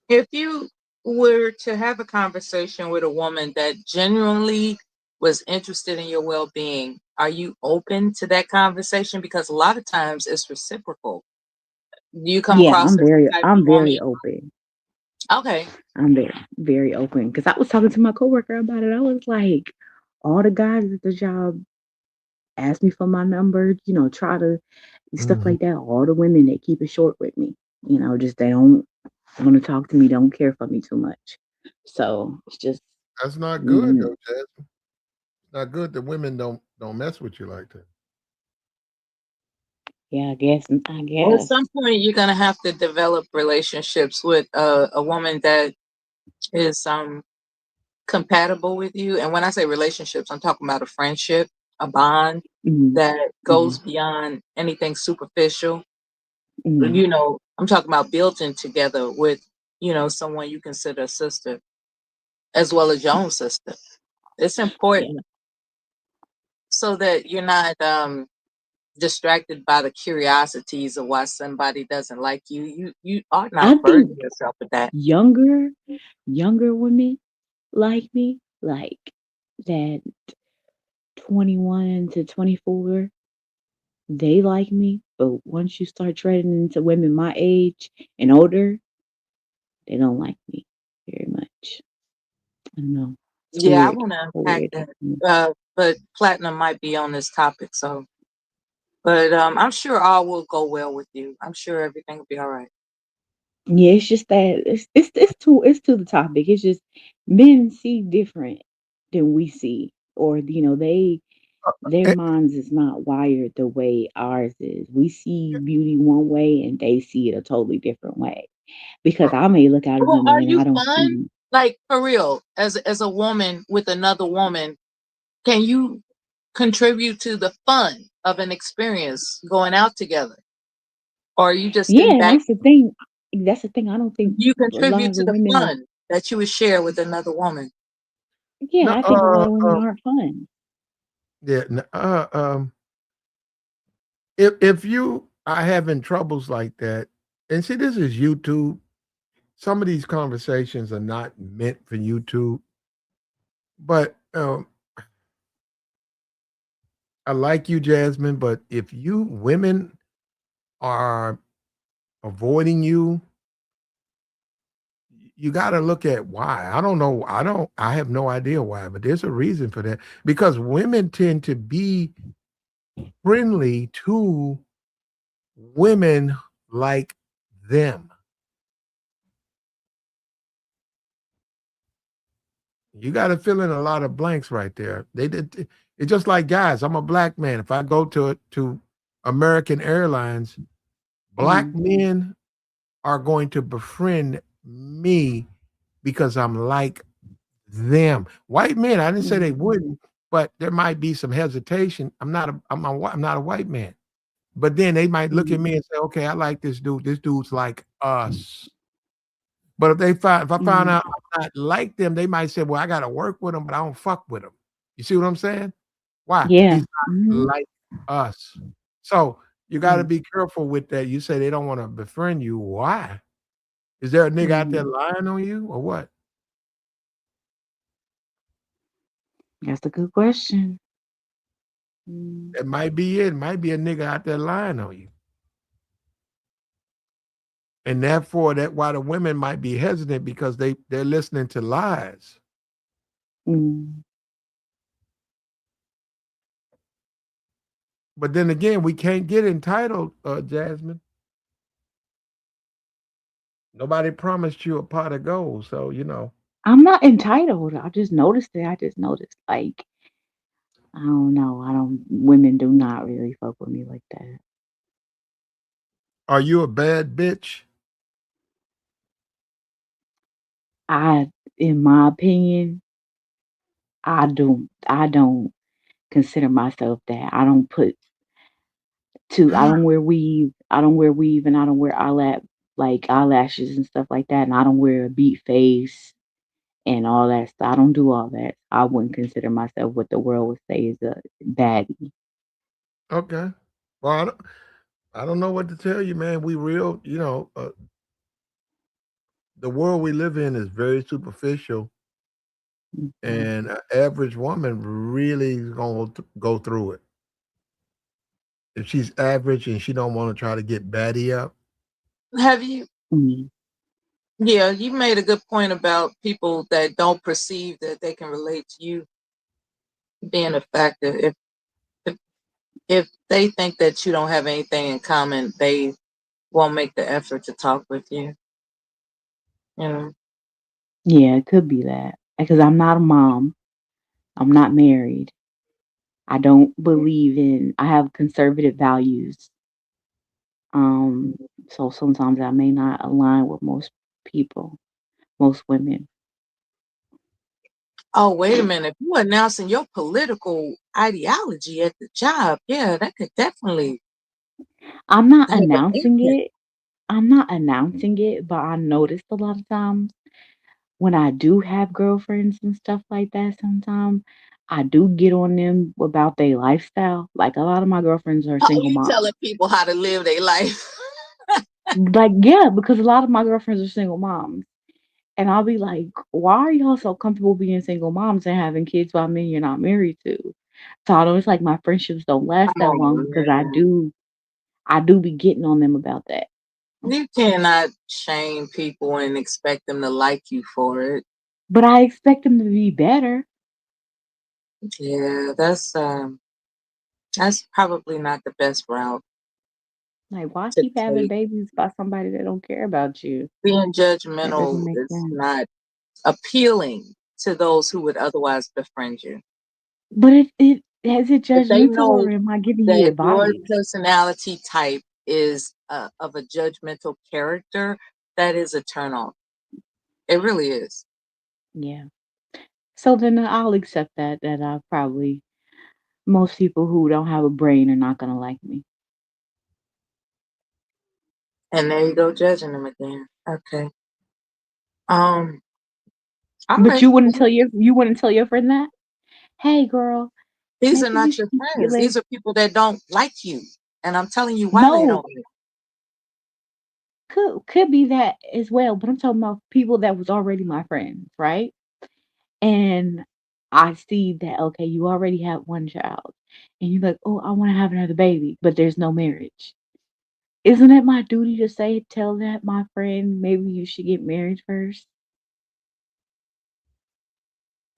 If you were to have a conversation with a woman that genuinely was interested in your well-being, are you open to that conversation? Because a lot of times it's reciprocal. Do you come Yeah, across I'm as the very type of I'm woman? very open. Okay. I'm very open because I was talking to my coworker about it. I was like, all the guys at the job ask me for my number, try to stuff Mhm. like that. All the women, they keep it short with me. Just they don't want to talk to me, don't care for me too much. So it's just, That's not good mm, though, Jasmine. Not good that women don't mess with you like that. yeah, I guess, I At guess. some point, you're gonna have to develop relationships with a woman that is compatible with you. And when I say relationships, I'm talking about a friendship, a bond Mm, that goes mm, beyond anything superficial. mm, I'm talking about building together with, someone you consider a sister as well as your own sister. It's yeah. important so that you're not distracted by the curiosities of why somebody doesn't like you. You ought I not think burden yourself with that. younger, younger women like me, like that 21 to 24, they like me. But once you start treading into women my age and older, they don't like me very much. I don't know. It's Yeah, I weird. want to So unpack weird. that. But Platinum might be on this topic, so. But I'm sure all will go well with you. I'm sure everything will be all right. Yeah, it's just that it's to the topic. It's just men see different than we see, or their Eh, minds is not wired the way ours is. We see beauty one way and they see it a totally different way. Because uh, I may look at a Well, woman are and you I don't fun? see. Like for real, as a woman with another woman, can you contribute to the fun of an experience going out together? Or are you just sitting Yeah, back? that's the thing. That's the thing. I don't think You a lot contribute of the to the women are. fun that you would share with another woman. Yeah, no, I think a lot of women aren't fun. yeah. If you are having troubles like that, and see, this is YouTube. Some of these conversations are not meant for YouTube, but I like you, Jasmine. But if you women are avoiding you, you got to look at why. I don't know. I have no idea why, but there's a reason for that. Because women tend to be friendly to women like them. You got to fill in a lot of blanks right there. They did. It's just like guys. I'm a black man. If I go to American Airlines, black Mm, men are going to befriend me because I'm like them. White men, I didn't say they mm, wouldn't, but there might be some hesitation. I'm not a white man. But then they might look at mm, me and say, "Okay, I like this dude. This dude's like us." But if I find mm. out I'm not like them, they might say, "Well, I got to work with him, but I don't fuck with him." You see what I'm saying? Why? Yeah. He's not Hmm. like us. So you got to Mm, be careful with that. You say they don't want to befriend you. Why? Is there a nigga out there mm. lying on you or what? That's a good question. Mm, It might be it. It might be a nigga out there lying on you. And therefore, that why the women might be hesitant because they're listening to lies. mm. But then again, we can't get entitled, Jasmine. Nobody promised you a pot of gold, so I'm not entitled. I just noticed it. I just noticed, like, I don't know. I don't. Women do not really fuck with me like that. Are you a bad bitch? In my opinion, I don't consider myself that. I don't put two. I don't wear weave. I don't wear weave, and I don't wear eyelashes and stuff like that. And I don't wear a beat face and all that stuff. I don't do all that. I wouldn't consider myself what the world would say is a baddie. Okay. Well, I don't know what to tell you, man. We real, the world we live in is very superficial, Mhm. and an average woman really is gonna go through it. If she's average and she don't want to try to get batty up, Have you Mm. Yeah, you made a good point about people that don't perceive that they can relate to you being a factor. If if they think that you don't have anything in common, they won't make the effort to talk with you. You know. Yeah, it could be that. Because I'm not a mom. I'm not married. I don't believe in I have conservative values. Um, so sometimes I may not align with most people, most women. Oh, wait a minute. If you announcing your political ideology at the job, yeah, that could definitely I'm not have an announcing impact. it. I'm not announcing it, but I noticed a lot of times when I do have girlfriends and stuff like that, sometimes I do get on them about their lifestyle. Like a lot of my girlfriends are Oh, single you moms. telling people how to live their life. Like, yeah, because a lot of my girlfriends are single moms. And I'll be like, why are y'all so comfortable being single moms and having kids by men you're not married to? So I know it's like my friendships don't last that Oh, long because man. I do be getting on them about that. You cannot shame people and expect them to like you for it. But I expect them to be better. Yeah, that's probably not the best route Like, why to keep having take. babies by somebody that don't care about you? Being That doesn't judgmental make is sense. not appealing to those who would otherwise befriend you. But it is it If they judgmental or know am I giving you that your advice? personality type is of a judgmental character, that is a turn off. It really is. Yeah. So then I'll accept that I probably most people who don't have a brain are not gonna like me. And there you go, judging them again. Okay. Um, all But right. you wouldn't tell your friend that? Hey girl, These are maybe you not should your keep your friends. leg. These are people that don't like you. And I'm telling you why they No, don't like could be that as well, but I'm talking about people that was already my friends, right? And I see that okay, you already have one child, and you're like, oh, I want to have another baby, but there's no marriage. Isn't it my duty to say, tell that my friend, maybe you should get married first?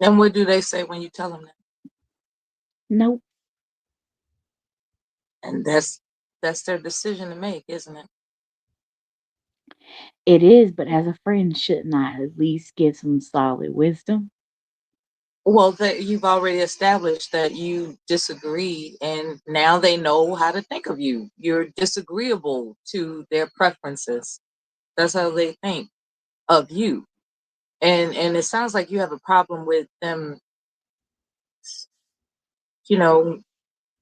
you. And what do they say when you tell them that? Nope, And that's their decision to make, isn't it? it is, but as a friend, shouldn't I at least give some solid wisdom? Well, that you've already established that you disagree, and now they know how to think of you. You're disagreeable to their preferences. That's how they think of you. And it sounds like you have a problem with them, you know,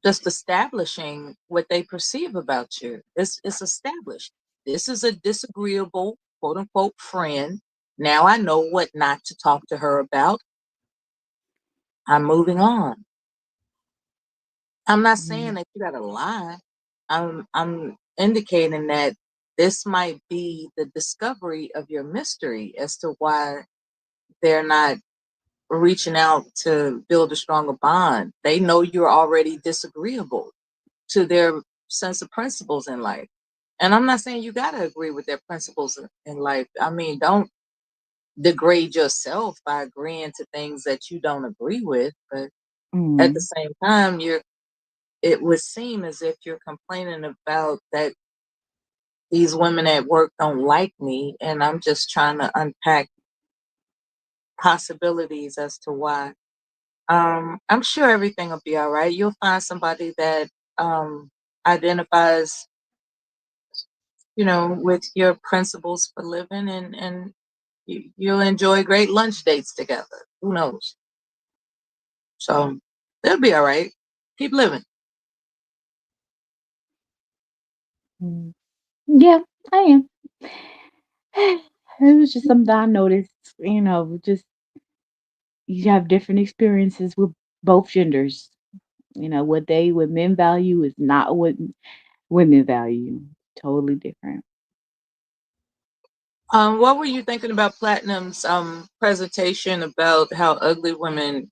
just establishing what they perceive about you. It's established. This is a disagreeable, quote unquote, friend. Now I know what not to talk to her about. I'm moving on. I'm not saying Mm, that you gotta lie. I'm indicating that this might be the discovery of your mystery as to why they're not reaching out to build a stronger bond. They know you're already disagreeable to their sense of principles in life. And I'm not saying you gotta agree with their principles in life. I mean, don't degrade yourself by agreeing to things that you don't agree with, but at the mm, same time, it would seem as if you're complaining about that these women at work don't like me, and I'm just trying to unpack possibilities as to why. I'm sure everything will be all right. You'll find somebody that identifies, with your principles for living, and you'll enjoy great lunch dates together. Who knows? So they'll be all right. Keep living. mm. Yeah, I am. It was just something I noticed, just you have different experiences with both genders. What men value is not what women value. Totally different. What were you thinking about Platinum's presentation about how ugly women?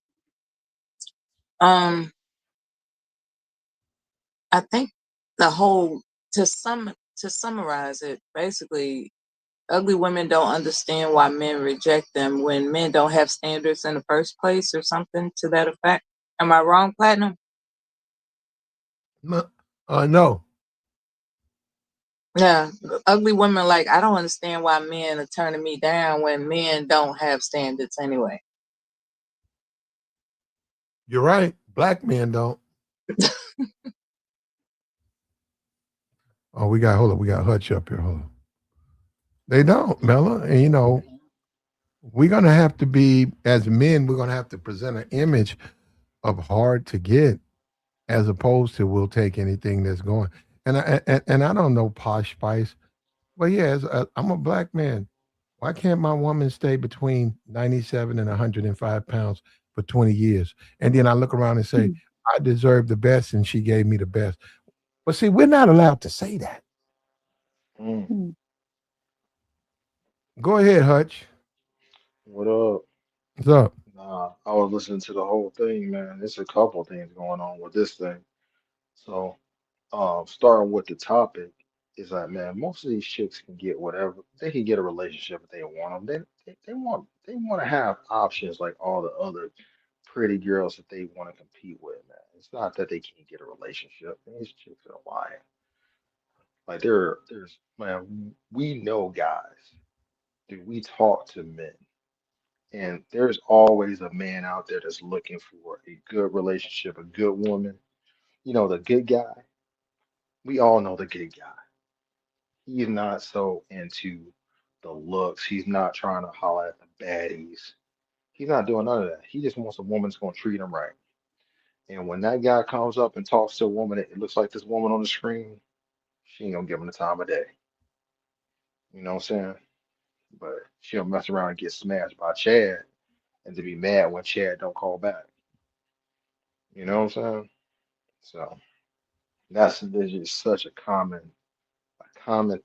Um, I think the whole to summarize it, basically, ugly women don't understand why men reject them when men don't have standards in the first place, or something to that effect. Am I wrong, Platinum? No. No. Yeah, ugly women, like, I don't understand why men are turning me down when men don't have standards anyway. You're right. Black men don't. Oh, hold up. We got Hutch up here. Hold on. They don't, Mella. And we're gonna have to be, as men, we're gonna have to present an image of hard to get, as opposed to we'll take anything that's going. And I don't know Posh Spice, but yeah, I'm a black man. Why can't my woman stay between 97 and 105 pounds for 20 years? And then I look around and say, Mm. I deserve the best, and she gave me the best. But see, we're not allowed to say that. Mm. Mm. Go ahead, Hutch. What up? What's up? Nah, I was listening to the whole thing, man. There's a couple things going on with this thing. So, starting with the topic is that, man, most of these chicks can get whatever they can get a relationship if they want them. They want to have options like all the other pretty girls that they want to compete with, man. It's not that they can't get a relationship. These chicks are lying. Like there's man, we know guys. Dude, we talk to men. And there's always a man out there that's looking for a good relationship, a good woman. You know, the good guy. We all know the good guy. He's not so into the looks. He's not trying to holler at the baddies. He's not doing none of that. He just wants a woman that's going to treat him right. And when that guy comes up and talks to a woman, it looks like this woman on the screen, she ain't going to give him the time of day. You know what I'm saying? But she'll mess around and get smashed by Chad and to be mad when Chad don't call back. You know what I'm saying? So. That's just such a common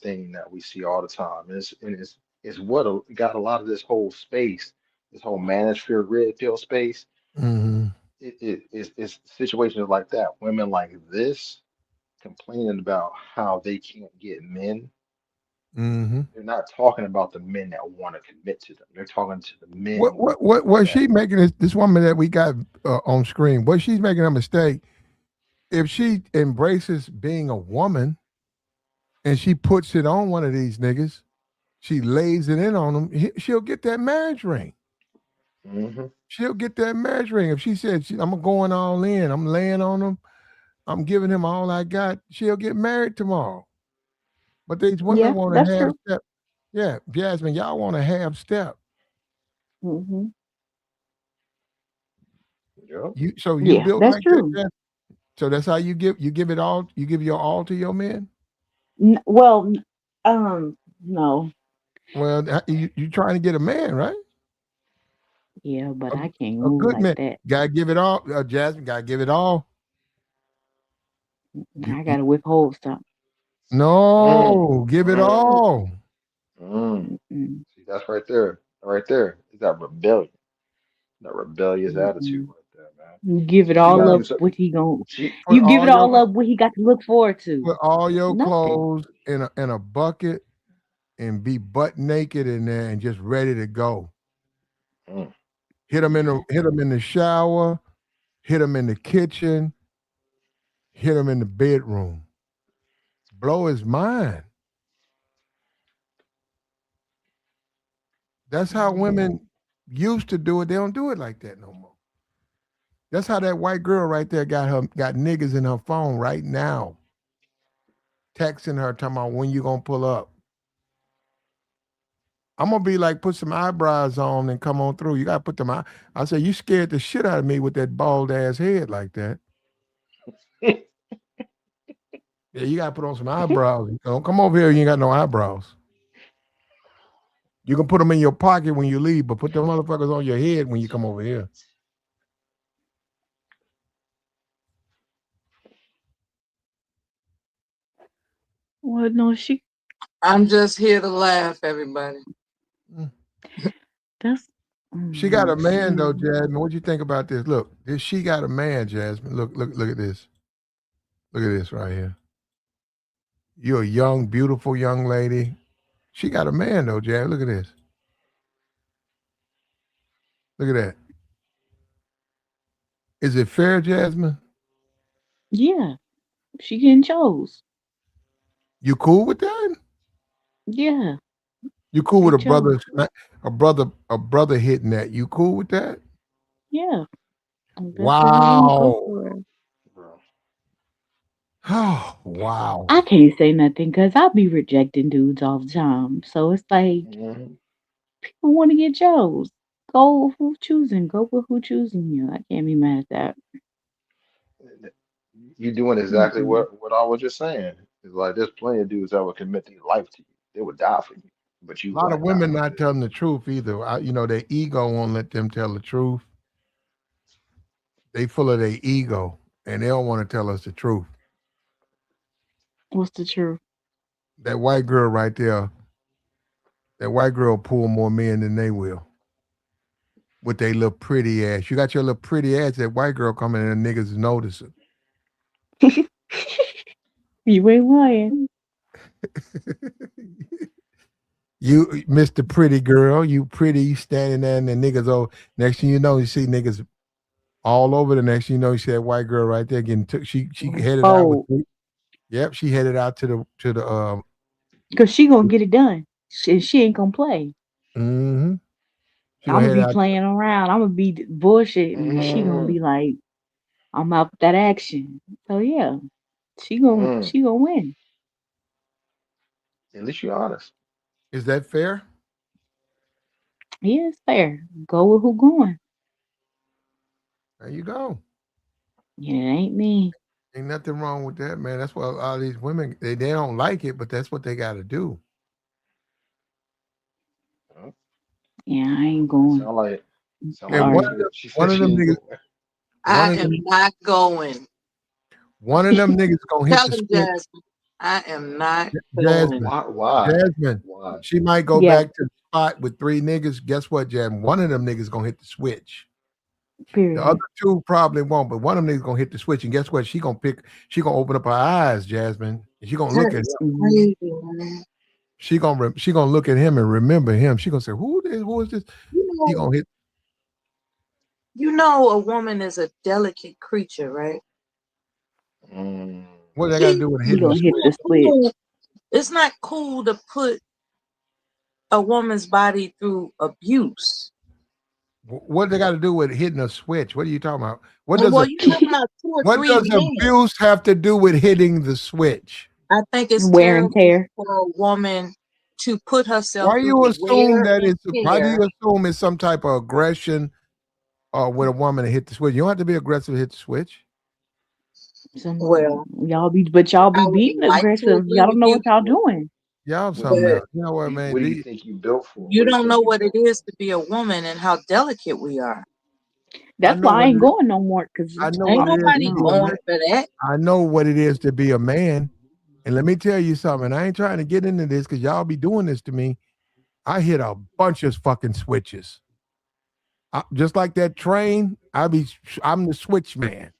thing that we see all the time. It's what got a lot of this whole space, this whole manosphere red pill space. Mm-hmm. It's situations like that. Women like this complaining about how they can't get men. Mm-hmm. They're not talking about the men that want to commit to them. They're talking to the What men what what was that she making this woman that we got on screen? Was she's making a mistake? If she embraces being a woman and she puts it on one of these niggas, she lays it in on him, she'll get that marriage ring. hmm She'll get that marriage ring. If she said, I'm going all in, I'm laying on him, I'm giving him all I got, she'll get married tomorrow. But these women Yeah, want to that's have true. step. Yeah, Jasmine, y'all want to have step. Hmm. Yep. So you Yeah, built that's like that, true. Jasmine? So that's how you give it all. You give your all to your men. Well, no. Well, you trying to get a man, right? Yeah, but A, I can't a move good like man. that. Gotta give it all. Jasmine, gotta give it all. I You gotta withhold something. Mm, no, give it mm, all. mm. Mm-mm, See, that's right there. Right there. Is that rebellion? That rebellious attitude mm-mm. right there, man. You give it And she Give all gotta it. do up. something. What he gon' She Put You give all it all your up. What he got to look forward to? put all your Nothing. clothes in a bucket and be butt naked in there and just ready to go. mm, Hit them in the shower. Hit them in the kitchen. Hit them in the bedroom. Blow his mind. That's how women used to do it. They don't do it like that no more. That's how that white girl right there got niggas in her phone right now, texting her, talking about when you gonna pull up. I'm gonna be like, put some eyebrows on and come on through. You gotta put them eye. I say, you scared the shit out of me with that bald ass head like that. Yeah, you gotta put on some eyebrows. Don't come over here. You ain't got no eyebrows. You can put them in your pocket when you leave, but put the motherfuckers on your head when you come over here. Well, no, I'm just here to laugh, everybody. Mm. that's She got a man though, she. Jasmine. What you think about this? Look, she got a man, Jasmine. Look at this. Look at this right here. You're a young, beautiful young lady. She got a man though, Jazz. Look at this. Look at that. Is it fair, Jasmine? Yeah, she getting chose. You cool with that? Yeah, You cool with get chose. a brother hitting that? You cool with that? Yeah, that's what we gonna go Wow. for. bro. Oh, wow. I can't say nothing because I be rejecting dudes all the time. So it's like Hmm. people want to get chose. Go with who choosing. Go with who choosing you. I can't be mad at that. You doing exactly Mm-mm. what I was just saying. It's like there's plenty of dudes that would commit their life to you. They would die for you, but you A lot of wouldn't die women for not them. telling the truth either. Their ego won't let them tell the truth. They full of their ego, and they don't want to tell us the truth. What's the truth? That white girl right there, that white girl pull more men than they will with their little pretty ass. You got your little pretty ass. That white girl coming in, and niggas is noticing. You ain't lying. You, Mr. Pretty Girl, you pretty, you standing there, and the niggas. Oh, next thing you know, you see niggas all over. The next thing you know, you see that white girl right there getting took. She headed out with. Oh, Yep, she headed out to the. because she gonna get it done. She ain't gonna play. Mm-hmm. She I'm gonna gonna head be out. playing around. I'm gonna be bullshitting, and she gonna Mm, be like, "I'm out with that action." So yeah, mm. she gonna win. At least you're honest. Is that fair? Yeah, it's fair. Go with who going. There you go. Yeah, it ain't me. Ain't nothing wrong with that, man. That's what all these women they don't like it, but that's what they got to do. Huh? Yeah, I ain't going. Sound like And Sorry. she one said of she them ain't niggas, going. one I of am them, not going. one of them niggas gonna hit Tell the him, switch. Jasmine. I am not going. Jasmine, Why? Jasmine. Why? She might go Yeah. back to the spot with three niggas. Guess what, Jasmine? One of them niggas gonna hit the switch. The other Period. two probably won't, but one of them niggas gonna hit the switch. And guess what? She gonna open up her eyes, Jasmine. And she gonna look That at him. is Mhm. crazy, man. She gonna look at him and remember him. She gonna say, Who is this? You He know, gonna hit. a woman is a delicate creature, right? Mm. What they got to She, do with He hitting the gonna it's hit switch? not the switch. cool. It's not cool to put a woman's body through abuse. What they got to do with hitting a switch? What are you talking about? Well, you're talking about two or What three does men. abuse have to do with hitting the switch? I think it's Wear and terrible tear. for a woman to put herself Why through you the assume wear that and it's? Why do you tear. assume it's some type of aggression with a woman to hit the switch? You don't have to be aggressive to hit the switch. Well, Y'all I be would being like to aggressive. agree Y'all don't with know you, what y'all doing. Y'all What do something you but else. You know what, man? what do you think you built for? you What do you don't know think you what it built is for? to be a woman and how delicate we are. I That's know why I what ain't it is. going no more. Cause I know Ain't what it is to nobody be a no. going man. for that. I know what it is to be a man. And let me tell you something. I ain't trying to get into this because y'all be doing this to me. I hit a bunch of fucking switches. Just like that train, I'm the switch man.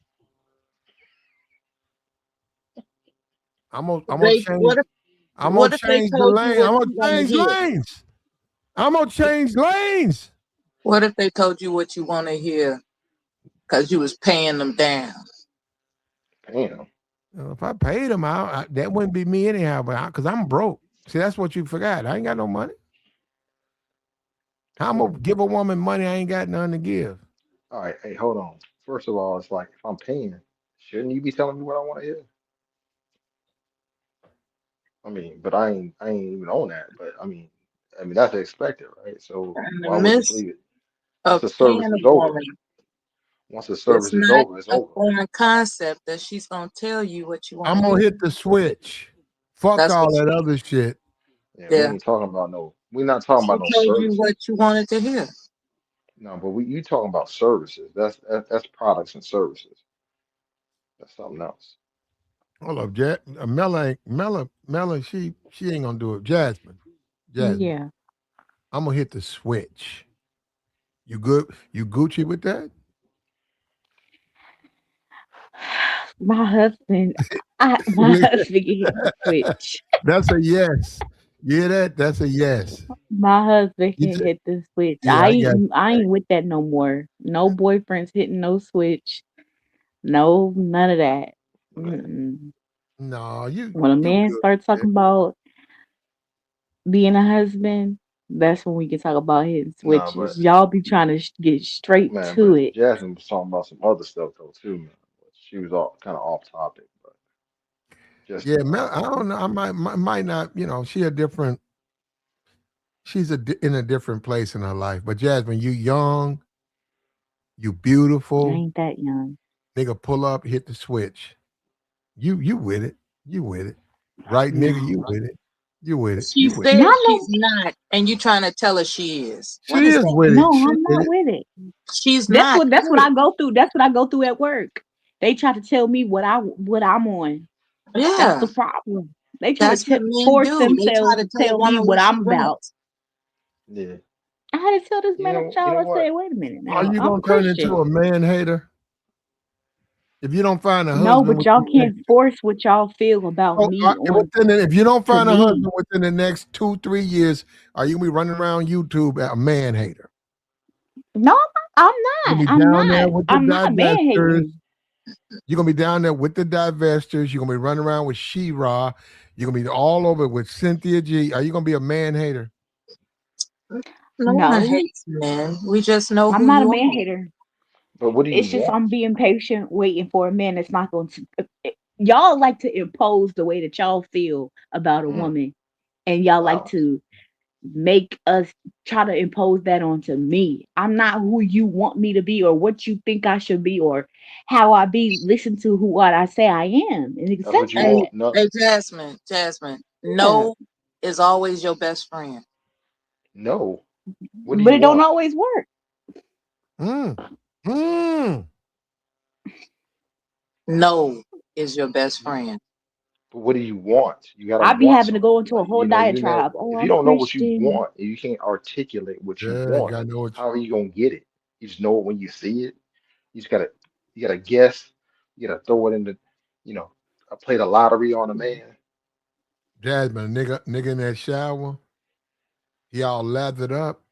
I'm gonna They change. I'm gonna what if they change the told you lane. what I'm gonna you want to change hear? lanes. I'm gonna change lanes. What if they told you what you want to hear because you was paying them down? Damn. If I paid them out, that wouldn't be me anyhow. But because I'm broke. See, that's what you forgot. I ain't got no money. How I'm So, gonna give a woman money I ain't got nothing to give? all right, hey, hold on. First of all, it's like if I'm paying, shouldn't you be telling me what I want to hear? I mean, but I ain't even on that. But I mean that's expected, right? So In the why would you midst believe it? Once of the paying service is a over, woman, once the it's service is not over, it's a over. foreign concept that she's gonna tell you what you want I'm to gonna hear. hit the switch. Fuck That's all what that other shit. Yeah, we yeah. ain't talking about no. We're not talking She about no told you services. what you wanted to hear. No, but you talking about services. That's products and services. That's something else. Hold up, Mela, she ain't gonna do it. Jasmine, Yeah. I'm gonna hit the switch. You good? You Gucci with that? My husband, my husband can hit the switch. That's a yes. You hear that? That's a yes. My husband You can t- hit the switch. yeah, I got I ain't with that no more. No boyfriends hitting no switch. No, none of that. Mm-mm. no. When a You man good. starts Man. talking about being a husband, that's when we can talk about hitting Nah, but switches. Y'all be trying to get straight man, to but it. Jasmine was talking about some other stuff though too, man. But she was all kind of off topic, but just Yeah, I don't know. I might not. You know, she a different. In a different place in her life. But Jasmine, you young, you I beautiful. ain't that young. Nigga, pull up, hit the switch. You with it. You with it. Right, nigga, you No. with it. You with it. She You with it. said Y'all she's know, not, and you trying to tell her she is. She What is is that? with it. no, She I'm with not it. with it. She's not. That's what Quit I go through. That's what I go through at work. They try to tell me what I'm on. it. That's Yeah, the problem. They try to that's what men force do. They try themselves to to tell a tell me woman what what she I'm about. wants. yeah. I had to tell this man a You child. know I what? said, wait a minute Are now. you I'm gonna turn into Christian. a man hater if you don't find a No, husband but y'all within the can't next? force what y'all feel about Oh, me if you don't to find a me. husband within the next 2 3 years, are you gonna be running around YouTube a man hater? No, I'm You're not. gonna be down there with the I'm not man divestors. hating. You're gonna be down there with the divestors. You're gonna be running around with She-Ra. You're gonna be all over with Cynthia G. Are you gonna be a man hater? No one No, hates men. We just know I'm who not a you man are. hater. But what do you It's just want? I'm being patient, waiting for a man that's not going to. Y'all like to impose the way that y'all feel about a Mm, woman, and y'all like wow. to make us try to impose that onto me. I'm not who you want me to be, or what you think I should be, or how I be. Listen to who what I say I am, and That's accept what you Hey, want. that. No, hey, Jasmine. Yeah, No is always your best friend. no. What do but you it don't want? always work. Mm. Mm. No is your best friend. But what do you want? You gotta I be want having to go something. into a Like, whole you know, diatribe. Oh, if you I'm don't know what you Christian. want and you can't articulate what you Yeah, you want, gotta know what how are you gonna get it? You just know it when you see it. You just gotta you gotta guess. You gotta throw it in the, you know, I played a lottery on a man. Jasmine, nigga in that shower, he all lathered up.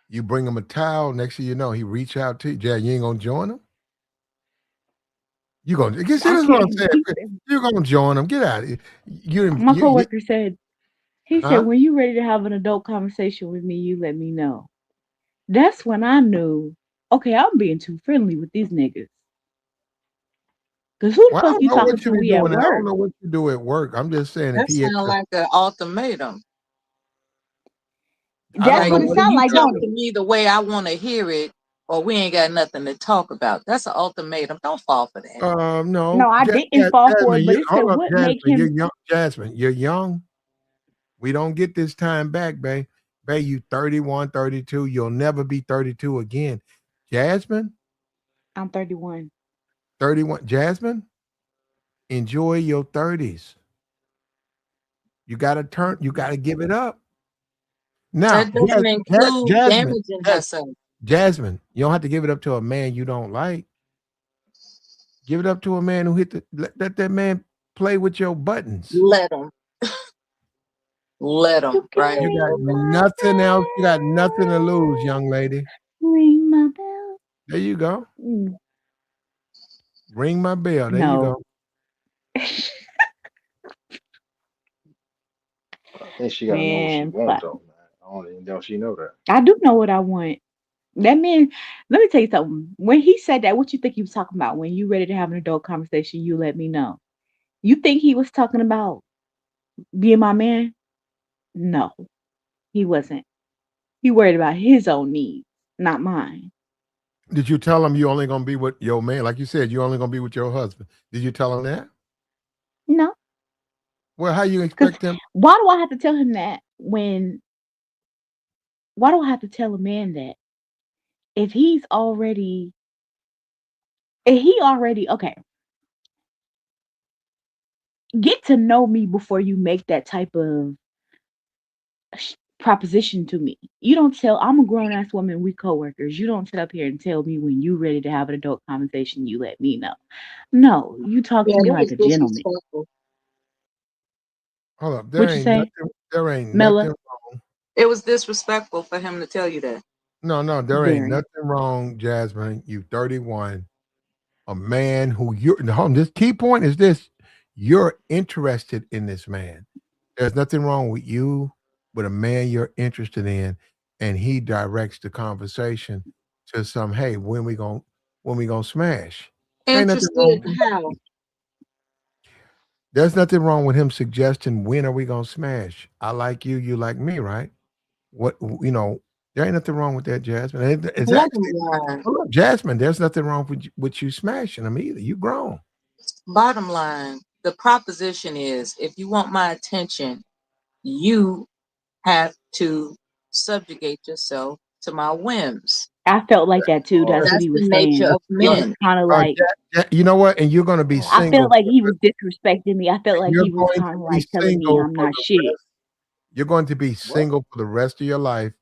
You bring him a towel. Next thing you know, he reach out to you. Jad, you ain't gonna join him. You gonna see? I This is what I'm can't. saying. You're gonna join him. Get out of here. My coworker said, he said, huh? when you ready to have an adult conversation with me, you let me know. That's when I knew, okay, I'm being too friendly with these niggas. Cause who the Well, I fuck don't you know talking what you to? be We at doing. I don't work. know what you do at work. I'm just saying if That he hit sounds the, like an ultimatum. I It's don't That's like know what it what either sounds you you like, talk don't do. to it? me the way I want to hear it, or we ain't got nothing to talk about. That's an ultimatum. Don't fall for that. No, No, I didn't fall for it, Jasmine, but you it said hold up, what Jasmine. make You're him. young, Jasmine. You're young. We don't get this time back, babe. Babe, you 31, 32. You'll never be 32 again. Jasmine, I'm 31. 31. Jasmine, enjoy your 30s. You gotta give it up. Now, That doesn't include Jasmine, damaging Jas- herself. Jasmine, you don't have to give it up to a man you don't like. Give it up to a man who let that man play with your buttons. Let You them, can right? You got ring my nothing else. You got nothing to lose, young bell, lady. ring my bell. There you go. Mm, Ring my bell. There you no, go. I think she gotta know what she man, want fuck. though, man. I don't even know if she know that. I do know what I want. That man, let me tell you something. When he said that, what you think he was talking about? When you ready to have an adult conversation, you let me know. You think he was talking about being my man? No, he wasn't. He worried about his own needs, not mine. Did you tell him you only gonna be with your man? Like you said, you only gonna be with your husband. Did you tell him that? No, Well, how you because expect him? why do I have to tell him that when, why do I have to tell a man that if he's already, if he already, okay, get to know me before you make that type of proposition to me. You don't tell, I'm a grown ass woman, we coworkers. You don't sit up here and tell me when you ready to have an adult conversation, you let me know. No, you talk Yeah, to me that like was a gentleman. disrespectful. Hold up. What you say, There ain't Mela? nothing wrong. It was disrespectful for him to tell you that. No, there ain't Very. nothing wrong, Jasmine. You 31. A man who this key point is this: you're interested in this man. There's nothing wrong with you, with a man you're interested in, and he directs the conversation to some, hey, when we gonna smash? Ain't nothing wrong Interested with how? there's nothing wrong with him suggesting when are we gonna smash? I like you, you like me, right? What there ain't nothing wrong with that, Jasmine. It's Bottom actually line, hold up, Jasmine, there's nothing wrong with you smashing them either. You grown. bottom line, the proposition is if you want my attention, you have to subjugate yourself to my whims. I felt like that too. Oh, That's what That's he the was nature saying. of It was men. kind of like You know what? And you're going to be I single. felt like he was disrespecting me. I felt like You're he was going kind to of be like telling me single I'm for not the shit. rest. You're going to be What? single for the rest of your life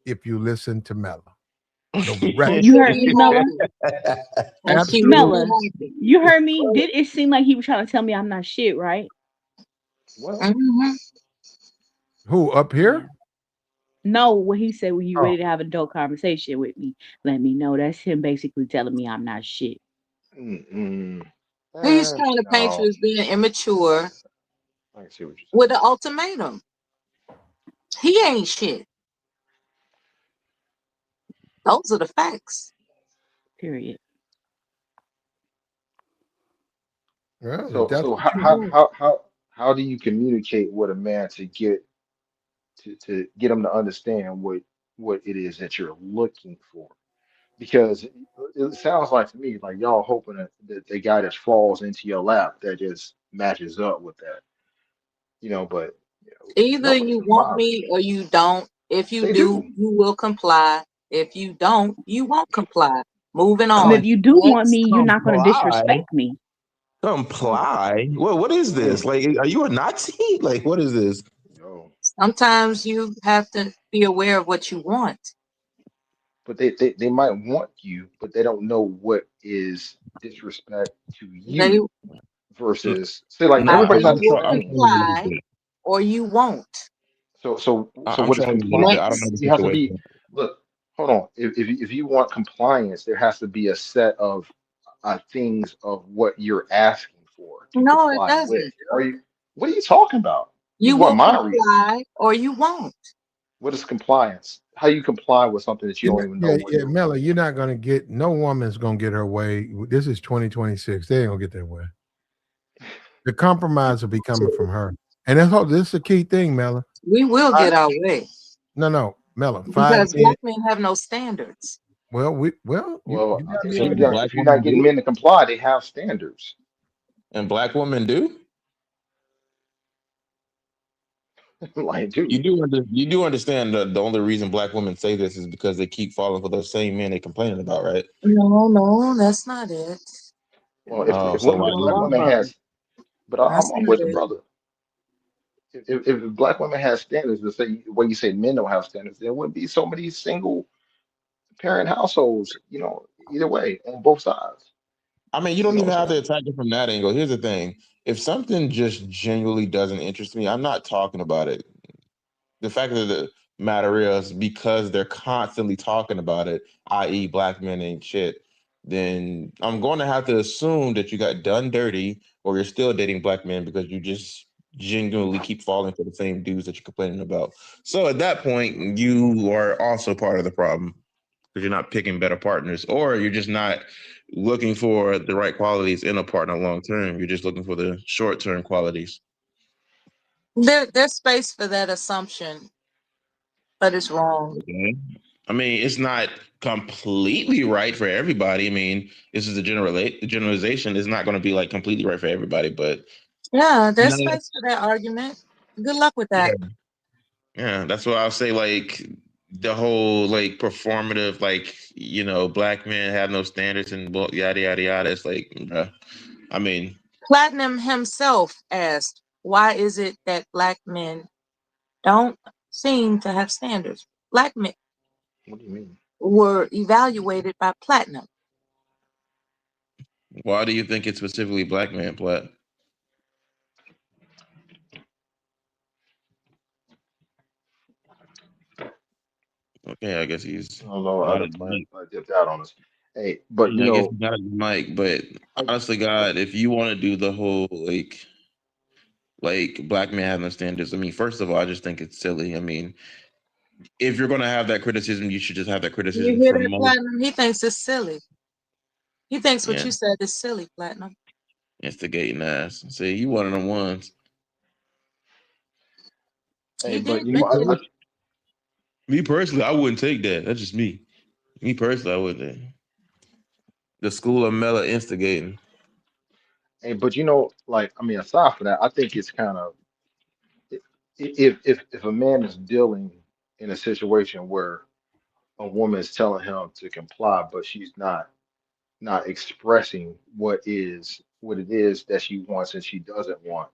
if you listen to Mella. The rest. And You she'll heard be me, Mela? happy. And she will Absolutely. be Mela, happy. you heard me? Did it seem like he was trying to tell me I'm not shit, right? What? Hmm. Who up Yeah. here? No, what he said when you Oh, ready to have a adult conversation with me, let me know. That's him basically telling me I'm not shit. Mm-mm. He's trying to paint you No. as being immature I can see what you're with saying. an ultimatum. He ain't shit. Those are the facts. Period. well, if So that's so what how you how want. how how how do you communicate with a man to get him to understand what it is that you're looking for? Because it sounds like to me like y'all hoping that the guy that falls into your lap that just matches up with that, but Either nobody's you want compiling. me or you don't. If you They do, do. you will comply. If you don't, you won't comply. Moving But if on. you do want me, Next. you're not going to Comply. disrespect me. Comply. What is this? Mm, Like, are you a Nazi? Like, what is this? yo. Sometimes you have to be aware of what you want. But they might want you, but they don't know what is disrespect to They you No, versus say like no, either everybody's not you the will I'm same. struggling with comply this. or you won't. So I'm what is struggling with this. I don't compliance? know Next. the You have to be situation. look, hold on. If you want compliance, there has to be a set of things of what you're asking for to No, it comply with. doesn't. What are you talking about? You You want will mind reading. comply or you won't. What is compliance? How you comply with something that you don't even know Yeah, what it yeah, is? Mella, you're not gonna get no woman's gonna get her way. This is 2026. They ain't gonna get their way. The compromise will be coming from her. And this is a key thing, Mella. We will I, get our way no, Mella. Five because men. black men have no standards. You got me on that. Black If you're not women getting do, men to comply, they have standards. and black women do. Like, dude. You do understand that the only reason black women say this is because they keep falling for those same men they complaining about, right? No, no, that's not it. Well, Oh, if so what if why a do you black think No, woman that? has, but that's I'm not with the it. brother. If a black woman has standards, to say when you say men don't have standards, there wouldn't be so many single parent households. Either way on both sides. I mean, you You don't know even what have I'm to saying? attack it from that angle. Here's the thing: if something just genuinely doesn't interest me, I'm not talking about it. The fact of the matter is, because they're constantly talking about it, i.e., black men ain't shit, then I'm going to have to assume that you got done dirty or you're still dating black men because you just genuinely keep falling for the same dudes that you're complaining about. So at that point, you are also part of the problem because you're not picking better partners, or you're just not looking for the right qualities in a partner long term. You're just looking for the short term qualities. There's space for that assumption, but it's wrong. Okay. I mean, it's not completely right for everybody. I mean, this is a generalization. It's not going to be like completely right for everybody, but Yeah, there's no, space for that argument. Good luck with yeah, that. yeah. That's why I'll say like the whole like performative, like black men have no standards and yada yada yada. It's like, bruh. I mean, Platinum himself asked, why is it that black men don't seem to have standards? Black men What do you mean? were evaluated by Platinum. why do you think it's specifically black man plat? Okay, I guess he's Oh Lord, I not done at the mic. dipped out on us. Hey, but you Yeah, I guess know, he's not at the mic. But I, honestly, I God, if you want to do the whole like black men having standards, I mean, first of all, I just think it's silly. I mean, if you're gonna have that criticism, you should just have that You criticism hear from that, most. Platinum? He thinks it's silly. He thinks what Yeah, you said is silly, Platinum. instigating ass. See, you one of them ones. hey, He but did you know, mention it. Me personally, I wouldn't take that. That's just me. Me personally, I wouldn't. The school of Mela instigating. hey, but you know, like I mean, aside from that, I think it's kind of if a man is dealing in a situation where a woman is telling him to comply, but she's not expressing what it is that she wants and she doesn't want,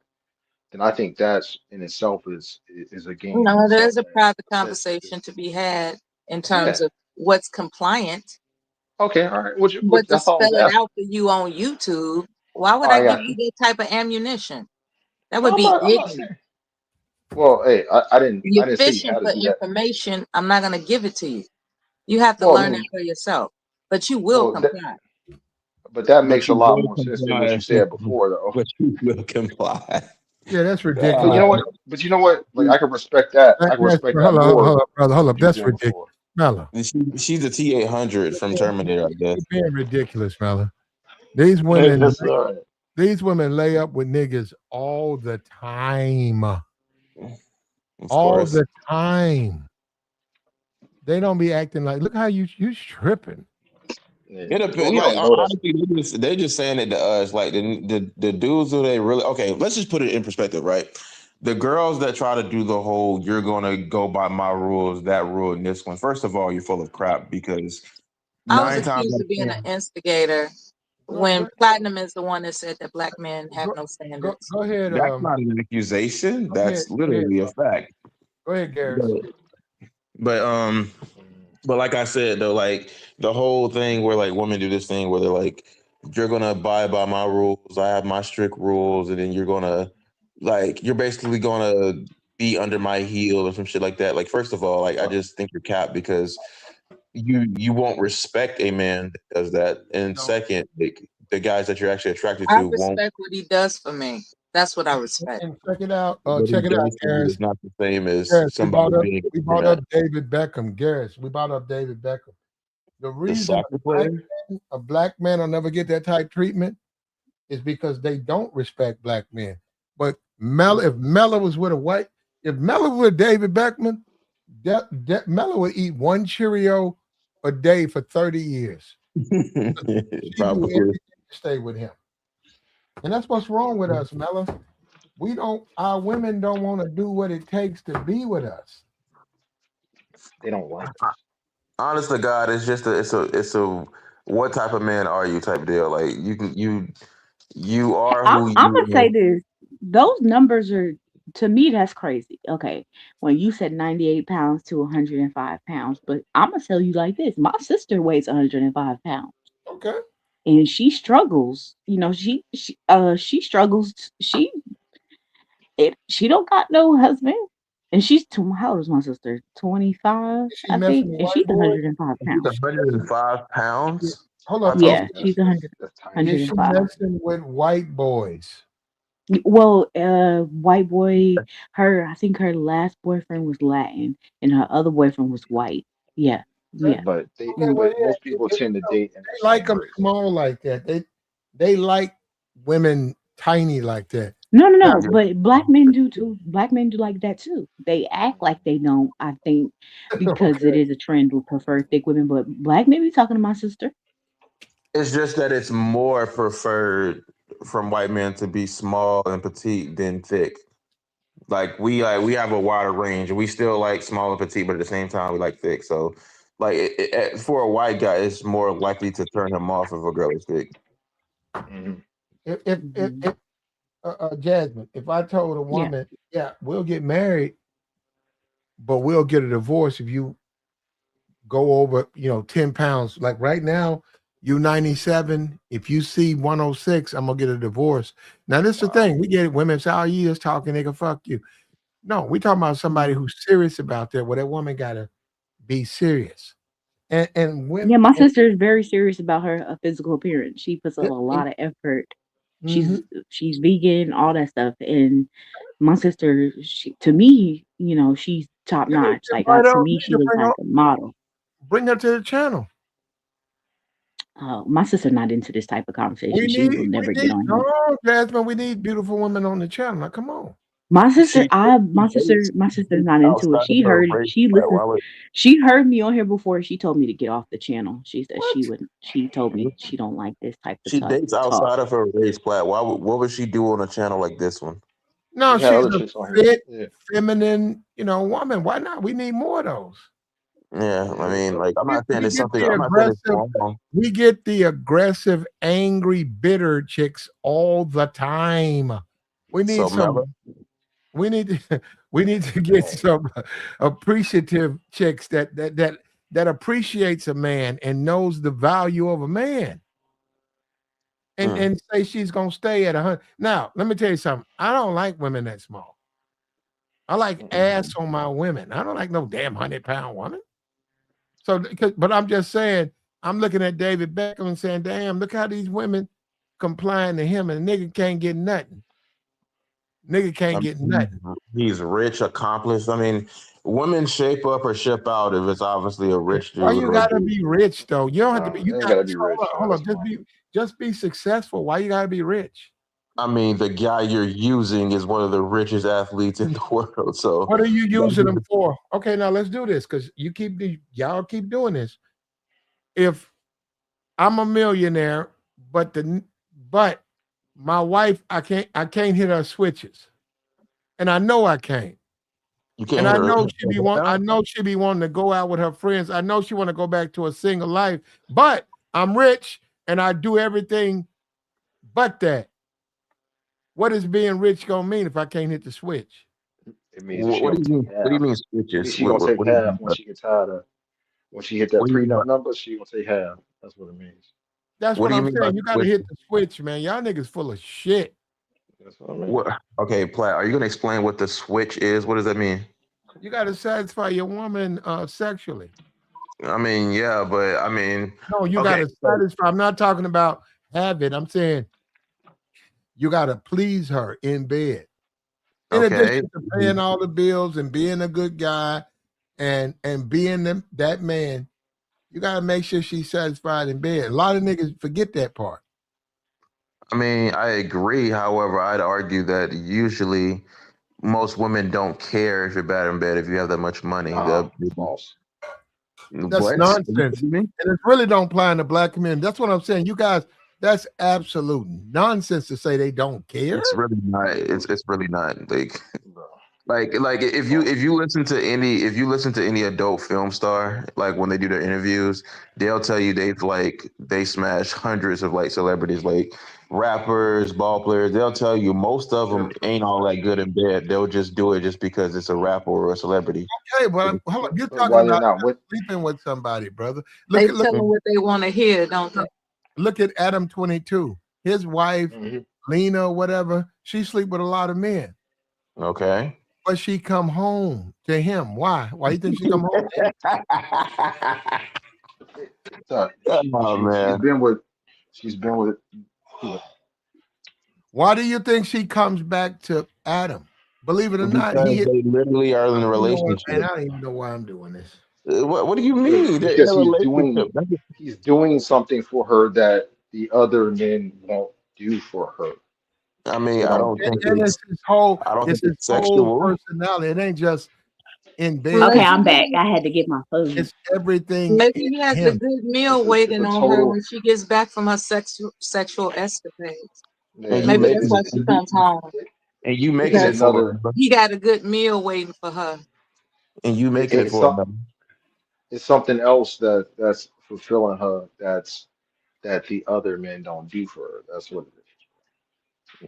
then I think that's in itself is a game in No, itself, there's a man. In private a sense, conversation because to be had in yeah, terms of what's compliant, okay, all right, which but to that's all I spell was it asking. out for you on YouTube, why would Oh, I I give got you you. that type of ammunition? That No, would be I'm not ignorant. saying. Well, hey, I You're didn't say you fishing had to for do that. information. I'm not going to give it to you. You have to Well, I learn it mean, for yourself, but you will well, comply. but that But makes a you lot will more sense than what you comply. said before, though. But you will comply. Yeah, that's But you ridiculous. know what? But you know what? Like I can respect that. I can That's respect that hold up, more hold up, brother, than hold what up. you That's said ridiculous, before. Mella. She's a T-800 from Terminator, I guess. You're being ridiculous, Mella. These Hey, women, that's all right. these women lay up with niggas all the time, Of all course. the time. They don't be acting like. Look how you tripping. Yeah. It But depends. we Like don't know that's honestly, they're just saying it to us. Like the dudes who they really okay. Let's just put it in perspective, right? The girls that try to do the whole "you're gonna go by my rules," that rule, and this one. First of all, you're full of crap because I was nine times accused out of of being an 10, instigator Go, when go, Platinum is the one that said that black men have go, no go, standards. go ahead. that's not an accusation. Go ahead. That's Go ahead. literally a fact. Go ahead, Garris. But, but but like I said though, like the whole thing where like women do this thing where they're like, you're gonna abide by my rules, I have my strict rules, and then you're basically gonna be under my heel or some shit like that. Like, first of all, like I just think you're capped because you won't respect a man that does that. And second, like the guys that you're actually attracted I to won't respect what he does for me. That's what I respect. And check it out. what he Check it out, does for you Garris. is not the same as Garris, somebody being we for brought up that. David Beckham. Garris, we brought up David Beckham. The The reason soccer player? a black man will never get that type treatment is because they don't respect black men. But if Mella was with a white, if Mella was with David Beckman, Mella would eat one Cheerio a day for 30 years. She do Probably. everything to stay with him. And that's what's wrong with us, Mella. Our women don't want to do what it takes to be with us. they don't like us. Honest to God, it's just it's a what type of man are you type deal. Like you are who I'm gonna say you this. Those numbers are, to me, that's crazy. Okay, when you said 98 pounds to 105 pounds, but I'm gonna tell you like this: my sister weighs 105 pounds, Okay. and she struggles. She struggles. She don't got no husband, and she's two. How old is my sister? 25, Is she I messing think, with and white she's boys? 105 he's pounds. 105 pounds. Hold How up, tough? Yeah, she's That's tiny. is she 105. messing with white boys? Well, white boy, I think her last boyfriend was Latin and her other boyfriend was white. Yeah, Okay. yeah. Okay, well, But yeah, most people tend to date in that they like same them race. small like that. They like women tiny like that. No, no, Now, no. But black men do too. Black men do like that too. They act like they don't, I think, because it okay. is a trend to prefer thick women. But black men be talking to my sister. It's just that it's more preferred from white men to be small and petite than thick. Like we have a wider range, and we still like small and petite, but at the same time we like thick. So, like for a white guy, it's more likely to turn him off if a girl is thick. Hmm. Hmm. If Jasmine, if I told a Yeah. woman, yeah, we'll get married, but we'll get a divorce if you go over, 10 pounds. Like right now, you 97. If you see 106, I'm gonna get a divorce. Now, this is the Wow. thing. We get it. Women say, oh, you just talking, they can fuck you. No, we talking about somebody Hmm. who's serious about that, where that woman gotta be serious. And Yeah, women, my sister is very serious about her physical appearance. She puts a and, lot of effort. mhm. She's vegan, all that stuff, and my sister, to me, she's top You need notch. to Like invite her. to You me, need she to looks like a model. bring her to the channel. My sister not into this type of conversation. She will never We get need on here. no, Jasmine. We need beautiful women on the channel. Now, come on. My sister's not into it. Outside of her race, She like, listens. why would She heard me on here before. She told me to get off the channel. She said What? she wouldn't. She told me she don't like this type of she dates talk. outside of her race, Plat? What would she do on a channel like this one? No, We had she's other a chicks on here. fit, Yeah, feminine, woman. Why not? We need more of those. Yeah, I yeah. mean, So like, I'm not saying We it's get something. the I'm not saying it's aggressive. wrong. We get the aggressive, angry, bitter chicks all the time. We need So some. Mella, We need to. We need to get some appreciative chicks that appreciates a man and knows the value of a man. and mm, and say she's gonna stay at 100. Now, let me tell you something. I don't like women that small. I like mm-mm. ass on my women. I don't like no damn 100-pound woman. So, but I'm just saying, I'm looking at David Beckham and saying, damn, look how these women complying to him, and the nigga can't get nothing. Nigga I can't get mean, nothing. he's rich, accomplished. I mean, women shape up or ship out if it's obviously a rich Why dude you or a gotta dude. be rich though? You don't have to be. No, You they ain't got. gotta be Hold rich. on, No, hold that's on. fine. Just be successful. Why you gotta be rich? I mean, the guy you're using is one of the richest athletes in the world. So What are you you gotta using give them for? Okay, now let's do this because y'all keep doing this. If I'm a millionaire, but my wife, I can't hit her switches, and I know I can't. you can't And hit I her. know I know she be wanting to go out with her friends. I know she want to go back to a single life, but I'm rich and I do everything but that. What is being rich gonna mean if I can't hit the switch? It means that What, she what do gonna you take mean? What do you half. mean It means switches? she gonna take What do you half mean? when she get tired of when she hit that What do you mean by prenup number. She gonna take half. That's what it means. That's what what do you I'm mean by saying. You got to hit switches? the switch, man. Y'all niggas full of shit. That's what I mean. What? Okay, Platt, are you gonna explain what the switch is? What does that mean? You got to satisfy your woman sexually. I mean, yeah, but I mean, No, you got okay, to so satisfy. I'm not talking about have it. I'm saying you got to please her in bed. In okay, addition to paying all the bills and being a good guy and being that man, you got to make sure she's satisfied in bed. A lot of niggas forget that part. I mean, I agree. However, I'd argue that usually most women don't care if you're bad in bed if you have that much money. Nah, false. That's What? What nonsense. do you mean? And it really don't apply in the black community. That's what I'm saying. You guys, that's absolute nonsense to say they don't care. It's really not. It's really not Bro, like false. if you listen to any adult film star, like when they do their interviews, they'll tell you they smash hundreds of like celebrities, like rappers, ball players. They'll tell you most of them ain't all that good in bed. They'll just do it just because it's a rapper or a celebrity. Okay, but hold on. You're But talking why they're about not with? sleeping with somebody, brother. They Look at tell them what they want to hear, don't they? look at Adam 22. His wife, Hmm. Lena, or whatever, she sleep with a lot of men. Okay. But she come home to him. Why? Why you think she come home to him? Oh man. She's been with. Why do you think she comes back to Adam? Believe it or not, he Because hit. they literally are in a You know what, man? relationship. I don't even know why I'm doing this. What do you mean? They're in Because a relationship. he's doing something for her that the other men won't do for her. I That's mean, what I I'm don't getting think at. And it's I don't think it's his it's whole sexual. personality. It ain't just in bed. Okay, Maybe I'm back. he, I had to get my phone. It's everything maybe in he has a him. good meal It's waiting a on her total. when she gets back from her sexual escapades. And Yeah, you Maybe making that's why it she comes home it, and you it's making it because for another. her. he got a good meal waiting for her. And you It, making it it's for some. her. It's something else that's fulfilling her. That the other men don't do for her. That's what it is.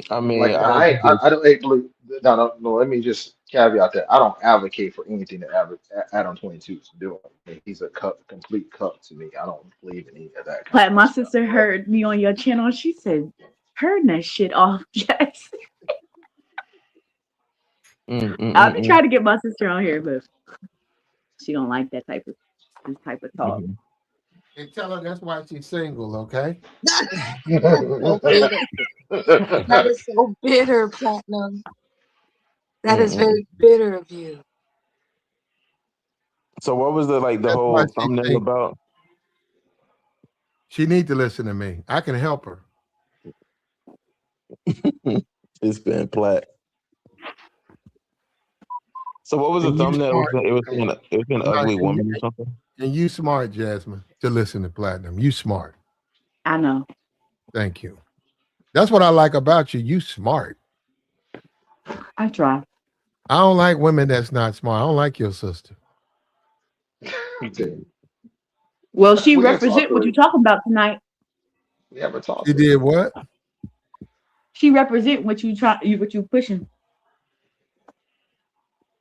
I mean, Like, I no, don't think I don't hey, believe. No, no, no. Let me just caveat that I don't advocate for anything that Adam 22 is doing. I mean, he's a complete cuck to me. I don't believe in any of that kind Like of my stuff. sister But heard me on your channel. She said, "Turn that shit off, Jess." mm, mm, I'll mm, be mm. trying to get my sister on here, but she don't like that type of. this type of talk. Mhm. And tell her that's why she's single, okay? That's so bitter. That is so bitter, Platinum. That is Mm-mm. very bitter of you. So what was the That's why whole she's thumbnail single. about? She need to listen to me. I can help her. It's been plat. So what was the And you thumbnail? smart. It was an No, ugly and you, woman or something. and you smart, Jasmine, to listen to Platinum. You smart. I know. Thank you. That's what I like about you. You smart. I try. I don't like women that's not smart. I don't like your sister. Well, she We didn't talk represent to what her. you talking about tonight. We haven't talked She to her. did what? She represent what what you pushing.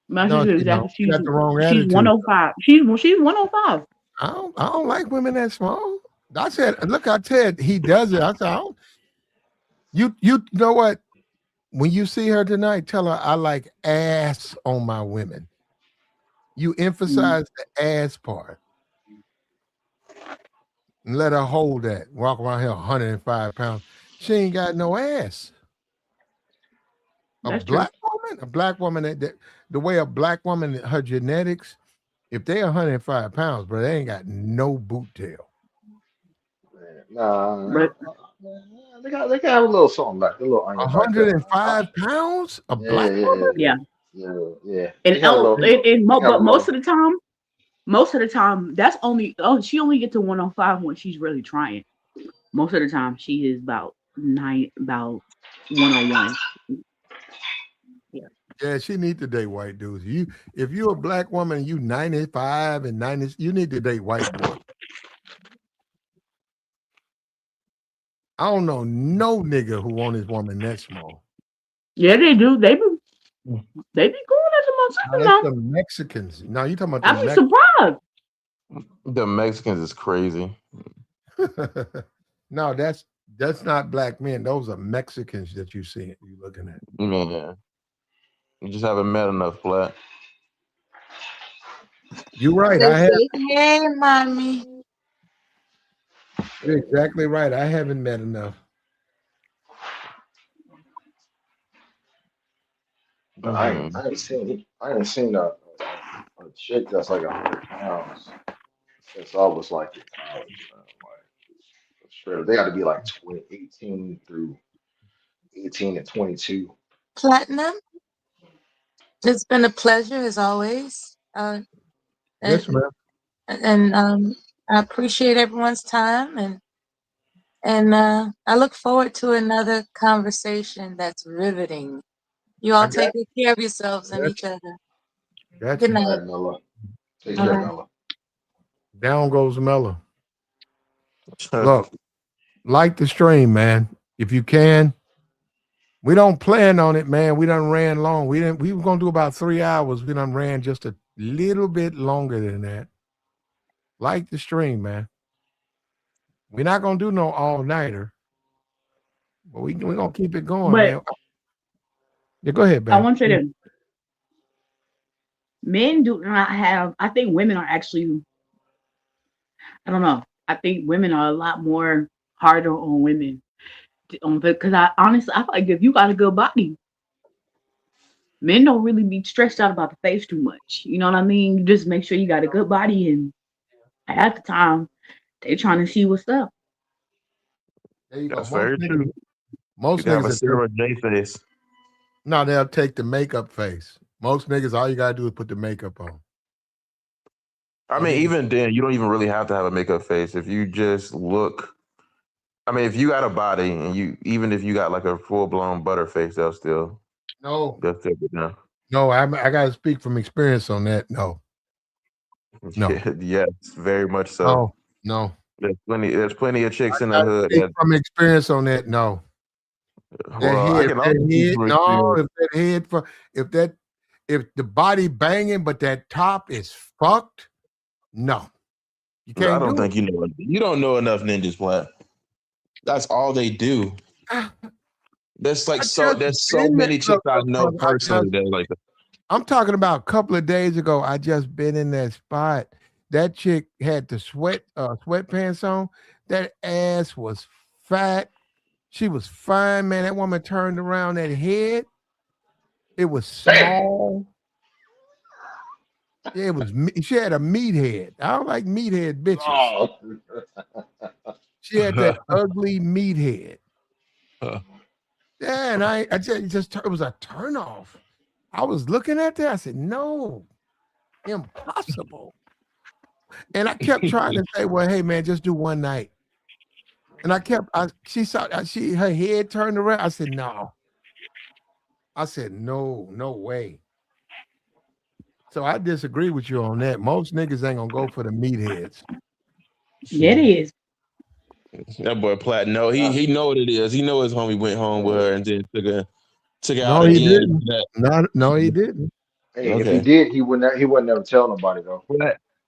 My No, sister she don't. exactly. She got the wrong She's attitude. 105. She's 105. I don't like women that small. I said, look, I said he does it. I said, I don't, you know what? When you see her tonight, tell her I like ass on my women. You emphasize the ass part and let her hold that. Walk around here 105 pounds. She ain't got no ass. That's true. A black woman that the way a black woman, her genetics, if they 105 pounds, bro, they ain't got no boot tail. Nah, But they got a little something back, a little onion back there. 105 pounds? A Yeah, black yeah, woman? yeah, yeah, yeah. and They got a little, but most of the time, that's only she only get to 105 when she's really trying. Most of the time, she is about 101. Yeah, Yeah, she need to date white dudes. If you a black woman, you 95 and 90, you need to date white boys. I don't know no nigga who want his woman that small. yeah, they do. They be going at the Now motherfucker that's now. the Mexicans. Now you talking about I the be surprised. The Mexicans is crazy. No, that's not black men. Those are Mexicans that you see. You looking at. Man, you just haven't met enough, plat. You're right. They say, hey, mommy. You're exactly right. I haven't met enough. But Mm-hmm. I ain't seen a chick that's like 100 pounds since I was like in college, man. Like straight, they got to be like 18 and 22. Platinum, it's been a pleasure as always. Yes, And, ma'am. and I appreciate everyone's time and I look forward to another conversation that's riveting. You I all got take good care of yourselves and got each other. you. Got Good you. All night. right, Mella. Take All care, right. Mella. Down goes Mello. Look, like the stream, man. If you can, we don't plan on it, man. We done ran long. We were gonna do about 3 hours. We done ran just a little bit longer than that. Like the stream, man. We're not gonna do no all-nighter, but we're gonna keep it going, But man. Yeah, go ahead, I man. want to say this: men do not have. I think women are actually. I don't know. I think women are a lot more harder on women. Because I honestly, I feel like if you got a good body, men don't really be stressed out about the face too much. You know what I mean? You just make sure you got a good body, and at the time, they trying to see what's up. There you go. That's very true. You Most can have niggas a that take, Sarah J face. no, they'll take the makeup face. Most niggas, all you gotta do is put the makeup on. I mean, even then, you don't even really have to have a makeup face. If you just look, I mean, if you got a body and even if you got like a full blown butter face, No, they'll still be down. no, I gotta speak from experience on that. No, no, Yes, very much so. no, no. There's plenty of I chicks in the gotta hood speak that, from experience on that. No, that well, I head, can also speak from no, experience. if that head, if the body banging, but that top is fucked, no, you I can't don't do it. think you don't know enough ninjas, Plat. That's all they do. There's there's so Been there. many chicks I Look, know brother, personally that like that. I'm talking about a couple of days ago. I just been in that spot. That chick had the sweatpants on. That ass was fat. She was fine, man. That woman turned around that head. It was Damn. small. Yeah, it was. She had a meathead. I don't like meathead bitches. Oh. She had that ugly meathead. Yeah, and I just it was a turn off. I was looking at that. I said, no, impossible. And I kept trying to say, well, hey man, just do one night. And she saw her head turned around. I said, no. I said, no, no way. So I disagree with you on that. Most niggas ain't gonna go for the meatheads. Yeah, it is. That boy Platt, no, Nah. he know what it is. He know his homie went home with her and then took her out No, he again. didn't. No, he didn't. Hey, if he Okay. did, he wouldn't never tell nobody though. If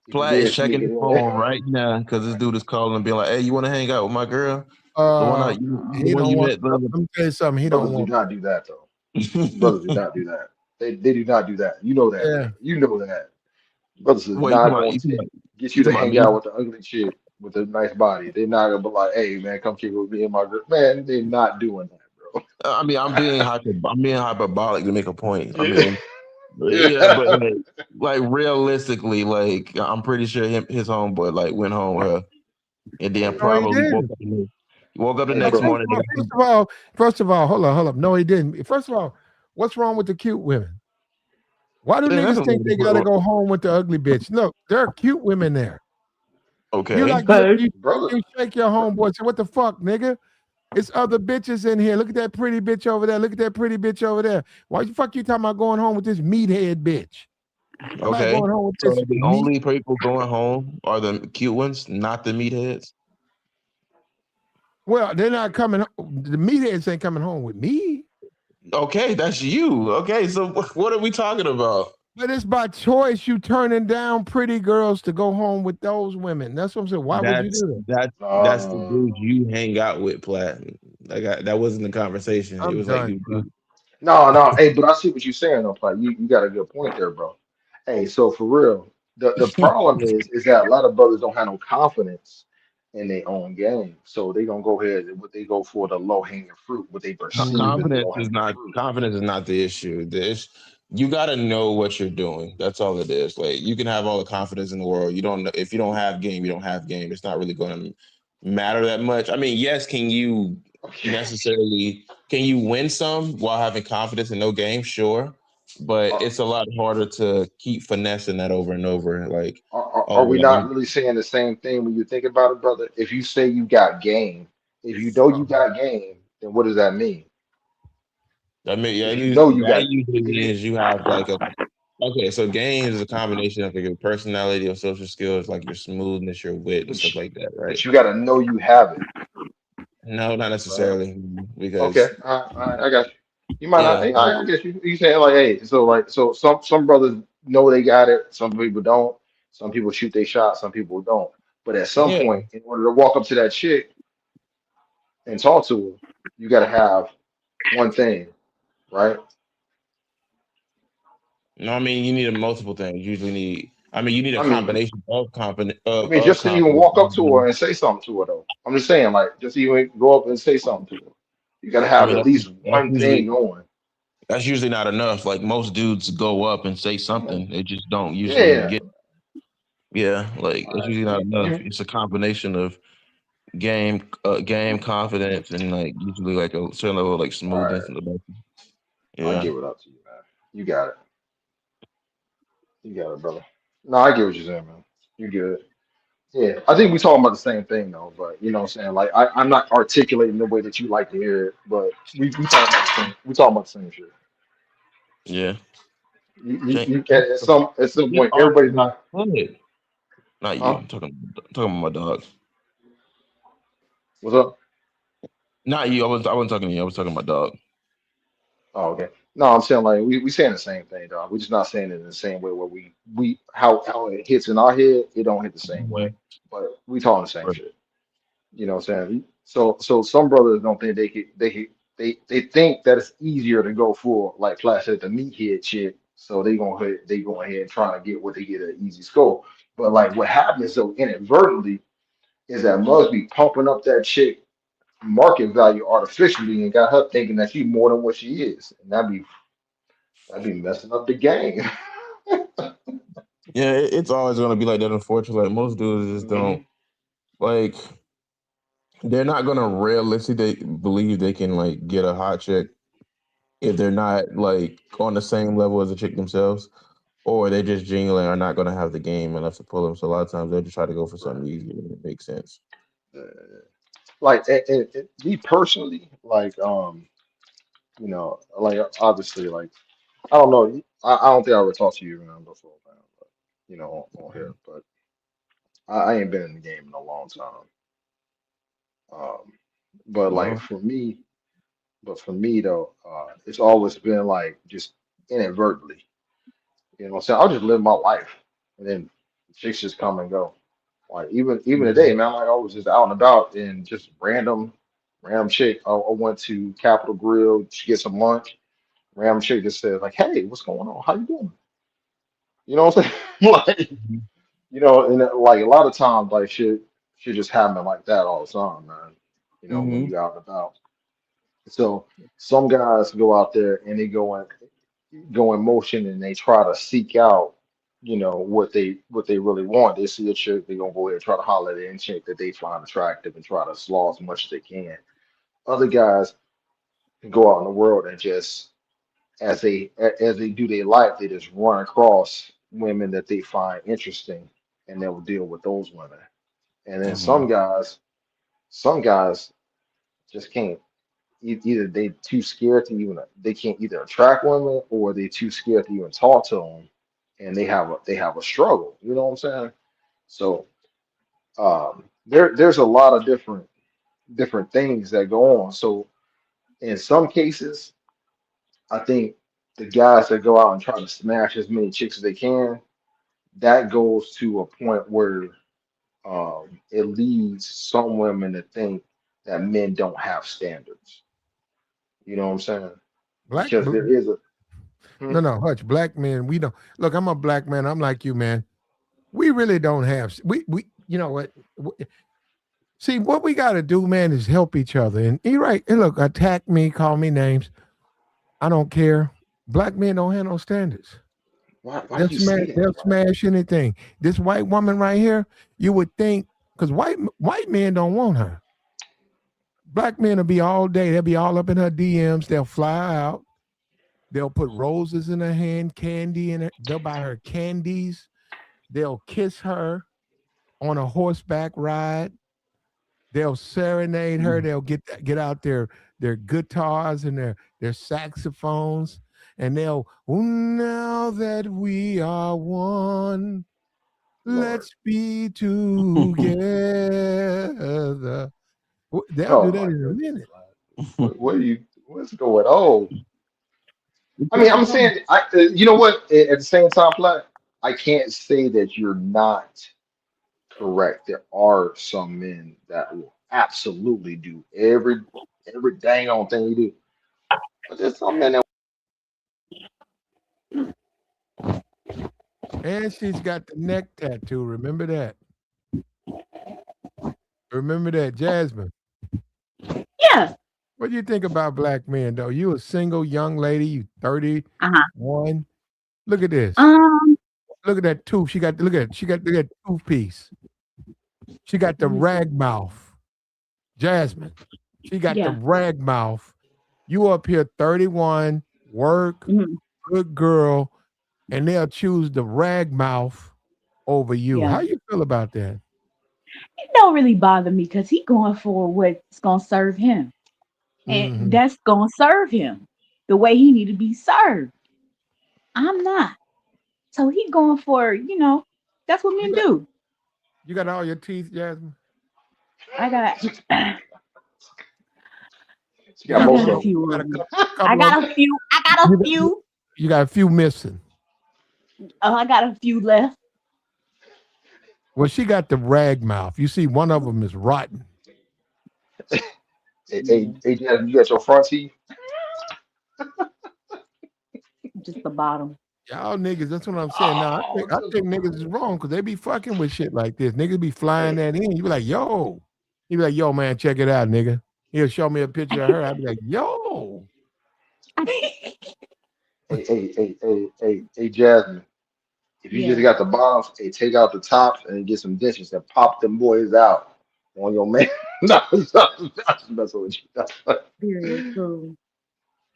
he Platt is did sneak checking it his in there. phone right now because this dude is calling and being like, "Hey, you want to hang out with my girl? The one Uh, I, the he one don't you want. met Let the me tell you something. He don't Brothers do want. not do that though. Brothers do not do that. They do not do that. You know that, Yeah. brother. You know that. Brothers is What you not talking about? going to get You you to talking about hang me? out with the ugly chick with a nice body. They're not gonna be like, hey man, come kick it with me and my girl. Man, they're not doing that, bro. I mean, I'm being hyperbolic to make a point. I Yeah. mean, yeah, but Yeah. like realistically, like I'm pretty sure his homeboy like went home with her and then Hey, No, he probably didn't. woke up the hey, No, next bro. morning. first of all, hold up. No, he didn't. First of all, what's wrong with the cute women? Why do Damn, that's niggas a think little they bit. gotta go home with the ugly bitch? Look, there are cute women there. You Okay. like But Brother. you shake your homeboy. Say, what the fuck, nigga? It's other bitches in here. Look at that pretty bitch over there. Look at that pretty bitch over there. Why the fuck you talking about going home with this meathead bitch? I'm not Okay. going home with So this the meat. only people going home are the cute ones, not the meatheads. Well, they're not coming. The meatheads ain't coming home with me. Okay, that's you. Okay, so what are we talking about? But it's by choice you turning down pretty girls to go home with those women. That's what I'm saying. Why would you That's do that? that's that's the dude No, you hang out with, Platt. Like that wasn't the conversation. It I'm was like, done, dude, bro. no. Hey, but I see what you're saying though, Pike. You got a good point there, bro. Hey, so for real, the problem is that a lot of brothers don't have no confidence in their own game. So they gonna go ahead and what they go for the low hanging fruit, what they perceive as the low hanging fruit. confidence is not the issue. You got to know what you're doing. That's all it is. Like you can have all the confidence in the world. You don't know if you don't have game, you don't have game. It's not really going to matter that much. I mean, yes, Okay. can you win some while having confidence and no game? Sure, but Are, it's a lot harder to keep finessing that over and over. Like, are oh, we well, not really saying the same thing when you think about it, brother? If you say you got game, if you know you got game, then what does that mean? I mean, yeah, If you know you that got, usually if you means you have like a okay. So games is a combination of like your personality, your social skills, like your smoothness, your wit, and but stuff like that, right? but you got to know you have it, No, not right? necessarily, Okay, because I got you. You might not. yeah, I guess you saying like, hey, so like, so some brothers know they got it. Some people don't. Some people shoot their shot. Some people don't. But at some yeah. point, in order to walk up to that chick and talk to her, you got to have one thing, right? No, I mean you need a multiple things. You usually need. I mean, you need a I mean, combination of confidence just to even confidence. walk up to her and say something to her, though. I'm just saying, like, just even go up and say something to her. You got to I have mean, at least that's one thing usually going. not enough. Like most dudes go up and say something, they just don't usually Yeah. get. Yeah, like it's usually not enough. It's a combination of game confidence and like usually like a certain level of like All right. smoothness in the back. I'll Yeah. give it up to you, man. You got it. You got it, brother. No, I get what you're saying, man. You good. Yeah. I think we talking about the same thing though, but you know what I'm saying? Like I'm not articulating the way that you like to hear it, but we talking about the same shit. Yeah. You Just, can at some just point everybody's argue. not, Go ahead. Not you. huh? I'm talking about my dog. What's up? Not you. I wasn't talking to you. I was talking about my dog. Oh, okay. No, I'm saying like we saying the same thing, dog. We're just not saying it in the same way where we how it hits in our head, it don't hit the same way. Yeah. But we talking the same Right. shit. You know what I'm saying? So some brothers don't think they think that it's easier to go for like Flash said the meathead chick So they go ahead and try to get what they get at an easy score. But like what happens though inadvertently is that must be pumping up that chick market value artificially and got her thinking that she's more than what she is. And that'd be messing up the game. Yeah, it's always gonna be like that. Unfortunately, like most dudes just Hmm. don't like. They're not gonna realistically believe they can like get a hot chick if they're not like on the same level as the chick themselves, or they just genuinely are not gonna have the game enough to pull them. So a lot of times they'll just try to go for something Right. easy and it makes sense. Like me personally, like like obviously, like I don't know, I don't think I ever talked to you around before, man, but on here, but I ain't been in the game in a long time. Um, but like Well, for me, though, it's always been like just inadvertently, what I'm saying? I'll just live my life, and then chicks just come and go. Like even today, mhm, man, like I was just out and about and just random chick. I went to Capitol Grill to get some lunch. Random chick just said like, "Hey, what's going on? How you doing?" You know what I'm saying? Like, mhm, and like a lot of times, like shit just happen like that all the time, man. When mhm, you out and about. So some guys go out there and they go in motion and they try to seek out, what they really want. They see a chick, they gonna go ahead and try to holler at any chick that they find attractive and try to slaw as much as they can. Other guys can go out in the world and just as they do their life, they just run across women that they find interesting and they'll deal with those women. And then mhm, some guys just can't. Either they too scared to even they can't either attract women or they too scared to even talk to them, and they have a struggle. You know what I'm saying? So there's a lot of different things that go on. So in some cases, I think the guys that go out and try to smash as many chicks as they can, that goes to a point where it leads some women to think that men don't have standards. You know what I'm saying? Black, Because there is a hmm? no, no, Hutch. Black men, we don't look. I'm a black man. I'm like you, man. We really don't have. We. You know what? See, what we got to do, man, is help each other. And you right. And look, attack me, call me names. I don't care. Black men don't have no standards. Why do They'll you smash. say that? They'll smash anything. This white woman right here, you would think, because white men don't want her. Black men will be all day. They'll be all up in her DMs. They'll fly out. They'll put roses in her hand, candy in her. They'll buy her candies. They'll kiss her on a horseback ride. They'll serenade her. Mm. They'll get out their guitars and their saxophones, and they'll now that we are one, Lord. let's be together. They'll do Oh that my in a goodness, minute. man. What's going on? I mean, I'm saying, you know what? At the same time, Black, I can't say that you're not correct. There are some men that will absolutely do every dang on thing you do. But there's some men that And she's got the neck tattoo. Remember that. Remember that, Jasmine. Yeah. What do you think about black men, though? You a single young lady, you Uh-huh. 31. Look at this. Um, Look at that tooth. She got look at she got look at that tooth piece. She got the let me see. rag mouth. Jasmine. She got the Yeah. rag mouth. You up here 31, work, Mhm. good girl, and they'll choose the rag mouth over you. Yeah. How you feel about that? It don't really bother me because he going for what's gonna serve him. And Hmm. that's gonna serve him the way he need to be served. I'm not. So he going for, that's what You men got do. you got all your teeth, Jasmine? I got she got You I got most got a one. of few You got of a them. I couple of got them. a few. I got a You got, few. you got a few missing. I got a few left. Well, she got the rag mouth. You see, one of them is rotten. them. Yeah, Jazz, you got your front teeth. just the bottom. Y'all niggas, that's what I'm saying. Now Oh, I think niggas is wrong because they be fucking with shit like this. Niggas be flying hey, that in. You be like, yo. You be like, yo, man, check it out, nigga. He'll show me a picture of her. I'd be like, yo. hey, Jasmine. If you just Yeah, got the bottoms, hey, take out the tops and get some dishes and pop them boys out on your man. No, that's messing with you. period, cool.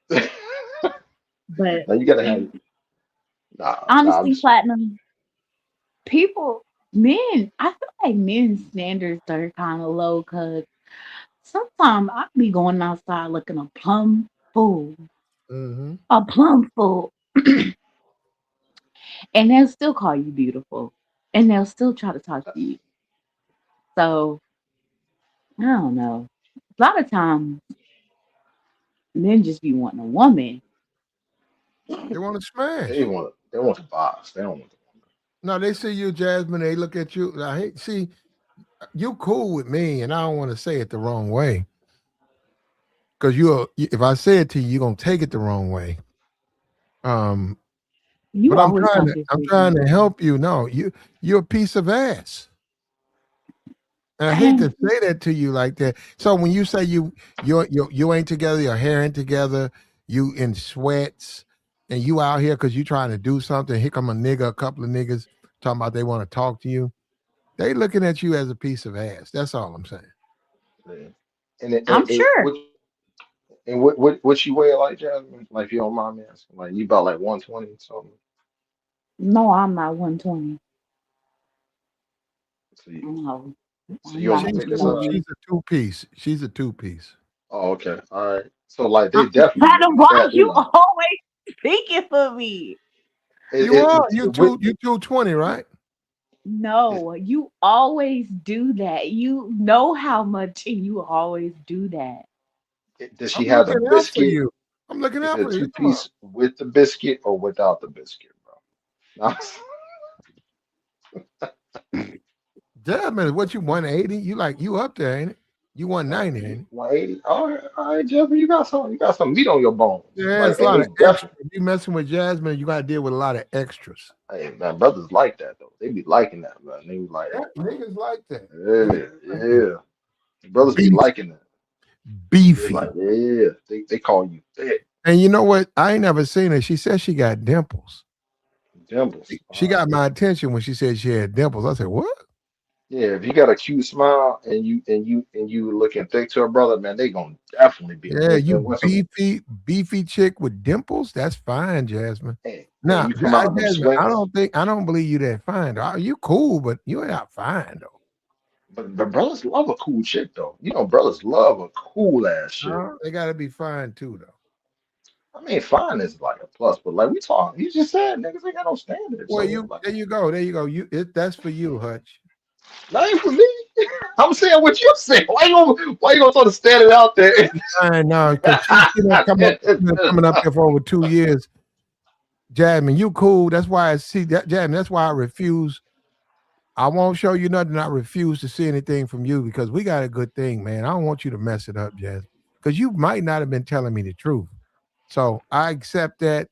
But Now you gotta have nah. I'm honestly, just platinum people, men, I feel like men's standards are kind of low because sometimes I be going outside looking Mm-hmm. a plum fool, and they'll still call you beautiful, and they'll still try to talk to you. So I don't know. A lot of times, men just be wanting a woman. They want to they smash. want the box. They don't want the No, they see you, Jasmine. They look at you. I hate see you cool with me, and I don't want to say it the wrong way because if I say it to you, you're gonna take it the wrong way. Um, You but always talk this I'm way to trying to me, help you. No, you're a piece of ass. And I hate to and say that to you like that. So when you say you ain't together, your hair ain't together, you in sweats, and you out here because you trying to do something. Here come a couple of niggas talking about they want to talk to you. They looking at you as a piece of ass. That's all I'm saying. yeah. And it, I'm sure. what you weigh like Jasmine? Like if you don't mind me asking, like you about like 120 something. No, I'm not 120. So you, No, so I'm you on not the She's thicker no two. side. She's big. a two piece. She's a two piece. Oh, okay, all right. So like they definitely Adam, looking why fat. They you like always speaking for me? You are it with you 220, right? it, No, you always do that. You know how much and you always do that. does she I'm have the looking out for biscuit? you. I'm looking Is out it a for you. two Come on. piece with the biscuit or without the biscuit, bro? Jasmine, what you 180? You like you up there, ain't it? You 190, ain't it? 180. All right, Jeffrey, you got some meat on your bones. Yeah, Like, it's a and lot they of extra. definitely, You messing with Jasmine, you gotta deal with a lot of extras. hey man, brothers like that though. They be liking that, man. They be like, Yeah, hey, niggas like that. Niggas yeah, like that. yeah. Brothers be Beef, liking that. They're beefy. like, yeah. They call you thick And you know what? I ain't never seen her. She said she got dimples. dimples. She got my attention when she said she had dimples. I said, "What?" Yeah, if you got a cute smile and you looking thick to a brother, man, they gonna definitely be Yeah, with you them. With some, beefy chick with dimples. That's fine, Jasmine. and Now, you come out of them Jasmine, sweats. I don't believe you that fine. Though. You cool, but you ain't not fine though. But brothers love a cool chick though. You know, brothers love a cool ass chick. They got to be fine too, though. I mean, fine is like a plus, but like we talk, you just said niggas ain't got no standards. Well, So like, there you go. That's for you, Hutch. not even for me. I'm saying what you're saying. Why you gonna throw the standard out there? Fine now, because she's been coming up here for over 2 years. Jasmine, you cool. That's why I see that, Jasmine. That's why I refuse. I won't show you nothing. I refuse to see anything from you because we got a good thing, man. I don't want you to mess it up, Jasmine, because you might not have been telling me the truth. So I accept that.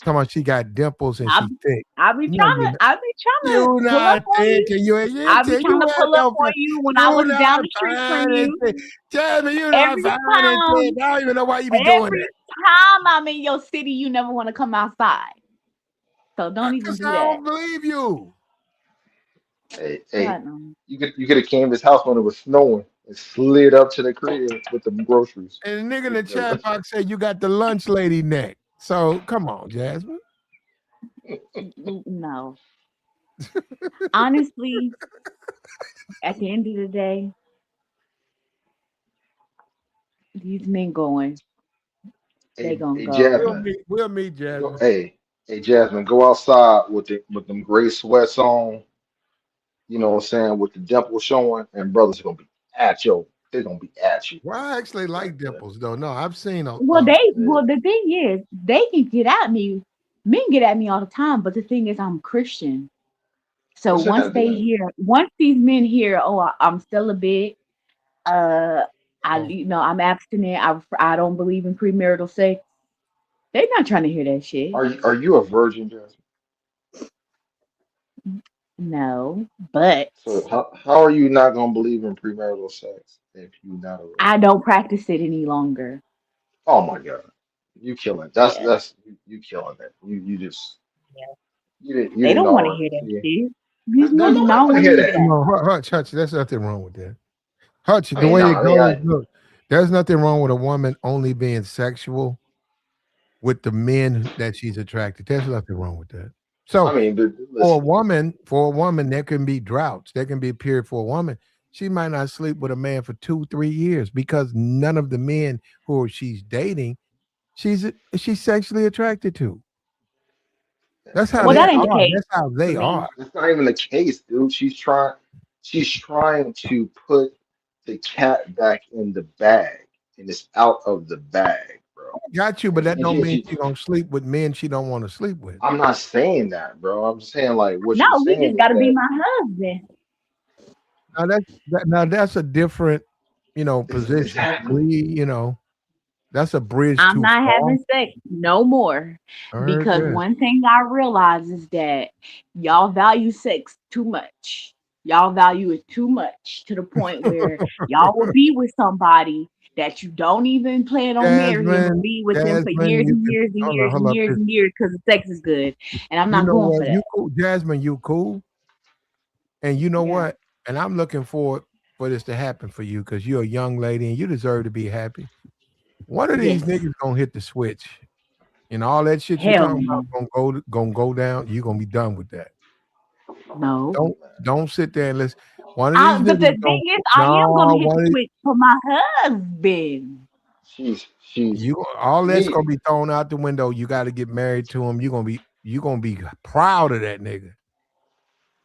Come on, she got dimples and I she thick. No, you I be trying to you pull up not on you. thinking I be trying you to ain't pull up no on you when I you was down not the street from fine and you. thick. Tell me you not Every fine and thick. time, I don't even know why you be doing every that. time I'm in your city, you never want to come outside. So don't even Because do I that. don't believe you. hey, Platinum. you could have came to his house when it was snowing and slid up to the crib with the groceries. And the nigga in the chat box said you got the lunch lady neck. So come on, Jasmine. No. Honestly, at the end of the day, these men going, they gonna go. Jasmine, We'll meet Jasmine. hey Jasmine, go outside with them gray sweats on. You know what I'm saying, with the dimple showing, and brothers are gonna be at you. They're gonna be at you. Well, I actually Like like that. dimples though. No, I've seen a Yeah. Well, the thing is, they can get at me. Men get at me all the time, but the thing is, I'm Christian. So What's that doing? once these men hear, oh, I'm celibate, uh, oh, I'm abstinent. I don't believe in premarital sex. They're not trying to hear that shit. Are you a virgin, Jasmine? No, but So how are you not gonna believe in premarital sex if you're not a virgin? I don't practice it any longer. Oh my God, you killing. Yeah, You killing it. You just yeah. you They didn't don't want to already hear that see. shit. These No, men There's do nobody not want to want to hear hear nothing that. that. wrong. Hutch, there's nothing wrong with that. Hutch, I the mean, way no, it I mean, goes, look, there's nothing wrong with a woman only being sexual with the men that she's attracted. There's nothing wrong with that. I So mean, but for a listen, woman, there can be droughts. There can be a period for a woman. She might not sleep with a man for 2, 3 years because none of the men who she's dating, she's sexually attracted to. That's how Well, they that ain't man, the are. case That's how for they are. me. that's not even the case, dude. She's trying to put the cat back in the bag, and it's out of the bag, bro. Got you, but And that don't mean she she gonna sleep with men she don't want to sleep with. I'm not saying that, bro. I'm saying like what No, she's he just saying is got to be that my husband. Now that's a different, it's position. exactly. That's a bridge I'm too not far. having sex no more I heard because that. one thing I realize is that y'all value sex too much. Y'all value it too much to the point where y'all will be with somebody that you don't even plan on marrying, but Jasmine, be with them for Jasmine, years you and can years and years hold and up. years and years because the sex is good. And I'm You not know going what? for that. You cool, Jasmine. You cool, and you know Yeah. what? And I'm looking forward for this to happen for you because you're a young lady and you deserve to be happy. One of these Yes. niggas gonna hit the switch, and all that shit you Hell talking no. about gonna go down. You gonna be done with that. No. Don't sit there and listen. One of these But the niggas thing gonna is, I am no gonna hit the one. switch for my husband. She's All to that's me. gonna be thrown out the window. You got to get married to him. You gonna be proud of that nigga.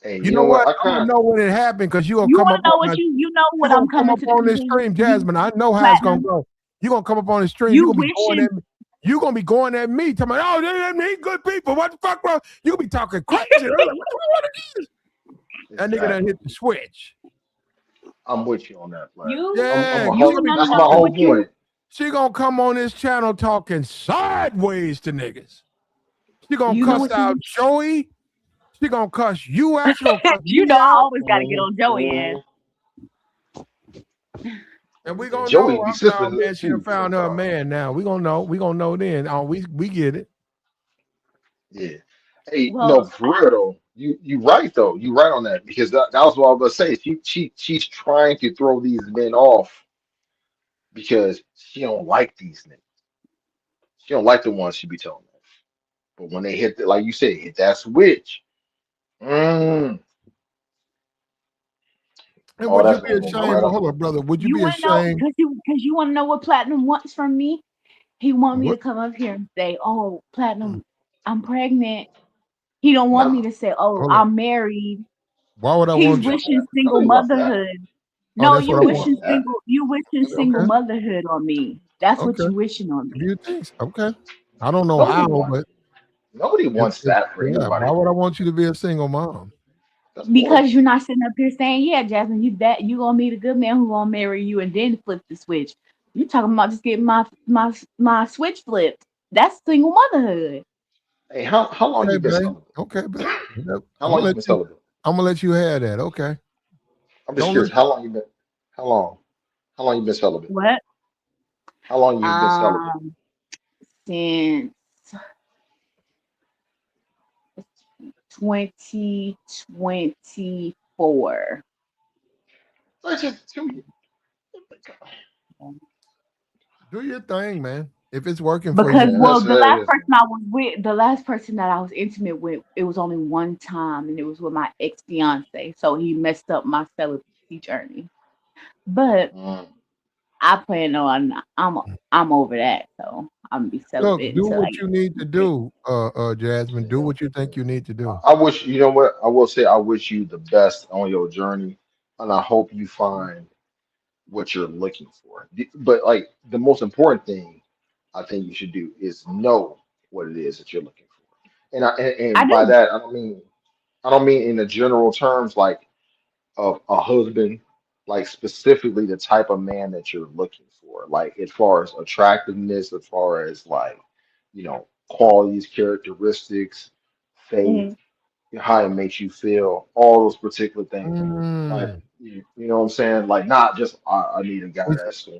Hey, You you know know what? what? I I'm kind gonna of know when it happened because you gonna You come want up to know on what that. you know You what gonna I'm come coming up to the on this conclusion. stream, You Jasmine. I know how it's gonna platinum. go. You gonna come up on the stream. You You gonna be going wishing at me. You gonna be going at me, talking about, oh, they good people. What the fuck, bro? You gonna be talking crazy. I'm like, what it is? That nigga done exactly. hit the switch. I'm with you on that, platinum. you Yeah, A you you gonna whole. be wanna That's my know talking. whole what you point. She gonna come on this channel talking sideways to niggas. She gonna you know cuss what out you Joey. She gonna cuss you out. She gonna cuss you me know I out. always gotta get Mhm, on Joey ass. mhm. And we And gonna Joey know be after all, sisterhood man, she done too found her sometimes. man now. We gonna know. We gonna know then. Oh, we get it. Yeah. Hey, no, Well, for real though. You right though. You right on that because that was what I was gonna say. She's trying to throw these men off because she don't like these niggas. She don't like the ones she be telling them. But when they hit the, like you said, hit that switch, mm, And all would you that's be gonna go ashamed? right Hold on. up, brother. Would you you be wanna know ashamed? because you wanna know what Platinum wants from me? He want me to What? come up here and say, "Oh, Platinum, I'm pregnant." He don't want me No, to say, "Oh, Hold up. I'm married." Why would I He's want nobody you? wants wishing that. single Nobody wants that. motherhood. Oh, No, that's what you I Nobody want. wants wishing that. single single Okay. motherhood on me. That's what Okay. you wishing on If me. you think so. Okay. I don't know Nobody how, wants. but Nobody if, wants if that for yeah, anybody, why would I bro. want you to be a single mom? That's Because horrible. you're not sitting up here saying, "Yeah, Jasmine, you gonna meet a good man who gonna marry you and then flip the switch." You talking about just getting my switch flipped. That's single motherhood. Hey, how long Okay, you been babe. celibate? Okay, babe. How long you been celibate? I'm gonna let you have that. Okay. I'm just Don't let curious. How long you been? How long? How long you been celibate? What? How long you been celibate? Um, since 2024. Like just 2 years. do your thing, man. If it's working for Because you. Yeah, well, that's the last it. person I was with, the last person that I was intimate with, it was only one time, and it was with my ex fiance. So he messed up my celibacy journey. But Mm. I plan on I'm over that, so I'm gonna be Look, celibate do until I what get you need to married. do, Jasmine. Do Yeah. what you think you need to do. I wish you know what I will say. I wish you the best on your journey, and I hope you find what you're looking for. But like the most important thing I think you should do is know what it is that you're looking for. I And by do. that I don't mean in the general terms like of a husband, like specifically the type of man that you're looking for, like as far as attractiveness, as far as like qualities, characteristics, faith, Mhm. how it makes you feel, all those particular things. Like, Mm. you know what I'm saying? Like, not just I need a guy He, that's gonna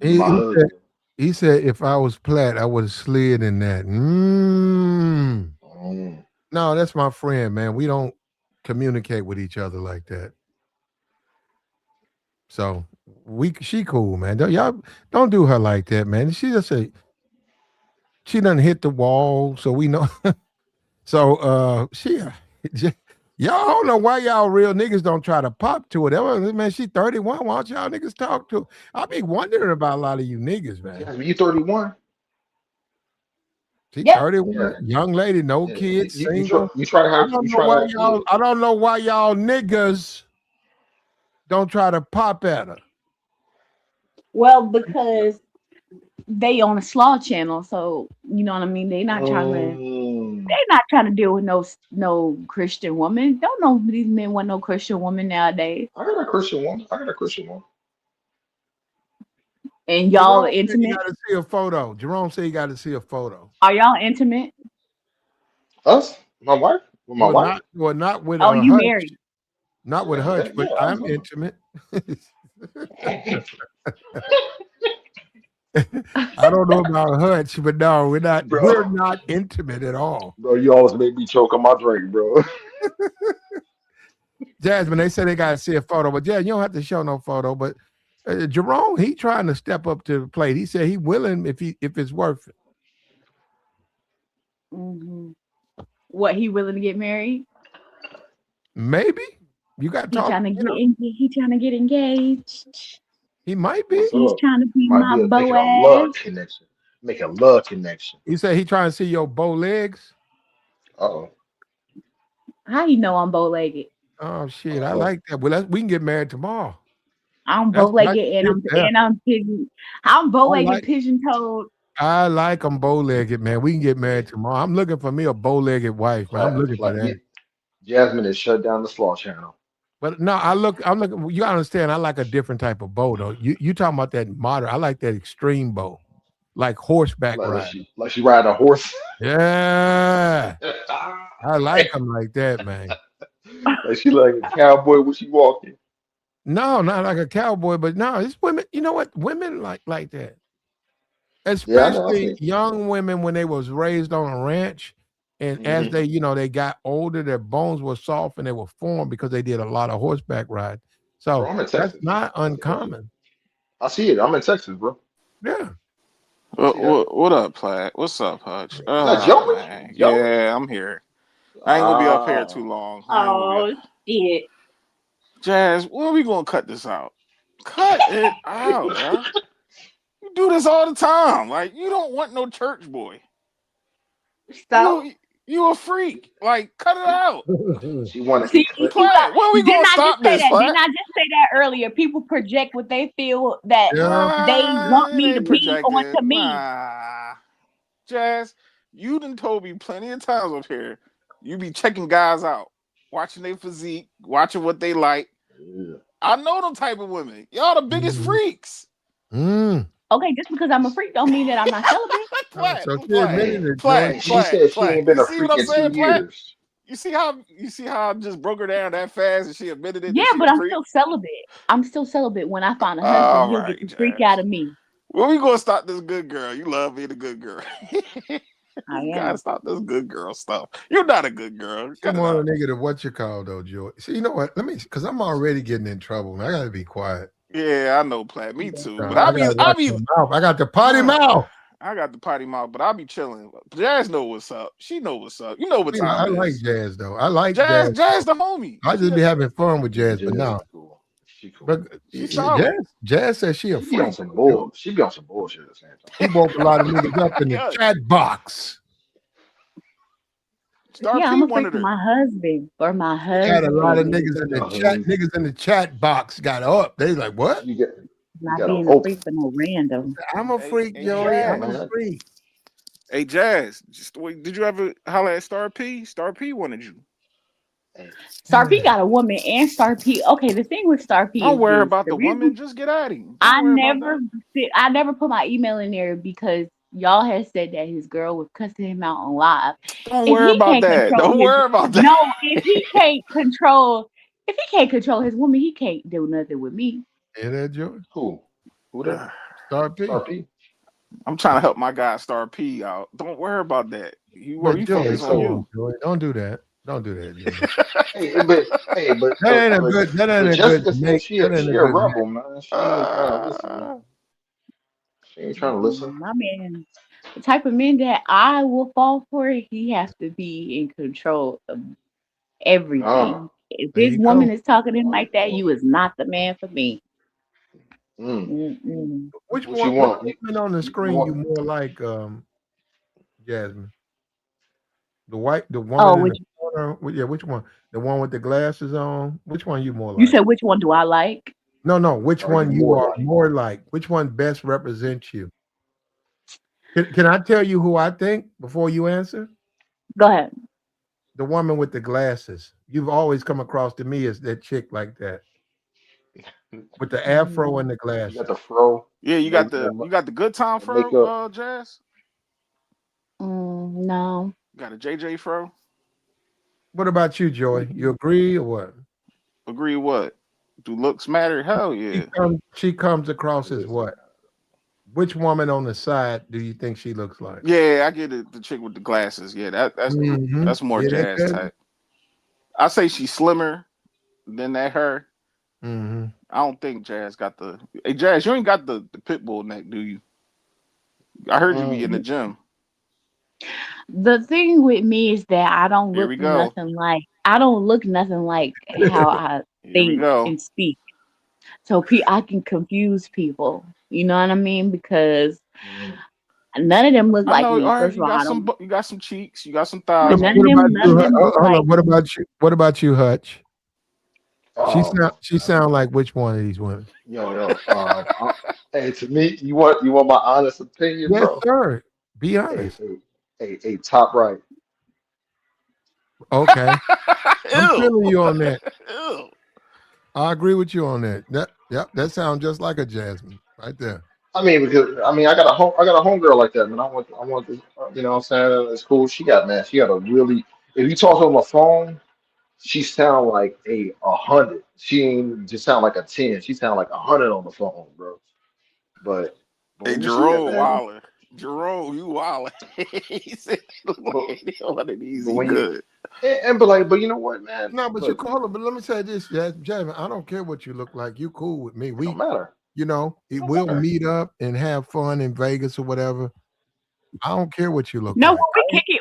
be he, my he said, husband. he said, if I was Platt, I would have slid in that. Mm. Mm. No, that's my friend, man. We don't communicate with each other like that. So she cool, man. Y'all don't do her like that, man. She done hit the wall, so we know. So y'all don't know why y'all real niggas don't try to pop to it. Man, she 31. Why don't y'all niggas talk to her? I be wondering about a lot of you niggas, man. Jasmine, you 31? She Yep. 31, Yeah, young lady, no yeah. kids, single. You try to I have don't know why y'all. kids. I don't know why y'all niggas don't try to pop at her. Well, because they on a slaw channel, so you know what I mean. Mm. They not trying to deal with no Christian woman. Don't know these men want no Christian woman nowadays. I got a Christian one. I got a Christian one. And y'all Jerome said you intimate? got to see a photo. Jerome said you got to see a photo. Are y'all intimate? Us? My wife? With my wife? Well, not with Oh, you Hutch, married? not with Yeah, Hutch, but yeah. I'm intimate. I don't know about Hutch, but no, we're not. We're Bro, not intimate at all. bro, you always make me choke on my drink, bro. Jasmine, they say they got to see a photo, but yeah, you don't have to show no photo. But Jerome, he trying to step up to the plate. He said he willing if it's worth it. Hmm. What, he willing to get married? Maybe you got to He talk trying to to him. he trying to get engaged. He might be. What's He's up? trying to be Might my be making a love Boaz. connection. Make a love connection. He said he trying to see your bow legs. Uh-oh. How you know I'm bow legged? Oh shit, I Uh-oh. like that. Well, we can get married tomorrow. I'm bow That's legged nice and shit there. I'm pigeon. I'm bow I legged, like pigeon toed. I like them bow legged, man. We can get married tomorrow. I'm looking for me a bow legged wife, man. I'm looking for that. Jasmine has shut down the Slaw channel. But no, I'm looking. You gotta understand. I like a different type of bow, though. You talking about that modern? I like that extreme bow, like horseback riding. Like she riding a horse. Yeah, I like, like them like that, man. like she like a cowboy when she walking. No, not like a cowboy, but no, it's women. You know what? Women like that, Yeah, I know. I especially see. young women when they was raised on a ranch, and as Hmm. they got older, their bones were soft and they were formed because they did a lot of horseback riding. Bro, So I'm in that's Texas. not That's the question. uncommon. I see it. I'm in Texas, bro. Yeah. I see that. What up, Platt? What's up, Hutch? Is that Oh Joey? man, Joey? yeah, I'm here. I ain't gonna be up here too Ah. long. I ain't gonna be up. Oh shit! Jazz, when are we gonna cut this out? Cut it out, bro. You do this all the time. Like you don't want no church boy. So You a freak. Like cut it out. She wanted see, you saw, Platt, when are we didn't gonna I just stop say this, that? Didn't Platt? I just say that earlier? People project what they feel that Yeah. they want It me to ain't be projected. onto me. Nah. Jazz, you done told me plenty of times up here. You be checking guys out, watching their physique, watching what they like. yeah. I know them type of women. Y'all the biggest Mhm. freaks. Mm. Okay, just because I'm a freak don't mean that I'm not celibate. Platt, So she Platt, admitted Man. it, Joey. And she said she Platt. ain't You been a see what freak I'm in saying, Platt? 2 years. You see how I just broke her down that fast and she admitted it Yeah, that she but a I'm freak? still celibate. I'm still celibate. When I find a husband, All he'll get right, the freak out Jazz. of me. When we gonna stop this good girl? You love being a good girl. I You gotta am. stop this good girl stuff. You're not a good girl. She Cut it want a out. nigga to what you call though, Joey. See, you know what? Because I'm already getting in trouble, man. I gotta be quiet. Yeah, I know, Platt. Me too. But I gotta watch my mouth. I got the potty mouth. I got the potty mouth, but I'll be chilling. Jazz know what's up. She know what's up. You know what time I it like is. jazz though. I like jazz. Jazz the homie. I just be having fun with Yeah, jazz, but Jazz no. is cool. She cool. But She solid. Jazz says she a She be on freak. some Though, Joey. bull. She be on some bullshit at the same She time. woke a lot of niggas up in the Yeah. chat box. Star Yeah, I'm P a freak wanted for her. my husband. For my Had a lot of husband. niggas in the chat. Um, Niggas in the chat box got up. They like, what? you get you Not got a being a hope. freak for no random. I'm a freak, Hey Joey. Yeah, I'm a Jazz. man. freak. Hey Jazz. Just wait, did you ever holler at Star P? Star P wanted you. Hey, Star P got a woman and Star P. Okay, the thing with Star P Don't is worry this. about The the woman. reason Just get at him. Don't I worry about never that. I never put my email in there because y'all had said that his girl was cussing him out on live. Don't If worry he about can't that. control Don't his worry about that. no, if he can't control his woman, he can't do nothing with me. Hear that, Joy? Who? Who that? Star P. Star P. I'm trying to help my guy Star P out. Don't worry about that. But You Joy, Okay, focus on come so on, you. Joy. Don't do that. Don't do that, Joy. hey, That ain't a good. That ain't but a good Jessica said mate. That ain't a she a good rebel, mate. man. She ain't trying to listen, man. She ain't trying to listen. My man, the type of man that I will fall for, he has to be in control of Ah, everything. If There this you woman go. is talking to him like that, oh, you is not the man for me. mm. Mm-mm. What you Which want? woman on the You screen you want? more like, Jasmine? The woman Oh, in the which corner. Yeah, which one? The one with the glasses on. Which one you more you like? said? Which one do I like? No, no. Which Are you one you more are like? more like? Which one best represents you? Can I tell you who I think before you answer? Go ahead. The woman with the glasses. You've always come across to me as that chick like that with the afro Mm, and the You got glasses. the fro, Yeah, the you got the good time fro, makeup. Jazz. no. You got a JJ fro. What about you, Joy? You Mm-mm. agree or what? Agree what? Do looks matter? Hell yeah. She comes across as Listen, what? Which woman on the side do you think she looks like? Yeah, I get it. The chick with the glasses. Yeah, Mm-hmm. that's more Yeah, that Jazz good. type. I say she's slimmer than that her. Mm-hmm. I don't think Jazz got the. Hey, Jazz, you ain't got the pit bull neck, do you? I heard you be in the mm, gym. The thing with me is that Here we go. I don't look nothing like how I Here we think go. and speak. So I can confuse people. You know what I mean? Because mm. none of them look I like know. me. All right, First of all, I don't. you got some cheeks, you got some But thighs Come on on. you. none of them look Hold like on. me. What about you, Hutch? Um, She sound like which one of these women? yo. Hey, to me, you want my honest opinion, Yes, bro? sir. Be Hey, honest. top right. Okay. I'm Ew. feeling you on that. Ew. I agree with you on that. That sounds just like a Jasmine right there. I mean, because I got a homegirl like that, man. I want this, you know what I'm saying? It's cool. She got a really, if you talk to her on the phone, she sound like a hundred. She ain't just sound like a 10. She sound like 100 on the phone, bro. But Hey, when you see that, Jerome man, Waller. Jerome, you Waller. He said, look but like one of these. but He when you good. but like, but you know what, man? No, but you Look, call her. But let me say this, Jasmine. I don't care what you look like. You cool with me. it don't matter. It don't We'll matter. meet up and have fun in Vegas or whatever. I don't care what you look No, like.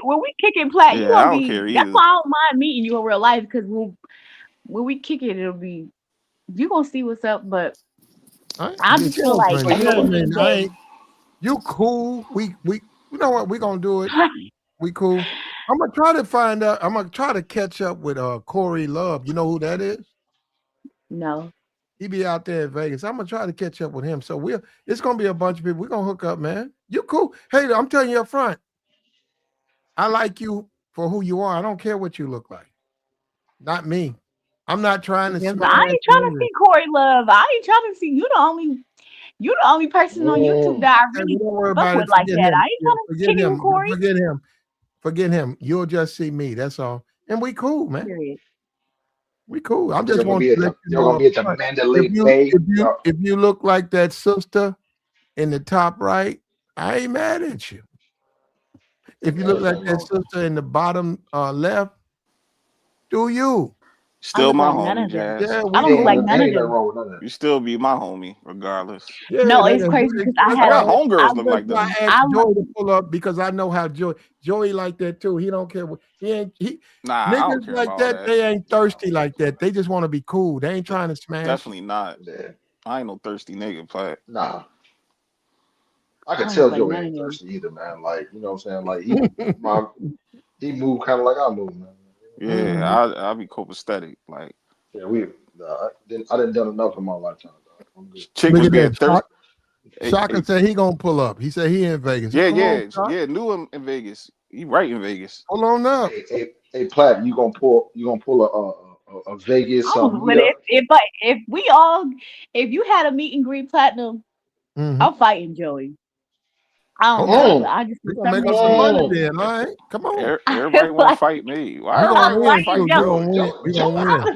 when we kick it plat, you Yeah, I gonna don't be. care That's either. why I don't mind meeting you in real life because when we kick it, it'll be you gonna see what's up. But I just feel like But you know what? I ain't. You cool. We. You know what? We gonna do it. We cool. I'm gonna try to find out. I'm gonna try to catch up with Corey Love. You know who that is? no. He be out there in Vegas. I'm gonna try to catch up with him. So it's gonna be a bunch of people. We're gonna hook up, man. You cool. Hey, I'm telling you up front, I like you for who you are. I don't care what you look like. Not me. I'm not trying to Because smash I ain't trying to you. see Corey Love. I ain't trying to see you the only person on YouTube Mm, that I Okay, really well, don't worry fuck about with it. like Forget that. him. I ain't Yeah, trying to forget kick it with him. Corey. Forget him. Forget him. You'll just see me. That's all. And we cool, man. Period. We cool. I'm y'all just gonna wanting be to let you y'all know gonna up be at the front. Mandalay Bay. Y'all, If you look like that sister in the top right, I ain't mad at you. If you yeah, look ain't like nothing that wrong with that. sister in the bottom left, do you? I Still look my like none homie, of them. Jazz. Yeah, I we don't look like cool, none of Ain't nothing them. wrong with none of that. You still be my homie, regardless. Yeah, No, it's crazy because that's I got why homegirls look like I them. asked I look Joey to pull up because I know how Joey like that too. He don't care what he Nah, I don't niggas care like about all that. that. They ain't Nah, thirsty like that. They just want to be cool. They ain't trying to smash. Definitely not. yeah, I ain't no thirsty nigga, but nah. I I could don't look tell like Joey none ain't of them. thirsty either, man. Like, you know what I'm saying? Like he moved kind of like I move, man. yeah, Mhm. I'll be copacetic. Like Yeah, I didn't done enough in my lifetime, dog. I'm good. chick Look was at being that. thirsty. Hey, Shaka hey, said he gonna pull up. He said he in Vegas. You come on, Shaka. yeah. Knew him in Vegas. He right in Vegas. Pull on up. Platt, you gonna pull a Vegas Oh, but meetup? if we all if you had a meet and greet platinum, Hmm. I'm fighting Joey. I don't know, but Mm, I just We're for gonna some make us some reason money mm. then, all right? Come on. Everybody want to like fight me. Why We're I gonna everybody want to win like fight too. We're Joey. gonna Joey? win. Joe, We're Joe, gonna Joe, win.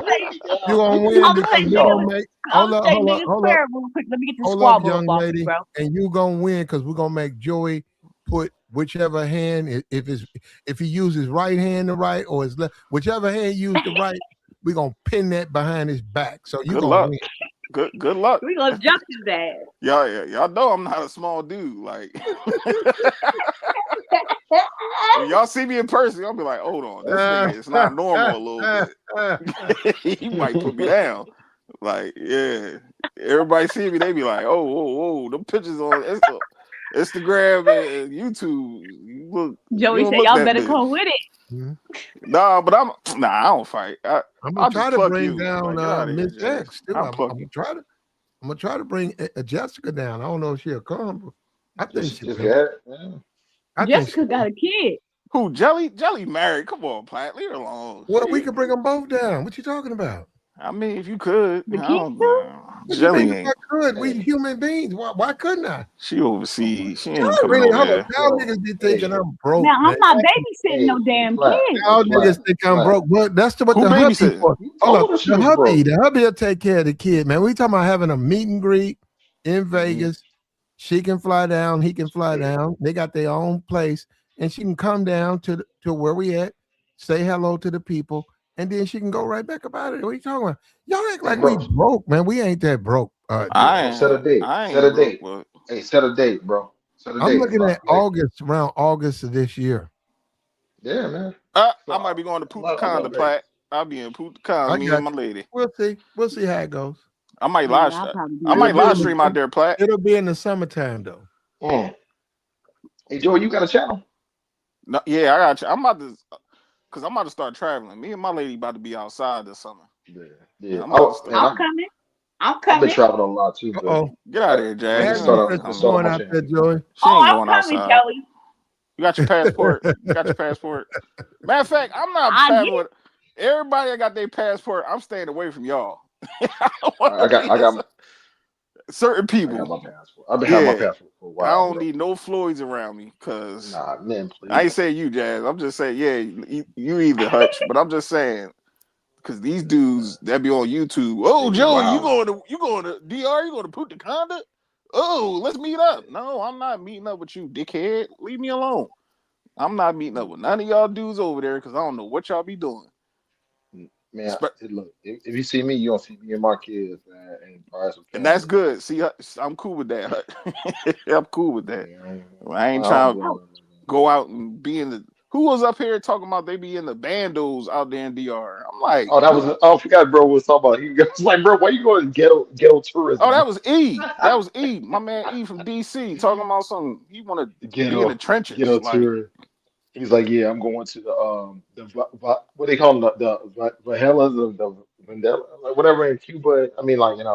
Joe, You're Joe. gonna You win can I'm get gonna because say that, we're nigga. gonna Joe. make I'm gonna say nigga hold up, square real quick. Let me get the hold up, squabble up young off you, lady. bro. And you gonna win because we're gonna make Joey put whichever hand if he uses right hand to right or his left, whichever hand used to right, we're gonna pin that behind his back. So you Good gonna luck. win. Good luck. We gonna jump his ass. Y'all know I'm not a small dude. Like when y'all see me in person, y'all be like, hold on, this nigga is not normal a little bit. He might put me down. Like, yeah. Everybody see me, they be like, oh, whoa, whoa, them pictures on Instagram and YouTube. You Joey don't said look y'all that better good. come with it. Mhm. Nah, but I don't fight. I'm gonna I'll try just to pluck bring you. down Like, get out of here, Miss Jazz. X too. I'll pluck you. I'm gonna try to bring Jessica down. I don't know if she'll come, but I think Just, she just will. got it. Yeah. I think she Jessica will. got a kid. Who, Jelly? Jelly married. Come on, Platt. Leave her alone. Well, we could bring them both down. What you talking about? I mean, if you could, The I kid don't too? know. What you mean Jelly if I ain't. could? We Hey, human beings. Why couldn't I? She overseas. She ain't Y'all coming really over hold up. here. Y'all bro. niggas be thinking Hey, I'm broke, Now I'm man. not babysitting no hey, damn flat. kid. Hey, Y'all niggas flat. think I'm Flat. broke. Well, that's what Who the hubby babysitting? for. You Hold told up. her she was The broke. hubby will take care of the kid, man. We talking about having a meet and greet in Hmm. Vegas. She can fly down, he can fly down. They got their own place, and she can come down to where we at, say hello to the people, and then she can go right back about it. What are you talking about? Y'all act Hey, like we bro. broke, man. We ain't that broke, Hey, Joy. bro. Set a date. I Set ain't a broke, date. but Hey, set a date, bro. Set a I'm date. looking at Like, around August of this year. yeah, man. I So might be going to I Punta Cana, love dating. Platt. I'll be in Punta Cana, I me got and my you. lady. We'll see. We'll see how it goes. I might Man, I'll probably be I It'll might down be there live in the with stream out you. there, Platt. it'll be in the summertime though. Mm. Hey, Joe, you got a channel? No, yeah, I got you. I'm about to start traveling. Me and my lady about to be outside this summer. Yeah, Yeah, yeah. I'm about to Oh man, start. I'm coming. I'm I've been coming. traveling a lot too, but Uh-oh. Get out of here, I Jazz. need You to Magnum ain't start said to you coming start on going my over. out channel. there, Joey. She Oh, ain't I'm going coming, outside. Joey. You got your passport? You got your passport? Matter of fact, I'm not I traveling get with everybody that got their passport. I'm staying away from y'all. I don't want I to got, be I got, certain I got people. my passport. I've been having my Yeah, passport for a I while, don't bro. need no Floyds around me because Nah, man, I ain't please. saying you, Jazz. I'm just saying, yeah, you either Hutch, but I'm just saying because these dudes that be on YouTube. They Oh, be Joey, wild. you going to DR? You going to Punta Cana? Oh, let's meet up. No, I'm not meeting up with you, dickhead. Leave me alone. I'm not meeting up with none of y'all dudes over there because I don't know what y'all be doing. Man, look, if you see me, you don't see me and my kids, man, and probably some And that's family. good. See, I'm cool with that. I'm cool with that. Yeah, I I ain't don't trying do to all that, man. go out and be in the. Who was up here talking about they be in the bandos out there in DR? I'm like, Oh, that was. Oh, I forgot, bro. Was talking about. He was like, bro, why you going to ghetto oh, tourism? that was E. That was E. My man E from DC talking about something. He want to be in the trenches. Ghetto Like, tour. He's like, yeah, I'm going to what they call them, the Vahelas of the Vandela, like whatever in Cuba. I mean, like in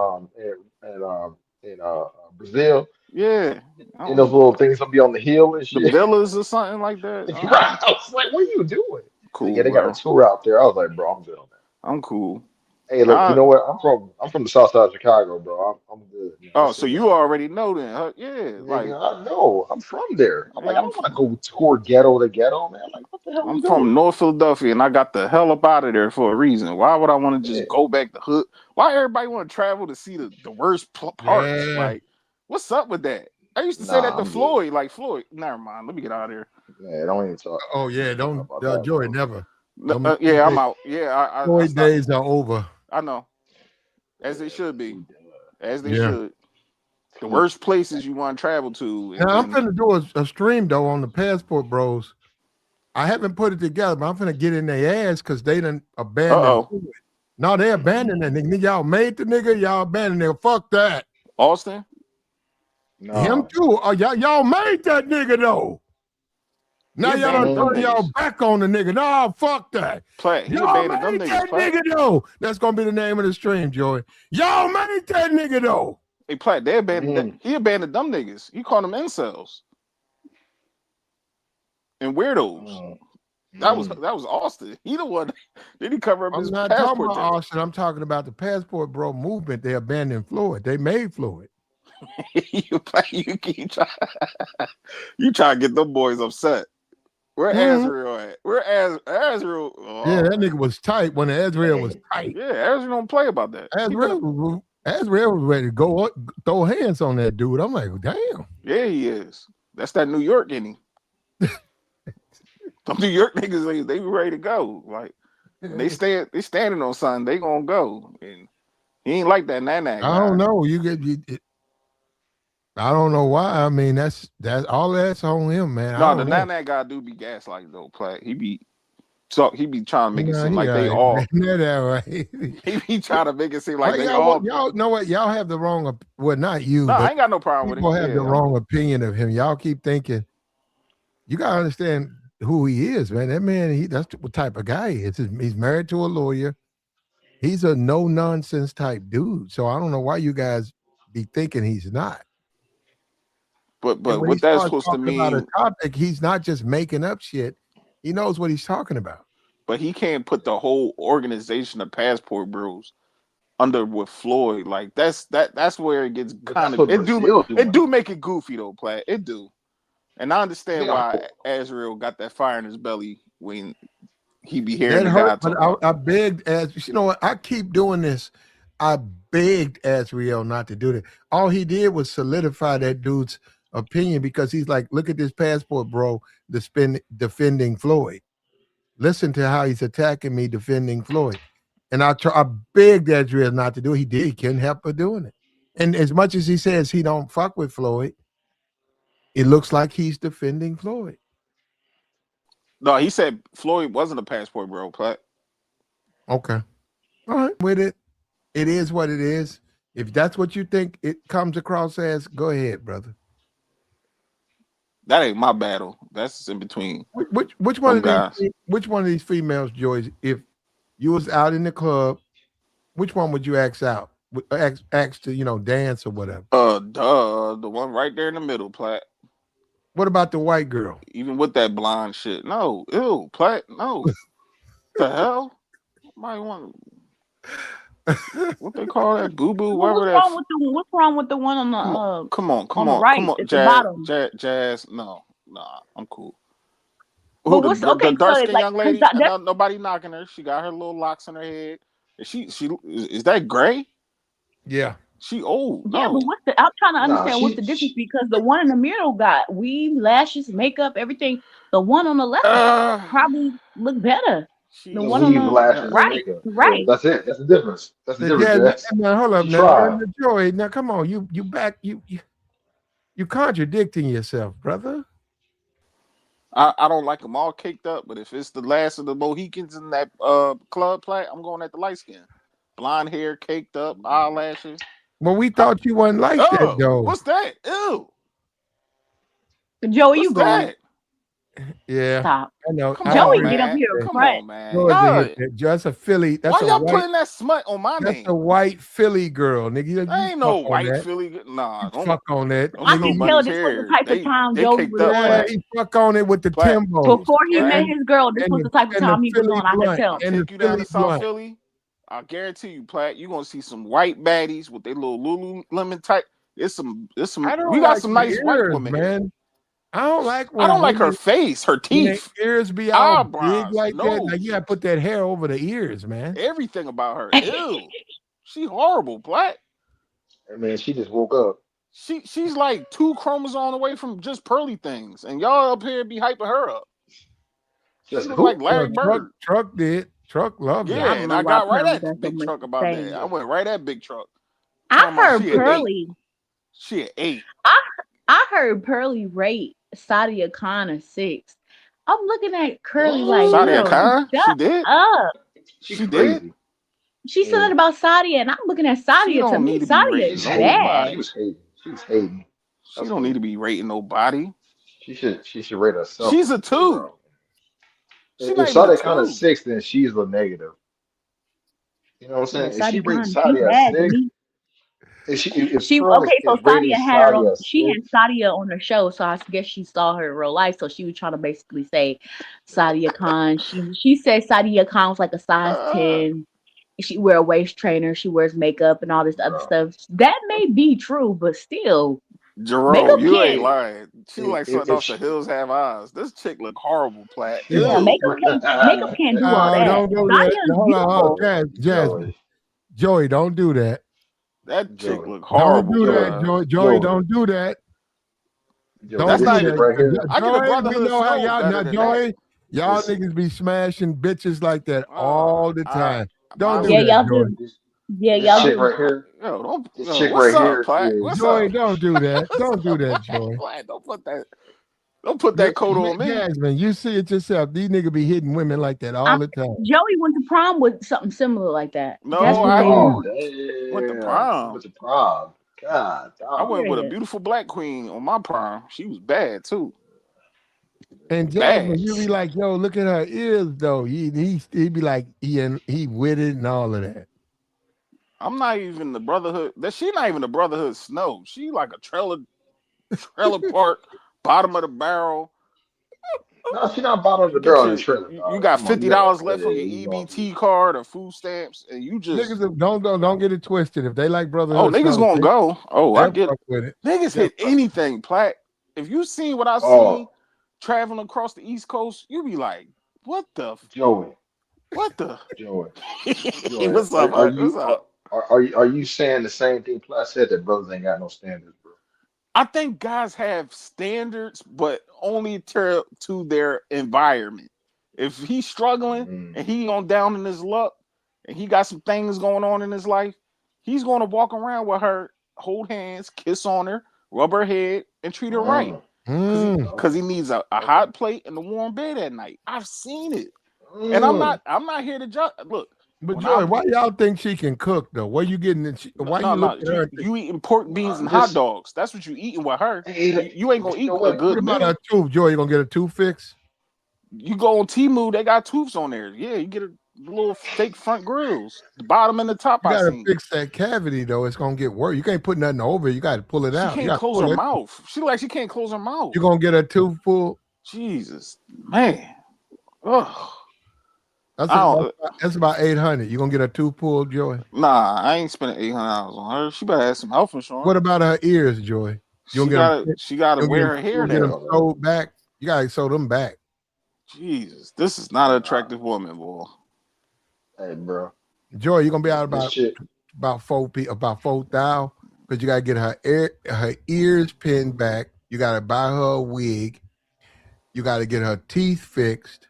Brazil, yeah, I in those don't, little things, will be on the hill and the shit. villas or something like that. I Right? don't, I was like, what are you doing? He's like, yeah, cool, they got a bro. tour out there. I was like, bro, I'm good on that. I'm cool. Hey, look, you I know what? I'm from the South Side of Chicago, bro. I'm good. Man. oh, Just so so you y'all know. already know then? Huh? Yeah, Nigga, like I know. I'm from there. I'm like, I yeah, don't want to go tour ghetto to ghetto, man. Like, what the hell are I'm we doing? from North Philadelphia and I got the hell up out of there for a reason. Why would I want to Yeah. just go back to hood? Why everybody want to travel to see the worst parts? Yeah. Like, what's up with that? I used to say that Nah, to I'm good. Floyd. Like Floyd, never mind. Let me get out of here. Man, don't even talk. Oh Don't yeah, even talk don't about that, Joy bro. never. Them Yeah, I'm out. Yeah, I Joy stopped. days are over. I know, as they Yeah, should be, too, as they Yeah. should. The too. worst places you want to travel to, and Now I'm then finna do a stream though on the Passport Bros. I haven't put it together, but I'm finna get in their ass because they done abandoned. oh, No, they abandoned that nigga. Y'all made the nigga, y'all abandoned nigga. Fuck that. Austin. Him No. too. Oh, y'all made that nigga though. He Now y'all done abandoned them turn Mm, y'all niggas. back on the nigga. No, fuck that. Platt. He Y'all abandoned them made niggas. that Platt. nigga though. That's gonna be the name of the stream, Joey. Y'all made that nigga though. Hey, Platt. They abandoned. mm, He abandoned them niggas. He called them incels and weirdos. mm, mm. That was Austin. He the one. Did he cover up I'm his not talking passport about thing? Austin. I'm talking about the Passport Bro movement. They abandoned Floyd. They made Floyd. you keep trying. You try to get them boys upset. Where Mhm. Azrael at? Where Azrael? Yeah, that Oh, nigga was tight when Azrael was Hey, tight. yeah, Azrael don't play about that. He been, Azrael was ready to go up, throw hands on that dude. I'm like, damn. yeah, he is. That's that New York in him. Some New York niggas, they be ready to go. Like when they standing on something, they gonna go. And he ain't like that Nana I don't guy. know. I don't know why. I mean, that's all that's on him, man. I No, the don't know. Nana guy do be gaslighting though. Play. He be trying to make it Nah, seem he like all they right, all. man. That all right. He be trying to make it seem like Why they y'all all. y'all know what? Y'all have the wrong well, not you, No, I but ain't got no problem with people him. have the Yeah, wrong opinion of him. Y'all keep thinking you gotta understand who he is, man. That man, that's what type of guy he is. He's married to a lawyer. He's a no nonsense type dude. So I don't know why you guys be thinking he's not. And but when he what that's starts supposed to talking about a mean? topic, he's not just making up shit. He knows what he's talking about. But he can't put the whole organization of Passport Bros under with Floyd. Like that's where it gets but kind that's of what Brazil it doing. do make it goofy though, Platt. It do. And I understand Yeah, of why course. Azrael got that fire in his belly when he be hearing That the hurt, guy but talk about. I begged as you know what, I keep doing this. I begged Azriel not to do that. All he did was solidify that dude's opinion because he's like, look at this passport, bro, defending Floyd. Listen to how he's attacking me defending Floyd. And I begged Azriel not to do it. He did. He couldn't help but doing it. And as much as he says he don't fuck with Floyd, it looks like he's defending Floyd. No, he said Floyd wasn't a Passport Bro, Platt. Okay. All right. With it. It is what it is. If that's what you think it comes across as, go ahead, brother. That ain't my battle. That's in between Which one them of these guys. females, Joyce, if you was out in the club, which one would you ask out? Ask to dance or whatever. The one right there in the middle, Platt. What about the white girl? Even with that blonde shit. No, ew, Platt. No, the hell. Might want what they call that boo boo, Well, whatever that. what's wrong with the one Come on, come on, come on the on, come right on, at the Jazz, bottom? Jazz. No, nah, I'm cool. But Who what's the okay? dark So skinned like, young cause lady? that No, nobody knocking her. She got her little locks in her head. She is that gray? Yeah. She old. yeah, but No. what's the? I'm trying to Nah, understand what's the difference because the one in the middle got weave, lashes, makeup, everything. The one on the left Uh, probably look better. The the she's one on weave, the lashes, and right, makeup. Yeah, right. that's it. That's the difference. That's the The difference, jazz. Jess. Now, hold up. She Now, tried. Joy. Now, come on. You back. You contradicting yourself, brother. I don't like them all caked up, but if it's the last of the Mohicans in that club play, I'm going at the light skin. Blonde hair, caked up, eyelashes. Well, we I, thought you wasn't like that, oh, though. what's that? Ew. Joey, What's you going? that? Yeah, Stop. I know. Come I on, Joey, agree. get up man. here in Come front. on, man. Joy's a Y'all, hit. That's a Philly. why y'all putting that smut on my That's a name? white Philly girl, nigga. You Ain't no fuck on white that. Philly. Nah, You fuck on that, don't I get no can nigga. tell bunnies this was the here. type of time They Joey caked was up, Yeah, on. Platt. he fuck on it with the Platt, Timbos Before he Platt. met and his girl, this was the type of the time he was Philly on. I could blunt I'll tell. and the take you down Philly to South blunt. Philly. I guarantee you, Platt, you're gonna see some white baddies with their little Lululemon type. It's some. I We don't got like some the nice white ears, women here. man. I don't like I don't when like her women face, her when their teeth, ears be all big eyebrows, like that. Like you nose, gotta put that hair over the ears, man. everything about her. Ew, she horrible, Platt. I mean, she just woke up. She's like 2 chromosomes away from just pearly things, and y'all up here be hyping her up. She Just look like who? Well, Larry Bird. Truck did. Truck loved I that. Yeah, don't and know I why got right Pearly at got so Big much Truck to about that. say. I went right at Big Truck. I Talking about heard she an eight. Pearly. She an eight. I I heard Pearly rate Sadia Khan a 6. I'm looking at Curly like, Sadia girl, Mm, just Khan? She shut did? up. she She did? crazy. She said Yeah, that about Sadia, and I'm looking at She Sadia. To don't me, need to be Sadia rating is she's hating. bad. She nobody. was hating. She was hating. She That's don't need to hating. be rating nobody. She should rate herself She's a a two. zero. She If not even a Saudi kind of two. six, then she's the negative. You know what I'm Yeah, saying? If she Sadia rates Khan, she Saudi a bad to six, me. if She Pearl okay, so is rating Sadia had her Saudi on. a She six, had Sadia on her show, so I guess she saw her in real life. So she was trying to basically say Sadia Khan. She said Sadia Khan was like a size Uh, 10. she wear a waist trainer, she wears makeup and all this other bro. stuff. That may be true, but still, Jerome, makeup you ain't can't. lying. She like something If off the she, hills have eyes. This chick look horrible, Plat. Yeah, Ew. makeup can't do all that. Don't do that. Zaya No, is hold on, hold on. beautiful. Jasmine, Joey, Joey, don't do that. That chick Joey, look Don't horrible, do that, Joey, bro. Joey. Joey, Joey, don't do that. Joey. Don't That's This do not chick even. that. right here. I get a Joey, we brotherhood know how snow y'all better now, than that. Joey. Y'all Listen, niggas be smashing bitches like that Uh, all the I time. Don't my do Yeah, that, y'all Joey. do. this Yeah, this y'all I, chick do. right here. yo, don't This yo, chick what's right up, here Plat? What's is Joey, up? don't do that. What's Don't do up, that, Joey. Plat? Don't put that coat on me. Jasmine, you see it yourself. These niggas be hitting women like that I, all the time. Joey went to prom with something similar like that. That's No, what I they ain't oh want. went to damn. I prom. went to prom. God, I dog. went with a Period. beautiful black queen on my prom. She was bad too. And Bad. Jasmine, you be like, yo, look at her ears though. He be like, he with it and all of that. I'm not even the brotherhood. That she not even the brotherhood snow. She like a trailer park, bottom of the barrel. No, she not bottom of You the get barrel in the your trailer, you dog. got Come on, you gotta $50 yeah, left on your you gonna be EBT card or food stamps, and you just Niggas don't get it twisted. If they like oh brotherhood niggas snow, gonna go. Oh, I they'll get it. fuck with it. Niggas They'll hit fuck. anything, Platt. If you seen what I seen oh traveling across the East Coast, you be like, what the Joey, what the Joey, Joey. what's up, Hut? What's up? Are you saying the same thing Plus said that brothers ain't got no standards, bro? I think guys have standards, but only to their environment. If he's struggling and Mm, he on down in his luck and he got some things going on in his life, he's going to walk around with her, hold hands, kiss on her, rub her head, and treat her right. mm, Cause he Mm. cause okay, he needs a okay. hot plate and a warm bed at night. I've seen it. And Mm. I'm not here to judge. Look, But when I Joy, why y'all think she can cook though? Where you getting it? Why you look no, at her and think, you eating pork, beans, and hot This dogs. That's what you eating with her. hey, You ain't gonna but you know eat a what? what good about her meal. tooth? Joy, you gonna get a tooth fix? You go on Temu, they got tubes on there. Yeah, you get a little fake front grills, the bottom and the top. You I gotta seen. fix that cavity though. It's gonna get worse. You can't put nothing over it. You gotta pull it She out. You can't gotta close pull her it. mouth. She can't close her mouth. You gonna get a tooth pulled? Jesus, man. Ugh. That's I a, don't. that's about 800. You gonna get a tooth pulled, Joy? Nah, I ain't spending $800 on her. She better have some health What insurance. about her ears, Joy? You gonna get them? She gotta You gonna get wear them? her You hair gonna get them down. bro. sewed back? You gotta sew them back. Jesus, this is not an Nah, attractive woman, boy. hey, bro. Joy, you gonna be out This about shit. about 4,000 because you gotta get her ears pinned back. You gotta buy her a wig. You gotta get her teeth fixed.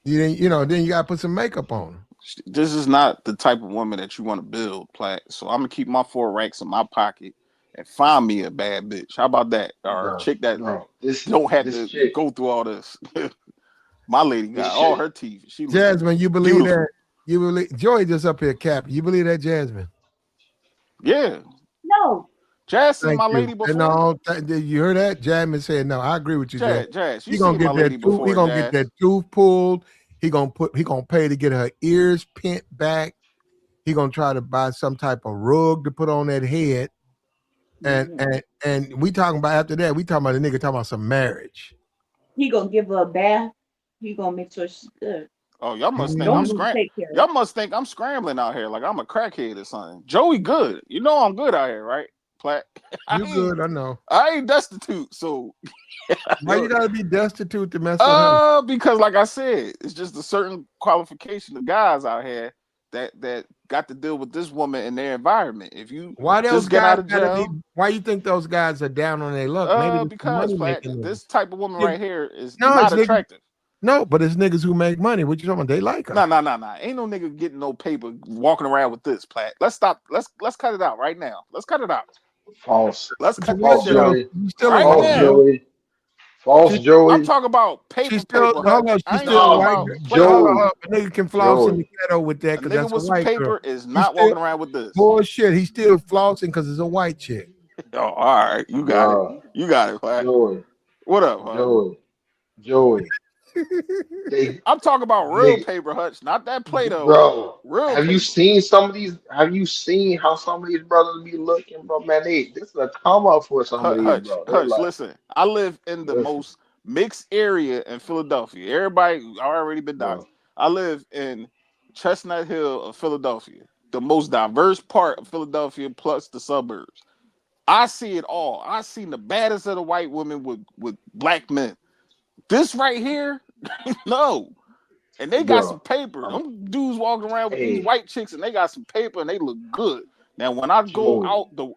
Then you gotta put some makeup on her. This is not the type of woman that you want to build, Platt. So I'm gonna keep my 4 racks in my pocket and find me a bad bitch. How about that? Or a Bro, chick that bro. don't have This to chick, go through all this. My lady this got all chick. her teeth. She look Jasmine, you believe that? beautiful. You believe Joy just up here capping. You believe that, Jasmine? Yeah. No. Jazz seen Thank my you. lady And before. no, did you heard that? Jasmine said no. I agree with you, Jazz. Jazz, you He gonna seen my get that lady tooth. He before, gonna get Jazz. that tooth pulled. He gonna pay to get her ears pent back. He gonna try to buy some type of rug to put on that head. And Mhm. and we talking about after that. We talking about the nigga talking about some marriage. He gonna give her a bath. He gonna make sure she's good. Oh, y'all must think Don't I'm Mhm. even scram. take care of Y'all must think I'm scrambling out here like I'm a crackhead or something. Joey good. You know I'm good out here, right? Platt. You good? I know. I ain't destitute, so Why you gotta be destitute to mess with her? because like I said, it's just a certain qualification of guys out here that got to deal with this woman in their environment. If you Why those just get guys out of gotta be? jail, Why you think those guys are down on their luck? Maybe it's the because money Platt, making niggas. this type of woman It- right here is No, not it's niggas. attractive. No, but it's niggas who make money. What you talking about? They like her. Nah. Ain't no nigga getting no paper walking around with this, Platt. Let's stop. Let's cut it out right now. Let's cut it out. False, Let's But you cut this what, false, shit Joey? out Joey. You still a right white False, now. girl. Joey. False, She I'm Joey. talking about she's paper, still Hut. hold on. She's I ain't still a talking Nah, white about girl. player. Hold on, Joey. a nigga can floss in the Joey. ghetto with that A because nigga that's a with some white girl. paper is She's not still walking around with this. bullshit. He's still flossing because it's a white chick. Oh, all right, you got it. Nah, You got it, Platt. Joey. What up, Hut? Joey. Joey. They I'm talking about real nigga, paper, Hutch, not that Play-Doh. bro. Real Have you paper. seen some of these? Have you seen how some of these brothers be looking, bro? Man, this is a come up for some of these, bro. They Hutch, like, listen. I live in the listen, most mixed area in Philadelphia. Everybody already been doxxed. bro. I live in Chestnut Hill of Philadelphia, the most diverse part of Philadelphia, plus the suburbs. I see it all. I seen the baddest of the white women with black men. This right here, no. And they got some bro. paper. Them dudes walking around with these Hey, white chicks, and they got some paper, and they look good. Now, when I go Joey, out the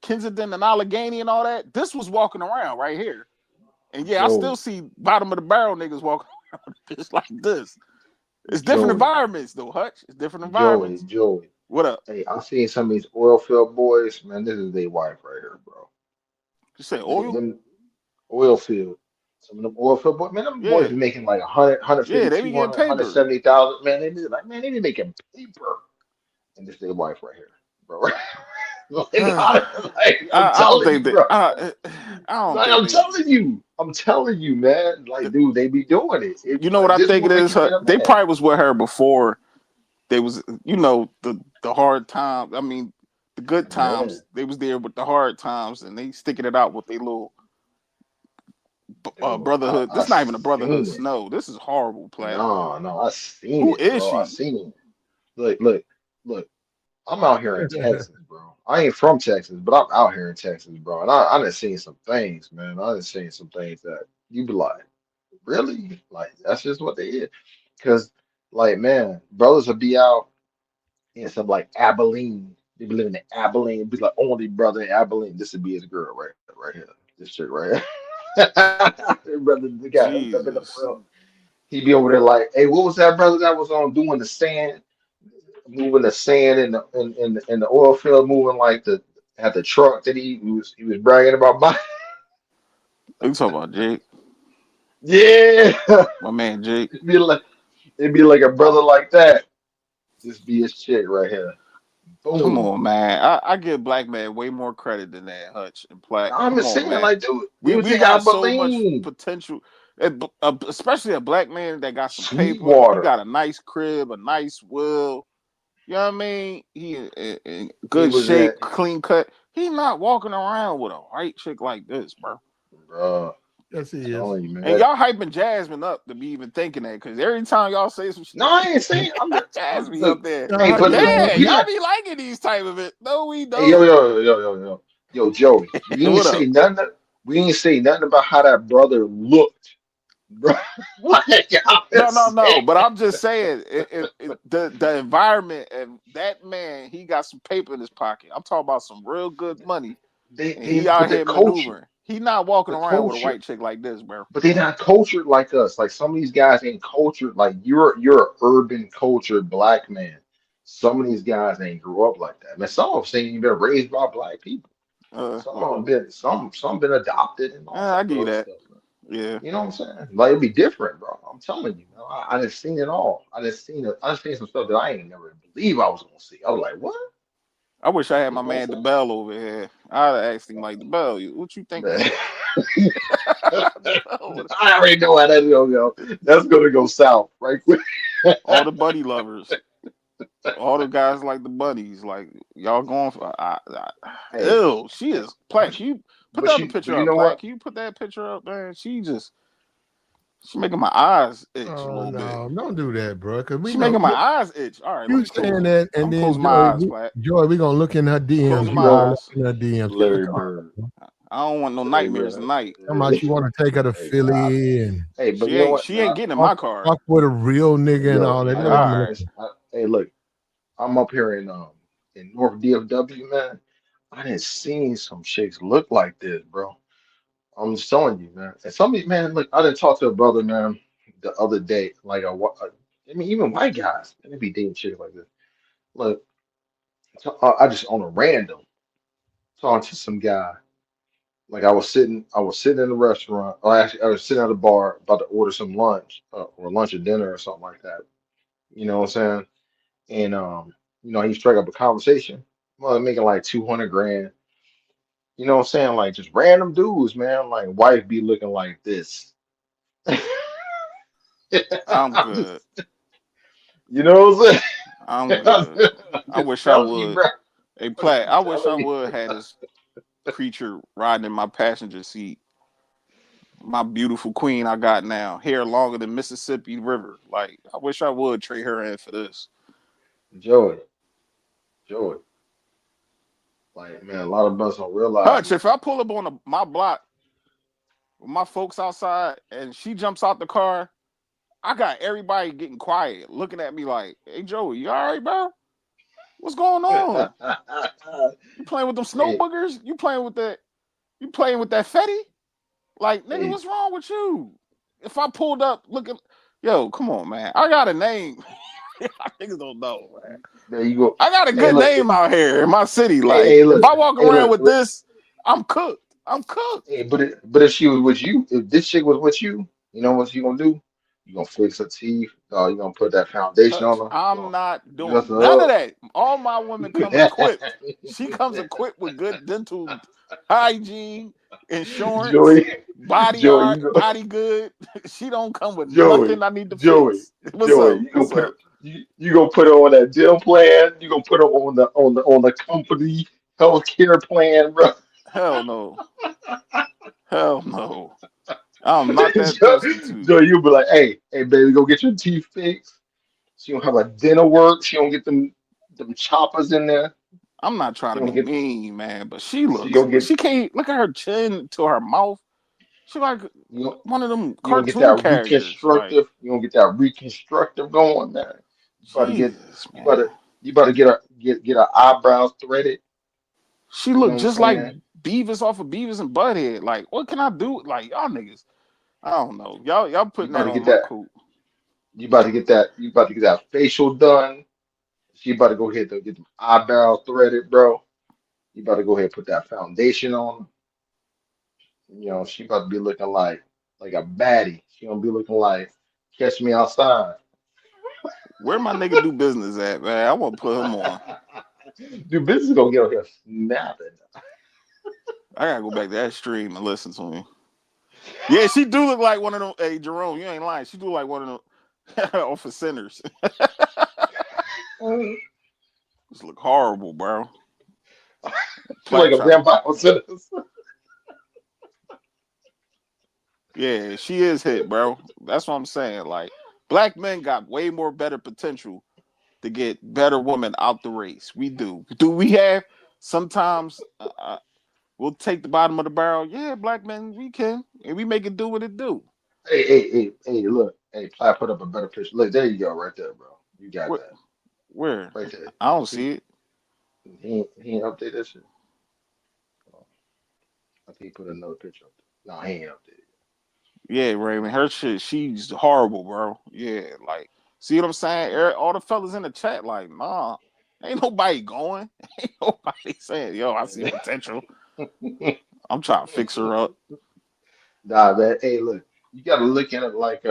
Kensington and Allegheny and all that, this was walking around right here. And yeah, I still Joey, see bottom of the barrel niggas walking around just like this. It's different Joey, environments though, Hutch. It's different Joey, environments. Joey. What up? Hey, I seen some of these oil field boys, man. This is their wife right here, bro. You say They oil? them oil field. Some of them oil field boys, man, them boys Yeah. be making like 100, Yeah, they be getting paper. 170,000. Man, they be like, man, they be making paper. And this their wife right here, bro. Like, I'm I don't telling think you, that. bro. I don't Like, think I'm they. telling you. I'm telling you, man. Like, dude, they be doing it. You know what Like, I this think it woman is? can be a They man. probably was with her before. They was, the hard times. I mean, the good Man, times. They was there with the hard times, and they sticking it out with their little dude, brotherhood. I This not even a brotherhood. seen it. Snow. This is horrible, Plat. No, no, I seen Who it, is bro. I she? seen it. Look. I'm out here in Texas, bro. I ain't from Texas, but I'm out here in Texas, bro. And I done seen some things, man. I done seen some things that you be like, really? Like, that's just what they is. Because, like, man, brothers will be out in some like Abilene. They be living in Abilene. Be like only brother in Abilene. This would be his girl right here. This chick right here. Brother, the guy hooked up in the Jesus. world. He be over there like, hey, what was that brother that was on doing the sand, moving the sand in the oil field, moving like the had the truck that he was bragging about buying. You talking about Jake? Yeah, My man Jake. it'd be like a brother like that. Just be his chick right here. Come Boom. on, man. I give black man way more credit than that, Hutch and Platt. I'm Come just on, saying, man. like, dude, We dudes we in have so much Abilene, potential, especially a black man that got some paper. He Sweetwater. got a nice crib, a nice will. You know what I mean? He in He good was in, shape, clean cut. He not walking around with a white chick like this, bro. bro. Yes, he is. Telling you, man. And y'all hyping Jasmine up to be even thinking that, because every time y'all say some No, shit, I ain't saying. Jasmine Look. up there. Y'all Hey, but hyping look, Yeah, ass. we y'all not. be liking these type of it. No, we Hey, yo, don't. yo, yo, yo, yo, yo, Joey. We ain't What say up? nothing. We ain't say nothing about how that brother looked, bro. Like I'm No, no, just no. saying, But I'm just saying, the environment and that man, he got some paper in his pocket. I'm talking about some real good money, and he but out the here culture, maneuvering. He not walking the around with a culture. white chick like this, bro. But they're not cultured like us. Like some of these guys ain't cultured. Like you're an urban cultured black man. Some of these guys ain't grew up like that. Man, some of them saying you've been raised by black people. Some of them been some been adopted and all I type give of you other that. stuff, man. Yeah, You know what I'm saying? Like it'd be different, bro. I'm telling you, man. I just seen it all. I just seen it. I just seen some stuff that I ain't never believe I was gonna see. I was like, what? I wish I had You my know what man I'm DeBell over here. I'd have asked him like, DeBell, what you think of saying? that? Man. DeBell, I already know how that's gonna go. That's gonna go south right quick. all the buddy lovers, all the guys like the buddies, like y'all going for. Hey, Ew, she is Platt. but Can you put the but other you but picture you up, know Platt? what? Can you put that picture up, man? She making my eyes itch a Oh little bit. no, don't do that, bro. Because we She know making my eyes itch. All right, let you me close saying them. that, and I'm then closing my Joy, eyes, Platt. We gonna look in her DMs. Closing You my gonna Yo, look eyes. in her DMs. Larry Come on, Bird. bro. I don't want no Larry nightmares Bird. tonight. Talking about you want to take her to Hey, nah, Philly and hey, but you know what? She ain't getting in fuck, my car. fuck with a real Hey, nigga and yo, all that. All That's what I'm right. looking. hey, look, I'm up here in North DFW, man. I didn't seen some chicks look like this, bro. I'm just telling you, man. And some of these, man, look, I didn't talk to a brother, man, the other day. Like I mean, even white guys, they be dating chicks like this. Look, I just on a random talking to some guy. Like I was sitting in a restaurant, or actually I was sitting at a bar about to order some lunch, or lunch or dinner or something like that. You know what I'm saying? And he struck up a conversation. Well, making like 200 grand. You know what I'm saying? Like just random dudes, man. Like wife be looking like this. I'm I'm good. just, you know what I'm I'm saying? good. I'm I just wish I telling you, would. bro. Hey, I'm Platt, I wish I telling you. would had this creature riding in my passenger seat. My beautiful queen I got now, hair longer than Mississippi River. Like, I wish I would trade her in for this. Joey, Joey. Like, man, a lot of us don't realize, Hutch, man. if I pull up on my block with my folks outside and she jumps out the car, I got everybody getting quiet, looking at me like, "Hey, Joey, you all right, bro? What's going on? You playing with them snow Hey, boogers? You playing with that? You playing with that Fetty? Like, nigga, hey, what's wrong with you? If I pulled up, looking, yo, come on, man. I got a name. Niggas don't know, man. there you go. I got a Hey, good look. name out here in my city. Hey, Like, hey, if look. I walk Hey, around look. with this, I'm cooked. I'm cooked. Hey, but if she was with you, if this chick was with you, you know what you gonna do? You gonna fix her teeth. You gonna put that foundation on Hutch, her. You I'm gonna not dress doing none her of up. that. All my women come equipped. She comes equipped with good dental hygiene, insurance, Joey, body Joey, art, body good. She don't come with Joey, nothing I need to Joey, fix. What's Joey, up? What's up? you gonna put her on that deal plan. You gonna put her on the company healthcare plan, bro. Hell no. Hell no. I'm not that prostitute. Joey, you'll be like, hey, baby, go get your teeth fixed. She don't have a dental work. She don't get them choppers in there. I'm not trying She to don't be get. mean, man, but She gonna get. she can't look at her chin to her mouth. She like You know, one of them you gonna get cartoon that characters. Like, reconstructive. You gonna get that reconstructive going, man. You about to get. Jesus, You about man. to. You about to get her eyebrows threaded. She You know looked what I'm just like saying? Beavis off of Beavis and Butthead. Like, what can I do? Like, y'all niggas, I don't know. Y'all You putting about that to on get my that. coat. You about to get that. You about to get that facial done. She about to go ahead and get them eyebrows threaded, bro. You about to go ahead and put that foundation on. You know, she about to be looking like a baddie. She gonna be looking like catch me outside. Where my nigga do business at, man? I want to put him on. Dude, business gonna get on here snapping. I gotta go back to that stream and listen to him. Yeah, she do look like one of them. Hey, Jerome, you ain't lying. She do like one of them off of sinners. This look horrible, bro. She like Platt a try to. damn Bible citizen. Yeah, she is hit, bro. That's what I'm saying. Like, black men got way more better potential to get better women out the race. We do. Do we have sometimes we'll take the bottom of the barrel? Yeah, black men, we can, and we make it do what it do. Hey, look. Hey, Platt put up a better picture. Look, there you go, right there, bro. You got Where? that. Where? Right there. I You don't see? see it. He ain't updated that shit. Oh, I think he put another picture up there. No, he ain't updated. Yeah, Raymond, her shit, she's horrible, bro. Yeah, like, see what I'm saying? All the fellas in the chat, like, nah, ain't nobody going. Ain't nobody saying, yo, I see potential. I'm trying to fix her up. Nah, man. Hey, look, you gotta look at it like you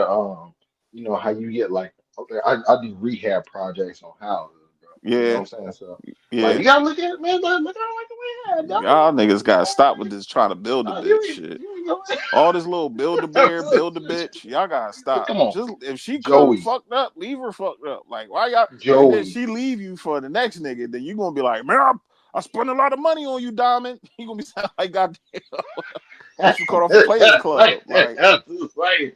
know how you get like, okay, I do rehab projects on houses, bro. You know what Yeah, I'm saying? So, like, yeah. you gotta look at it, man. Look at it like a rehab, dog. Y'all niggas You gotta know what stop with this trying to build a I mean? bitch shit. You ain't going. All this little build a bear, build a bitch, y'all gotta stop. Come on, Just if she come Joey, fucked up, leave her fucked up. Like why y'all? And then Joey. she leave you for the next nigga. Then you gonna be like, man, I spent a lot of money on you, Diamond. You gonna be sound like goddamn. What you caught off a Players Club, like Right.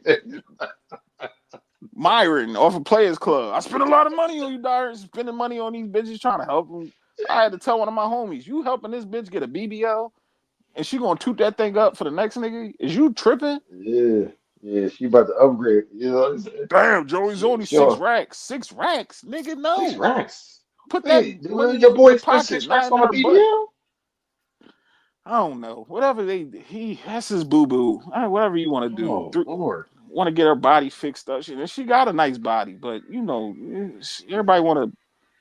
Myron off a Players Club. I spent a lot of money on you, Diamond. Spending money on these bitches trying to help them. I had to tell one of my homies, you helping this bitch get a BBL, and she gonna toot that thing up for the next nigga? Is you tripping? Yeah, yeah, she about to upgrade. You know what I'm saying? Damn, Joey's She, only she six on racks. 6 racks, nigga. 6 No, racks. put that Wait, money your in your boy spent pocket, 6 racks not in on a her butt. BBL? I don't know. Whatever that's his boo boo. Whatever you want to do. Oh Lord. Want to get her body fixed up. She got a nice body, but you know, everybody want to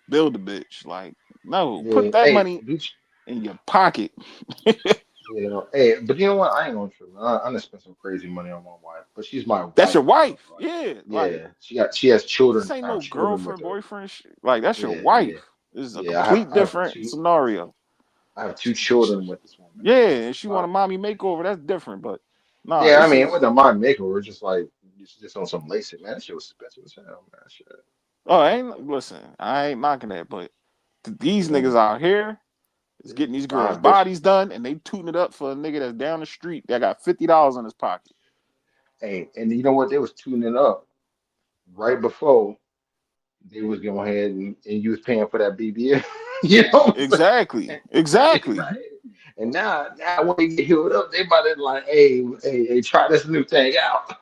build a bitch. Like, no, put Yeah, that hey, money bitch. in your pocket. You know, hey, but you know what? I ain't gonna trip. I done spent some crazy money on my wife, but she's my That's wife, your bro. wife. Like, Yeah, like yeah, she has this children. ain't I have no children with girlfriend, her. boyfriend. Like that's your Yeah, wife. yeah, This is a yeah. complete I have different two. scenario. I have two children with this woman. Yeah, and she want My, a mommy makeover. That's different, but nah, yeah, I this mean, it is. wasn't my makeover. It's just like just on some LASIK, man. That shit was expensive as hell, man. Shit. Oh, I ain't listen. I ain't knocking that, but these Yeah, niggas out here is getting these girls' five bitches. bodies done, and they tooting it up for a nigga that's down the street that got $50 in his pocket. Hey, and you know what? They was tuning up right before they was going ahead and you was paying for that BBL. You know what I'm Exactly. saying? Exactly. Right. And now when they get healed up, they about to like, hey, try this new thing out.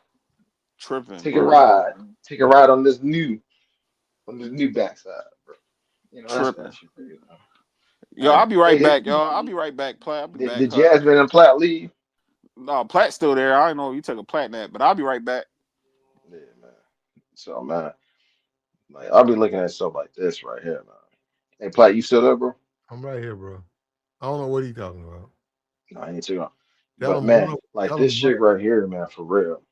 Tripping, Take a bro. ride. Take a ride on this new backside, bro. You know, that's that Tripping. shit. You know. Yo, I'll be Hey, right back, y'all. I'll be right back. Platt, I'll be back. did Jasmine and Platt leave? No, Platt's still there. I don't know if you took a Platt nap, but I'll be right back. Yeah, man. So man, like I'll be looking at stuff like this right here, man. Hey, Platt, you still there, bro? I'm right here, bro. I don't know what he's talking about. No, I ain't too long. Tell But him what man, up. like Tell this him what. shit right here, man, for real.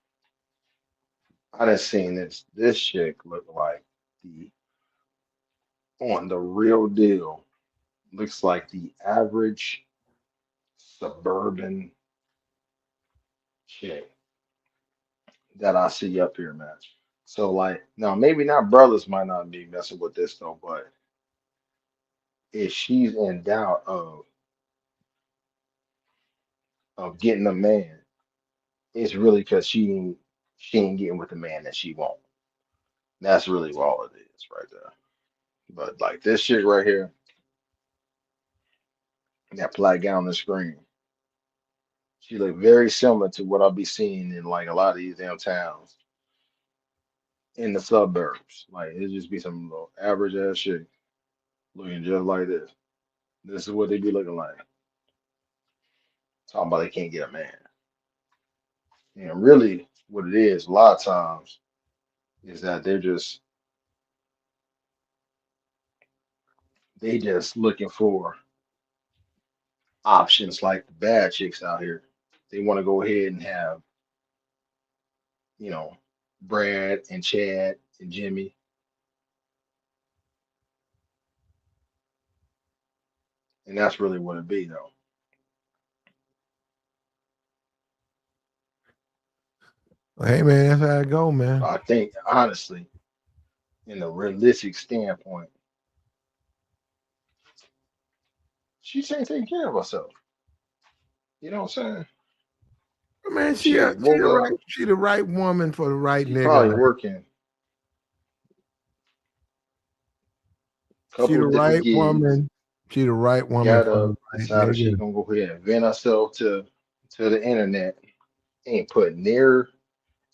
I done seen this. This chick look like the on the real deal. Looks like the average suburban chick that I see up here, man. So like now maybe not brothers might not be messing with this though, but if she's in doubt of getting a man, it's really because she ain't getting with the man that she want. That's really all it is right there. But like this shit right here, that black guy on the screen, she look very similar to what I'll be seeing in like a lot of these damn towns in the suburbs. Like it just be some little average ass shit looking just like this. This is what they be looking like. Talking about they can't get a man. And really what it is, a lot of times, is that they just looking for options like the bad chicks out here. They want to go ahead and have, you know, Brad and Chad and Jimmy. And that's really what it be though. Hey man, that's how I go, But man. I think honestly, in a realistic standpoint, she ain't taking care of herself. You know what I'm saying? Man, Shit, woke up. she the right woman for the right She nigga, probably man. working a She couple the of different right gigs. woman. She the right woman Got for up, the right decided she nigga. gonna go ahead and vent herself to the internet. Ain't put near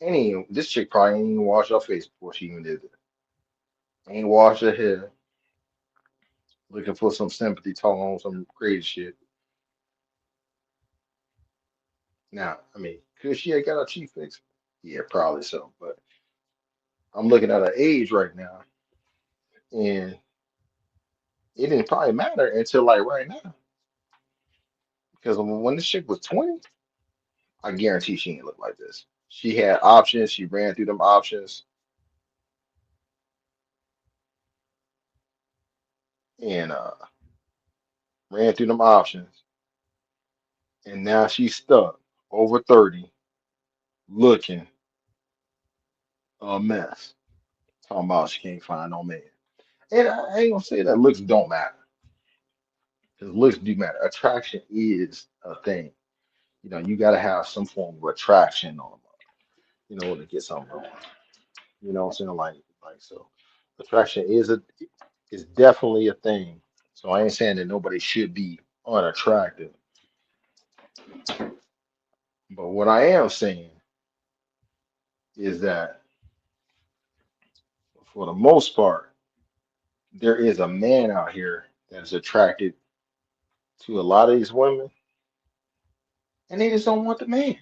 any. This chick probably ain't even washed her face before she even did it. Ain't washed her hair. Looking for some sympathy, talking on some crazy shit. Now, I mean, could she have got her cheek fixed? Yeah, probably so. But I'm looking at her age right now, and it didn't probably matter until like right now. Because when this chick was 20, I guarantee she didn't look like this. She had options. She ran through them options and ran through them options. And now she's stuck over 30 looking a mess. Talking about she can't find no man. And I ain't gonna say that looks don't matter. Because looks do matter. Attraction is a thing. You know, you gotta have some form of attraction on them, you know, to get something going. You know what I'm saying? Like so attraction is definitely a thing. So I ain't saying that nobody should be unattractive. But what I am saying is that for the most part, there is a man out here that's attracted to a lot of these women, and they just don't want the man.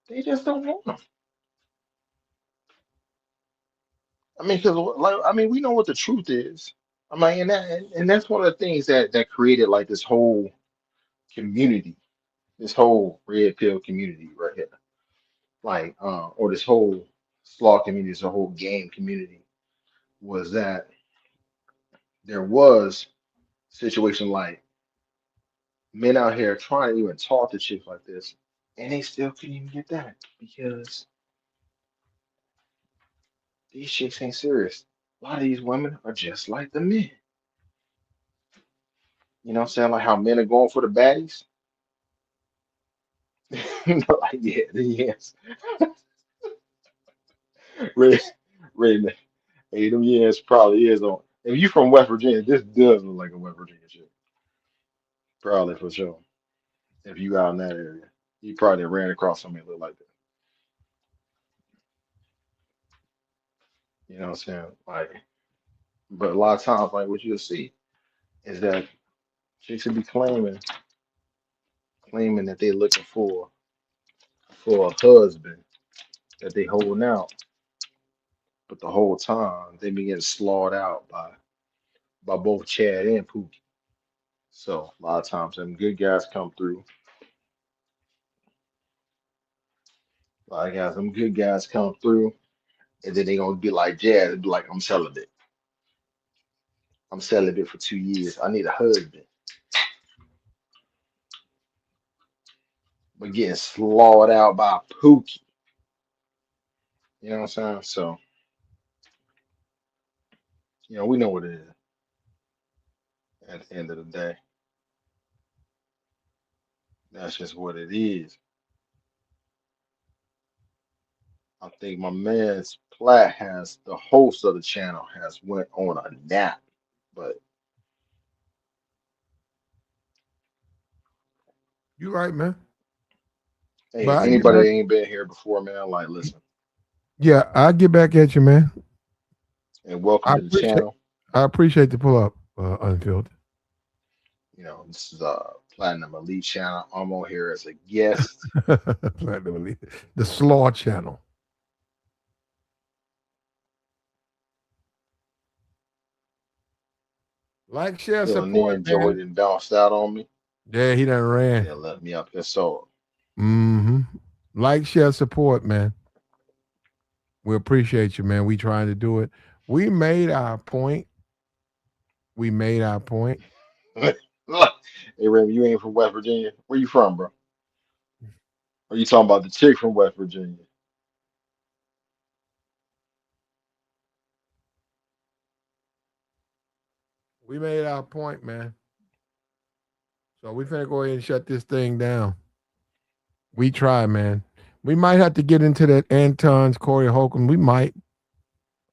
They just don't want them. I mean, because like I mean, we know what the truth is. I mean, and that's one of the things that created like this whole community, this whole red pill community right here, like or this whole slaw community, this whole game community, was that there was situation like men out here trying to even talk to chicks like this, and they still couldn't even get that because these chicks ain't serious. A lot of these women are just like the men. You know what I'm saying? Like how men are going for the baddies. Like, yeah, yes. Red, red, hey, them yes probably is on. If you from West Virginia, this does look like a West Virginia shit. Probably for sure. If you out in that area, you probably ran across somebody that look like that. You know what I'm saying? Like, but a lot of times, like what you'll see is that chicks will be claiming that they're looking for a husband that they holding out, but the whole time they be getting slaughtered out by both Chad and Pookie. So a lot of times, them good guys come through. A lot of guys, them good guys come through, and then they gonna be like Jazz, and be like, "I'm celibate. I'm celibate for 2 years. I need a husband." But getting slaughtered out by Pookie. You know what I'm saying? So, we know what it is at the end of the day. That's just what it is. I think my man's Platt has the host of the channel has went on a nap. But You right, man. hey, But I get anybody back. that ain't been here before, man, like listen Yeah, I get back at you, man. and welcome I to the appreciate. channel. I appreciate the pull up, Unfiltered. This is Platinum Elite channel. I'm on here as a guest. Platinum Elite. The Slaw Channel. Like, share, Feeling me support, and Joey man. done bounced out on me. Yeah, he done ran. Yeah, left me up here. So Mm-hmm. Like, share, support, man. We appreciate you, man. We trying to do it. We made our point. We made our point. hey Ram, you ain't from West Virginia. Where you from, bro? Are you talking about the chick from West Virginia? We made our point, man. So we finna go ahead and shut this thing down. We try, man. We might have to get into that Anton's Corey Holcomb. We might.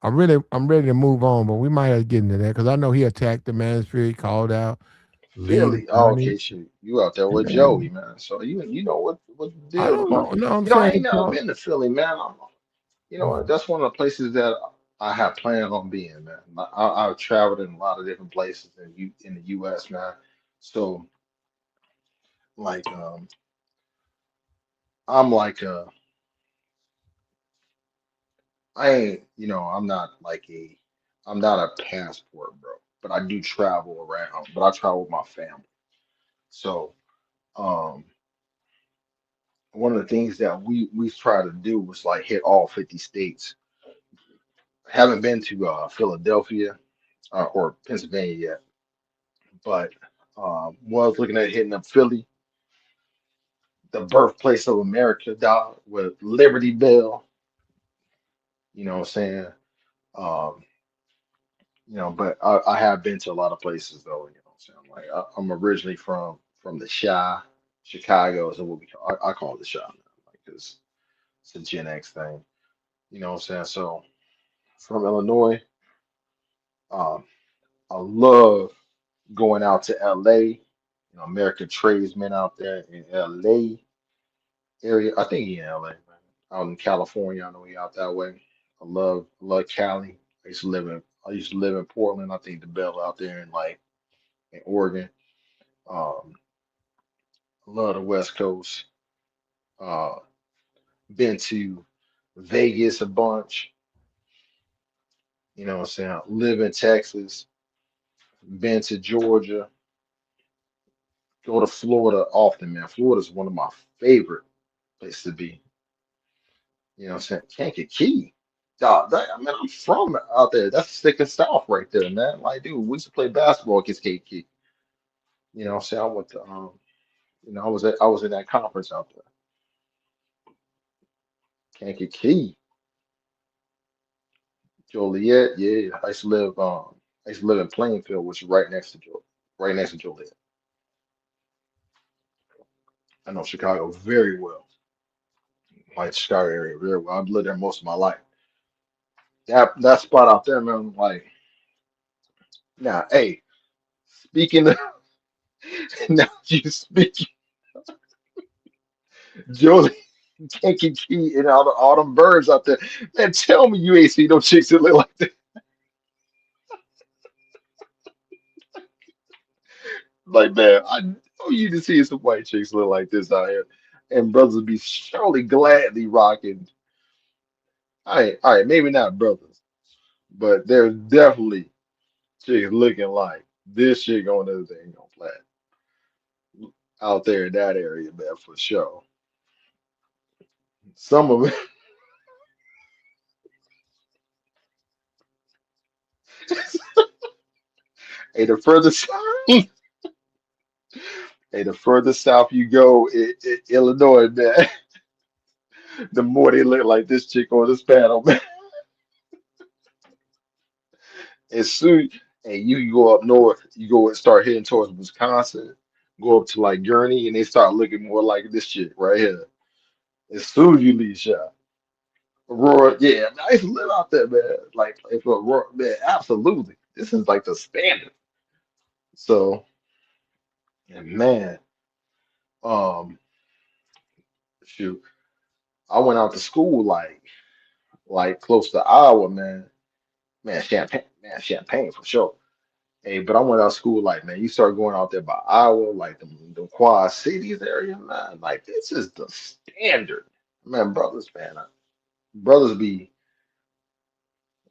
I'm ready to move on, but we might have to get into that because I know he attacked the manosphere. He called out lead Philly. Oh, attorney. okay, shoot. You out there with Yeah. Joey, man. So you know what the I deal, don't huh? know. No, I'm I saying he ain't never called. been to Philly, man. That's one of the places that I have planned on being, man. I've traveled in a lot of different places in the U.S., man. So like, I'm like, I ain't, I'm not a passport, bro. But I do travel around. But I travel with my family. So, um, one of the things that we try to do was like hit all 50 states. Haven't been to Philadelphia or Pennsylvania yet, but was looking at hitting up Philly, the birthplace of America, dog, with Liberty Bell. You know what I'm saying? Um, but I have been to a lot of places though. You know what I'm saying? Like I'm originally from the Chi, Chicago is what I call it the Chi now, like 'cause it's a Gen X thing. You know what I'm saying? So from Illinois, um, I love going out to LA. American tradesmen out there in LA area. I think he in LA, man. Out in California, I know he out that way. I love Cali. I used to live in Portland. I think the Bell out there in Oregon. Um, I love the West Coast. Uh, been to Vegas a bunch. You know what I'm saying? Live in Texas. Been to Georgia. Go to Florida often, man. Florida's one of my favorite places to be. You know what I'm saying? Kankakee. Dog, I mean, I'm from out there. That's the thick and south right there, man. Like, dude, we used to play basketball against Kankakee. You know what I'm saying? I went to I was in that conference out there. Kankakee. Joliet, yeah. I used to live in Plainfield, which is right next to Joliet. I know Chicago very well. like Chicago area, very well. I've lived there most of my life. That spot out there, man. Like now, hey, speaking of now, you speak Jolie. Kinky Key and all them birds out there. Man, tell me you ain't see no chicks that look like that. Like, man, I know you to see some white chicks look like this out here. And brothers be surely gladly rocking. All right, maybe not brothers, but there's definitely chicks looking like this chick on this thing on flat out there in that area, man, for sure. Some of it, hey, the further south, hey, the further south you go in Illinois, man, the more they look like this chick on this panel, man. As soon and you go up north, you go and start heading towards Wisconsin, go up to like Gurney, and they start looking more like this chick right here. As soon as you leave shop, Aurora, yeah, I used to live out there, man. Like if Aurora, man, absolutely. This is like the standard. So, and man, um, shoot, I went out to school like close to Iowa, man. Man, Champagne for sure. Hey, but I went out of school like, man, you start going out there by Iowa, like the Quad Cities area, man. Like this is the standard, man. Brothers be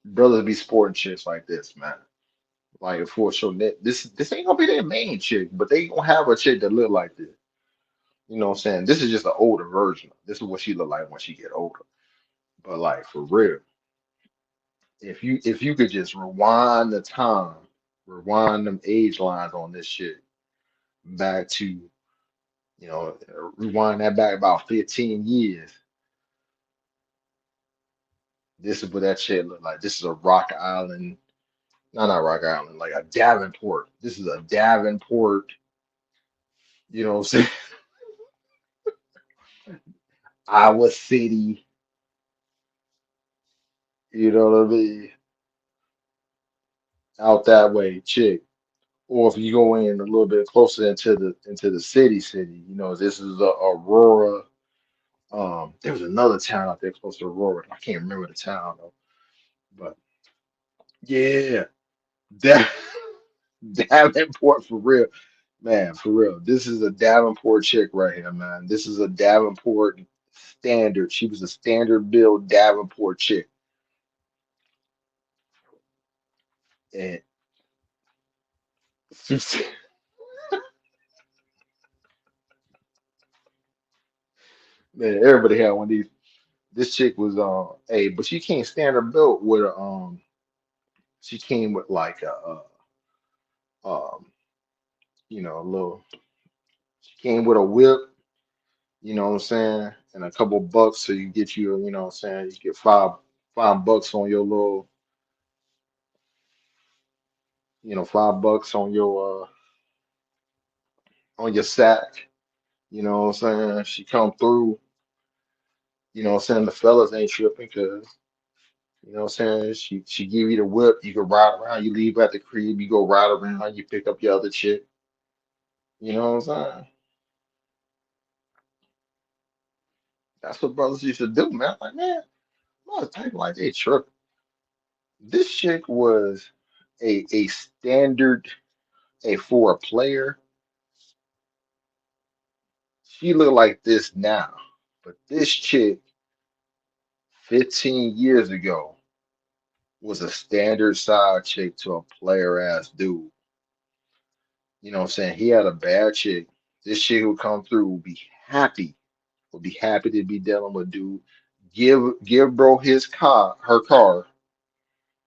brothers be sporting chicks like this, man. Like for sure, this ain't gonna be their main chick, but they gonna have a chick that look like this. You know what I'm saying? This is just an older version. This is what she look like when she get older. But like for real, if you could just rewind the time, rewind them age lines on this shit back to rewind that back about 15 years. This is what that shit look like. This is a Rock Island, no, not Rock Island, like a Davenport. This is a Davenport, you know what I'm saying? Iowa City, you know what I mean? Out that way, chick. Or if you go in a little bit closer into the city, this is Aurora. There was another town out there close to Aurora. I can't remember the town though. But yeah, that Davenport for real. Man, for real. This is a Davenport chick right here, man. This is a Davenport standard. She was a standard build Davenport chick. And man, everybody had one of these. This chick was hey, but she came standard built with a she came with like um a little she came with a whip, you know what I'm saying, and a couple bucks so you get you know what I'm saying, you get $5 on your little, $5 on your sack. You know what I'm saying? She come through, you know what I'm saying? The fellas ain't tripping because, you know what I'm saying? She give you the whip, you can ride around, you leave at the crib, you go ride around, you pick up your other chick. You know what I'm saying? That's what brothers used to do, man. Like, man, a lot of people like they tripping. This chick was a standard, for a player. She look like this now. But this chick 15 years ago was a standard side chick to a player ass dude. You know what I'm saying? He had a bad chick. This chick would come through, would be happy to be dealing with dude. Give bro her car.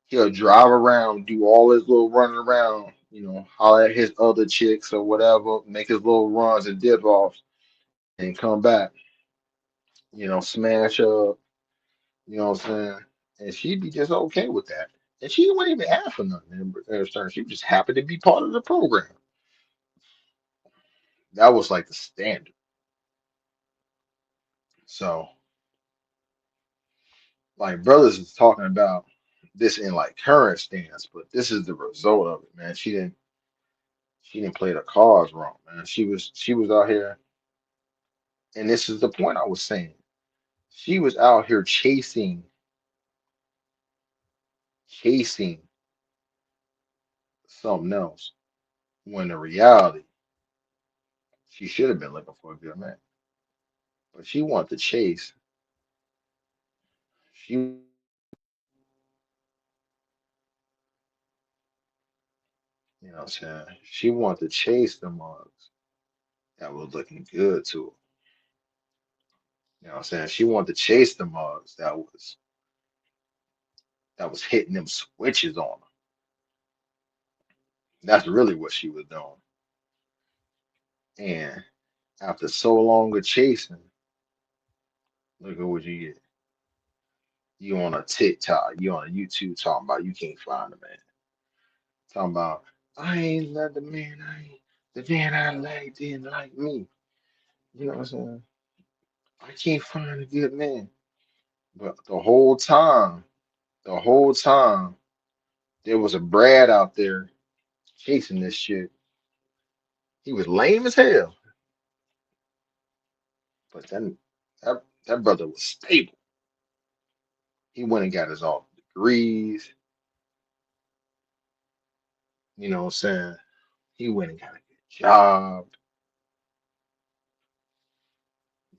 He'll drive around, do all his little running around, holler at his other chicks or whatever, make his little runs and dip offs, and come back, smash up, you know what I'm saying? And she'd be just okay with that. And she wouldn't even ask for nothing in return. She was just happy to be part of the program. That was like the standard. So. Like brothers is talking about this in like current stance, but this is the result of it, man. She didn't play the cards wrong, man. She was out here, and this is the point I was saying. She was out here chasing something else. When in reality, she should have been looking for a good man. But she wanted to chase. She, you know what I'm saying? She wanted to chase the mugs that was looking good to her. You know what I'm saying? She wanted to chase the mugs that was hitting them switches on her. That's really what she was doing. And after so long of chasing, look at what you get. You on a TikTok, you on a YouTube talking about you can't find a man. Talking about I ain't let the man I like didn't like me. You know what I'm saying? I can't find a good man. But the whole time, there was a Brad out there chasing this shit. He was lame as hell, but then that brother was stable. He went and got his all degrees. You know what I'm saying? He went and got a good job.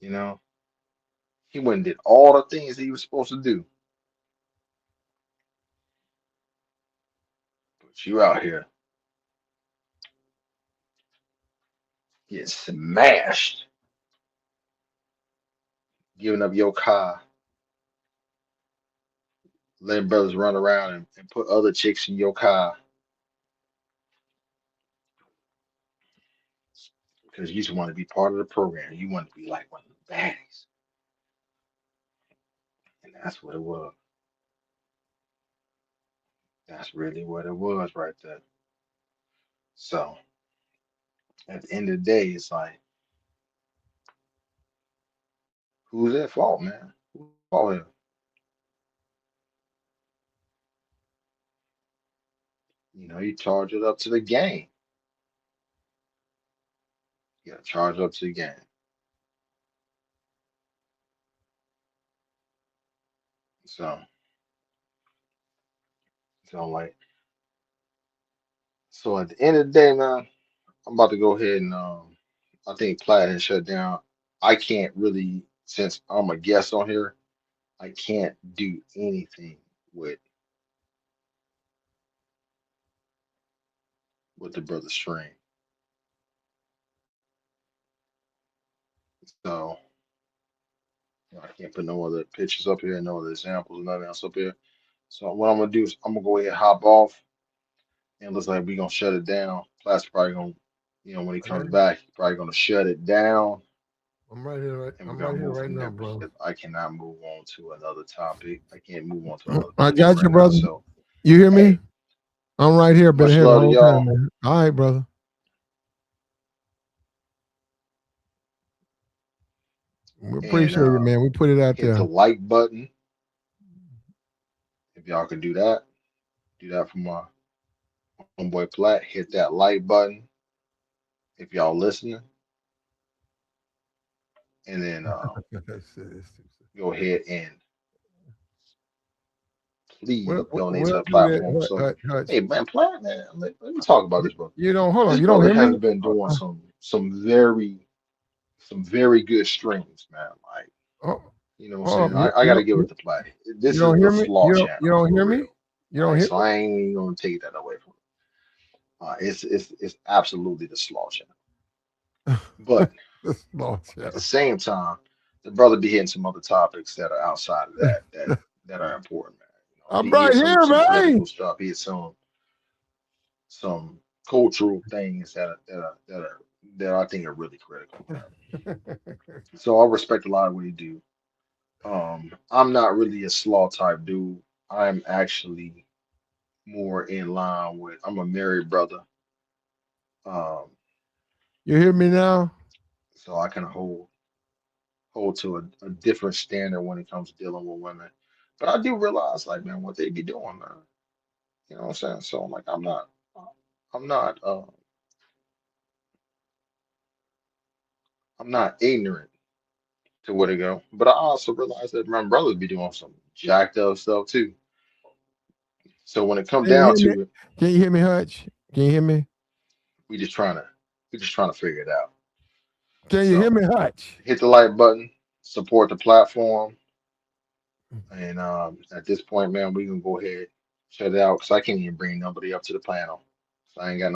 You know, he went and did all the things that he was supposed to do. But you out here getting smashed, giving up your car, letting brothers run around and put other chicks in your car because you just want to be part of the program. You want to be like one of the baddies. And that's what it was. That's really what it was right there. So at the end of the day, it's like, who's at fault, man? Who's at fault here? You know, you charge it up to the game. You got to charge up to the game. So, so like, so at the end of the day, man, I'm about to go ahead and I think Plaid has shut down. I can't really, since I'm a guest on here, I can't do anything with the brother stream. So I can't put no other pictures up here, no other examples, nothing else up here. So what I'm gonna do is I'm gonna go ahead and hop off, and it looks like we're gonna shut it down. Platt's probably gonna, when he comes Okay. back, he's probably gonna shut it down, I'm right here. and we're I'm gonna right here move right from now, there bro. because I cannot move on to another topic. I can't move on to another I picture got you, right now. brother. So You hear me? hey, I'm right here. Been much here the love to whole time, y'all, man. All right, brother. We and appreciate it, man. We put it out hit the there. like button if y'all can do that. Do that for my homeboy Platt. Hit that like button if y'all listening, and then go ahead and please donate to We'll the do that. platform. So, Hutch. hey man, Platt, man, let me talk about this brother. You don't hold on. This You don't brother hear has me? been doing some very good streams, man. Like, Oh, you know what I'm hold saying? on. I gotta give it to Platt. You This is don't the hear me? flaw You channel don't for hear real. me? You All don't right, hear so I ain't even gonna take that away from him. It's absolutely the slaw channel. me? But This law at the channel. same time, the brother be hitting some other topics that are outside of that are important, man. I'm He right hit some here, some man. political stuff. He hit some cultural things that I think are really critical, man. So I respect a lot of what he do. I'm not really a slaw type dude. I'm actually more in line with. I'm a married brother, um, You hear me now? so I can hold to a different standard when it comes to dealing with women. But I do realize, like, man, what they be doing, man. You know what I'm saying? So I'm like, I'm not, I'm not ignorant to where to go. But I also realize that my brothers be doing some jacked up stuff too. So when it come Can you down hear me? to it, Can you hear me, Hutch? Can you hear me? we just trying to, we just trying to figure it out. Can you hear So me, Hutch? hit the like button, support the platform, and at this point, man, we can go ahead shut it out because I can't even bring nobody up to the panel. So I ain't got